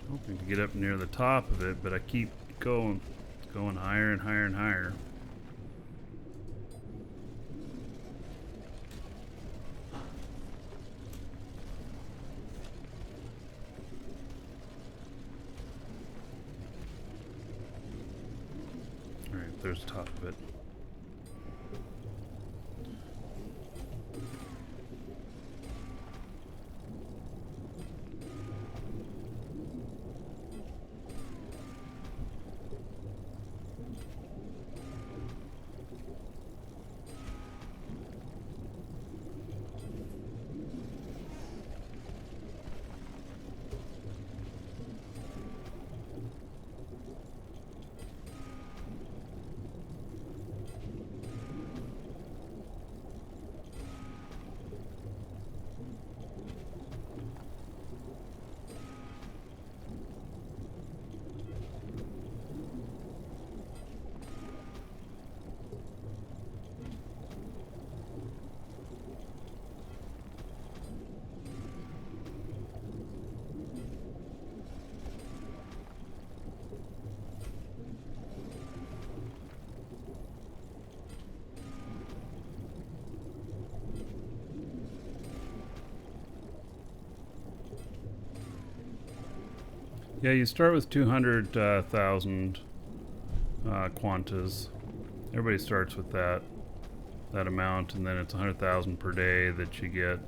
Hoping to get up near the top of it, but I keep going higher and higher and higher. All right, there's the top of it. Yeah, you start with 200,000 quantas. Everybody starts with that amount, and then it's 100,000 per day that you get.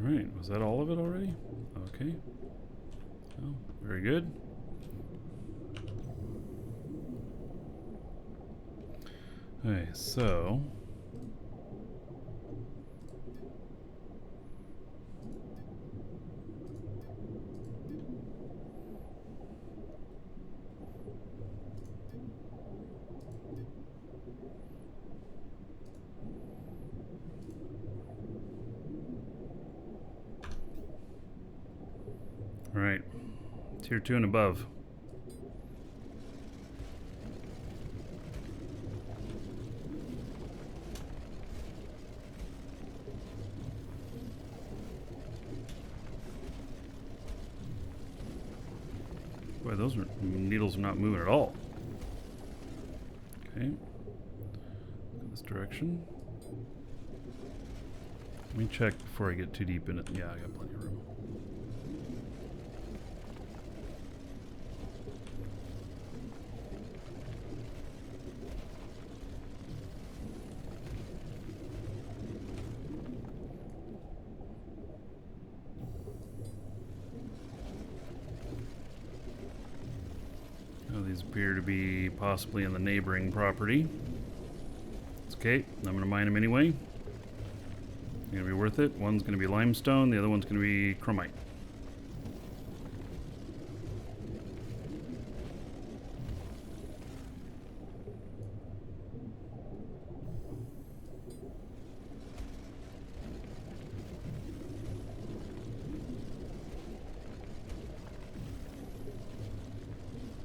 Alright, was that all of it already? Okay. Oh, very good. Okay, so... Alright, tier 2 and above. Boy, those needles are not moving at all. Okay, go this direction. Let me check before I get too deep in it. Yeah, I got plenty of room. These appear to be possibly in the neighboring property. It's okay. I'm gonna mine them anyway. They're gonna be worth it. One's gonna be limestone. The other one's gonna be chromite.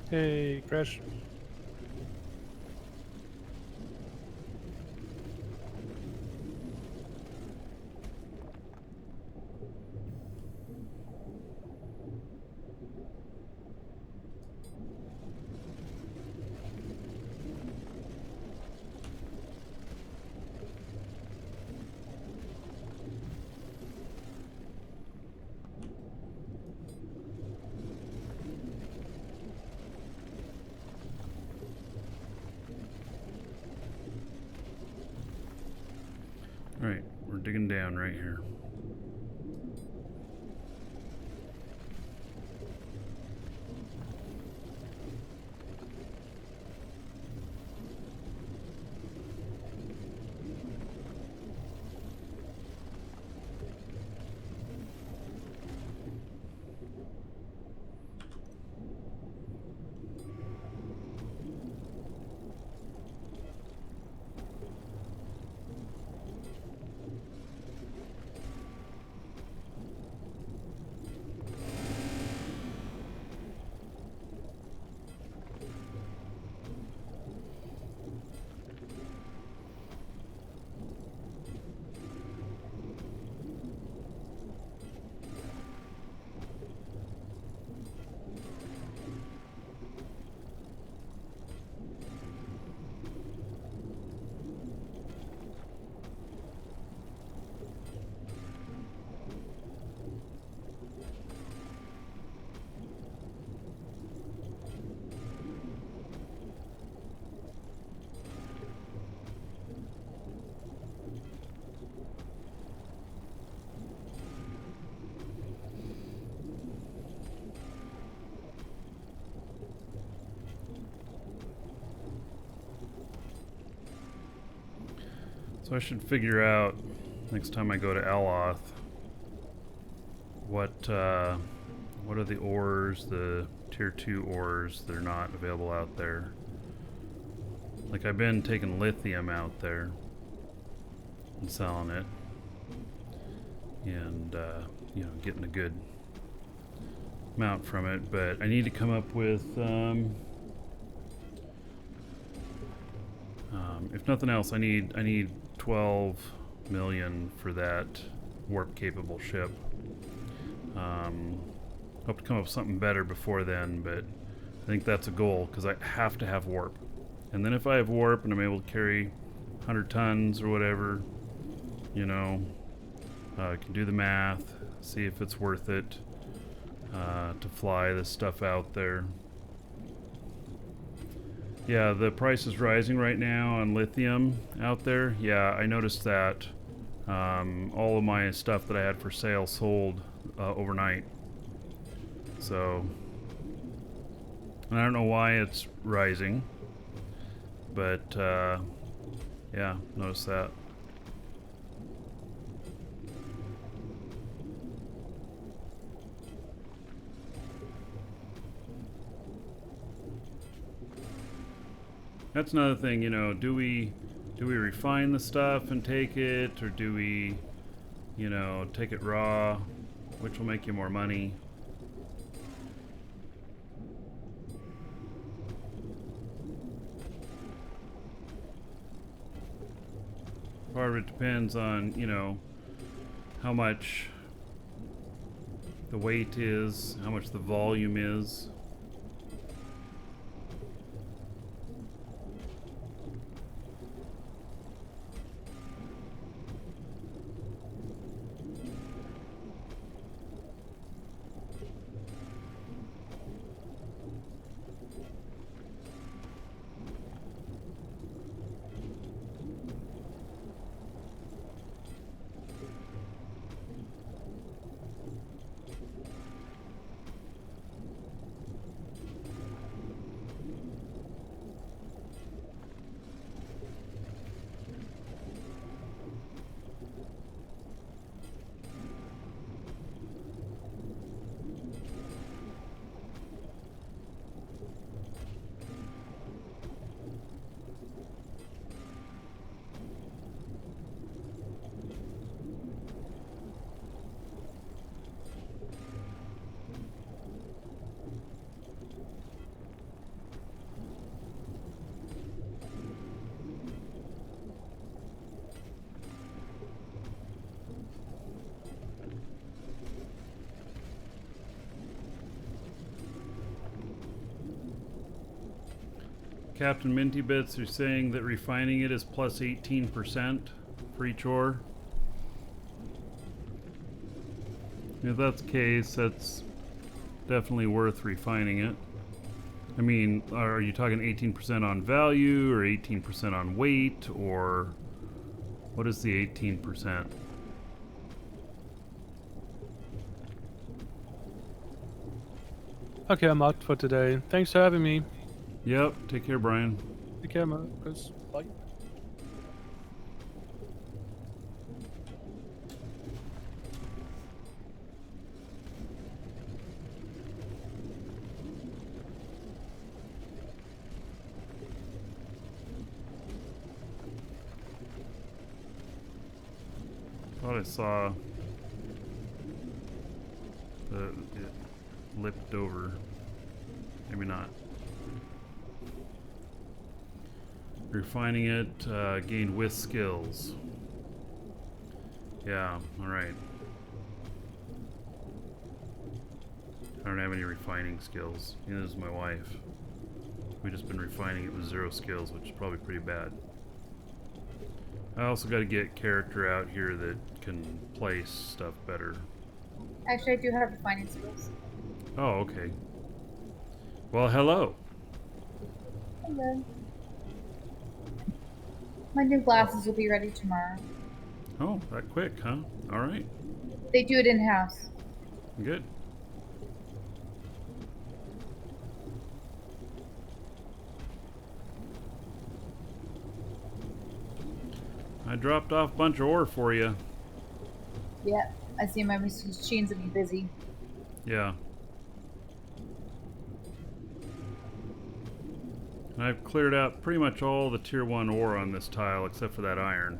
Hey, Crash. Alright, we're digging down right here. So I should figure out next time I go to Aloth what are the ores, the tier 2 ores that are not available out there. Like I've been taking lithium out there and selling it and you know, getting a good amount from it, but I need to come up with if nothing else, I need 12 million for that warp capable ship. Hope to come up with something better before then, but I think that's a goal because I have to have warp. And then if I have warp and I'm able to carry 100 tons or whatever, you know, I can do the math, see if it's worth it to fly this stuff out there. Yeah, the price is rising right now on lithium out there. Yeah, I noticed that. All of my stuff that I had for sale sold overnight. So, and I don't know why it's rising, but yeah, notice that. That's another thing, you know, do we refine the stuff and take it, or do we, you know, take it raw, which will make you more money? Part of it depends on, you know, how much the weight is, how much the volume is. Captain Minty Bits are saying that refining it is plus 18% for each ore. If that's the case, that's definitely worth refining it. I mean, are you talking 18% on value or 18% on weight, or what is the 18%? Okay, I'm out for today. Thanks for having me. Yep, take care, Brian. Take care, Marcus. Bye. Thought I saw it lipped over. Maybe not. Refining it, gained with skills. Yeah, alright. I don't have any refining skills. Neither does my wife. We've just been refining it with 0 skills, which is probably pretty bad. I also got to get character out here that can place stuff better. Actually, I do have refining skills. Oh, okay. Well, hello. Hello. My new glasses will be ready tomorrow. Oh, that quick, huh? All right. They do it in-house. Good. I dropped off a bunch of ore for you. Yeah, I see my machines will be busy. Yeah. And I've cleared out pretty much all the tier 1 ore on this tile except for that iron.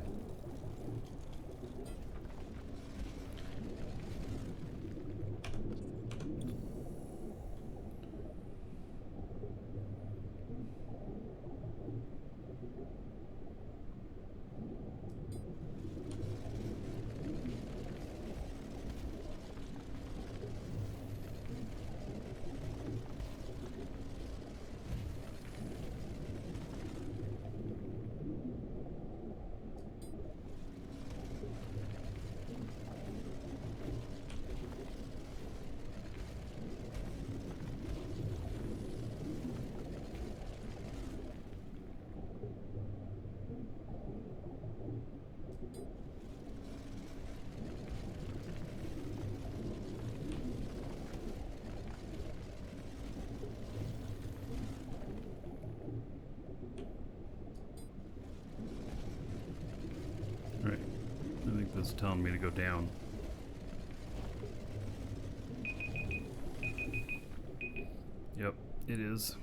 Alright. I think this is telling me to go down. Yep, it is.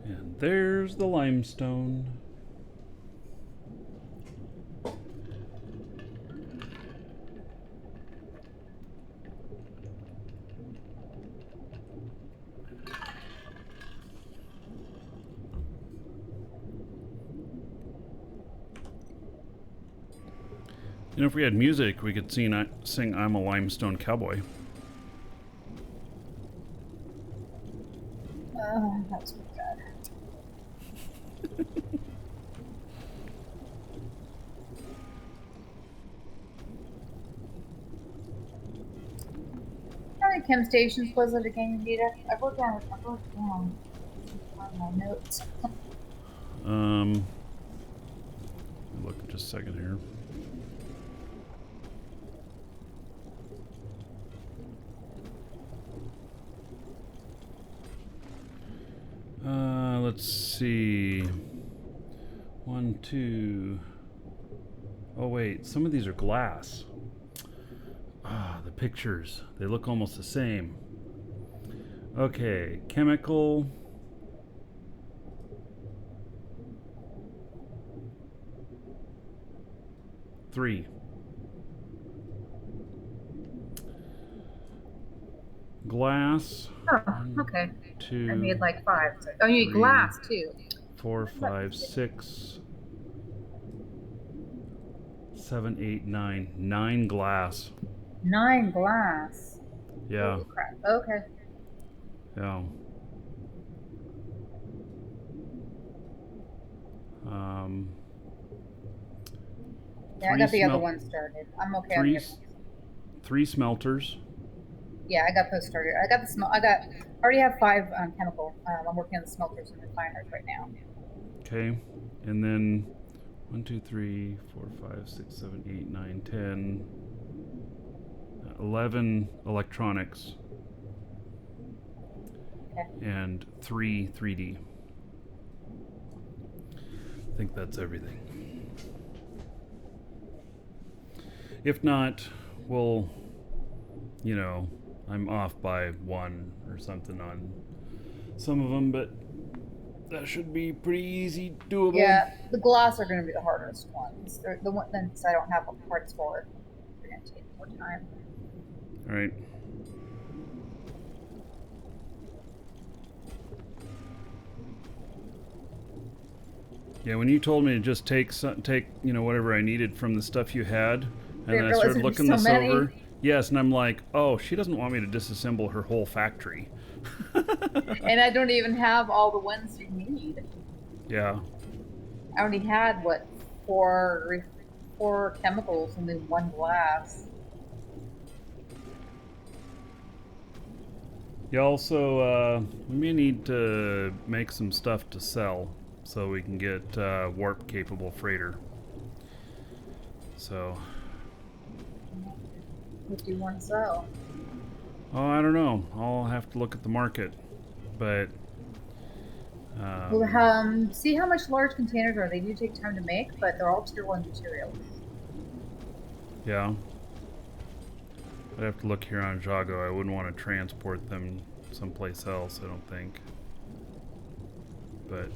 And there's the limestone. You know, if we had music, we could sing I'm a Limestone Cowboy. That's pretty bad. How many chem stations was it again, Anita? I wrote down on my notes. Look just a second here. Let's see. 1, 2. Oh wait, some of these are glass. Ah, the pictures. They look almost the same. Okay, chemical. Three. glass. Oh, okay. 2, I made like 5. So, oh, you need 3, glass too. 4, 5, 6, 7, 8, 9. 9 glass. 9 glass. Yeah. Holy crap. Okay. Yeah. Yeah, I 3 got the other smel- one started. I'm okay on 3, the other one. 3 smelters. Yeah, I got those started. I got the smell. I already have 5 chemical. I'm working on the smelters and refiners right now. Okay. And then 1, 2, 3, 4, 5, 6, 7, 8, 9, 10, 11 electronics. Okay. And 3 3D. I think that's everything. If not, we'll, I'm off by 1 or something on some of them, but that should be pretty easy doable. Yeah, the glass are going to be the hardest ones. They're the ones I don't have parts for. They're going to take more time. All right. Yeah, when you told me to just take whatever I needed from the stuff you had, and then I started looking this over. Yes, and I'm like, oh, she doesn't want me to disassemble her whole factory. And I don't even have all the ones you need. Yeah. I already had four chemicals and then 1 glass. Yeah. Also, we may need to make some stuff to sell so we can get warp capable freighter. So. What do you want to sell? Oh, I don't know. I'll have to look at the market, but. Well, see how much large containers are. They do take time to make, but they're all tier 1 materials. Yeah. I'd have to look here on Jago. I wouldn't want to transport them someplace else, I don't think. But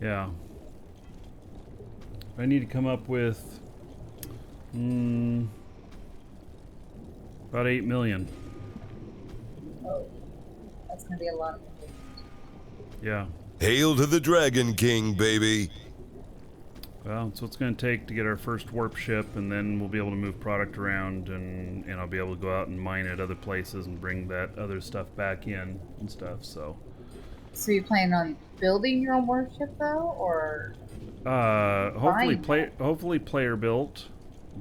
yeah. I need to come up with about 8 million. Oh, that's going to be a lot of money. Yeah. Hail to the Dragon King, baby. Well, so it's going to take to get our first warp ship, and then we'll be able to move product around, and I'll be able to go out and mine at other places and bring that other stuff back in and stuff. So you plan on building your own warship though, or hopefully player built,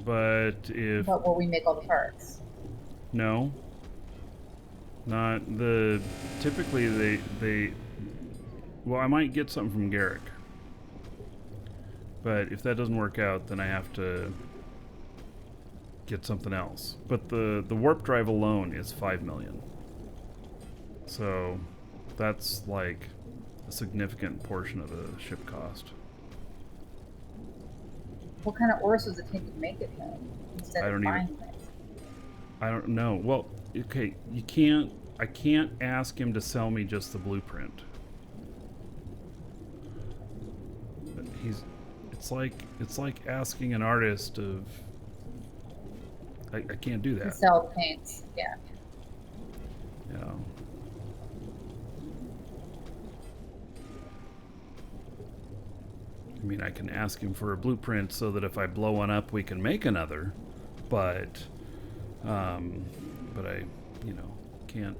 but if but will we make all the parts? no, not the typically they well, I might get something from Garrick. But if that doesn't work out, then I have to get something else. But the warp drive alone is 5 million. So that's like a significant portion of the ship cost. What kind of ores does it take to make it though? Instead I of don't buying even- it? I don't know. Well, okay, I can't ask him to sell me just the blueprint. But it's like asking an artist of I can't do To that. sell the paints, yeah. Yeah. I mean, I can ask him for a blueprint so that if I blow one up, we can make another, but I, can't.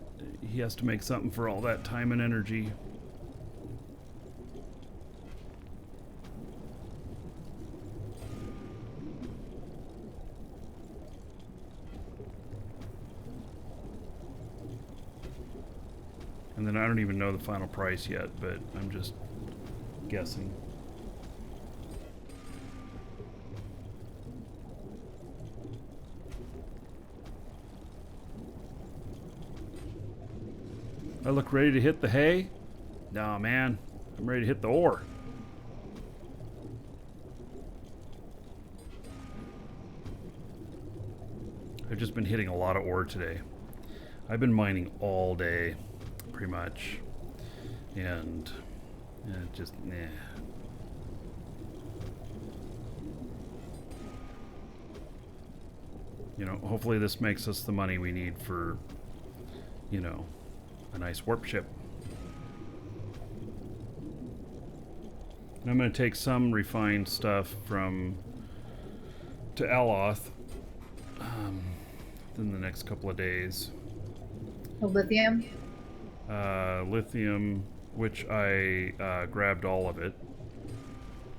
He has to make something for all that time and energy. And then I don't even know the final price yet, but I'm just guessing. I look ready to hit the hay? No, man. I'm ready to hit the ore. I've just been hitting a lot of ore today. I've been mining all day, pretty much. And just, nah. You know, hopefully this makes us the money we need for, you know, a nice warp ship. And I'm going to take some refined stuff to Aloth in the next couple of days. The lithium. Lithium, which I grabbed all of it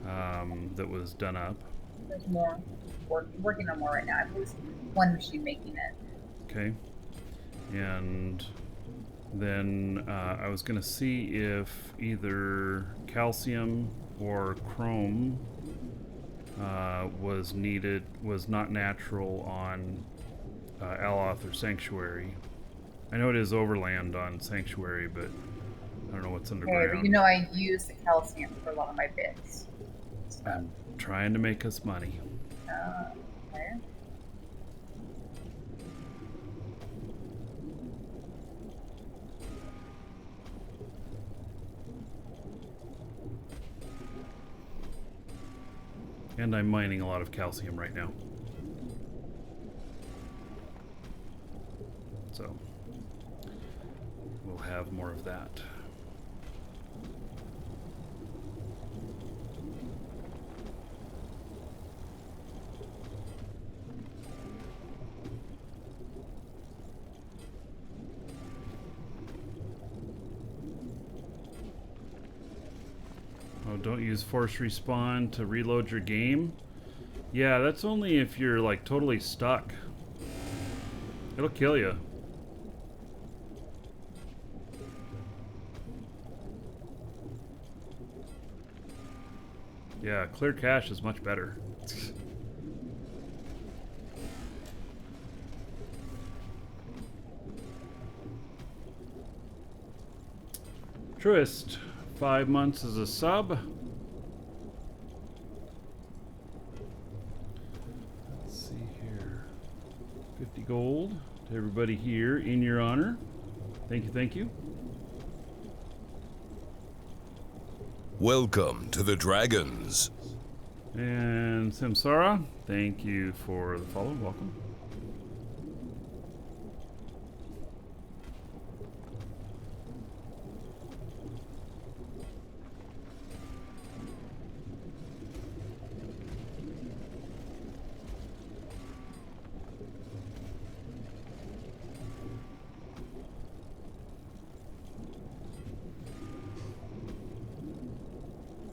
that was done up. There's more. Working on more right now. I believe one machine making it. Okay. And then I was going to see if either calcium or chrome was not natural on Aloth or Sanctuary. I know it is overland on Sanctuary, but I don't know what's underground. Okay, but you know I use the calcium for a lot of my bits. I'm trying to make us money. Okay. And I'm mining a lot of calcium right now. So we'll have more of that. Oh, don't use force respawn to reload your game. Yeah, that's only if you're like totally stuck. It'll kill you. Yeah, clear cache is much better. Truist, 5 months as a sub. Let's see here. 50 gold to everybody here in your honor. Thank you, thank you. Welcome to the Dragons. And Samsara, thank you for the follow. Welcome.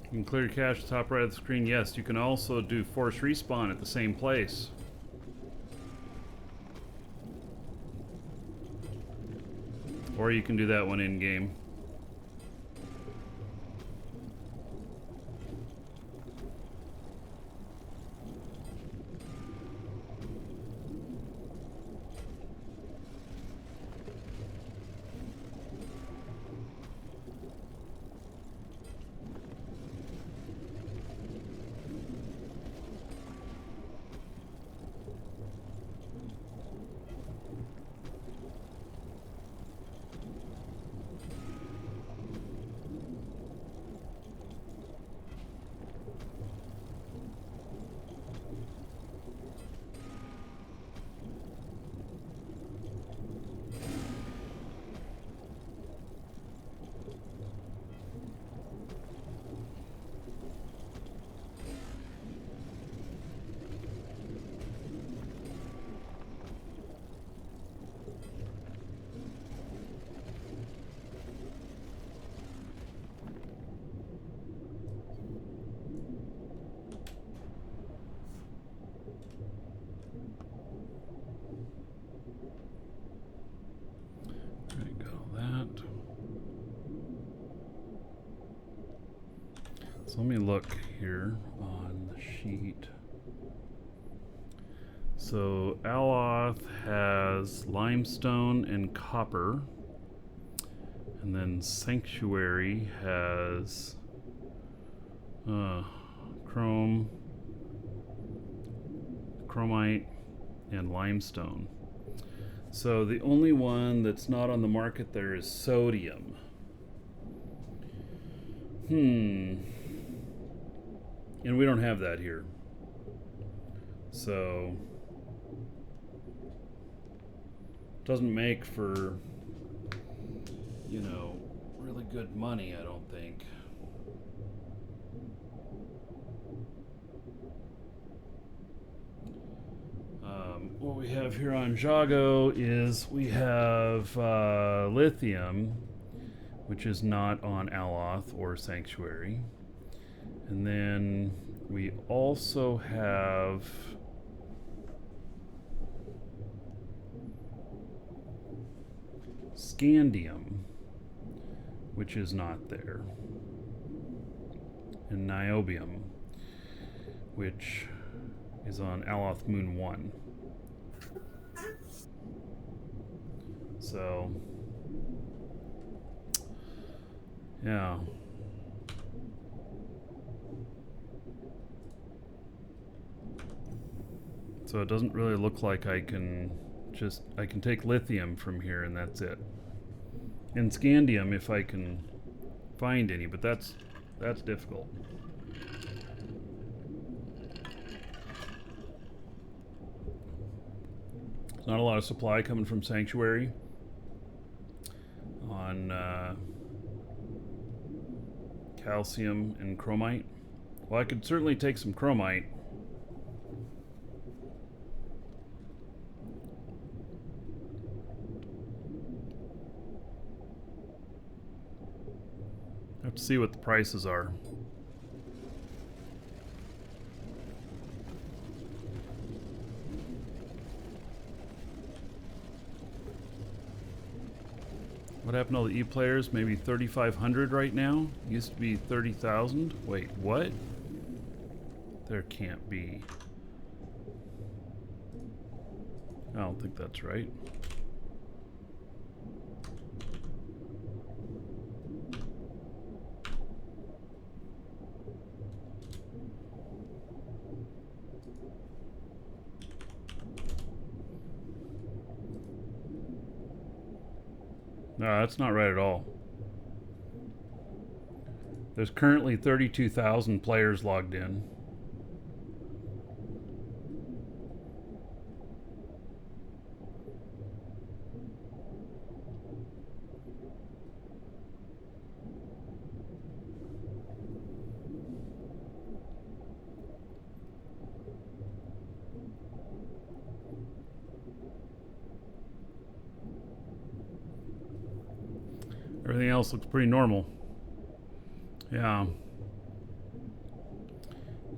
You can clear cache top right of the screen. Yes, you can also do force respawn at the same place. Or you can do that one in game. There you go, that. So let me look here on the sheet. So Aloth has limestone and copper. And then Sanctuary has chrome, chromite, and limestone. So the only one that's not on the market there is sodium. And we don't have that here. So doesn't make for, you know, really good money, I don't think. What we have here on Jago is we have lithium, which is not on Aloth or Sanctuary. And then we also have scandium, which is not there, and niobium, which is on Aloth Moon 1. So, yeah. So it doesn't really look like I can take lithium from here and that's it. And scandium if I can find any, but that's difficult. There's not a lot of supply coming from Sanctuary on calcium and chromite. Well, I could certainly take some chromite. I have to see what the prices are. What happened to all the E-players? Maybe 3,500 right now? Used to be 30,000? Wait, what? There can't be. I don't think that's right. No, that's not right at all. There's currently 32,000 players logged in. Everything else looks pretty normal. Yeah.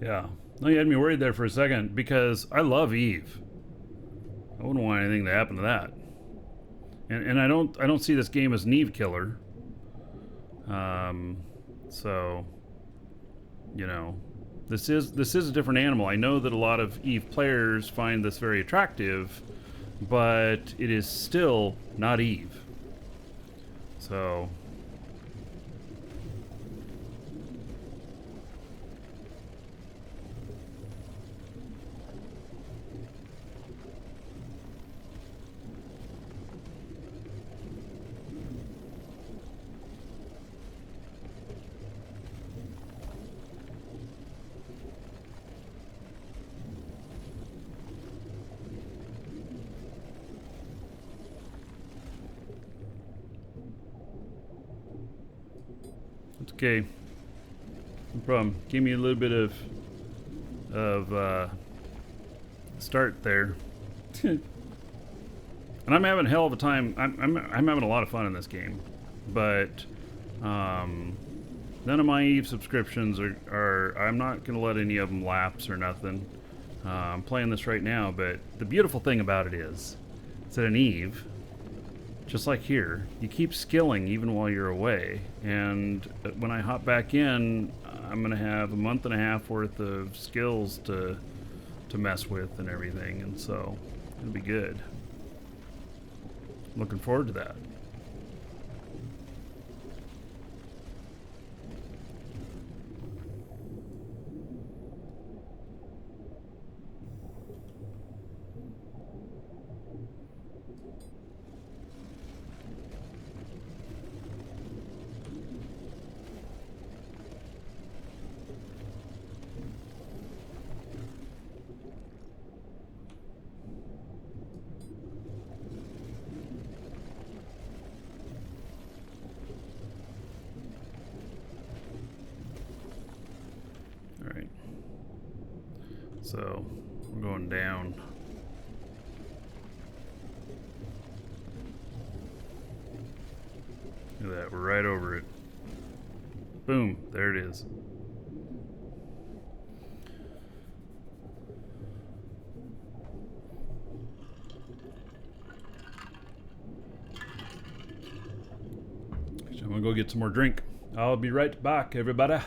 Yeah. No, you had me worried there for a second because I love Eve. I wouldn't want anything to happen to that. And I don't see this game as an Eve killer. So, you know, this is a different animal. I know that a lot of Eve players find this very attractive, but it is still not Eve. So it's okay. No problem. Give me a little bit of start there. And I'm having a hell of a time. I'm having a lot of fun in this game, but none of my Eve subscriptions are I'm not gonna let any of them lapse or nothing. I'm playing this right now, but the beautiful thing about it is that in Eve, just like here, you keep skilling even while you're away, and when I hop back in, I'm gonna have a month and a half worth of skills to mess with and everything, and so it'll be good. Looking forward to that. So we're going down. Look at that, we're right over it. Boom, there it is. So I'm gonna go get some more drink. I'll be right back, everybody.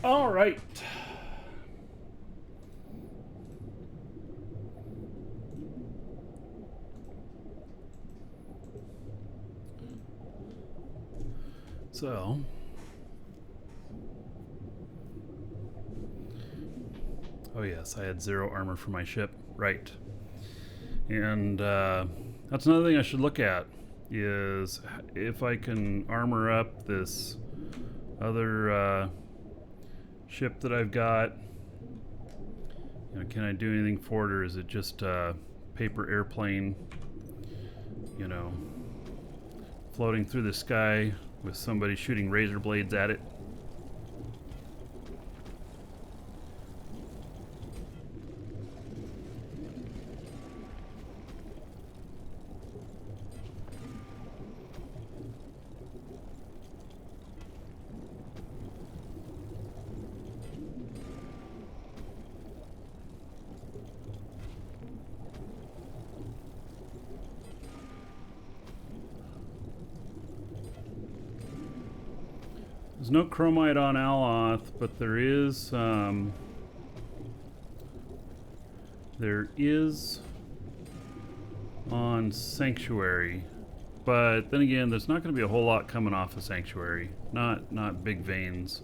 All right. So, oh yes, I had 0 armor for my ship. Right. And that's another thing I should look at, is if I can armor up this other ship that I've got. You know, can I do anything for it, or is it just a paper airplane, you know, floating through the sky with somebody shooting razor blades at it? There's no chromite on Aloth, but there is on Sanctuary. But then again, there's not going to be a whole lot coming off of Sanctuary. Not big veins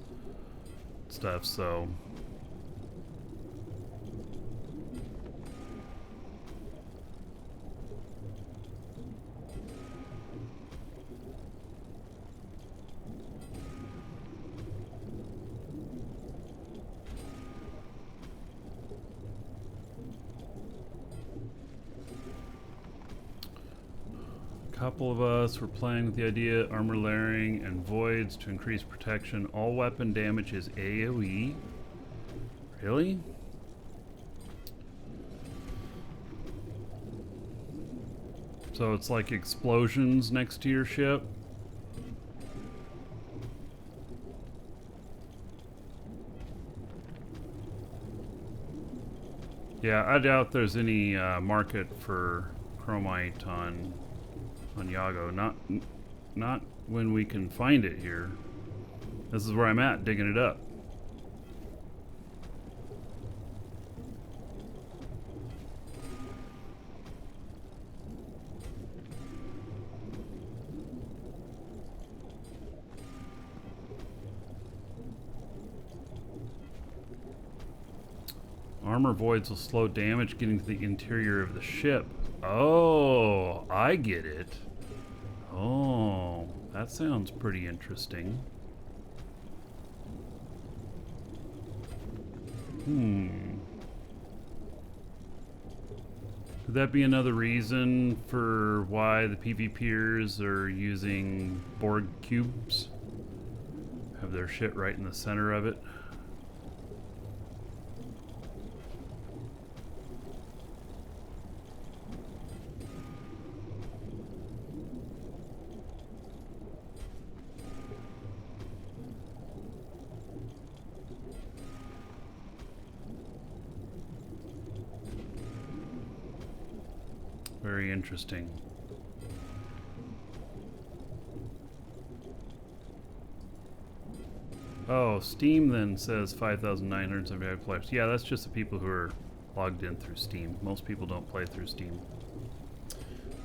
stuff, so couple of us were playing with the idea armor layering and voids to increase protection. All weapon damage is AoE. Really? So it's like explosions next to your ship? Yeah, I doubt there's any market for chromite on Yago. Not when we can find it here. This is where I'm at, digging it up. Armor voids will slow damage getting to the interior of the ship. Oh, I get it. Oh, that sounds pretty interesting. Could that be another reason for why the PvPers are using Borg cubes? Have their shit right in the center of it? Very interesting. Oh, Steam then says 5,975 players. Yeah, that's just the people who are logged in through Steam. Most people don't play through Steam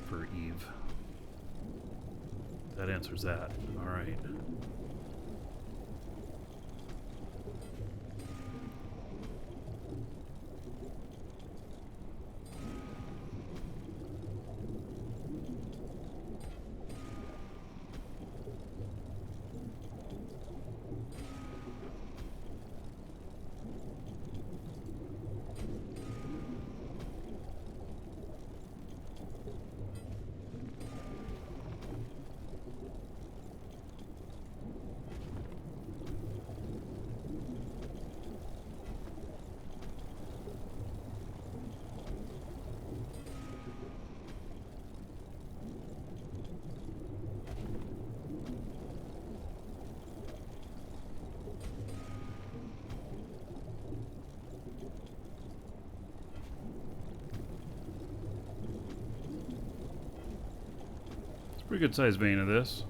for Eve. That answers that. All right. Pretty good sized vein of this.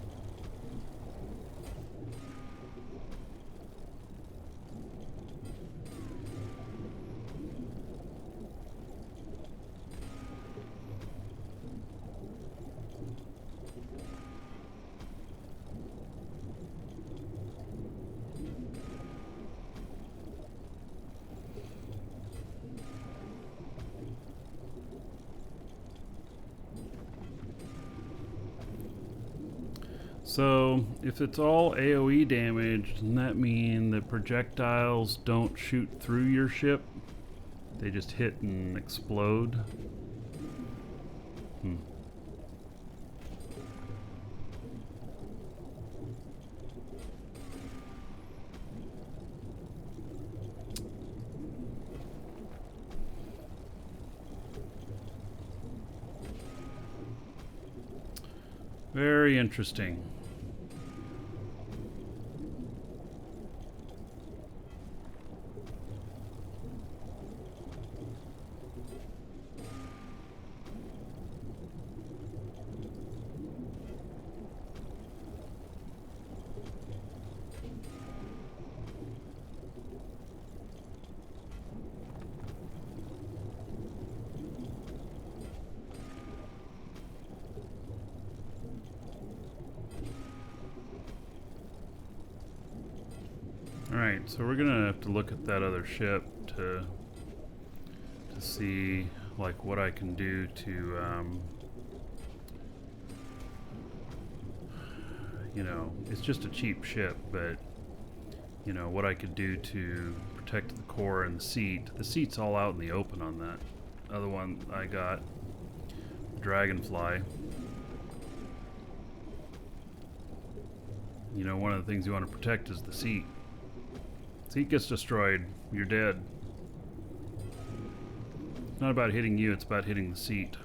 So, if it's all AoE damage, doesn't that mean that projectiles don't shoot through your ship? They just hit and explode? Hmm. Very interesting. Alright, so we're gonna have to look at that other ship to see like what I can do to you know, it's just a cheap ship, but you know, what I could do to protect the core and the seat. The seat's all out in the open on that other one I got, Dragonfly. You know, one of the things you want to protect is the seat. Seat gets destroyed, you're dead. It's not about hitting you, it's about hitting the seat.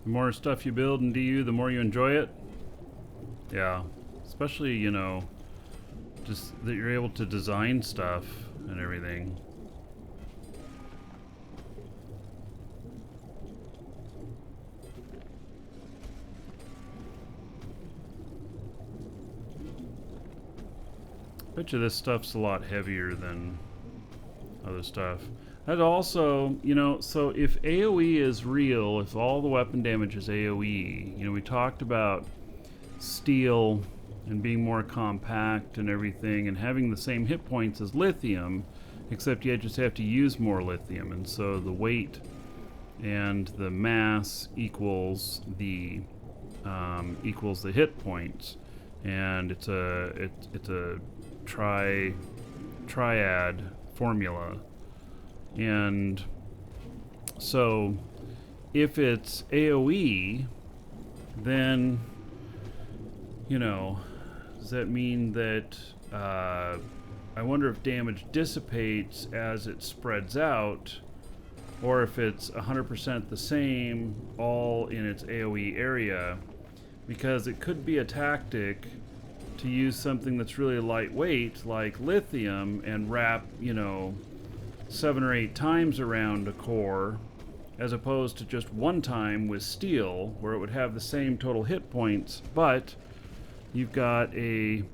The more stuff you build in DU, the more you enjoy it. Yeah, especially, you know, just that you're able to design stuff and everything. Bet you this stuff's a lot heavier than other stuff. That also, you know, so if AoE is real, if all the weapon damage is AoE, you know, we talked about steel and being more compact and everything and having the same hit points as lithium, except you just have to use more lithium, and so the weight and the mass equals the hit points, and it's a triad formula. And so if it's AoE, then, you know, does that mean that I wonder if damage dissipates as it spreads out, or if it's 100% the same all in its AoE area, because it could be a tactic to use something that's really lightweight like lithium and wrap, you know, 7 or 8 times around a core, as opposed to just one time with steel, where it would have the same total hit points, but you've got a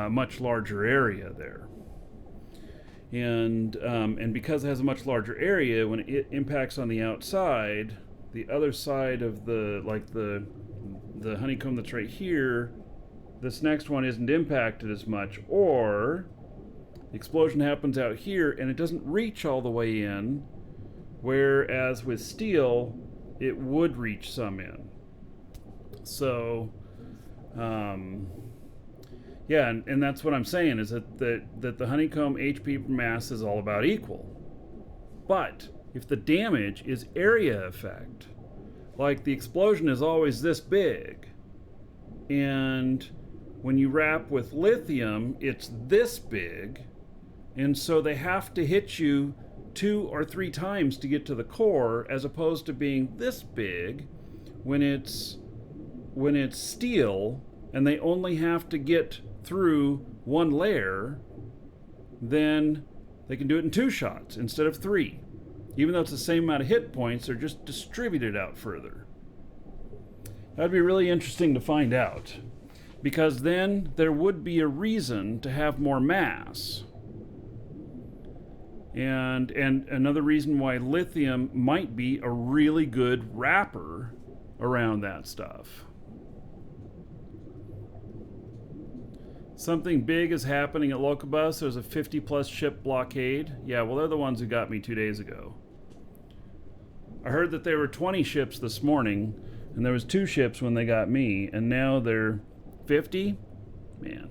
much larger area there. and because it has a much larger area, when it impacts on the outside, the other side of the honeycomb that's right here, this next one isn't impacted as much, or the explosion happens out here and it doesn't reach all the way in, whereas with steel it would reach some in. So yeah, and that's what I'm saying, is that the honeycomb HP per mass is all about equal. But if the damage is area effect, like the explosion is always this big, and when you wrap with lithium, it's this big, and so they have to hit you 2 or 3 times to get to the core, as opposed to being this big when it's steel, and they only have to get through 1 layer, then they can do it in 2 shots instead of 3. Even though it's the same amount of hit points, they're just distributed out further. That'd be really interesting to find out, because then there would be a reason to have more mass. And another reason why lithium might be a really good wrapper around that stuff. Something big is happening at Locobus. There's a 50+ ship blockade. Yeah, well, they're the ones who got me 2 days ago. I heard that there were 20 ships this morning, and there was 2 ships when they got me, and now they're 50? Man.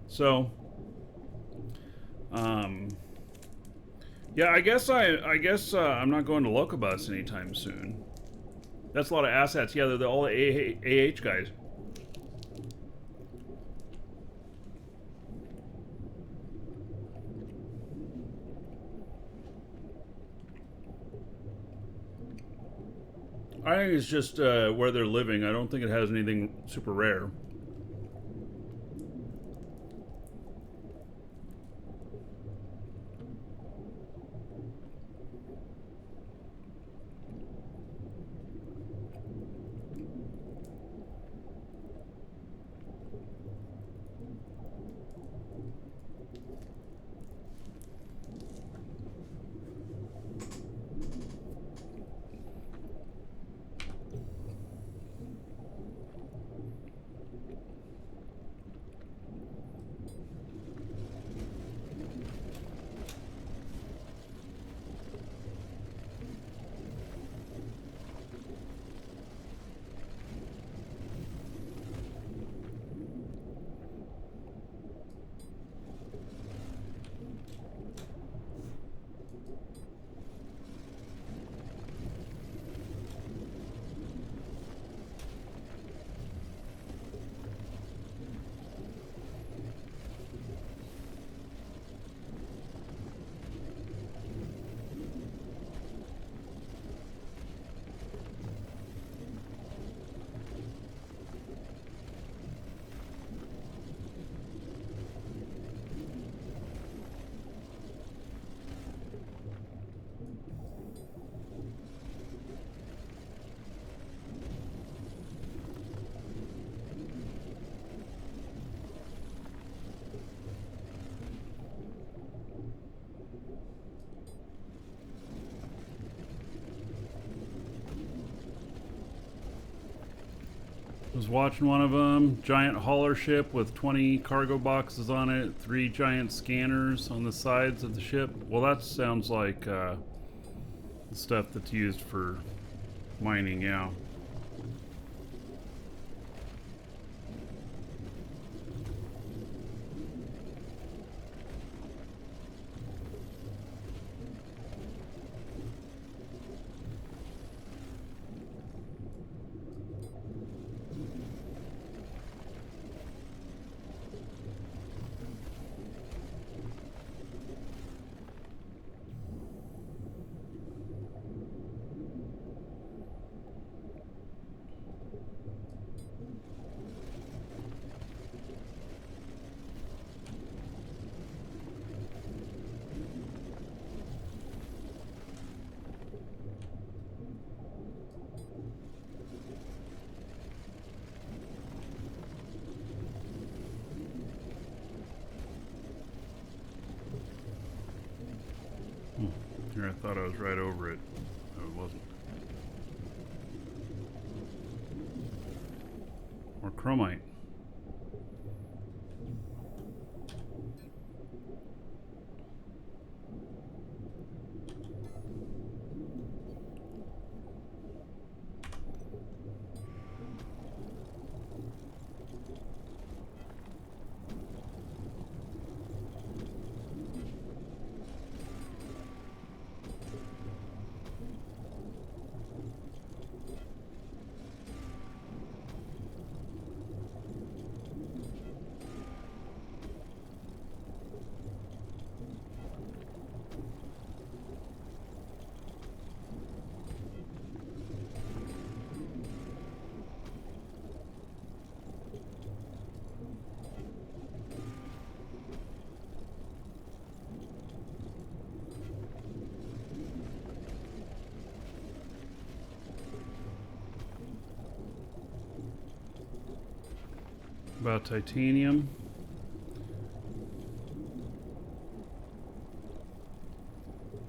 So, yeah, I guess I'm not going to Locobus anytime soon. That's a lot of assets. Yeah, they're all the AH guys. I think it's just where they're living. I don't think it has anything super rare. Was watching one of them, giant hauler ship with 20 cargo boxes on it, 3 giant scanners on the sides of the ship. Well, that sounds like the stuff that's used for mining, yeah. thought I was right over it. No, it wasn't. Or chromite. About titanium.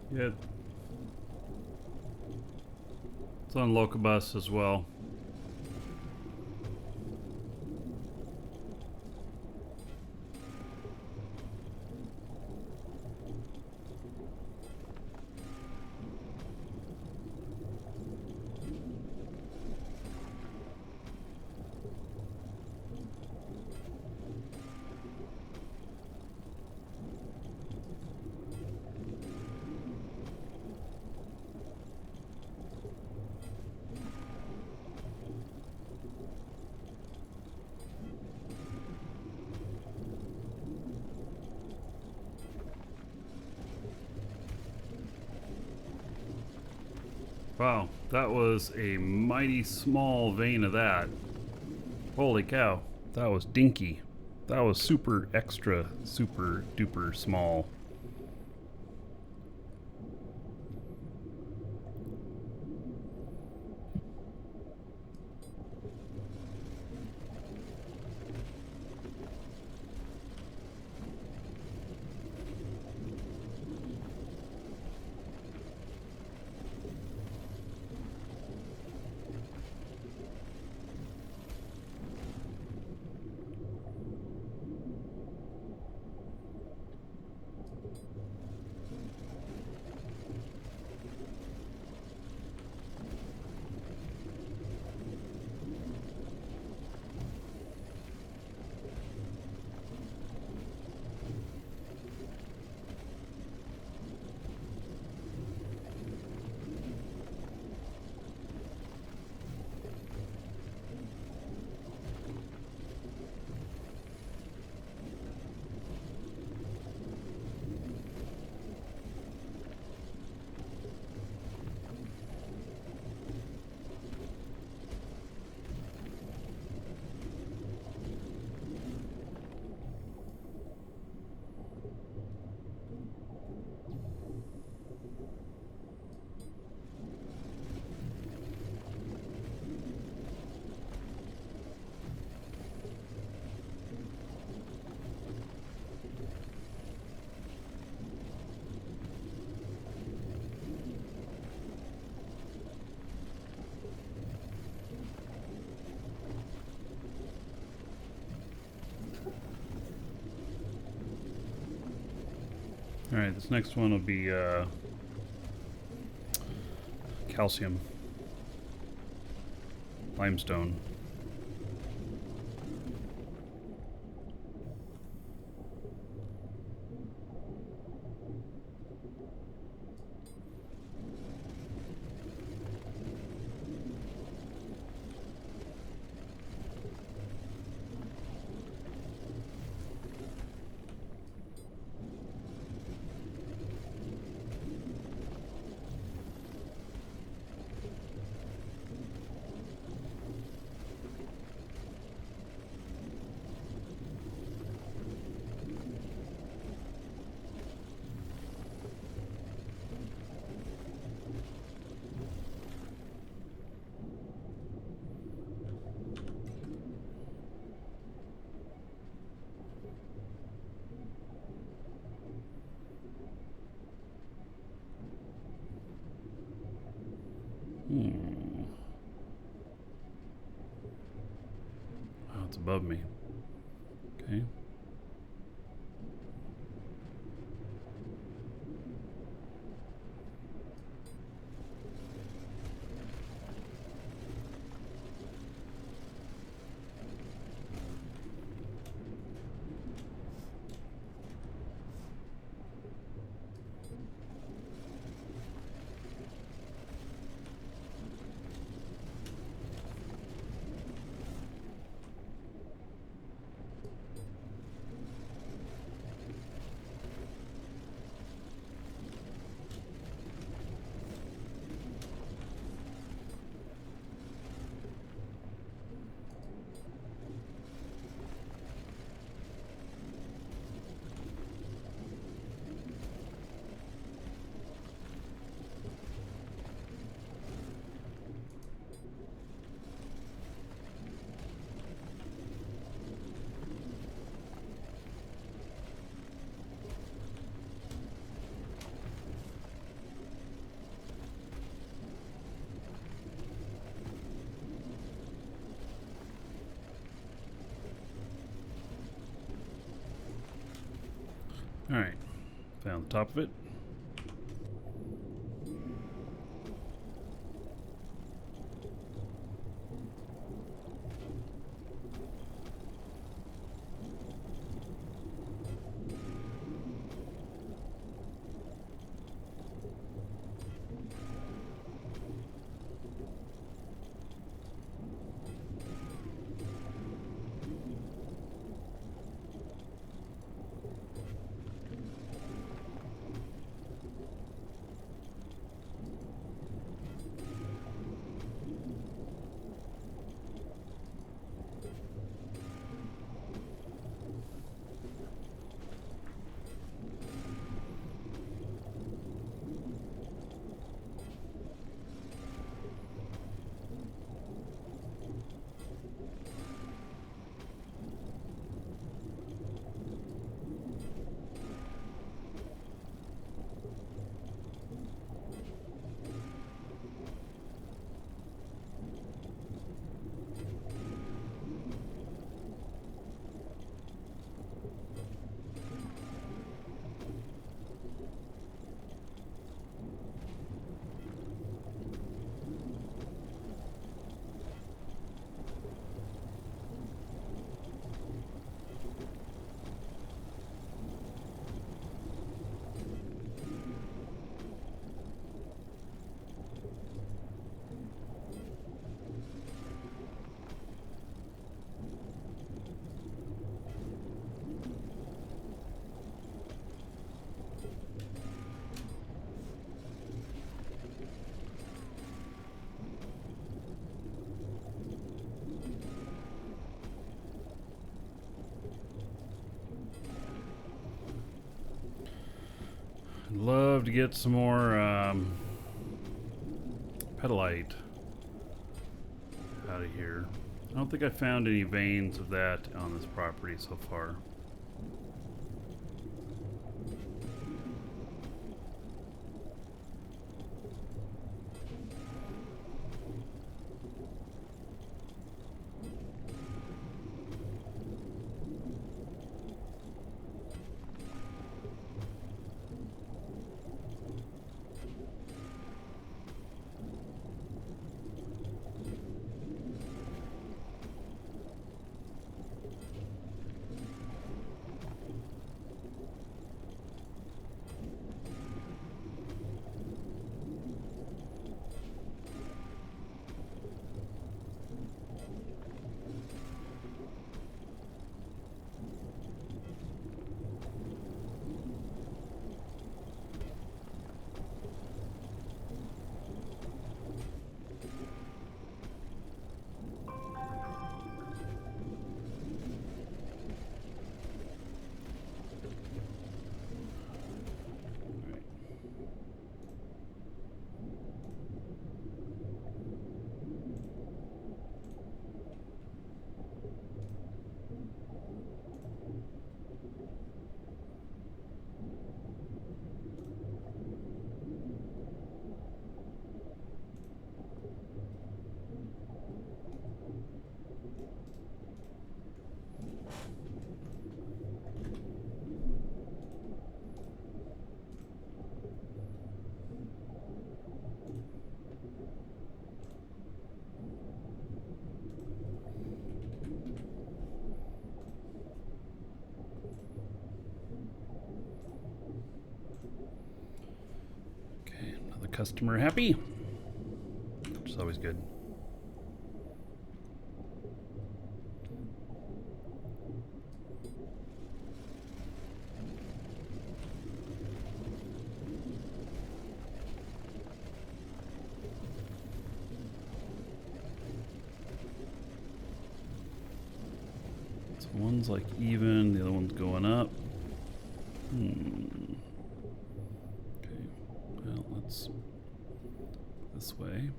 Yeah. It's on Locobus as well. Wow, that was a mighty small vein of that. Holy cow, that was dinky. That was super extra, super duper small. Alright, this next one will be calcium. Limestone. above me. Okay. Alright, found the top of it. I'd love to get some more pedalite out of here. I don't think I found any veins of that on this property so far. customer happy, which is always good. So one's like even, the other one's going up. Okay, well, let's this way.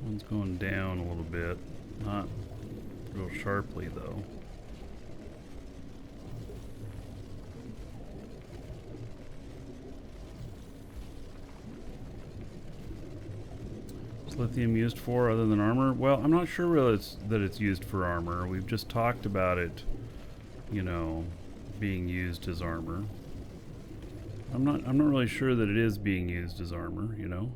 One's going down a little bit, not real sharply though. What's lithium used for other than armor? Well, I'm not sure really that it's used for armor. We've just talked about it, you know, being used as armor. I'm not really sure that it is being used as armor, you know.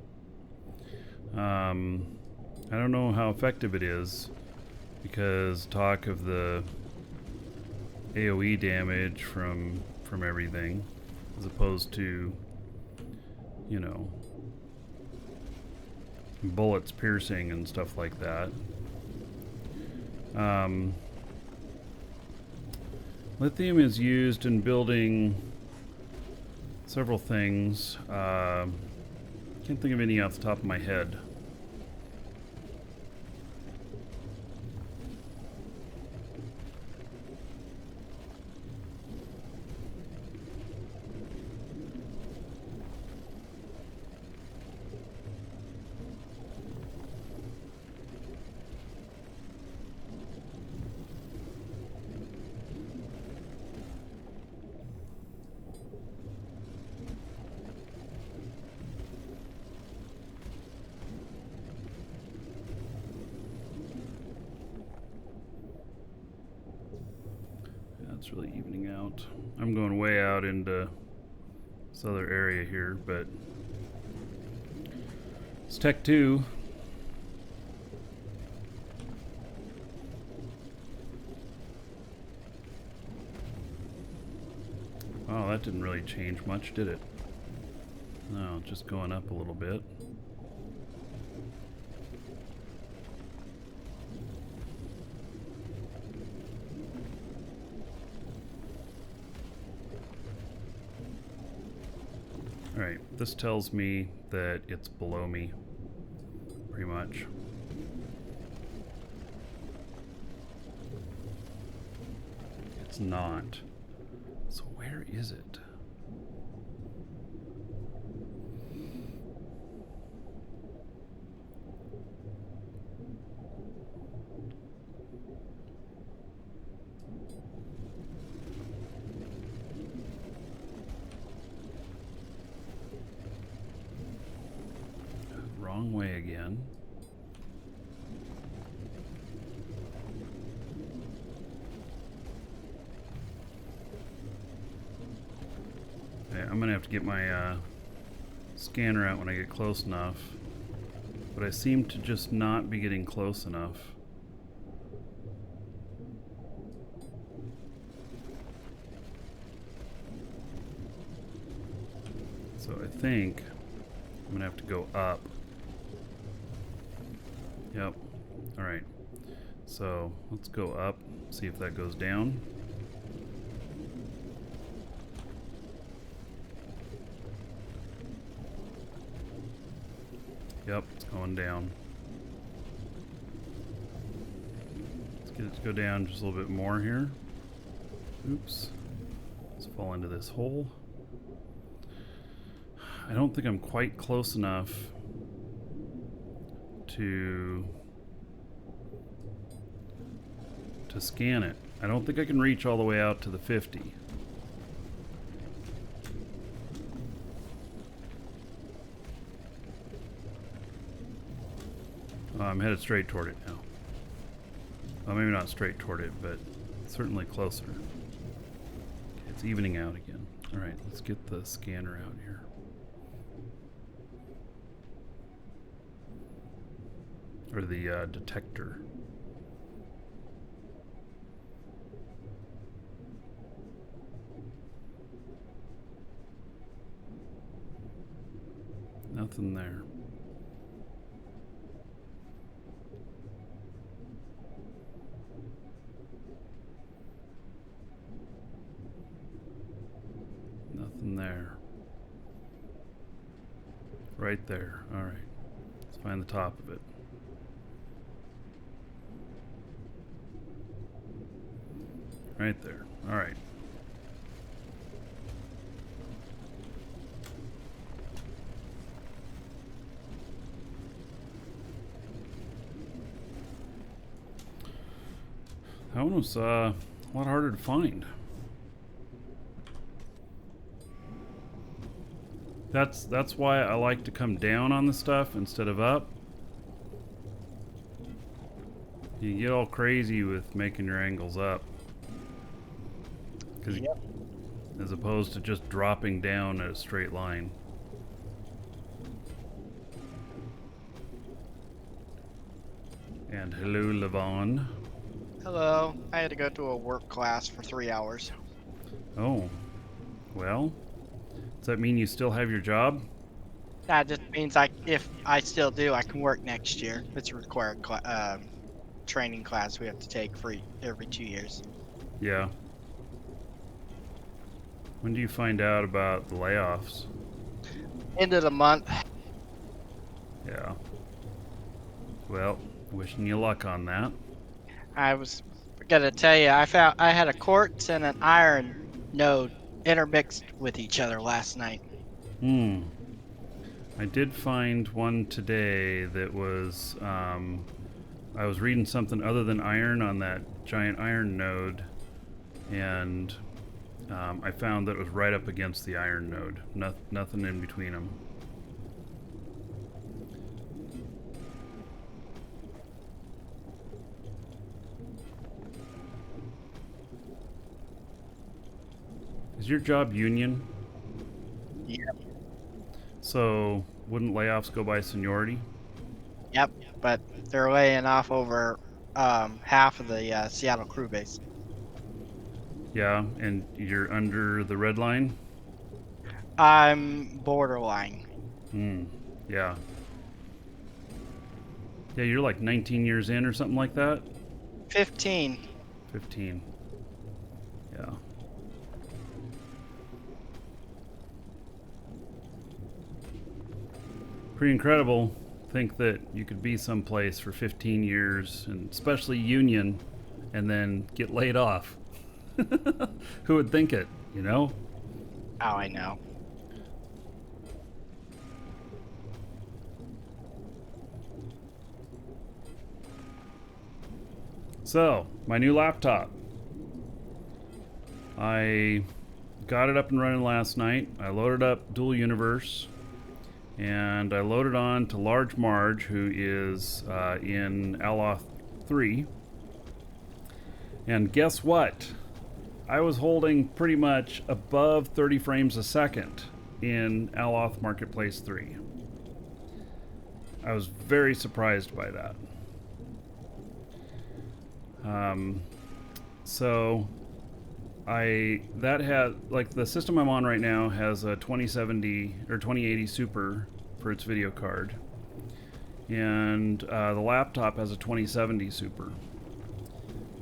I don't know how effective it is, because talk of the AoE damage from everything, as opposed to, you know, bullets piercing and stuff like that. Lithium is used in building several things. Can't think of any off the top of my head. It's really evening out. I'm going way out into this other area here, but it's Tech 2. Wow, that didn't really change much, did it? No, just going up a little bit. Alright, this tells me that it's below me, pretty much. It's not. So where is it? Wrong way again. Okay, I'm gonna have to get my scanner out when I get close enough, but I seem to just not be getting close enough. So I think I'm gonna have to go up. Yep. Alright. So let's go up, see if that goes down. Yep, it's going down. Let's get it to go down just a little bit more here. Oops. Let's fall into this hole. I don't think I'm quite close enough to scan it. I don't think I can reach all the way out to the 50. I'm headed straight toward it now. Well, maybe not straight toward it, but certainly closer. It's evening out again. Alright, let's get the scanner out here. Or the detector. Nothing there. Nothing there. Right there. All right. Let's find the top of it. Right there. All right. That one was a lot harder to find. That's why I like to come down on the stuff instead of up. You get all crazy with making your angles up. Yep. As opposed to just dropping down at a straight line. And hello, Levon. Hello. I had to go to a work class for 3 hours. Oh, well, does that mean you still have your job? That just means if I still do, I can work next year. It's a required training class we have to take for every 2 years. Yeah. When do you find out about the layoffs? End of the month. Yeah. Well, wishing you luck on that. I was gonna tell you, I had a quartz and an iron node intermixed with each other last night. I did find one today that was, I was reading something other than iron on that giant iron node, and I found that it was right up against the iron node. Nothing in between them. Is your job union? Yep. So wouldn't layoffs go by seniority? Yep. But they're laying off over half of the Seattle crew base. Yeah, and you're under the red line? I'm borderline. Yeah. Yeah, you're like 19 years in or something like that? 15. 15. Yeah. Pretty incredible. Think that you could be someplace for 15 years, and especially union, and then get laid off. Who would think it, you know? Oh, I know. So, my new laptop. I got it up and running last night. I loaded up Dual Universe, and I loaded on to Large Marge, who is in Aloth 3. And guess what? I was holding pretty much above 30 frames a second in Aloth Marketplace 3. I was very surprised by that. So that had, like, the system I'm on right now has a 2070 or 2080 Super for its video card, and the laptop has a 2070 Super,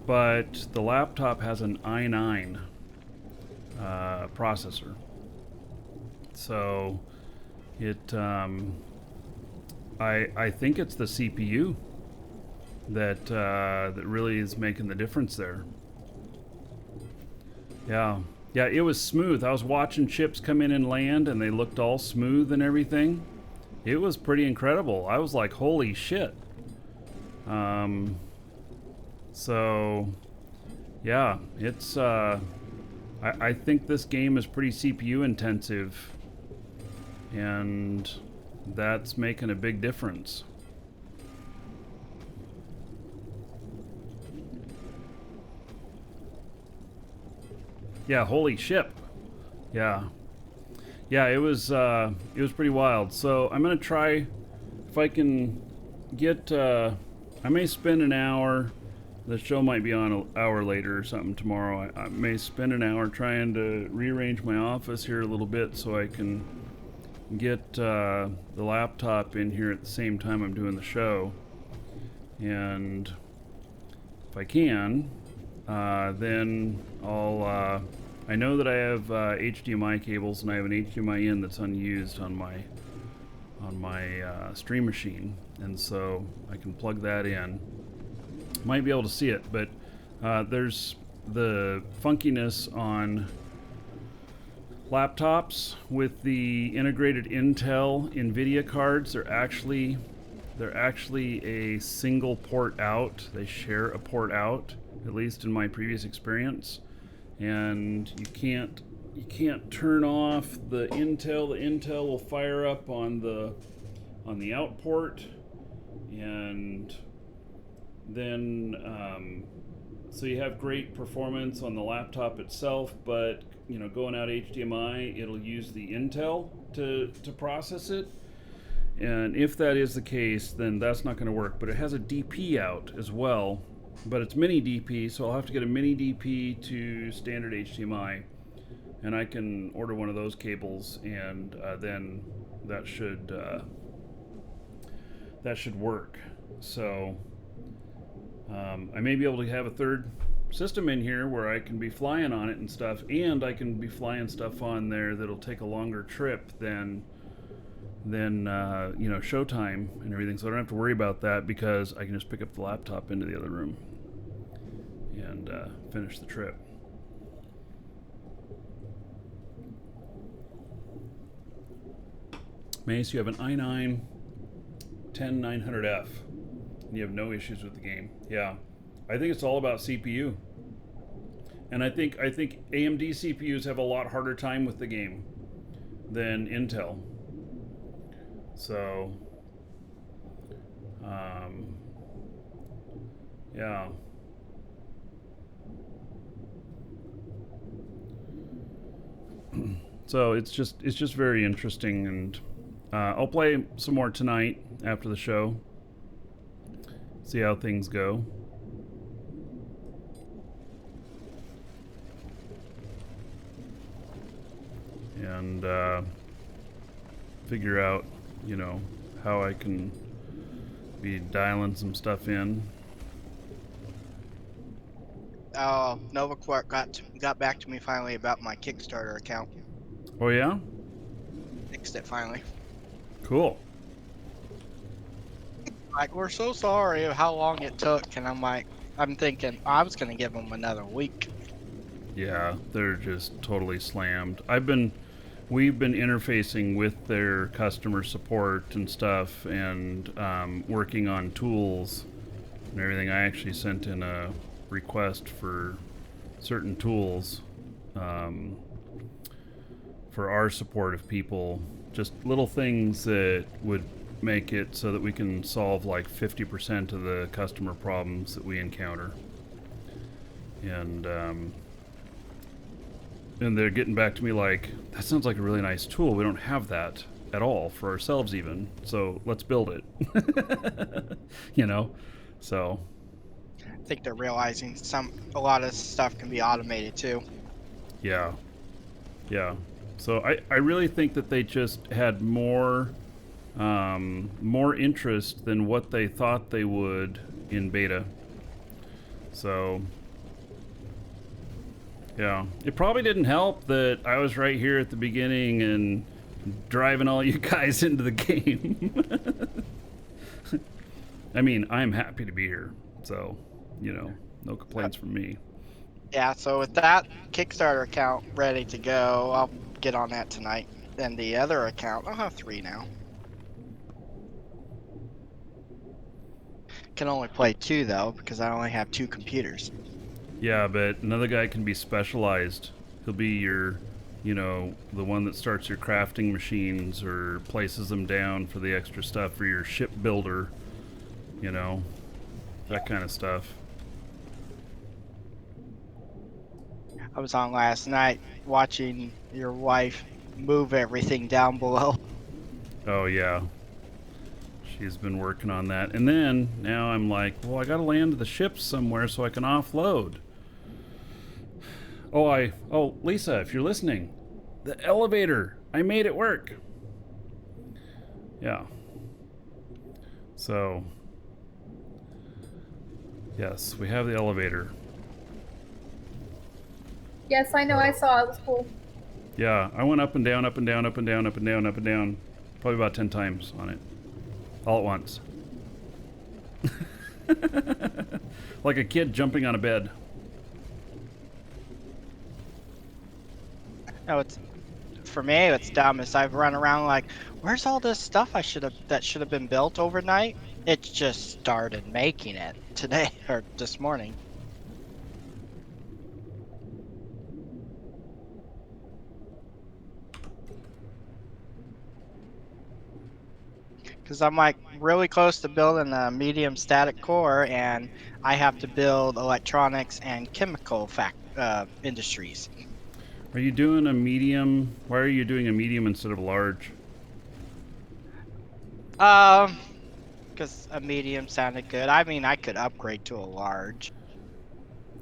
but the laptop has an i9 processor, so it I think it's the CPU that really is making the difference there. Yeah, it was smooth. I was watching chips come in and land, and they looked all smooth and everything. It was pretty incredible. I was like, holy shit. So, yeah, it's, I think this game is pretty CPU intensive, and that's making a big difference. Yeah, holy shit. Yeah, it was pretty wild. So I'm gonna try if I can get. I may spend an hour. The show might be on an hour later or something tomorrow. I may spend an hour trying to rearrange my office here a little bit so I can get the laptop in here at the same time I'm doing the show, and if I can, then I'll. I know that I have HDMI cables, and I have an HDMI in that's unused on my stream machine, and so I can plug that in. Might be able to see it, but there's the funkiness on laptops with the integrated Intel NVIDIA cards. They're actually a single port out. They share a port out, at least in my previous experience, and you can't turn off the Intel. The Intel will fire up on the out port, and then so you have great performance on the laptop itself, but going out HDMI, it'll use the Intel to process it. And if that is the case, then that's not going to work. But it has a DP out as well, but it's mini DP, so I'll have to get a mini DP to standard HDMI, and I can order one of those cables, and then that should work. So I may be able to have a third system in here where I can be flying on it and stuff, and I can be flying stuff on there that'll take a longer trip than showtime and everything, so I don't have to worry about that, because I can just pick up the laptop into the other room and finish the trip. Mace, you have an i9 10900F and you have no issues with the game. Yeah, I think it's all about CPU, and I think AMD CPUs have a lot harder time with the game than Intel. So, yeah. So it's just very interesting, and I'll play some more tonight after the show. See how things go. And figure out, how I can be dialing some stuff in. Nova Quark got back to me finally about my Kickstarter account. Oh yeah? Fixed it finally. Cool. Like, we're so sorry how long it took, and I'm thinking I was gonna give them another week. Yeah, they're just totally slammed. We've been interfacing with their customer support and stuff, and working on tools and everything. I actually sent in a request for certain tools for our support of people. Just little things that would make it so that we can solve like 50% of the customer problems that we encounter. And they're getting back to me like, that sounds like a really nice tool. We don't have that at all for ourselves even. So let's build it. So. I think they're realizing a lot of stuff can be automated too. Yeah. Yeah. So I really think that they just had more interest than what they thought they would in beta. So. Yeah, it probably didn't help that I was right here at the beginning and driving all you guys into the game. I mean, I'm happy to be here, so, no complaints from me. Yeah, so with that Kickstarter account ready to go, I'll get on that tonight. Then the other account, I'll have 3 now. Can only play 2 though, because I only have 2 computers. Yeah, but another guy can be specialized. He'll be your, the one that starts your crafting machines or places them down for the extra stuff for your ship builder, that kind of stuff. I was on last night watching your wife move everything down below. Oh, yeah. She's been working on that. And then, now I'm like, well, I gotta land the ships somewhere so I can offload. Oh, Lisa, if you're listening, the elevator, I made it work. Yeah. So, yes, we have the elevator. Yes, I know. I saw it. It was cool. Yeah, I went up and down, up and down, up and down, up and down, up and down, probably about 10 times on it, all at once. Like a kid jumping on a bed. No, it's for me. It's dumb. Is I've run around like, where's all this stuff that should have been built overnight? It just started making it today or this morning. Because I'm like really close to building a medium static core, and I have to build electronics and chemical industries. Are you doing a medium? Why are you doing a medium instead of a large? Because a medium sounded good. I mean, I could upgrade to a large.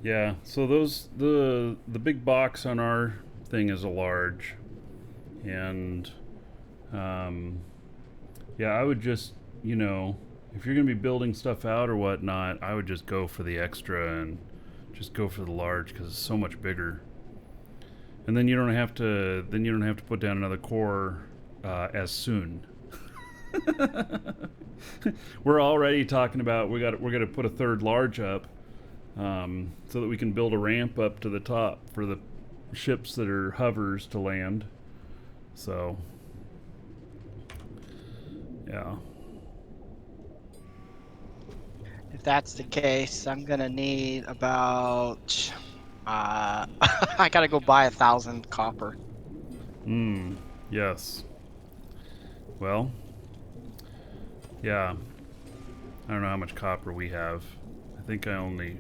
Yeah, so the big box on our thing is a large, and yeah, I would just, you know, if you're gonna be building stuff out or whatnot, I would just go for the extra and just go for the large because it's so much bigger. And then you don't have to put down another core as soon. We're already talking about we're gonna put a third large up, so that we can build a ramp up to the top for the ships that are hovers to land. So, yeah. If that's the case, I'm gonna need about. I gotta go buy 1,000 copper. Yes. Well, yeah. I don't know how much copper we have. I think I only.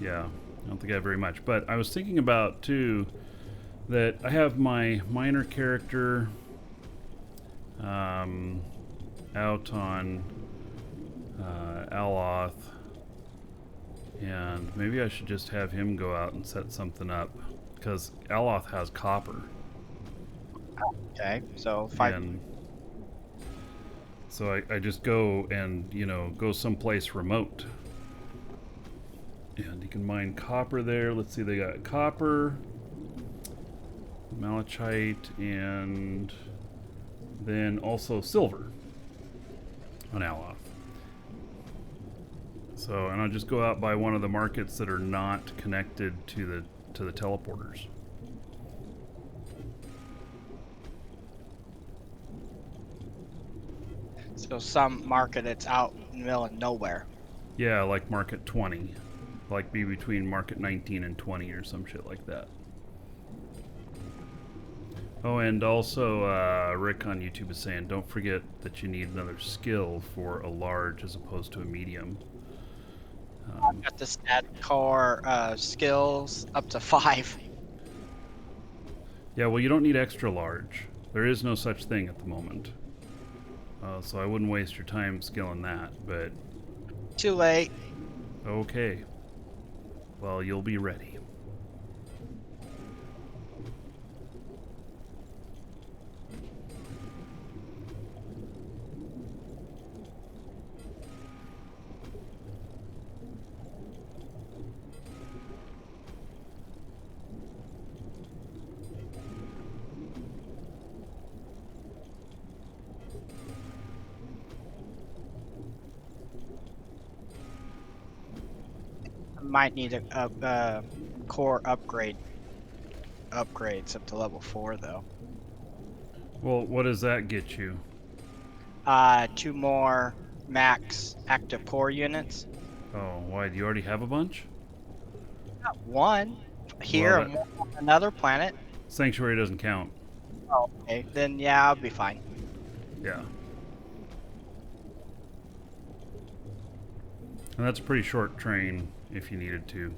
Yeah, I don't think I have very much. But I was thinking about, too, that I have my miner character out on Aloth, and maybe I should just have him go out and set something up, because Aloth has copper. Okay, so so I just go and, you know, go someplace remote. And you can mine copper there. Let's see, they got copper, malachite, and then also silver on Aloth. So, and I'll just go out by one of the markets that are not connected to the teleporters. So some market that's out in the middle of nowhere. Yeah, like market 20. Like be between market 19 and 20 or some shit like that. Oh, and also Rick on YouTube is saying, don't forget that you need another skill for a large as opposed to a medium. I've got the stat core skills up to 5. Yeah, well, you don't need extra large. There is no such thing at the moment. So I wouldn't waste your time skilling that, but... Too late. Okay. Well, you'll be ready. Might need a core upgrades up to level 4 though. Well, what does that get you? 2 more max active core units. Oh, why? Do you already have a bunch? Not one here, Well, and one on another planet. Sanctuary doesn't count. Oh, okay, then yeah, I'll be fine. Yeah. And that's a pretty short train if you needed to.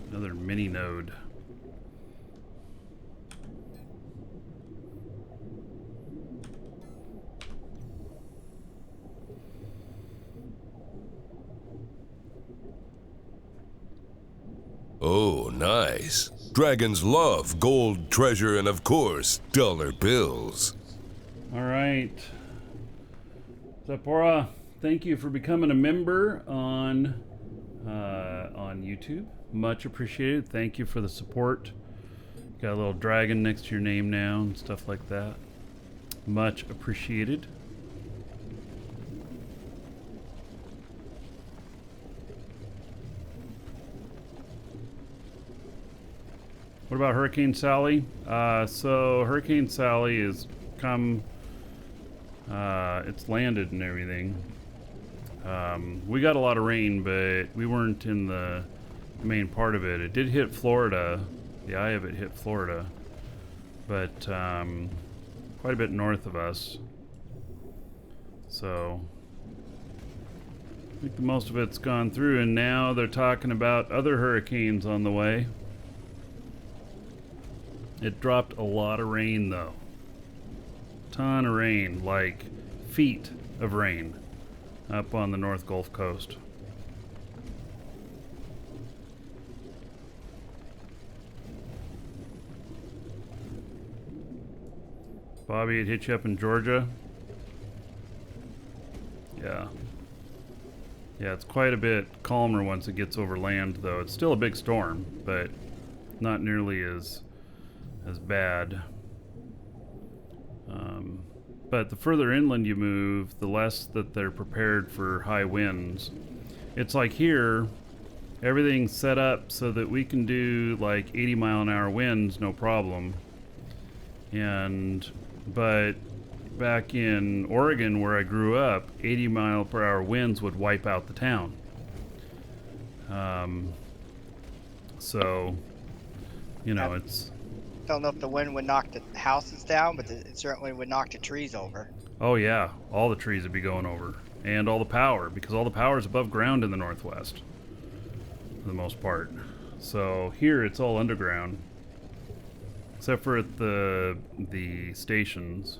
Another mini node. Oh, nice. Dragons love gold, treasure, and of course, dollar bills. All right. Zepora, thank you for becoming a member on YouTube. Much appreciated. Thank you for the support. Got a little dragon next to your name now and stuff like that. Much appreciated. What about Hurricane Sally? So Hurricane Sally is come, it's landed and everything. We got a lot of rain, but we weren't in the main part of it. It did hit Florida. The eye of it hit Florida, but quite a bit north of us. So I think the most of it's gone through, and now they're talking about other hurricanes on the way. It dropped a lot of rain though. Ton of rain, like feet of rain up on the North Gulf Coast. Bobby, it hit you up in Georgia? Yeah. Yeah, it's quite a bit calmer once it gets over land though. It's still a big storm, but not nearly as bad. But the further inland you move, the less that they're prepared for high winds. It's like here, everything's set up so that we can do like 80-mile-an-hour winds, no problem. But back in Oregon, where I grew up, 80-mile-per-hour winds would wipe out the town. So, you know, it's... Don't know if the wind would knock the houses down, but it certainly would knock the trees over. Oh yeah, all the trees would be going over. And all the power, because all the power is above ground in the Northwest, for the most part. So here it's all underground, except for at the stations.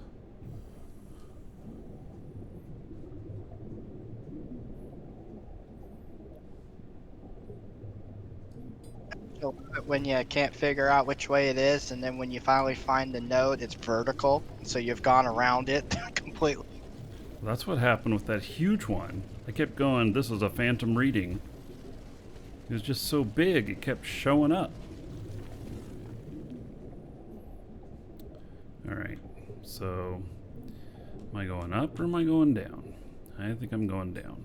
So when you can't figure out which way it is, and then when you finally find the node, it's vertical, so you've gone around it completely. That's what happened with that huge one. I kept going, this was a phantom reading. It was just so big, it kept showing up. Alright, so am I going up or am I going down? I think I'm going down.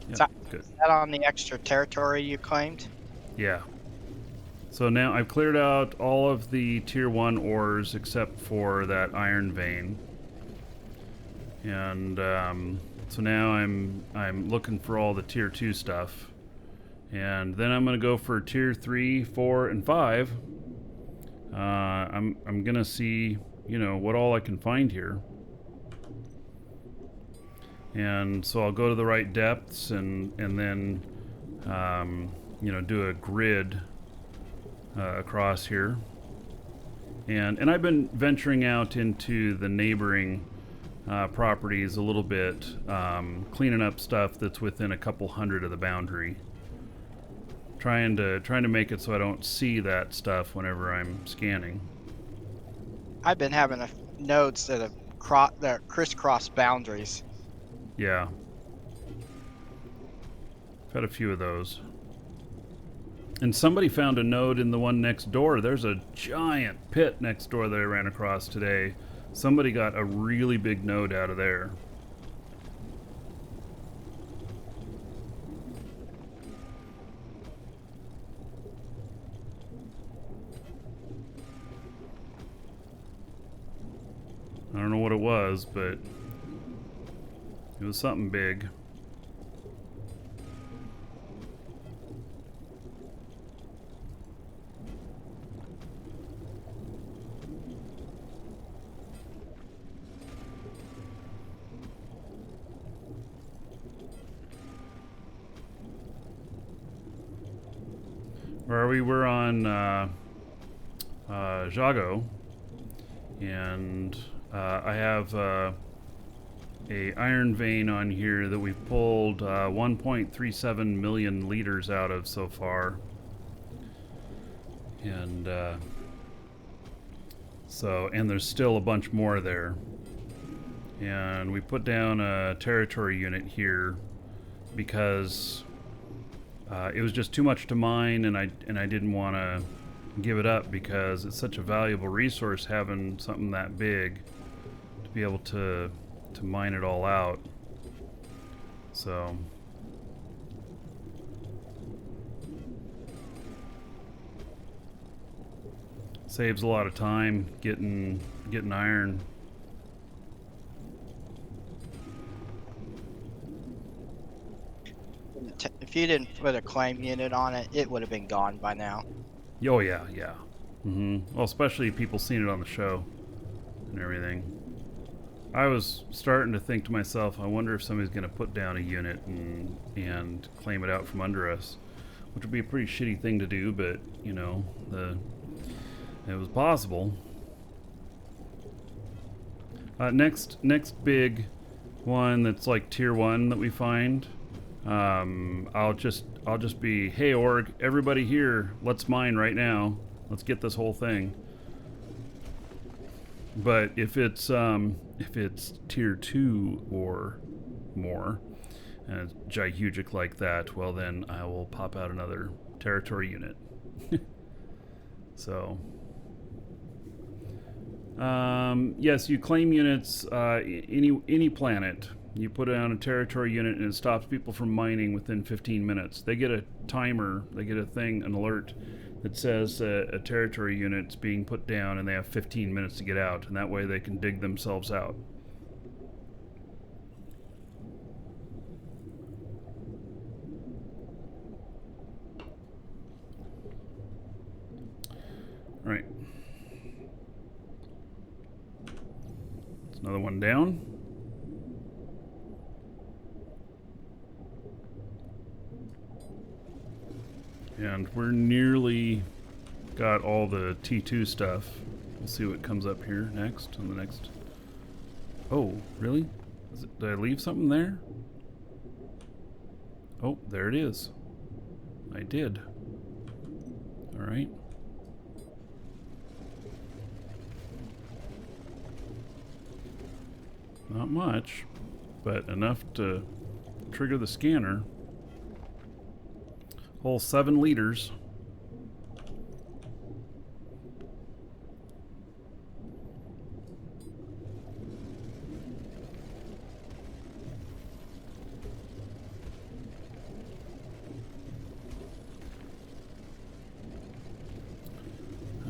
Yep, good. Is that on the extra territory you claimed? Yeah. So now I've cleared out all of the tier 1 ores except for that iron vein. And so now I'm looking for all the tier 2 stuff. And then I'm going to go for tier 3, 4, and 5. I'm going to see, you know, what all I can find here. And so I'll go to the right depths and then, you know, do a grid across here. And I've been venturing out into the neighboring properties a little bit, cleaning up stuff that's within a couple hundred of the boundary. Trying to make it so I don't see that stuff whenever I'm scanning. I've been having nodes that have crisscross boundaries. Yeah. I've had a few of those. And somebody found a node in the one next door. There's a giant pit next door that I ran across today. Somebody got a really big node out of there. I don't know what it was, but it was something big. Where are we? We're on Jago, and I have a iron vein on here that we've pulled 1.37 million liters out of so far. And and there's still a bunch more there. And we put down a territory unit here because it was just too much to mine, and I didn't want to give it up because it's such a valuable resource having something that big to be able to mine it all out. So saves a lot of time getting iron. If you didn't put a claim unit on it, it would have been gone by now. Oh yeah. Well, especially people seen it on the show and everything. I was starting to think to myself, I wonder if somebody's going to put down a unit and claim it out from under us, which would be a pretty shitty thing to do, but you know, it was possible. Next big one that's like tier 1 that we find. I'll just be, hey org, everybody here, let's mine right now. Let's get this whole thing. But if it's tier 2 or more, and it's gigantic like that, well then I will pop out another territory unit. So yes, you claim units any planet. You put it on a territory unit and it stops people from mining within 15 minutes. They get a timer, they get a thing, an alert that says a territory unit's being put down and they have 15 minutes to get out, and that way they can dig themselves out. Right. There's another one down. And we're nearly got all the T2 stuff. We'll see what comes up here next on the next. Oh, really? Did I leave something there? Oh, there it is. I did. All right. Not much, but enough to trigger the scanner. Whole 7 liters.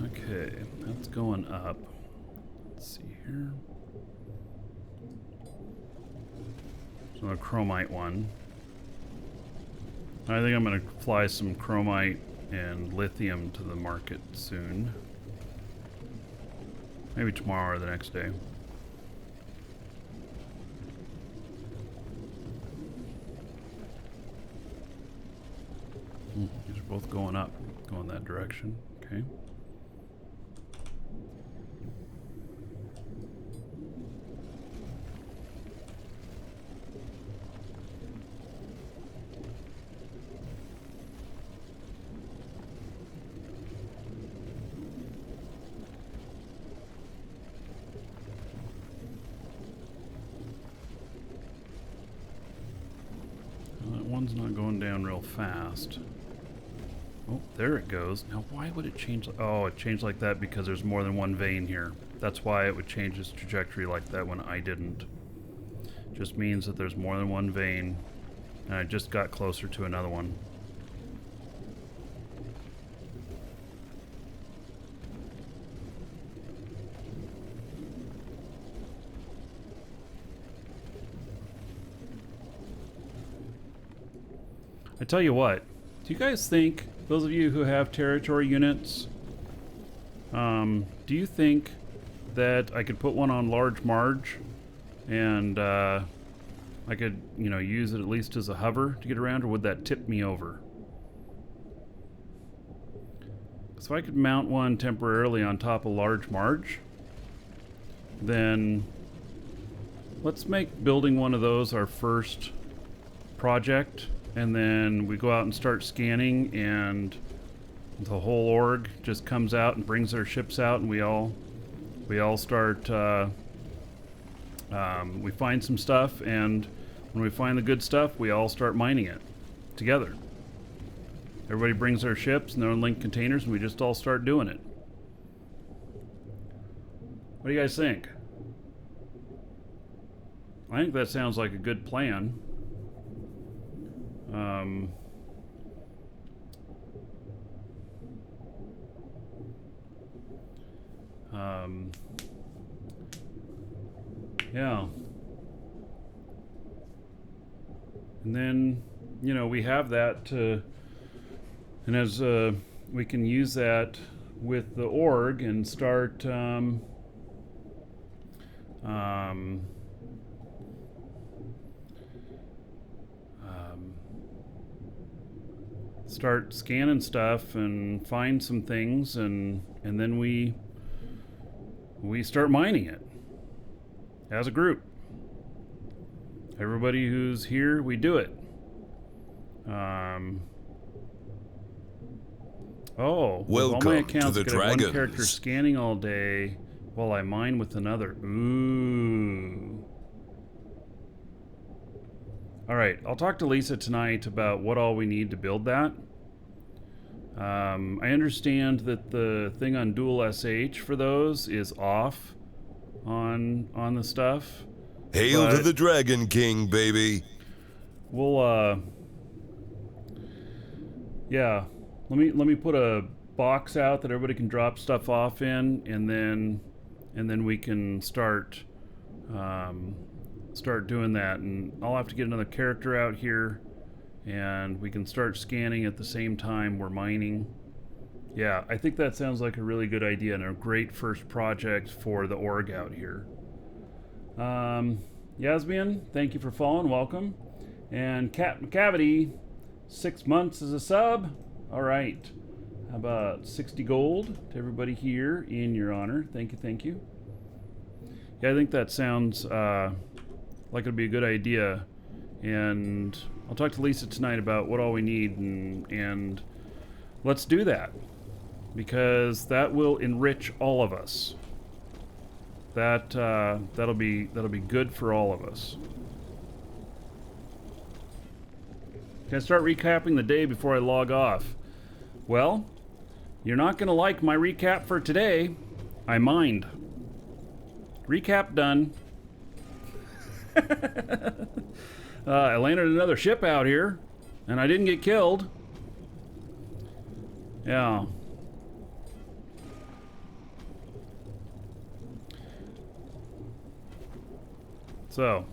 Okay, that's going up. Let's see here. So a chromite one. I think I'm going to fly some chromite and lithium to the market soon. Maybe tomorrow or the next day. These are both going up, going that direction. Okay. One's not going down real fast. Oh, there it goes. Now, why would it change? Oh, it changed like that because there's more than one vein here. That's why it would change its trajectory like that when I didn't. Just means that there's more than one vein, and I just got closer to another one. I tell you what, do you guys think, those of you who have territory units, do you think that I could put one on Large Marge and I could, you know, use it at least as a hover to get around, or would that tip me over? So I could mount one temporarily on top of Large Marge, then let's make building one of those our first project, and then we go out and start scanning, and the whole org just comes out and brings their ships out, and we all start, we find some stuff, and when we find the good stuff, we all start mining it together. Everybody brings their ships and their own linked containers, and we just all start doing it. What do you guys think? I think that sounds like a good plan. Yeah. And then, you know, we have that to, and as we can use that with the org and start start scanning stuff and find some things, and then we start mining it as a group. Everybody who's here, we do it. Oh, Welcome all my to accounts the get one character Dragons. scanning all day while I mine with another. Ooh. All right, I'll talk to Lisa tonight about what all we need to build that. I understand that the thing on Dual SH for those is off on the stuff. Hail to But the Dragon King, baby. we'll yeah, let me put a box out that everybody can drop stuff off in, and then we can start doing that. And I'll have to get another character out here, and we can start scanning at the same time we're mining. Yeah, I think that sounds like a really good idea and a great first project for the org out here. Yasmian, thank you for following. Welcome. And Cat McCavity, 6 months as a sub. All right. How about 60 gold to everybody here in your honor? Thank you, thank you. Yeah, I think that sounds like it'd be a good idea. And I'll talk to Lisa tonight about what all we need, and let's do that, because that will enrich all of us. That'll be good for all of us. Can I start recapping the day before I log off? Well, you're not going to like my recap for today. I mined. Recap done. I landed another ship out here, and I didn't get killed. Yeah. So.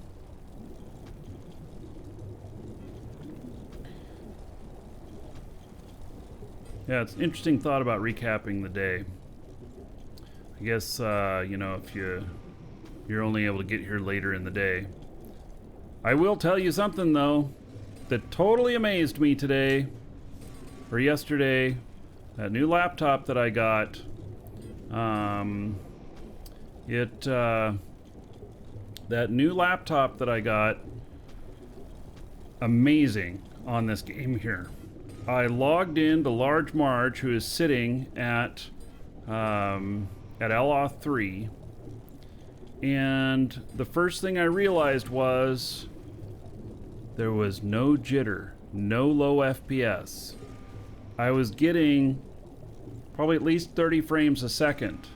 Yeah, it's an interesting thought about recapping the day. I guess, you know, if you're only able to get here later in the day. I will tell you something, though, that totally amazed me today, or yesterday. That new laptop that I got, that new laptop that I got, amazing on this game here. I logged in to Large Marge, who is sitting at Eloth 3, and the first thing I realized was there was no jitter, no low FPS. I was getting probably at least 30 frames a second,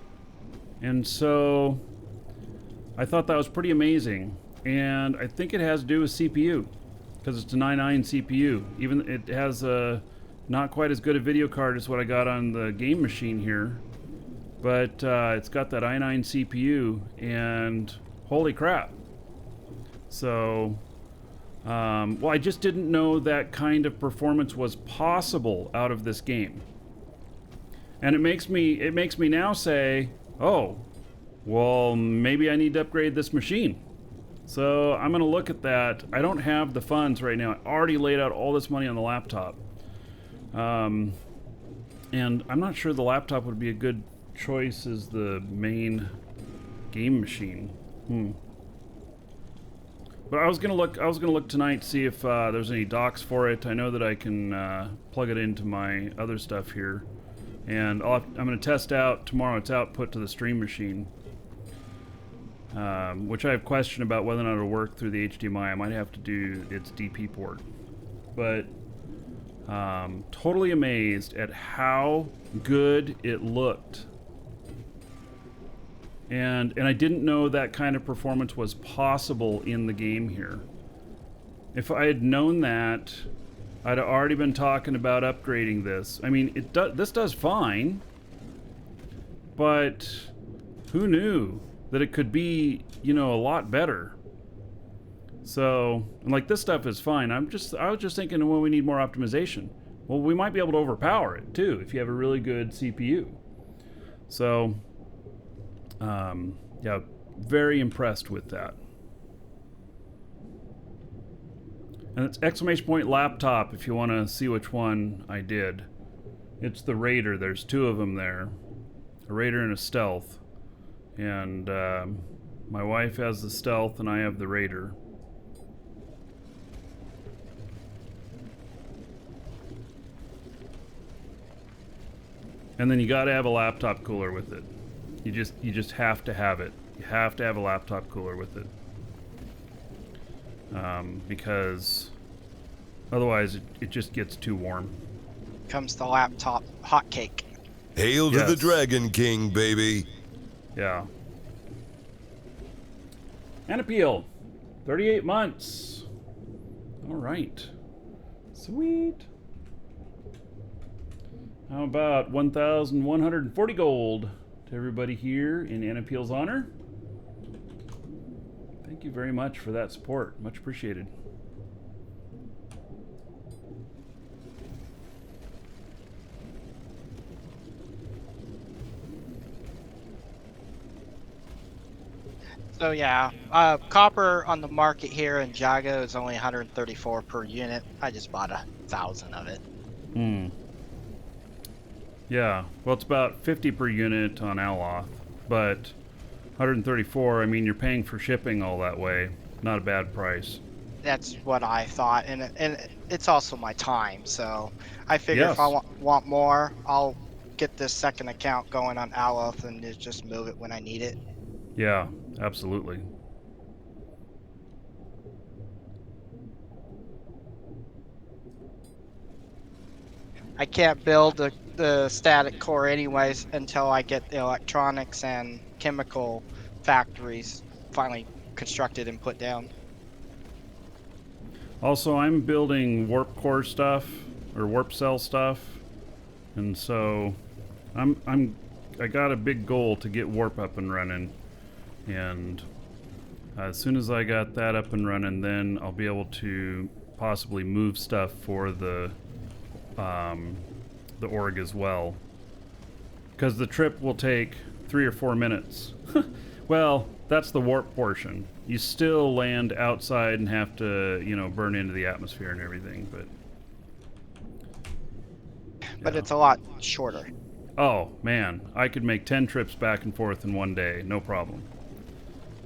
and so I thought that was pretty amazing. And I think it has to do with CPU, because it's a 9.9 CPU. Even it has a not quite as good a video card as what I got on the game machine here, but it's got that i9 CPU, and holy crap. So, well, I just didn't know that kind of performance was possible out of this game. And it makes me now say, oh, well, maybe I need to upgrade this machine. So I'm gonna look at that. I don't have the funds right now. I already laid out all this money on the laptop. And I'm not sure the laptop would be a good choice as the main game machine. But I was gonna look tonight to see if there's any docks for it. I know that I can plug it into my other stuff here, and I'm gonna test out tomorrow its output to the Stream Machine, which I have question about whether or not it'll work through the HDMI. I might have to do its DP port, but totally amazed at how good it looked. And I didn't know that kind of performance was possible in the game here. If I had known that, I'd have already been talking about upgrading this. I mean, this does fine, but who knew that it could be, you know, a lot better. So, and like, this stuff is fine. I was just thinking, well, we need more optimization. Well, we might be able to overpower it too if you have a really good CPU. So, yeah, very impressed with that. And it's exclamation point laptop if you want to see which one I did. It's the Raider. There's two of them there, a Raider and a Stealth. And my wife has the Stealth and I have the Raider. And then you got to have a laptop cooler with it. You just have to have it. You have to have a laptop cooler with it, because otherwise it just gets too warm. Comes the laptop hotcake. Hail to Yes. the Dragon King, baby. Yeah. And appeal, 38 months. All right, sweet. How about 1,140 gold to everybody here in Anappeal's honor? Thank you very much for that support. Much appreciated. So yeah, copper on the market here in Jago is only 134 per unit. I just bought 1,000 of it. Hmm. Yeah, well, it's about 50 per unit on Aloth, but 134, I mean, you're paying for shipping all that way. Not a bad price. That's what I thought, and it's also my time. So I figure Yes. if I want more, I'll get this second account going on Aloth and just move it when I need it. Yeah, absolutely. I can't build the static core anyways until I get the electronics and chemical factories finally constructed and put down. Also, I'm building warp core stuff or warp cell stuff, and so I got a big goal to get warp up and running, and as soon as I got that up and running, then I'll be able to possibly move stuff for the org as well, because the trip will take 3 or 4 minutes. Well, that's the warp portion. You still land outside and have to, you know, burn into the atmosphere and everything, but yeah. It's a lot shorter. Oh man, I could make 10 trips back and forth in one day, no problem.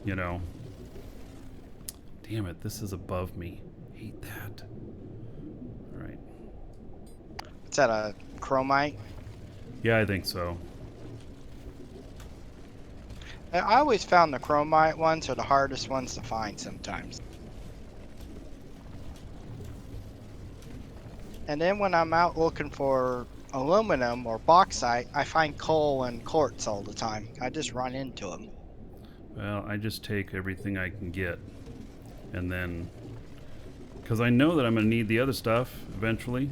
You know. Damn it, this is above me. Hate that. All right. Is that a chromite? Yeah, I think so. I always found the chromite ones are the hardest ones to find sometimes. And then when I'm out looking for aluminum or bauxite, I find coal and quartz all the time. I just run into them. Well, I just take everything I can get, and then, because I know that I'm going to need the other stuff eventually.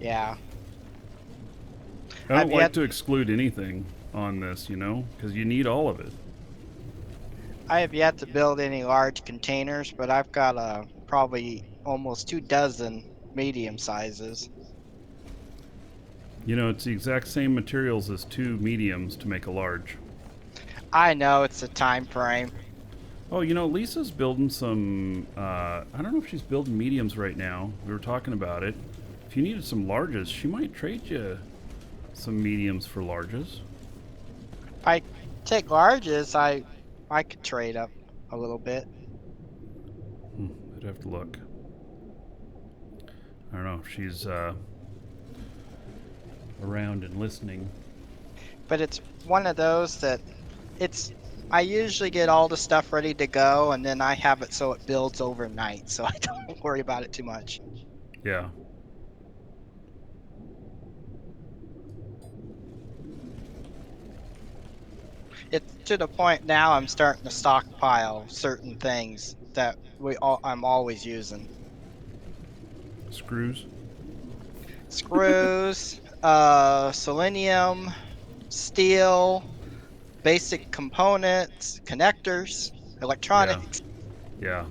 Yeah. I don't I've like yet- to exclude anything on this, you know, because you need all of it. I have yet to build any large containers, but I've got probably almost 24 medium sizes. You know, it's the exact same materials as 2 mediums to make a large. I know it's a time frame. Oh, you know, Lisa's building some, I don't know if she's building mediums right now. We were talking about it. If you needed some larges, she might trade you some mediums for larges. Take larges, I could trade up a little bit. I'd have to look. I don't know if she's around and listening. But it's one of those that I usually get all the stuff ready to go, and then I have it so it builds overnight, so I don't worry about it too much. Yeah. It's to the point now I'm starting to stockpile certain things that I'm always using. Screws. Screws, selenium, steel, basic components, connectors, electronics. Yeah.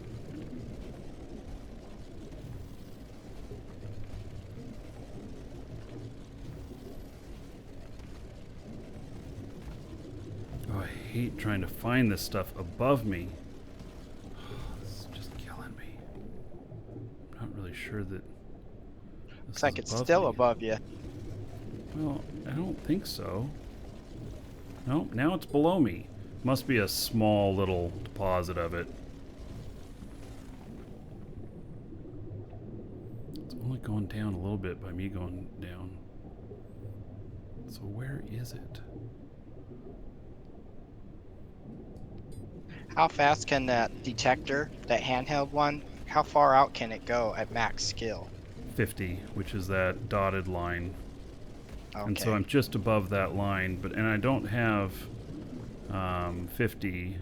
Oh, I hate trying to find this stuff above me. This is just killing me. I'm not really sure that. Looks like it's still above you. Well, I don't think so. No, now it's below me. Must be a small little deposit of it. It's only going down a little bit by me going down. So where is it? How fast can that detector, that handheld one, how far out can it go at max skill? 50, which is that dotted line. Okay. And so I'm just above that line, and I don't have 50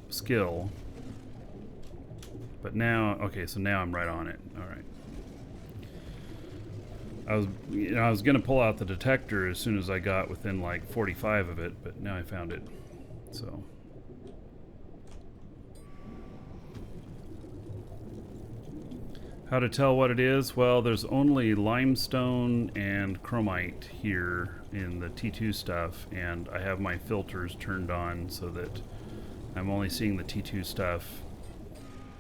skill. But now, okay, so now I'm right on it. All right. I was gonna pull out the detector as soon as I got within like 45 of it, but now I found it. So. How to tell what it is? Well, there's only limestone and chromite here in the T2 stuff, and I have my filters turned on so that I'm only seeing the T2 stuff.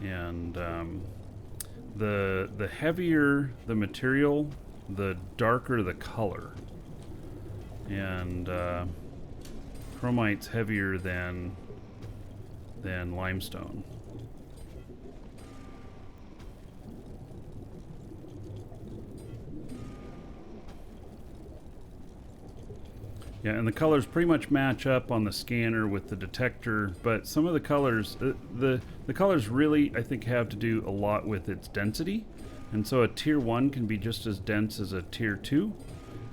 And the heavier the material, the darker the color. And chromite's heavier than limestone. Yeah, and the colors pretty much match up on the scanner with the detector, but some of the colors, the colors really, I think, have to do a lot with its density. And so a tier 1 can be just as dense as a tier 2.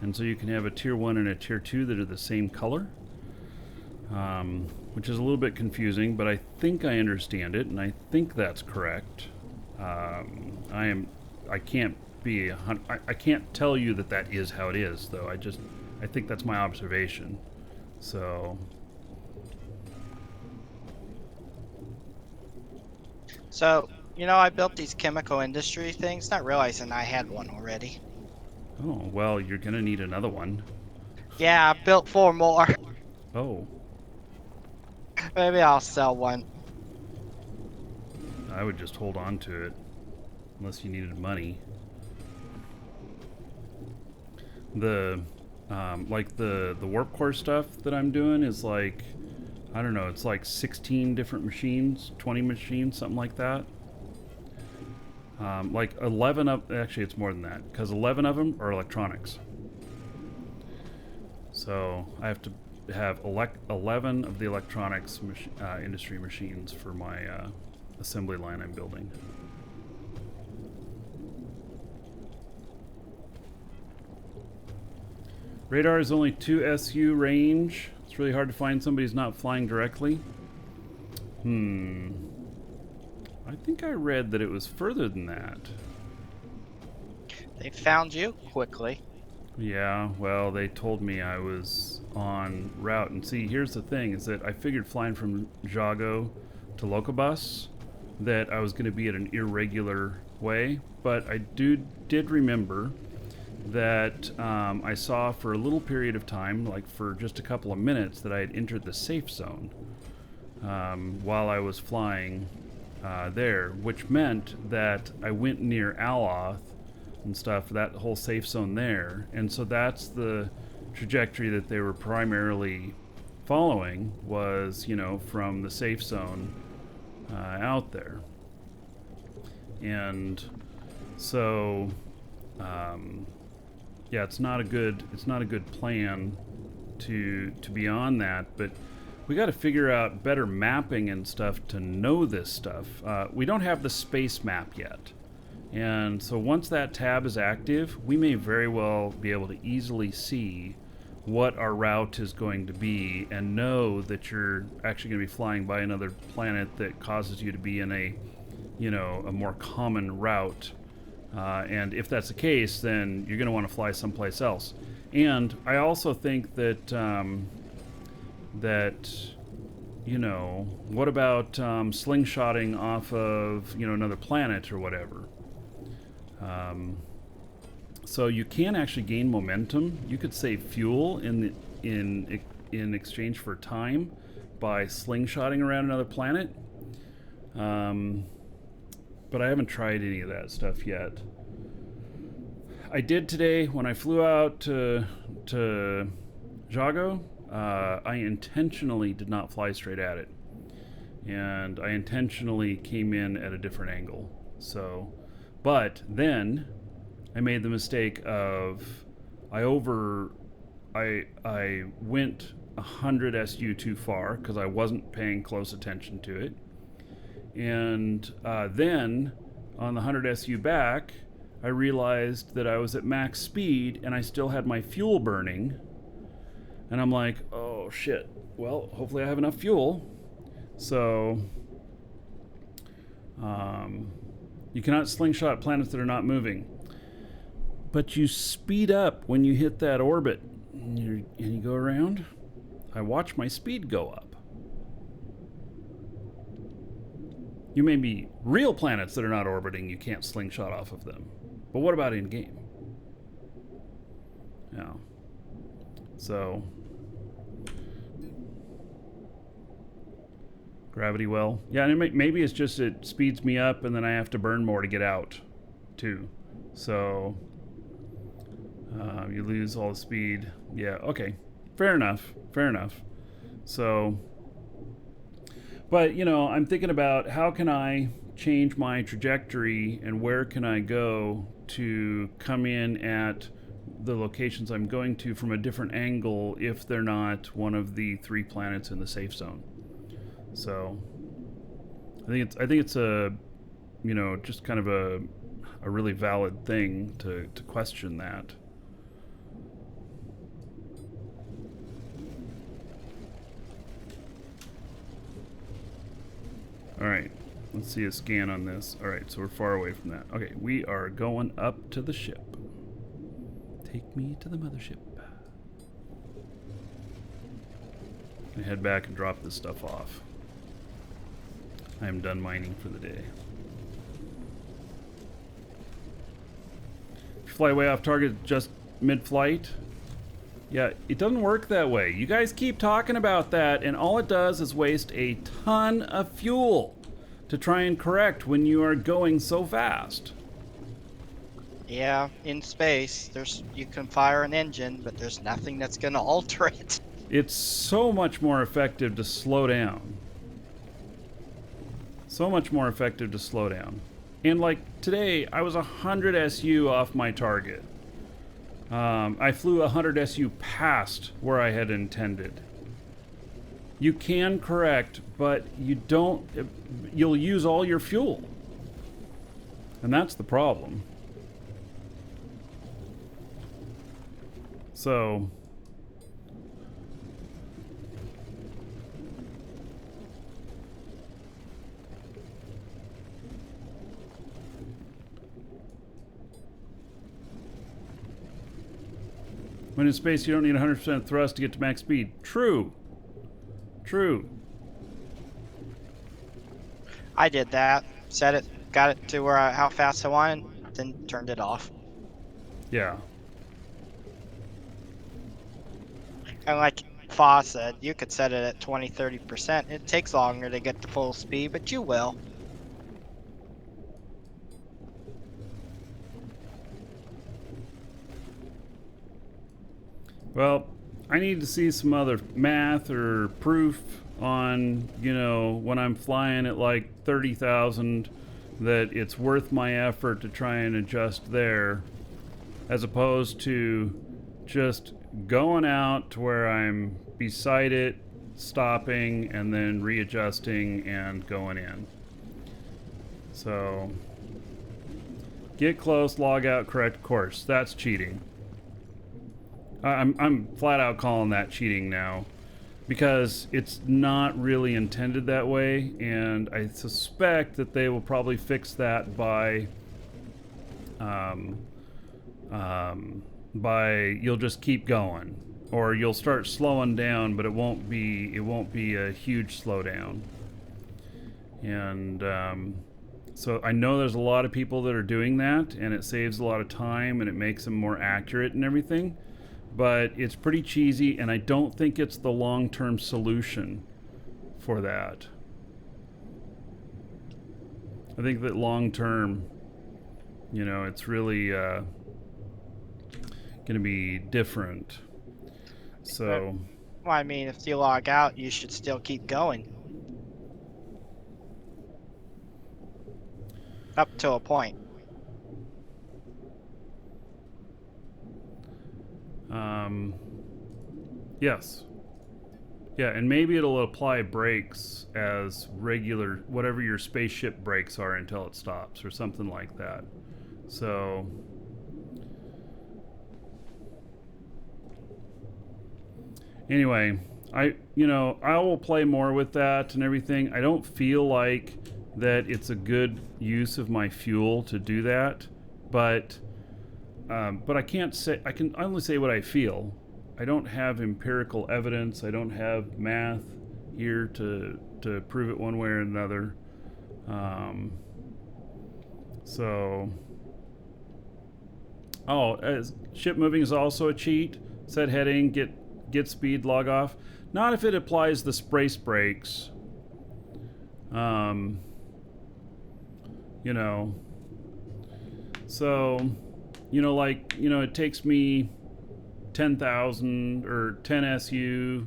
And so you can have a tier 1 and a tier 2 that are the same color, which is a little bit confusing, but I think I understand it, and I think that's correct. I can't tell you that is how it is, though. I think that's my observation. So I built these chemical industry things, not realizing I had one already. oh, well, you're gonna need another one. Yeah, I built 4 more. Oh, Maybe I'll sell one. I would just hold on to it unless you needed money. The warp core stuff that I'm doing is like, I don't know, it's like 16 different machines, 20 machines, something like that. Like 11 of, actually it's more than that, because 11 of them are electronics. So I have to have 11 of the electronics industry machines for my assembly line I'm building. Radar is only 2 SU range. It's really hard to find somebody who's not flying directly. I think I read that it was further than that. They found you quickly. Yeah, well, they told me I was en route. And see, here's the thing, is that I figured flying from Jago to Locobus that I was going to be at an irregular way. But I did remember that I saw for a little period of time, like for just a couple of minutes, that I had entered the safe zone while I was flying there, which meant that I went near Aloth and stuff, that whole safe zone there. And so that's the trajectory that they were primarily following was, you know, from the safe zone out there. And so, yeah, it's not a good plan to be on that, but we got to figure out better mapping and stuff to know this stuff. We don't have the space map yet. And so once that tab is active, we may very well be able to easily see what our route is going to be and know that you're actually going to be flying by another planet that causes you to be in a, you know, a more common route. And if that's the case, then you're going to want to fly someplace else. And I also think that, you know, what about slingshotting off of, you know, another planet or whatever? So you can actually gain momentum. You could save fuel in exchange for time by slingshotting around another planet. But I haven't tried any of that stuff yet. I did today when I flew out to Jago. I intentionally did not fly straight at it, and I intentionally came in at a different angle. So, but then I made the mistake of I went 100 SU too far because I wasn't paying close attention to it. And then on the 100 SU back, I realized that I was at max speed and I still had my fuel burning. And I'm like, oh shit, well, hopefully I have enough fuel. So, you cannot slingshot planets that are not moving. But you speed up when you hit that orbit and you go around. I watch my speed go up. You may be real planets that are not orbiting, you can't slingshot off of them. But what about in game? Yeah. So, gravity well. Yeah, and maybe it's just it speeds me up and then I have to burn more to get out, too. So, you lose all the speed. Yeah, okay. Fair enough. Fair enough. So, but, you know, I'm thinking about how can I change my trajectory and where can I go to come in at the locations I'm going to from a different angle if they're not one of the 3 planets in the safe zone. So I think it's a, you know, just kind of a really valid thing to question that. All right, let's see a scan on this. All right, so we're far away from that. Okay, we are going up to the ship. Take me to the mothership. I'm gonna head back and drop this stuff off. I am done mining for the day. If you fly way off target just mid-flight, yeah, it doesn't work that way. You guys keep talking about that, and all it does is waste a ton of fuel to try and correct when you are going so fast. Yeah, in space, you can fire an engine, but there's nothing that's going to alter it. It's so much more effective to slow down. So much more effective to slow down. And like today, I was 100 SU off my target. I flew 100 SU past where I had intended. You can correct, but you'll use all your fuel. And that's the problem. So, when in space, you don't need 100% thrust to get to max speed. True. True. I did that. Set it, got it to where how fast I wanted, then turned it off. Yeah. And like Fa said, you could set it at 20-30%. It takes longer to get to full speed, but you will. Well, I need to see some other math or proof on, when I'm flying at like 30,000, that it's worth my effort to try and adjust there, as opposed to just going out to where I'm beside it, stopping, and then readjusting and going in. So, get close, log out, correct course. That's cheating. I'm flat out calling that cheating now, because it's not really intended that way, and I suspect that they will probably fix that by you'll just keep going, or you'll start slowing down, but it won't be a huge slowdown. And so I know there's a lot of people that are doing that, and it saves a lot of time and it makes them more accurate and everything. But it's pretty cheesy, and I don't think it's the long-term solution for that. I think that long-term, it's really going to be different. So, Well, I mean, if you log out, you should still keep going. Up to a point. Yes. Yeah, and maybe it'll apply brakes as regular, whatever your spaceship brakes are, until it stops, or something like that. So, anyway, I will play more with that and everything. I don't feel like that it's a good use of my fuel to do that, but I can't say, I can only say what I feel. I don't have empirical evidence. I don't have math here to prove it one way or another. Ship moving is also a cheat. Set heading, get speed, log off. Not if it applies the space brakes. So, it takes me 10,000 or 10 SU,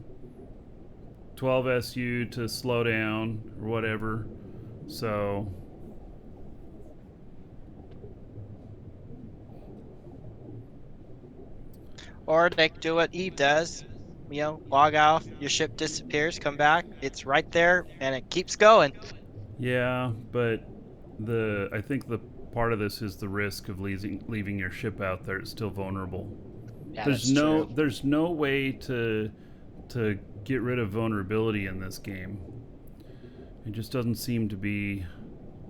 12 SU to slow down or whatever. So, Or they could do what Eve does. Log off, your ship disappears, come back, it's right there, and it keeps going. yeah, but I think the part of this is the risk of leaving your ship out there. It's still vulnerable. Yeah, There's that's true. there's no way to get rid of vulnerability in this game. It just doesn't seem to be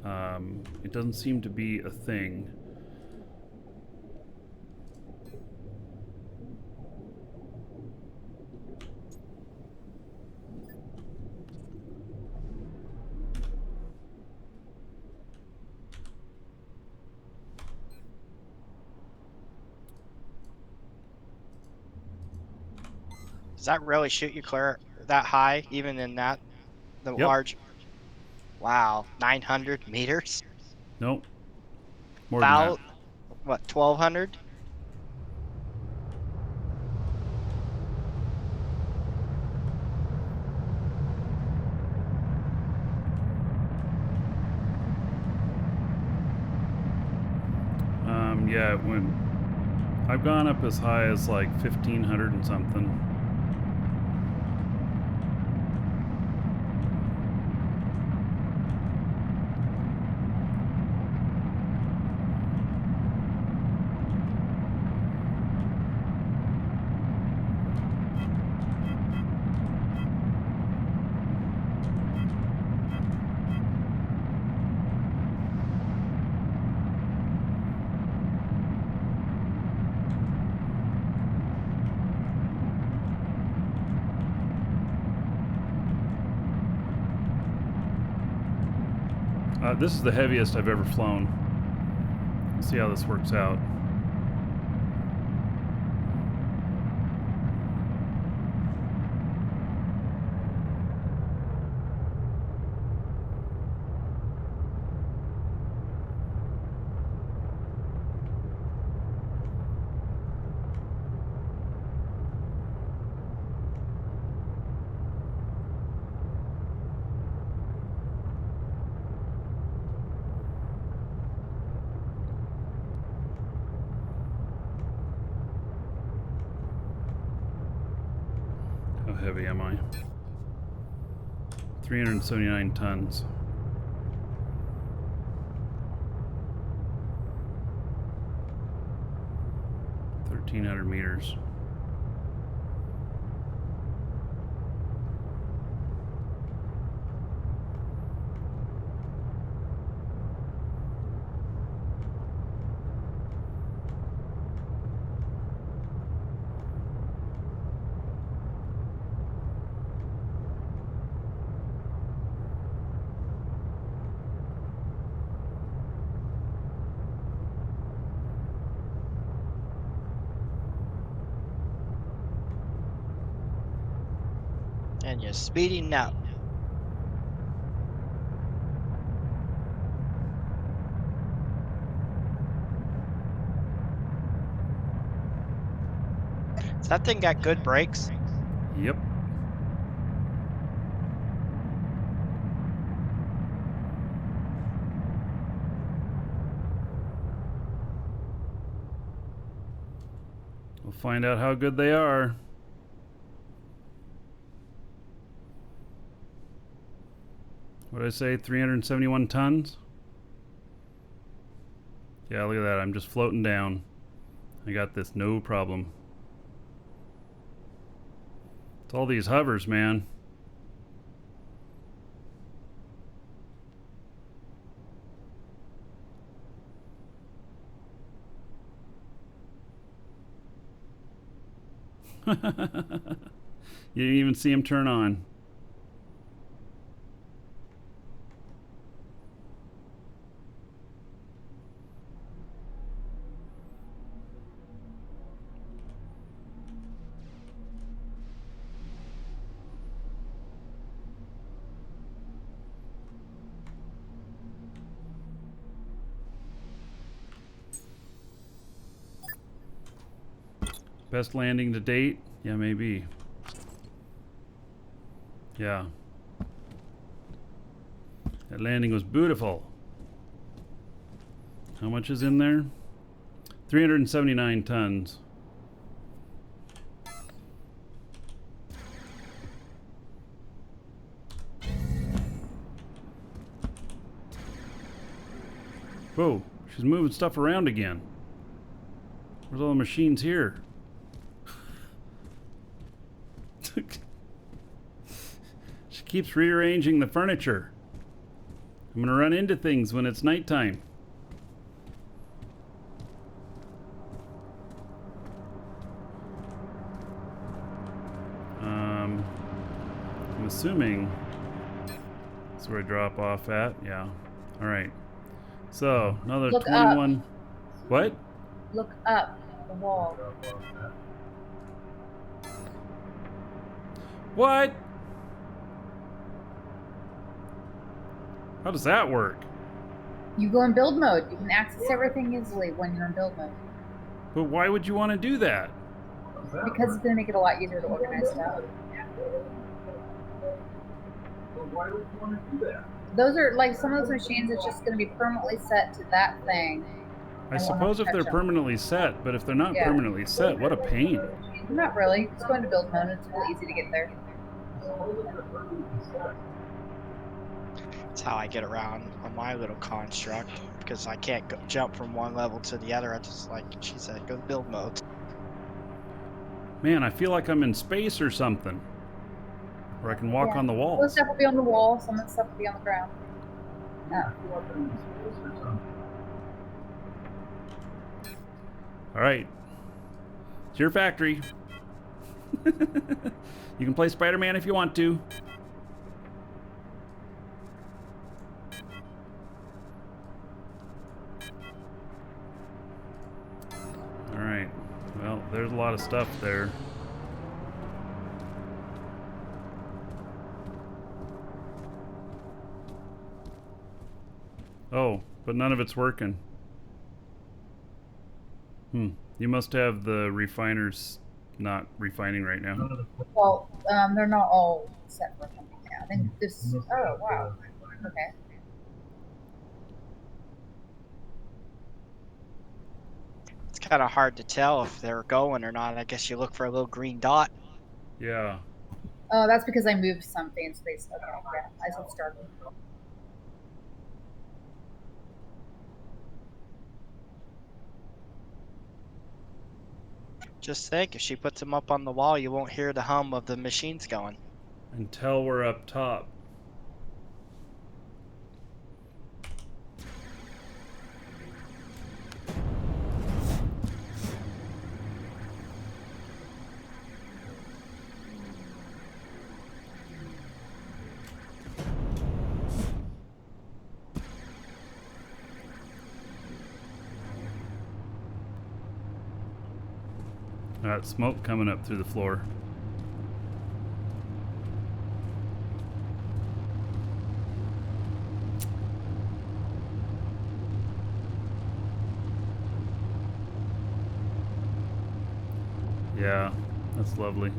a thing. Does that really shoot you clear that high, even in the Yep. large? Wow, 900 meters? Nope. More than About, that. what, 1,200? Yeah, I've gone up as high as like 1,500 and something. This is the heaviest I've ever flown. Let's see how this works out. heavy am I? 379 tons. $1,300 meters. And you're speeding up. Does that thing got good brakes? Yep. We'll find out how good they are. What did I say? 371 tons? Yeah, look at that. I'm just floating down. I got this, no problem. It's all these hovers, man. You didn't even see him turn on. Best landing to date? Yeah, maybe. Yeah. That landing was beautiful. How much is in there? 379 tons. Whoa, she's moving stuff around again. Where's all the machines here? She keeps rearranging the furniture. I'm gonna run into things when it's nighttime. I'm assuming that's where I drop off at. Yeah. All right. So another Look 21. up. What? Look up the wall. What? How does that work? You go in build mode. You can access everything easily when you're in build mode. But why would you want to do that? Because it's going to make it a lot easier to organize stuff. Those are like some of those machines. It's just going to be permanently set to that thing. I suppose if they're permanently set, but if they're not Yeah. permanently set, what a pain. Not really. Just go into build mode. It's really easy to get there. That's how I get around on my little construct because I can't jump from one level to the other. I just, like she said, go to build mode. Man, I feel like I'm in space or something. Where I can walk on the Some of the walls. stuff will be on the wall. Some of the stuff will be on the ground. All right. It's your factory. You can play Spider-Man if you want to. All right. Well, there's a lot of stuff there. Oh, but none of it's working. You must have the refiners not refining right now. Well, they're not all set for something now. I think this. Oh wow. Okay. It's kind of hard to tell if they're going or not. I guess you look for a little green dot. Yeah. Oh, that's because I moved something. So okay, yeah, I said started. Just think, if she puts them up on the wall, you won't hear the hum of the machines going. Until we're up top. Smoke coming up through the floor. Yeah, that's lovely.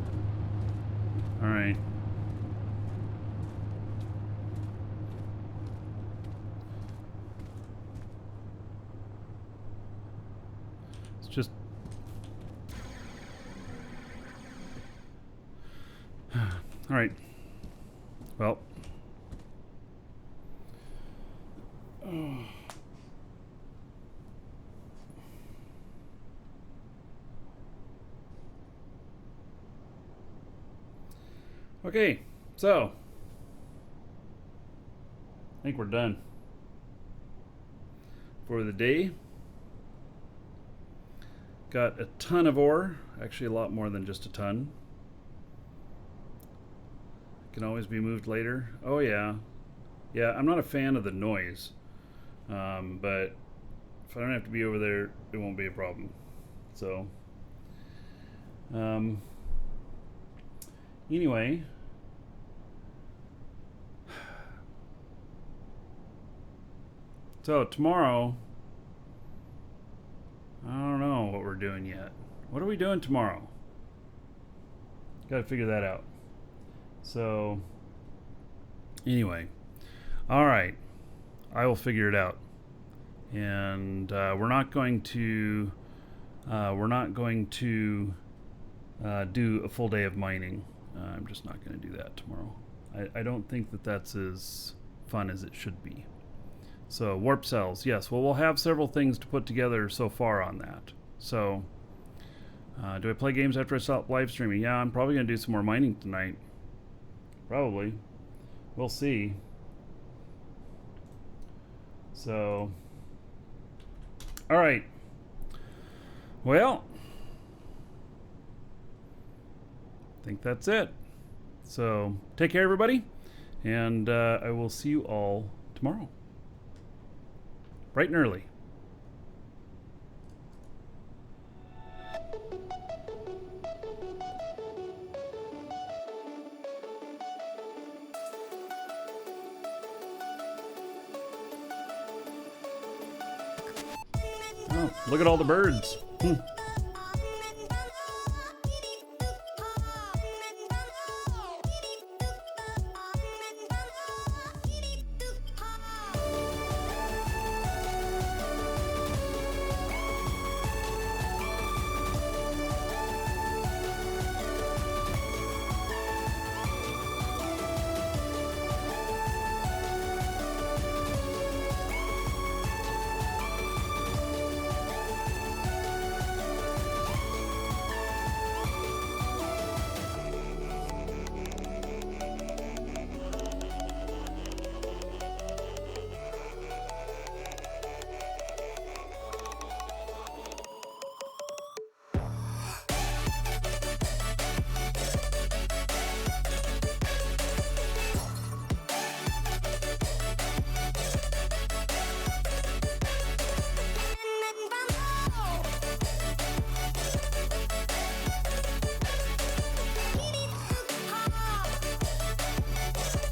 All right. It's just... All right. Well. Okay, so I think we're done for the day. Got a ton of ore, actually a lot more than just a ton. Can always be moved later. Oh yeah. Yeah, I'm not a fan of the noise. But if I don't have to be over there, it won't be a problem. So, anyway. So tomorrow, I don't know what we're doing yet. What are we doing tomorrow? Gotta figure that out. So, anyway, all right, I will figure it out. And we're not going to do a full day of mining. I'm just not going to do that tomorrow. I don't think that that's as fun as it should be. So warp cells, yes. Well, we'll have several things to put together so far on that. So, do I play games after I stop live streaming? Yeah, I'm probably going to do some more mining tonight. Probably. We'll see. So, all right. Well, I think that's it. So, take care, everybody. And I will see you all tomorrow. Bright and early. Oh, look at all the birds.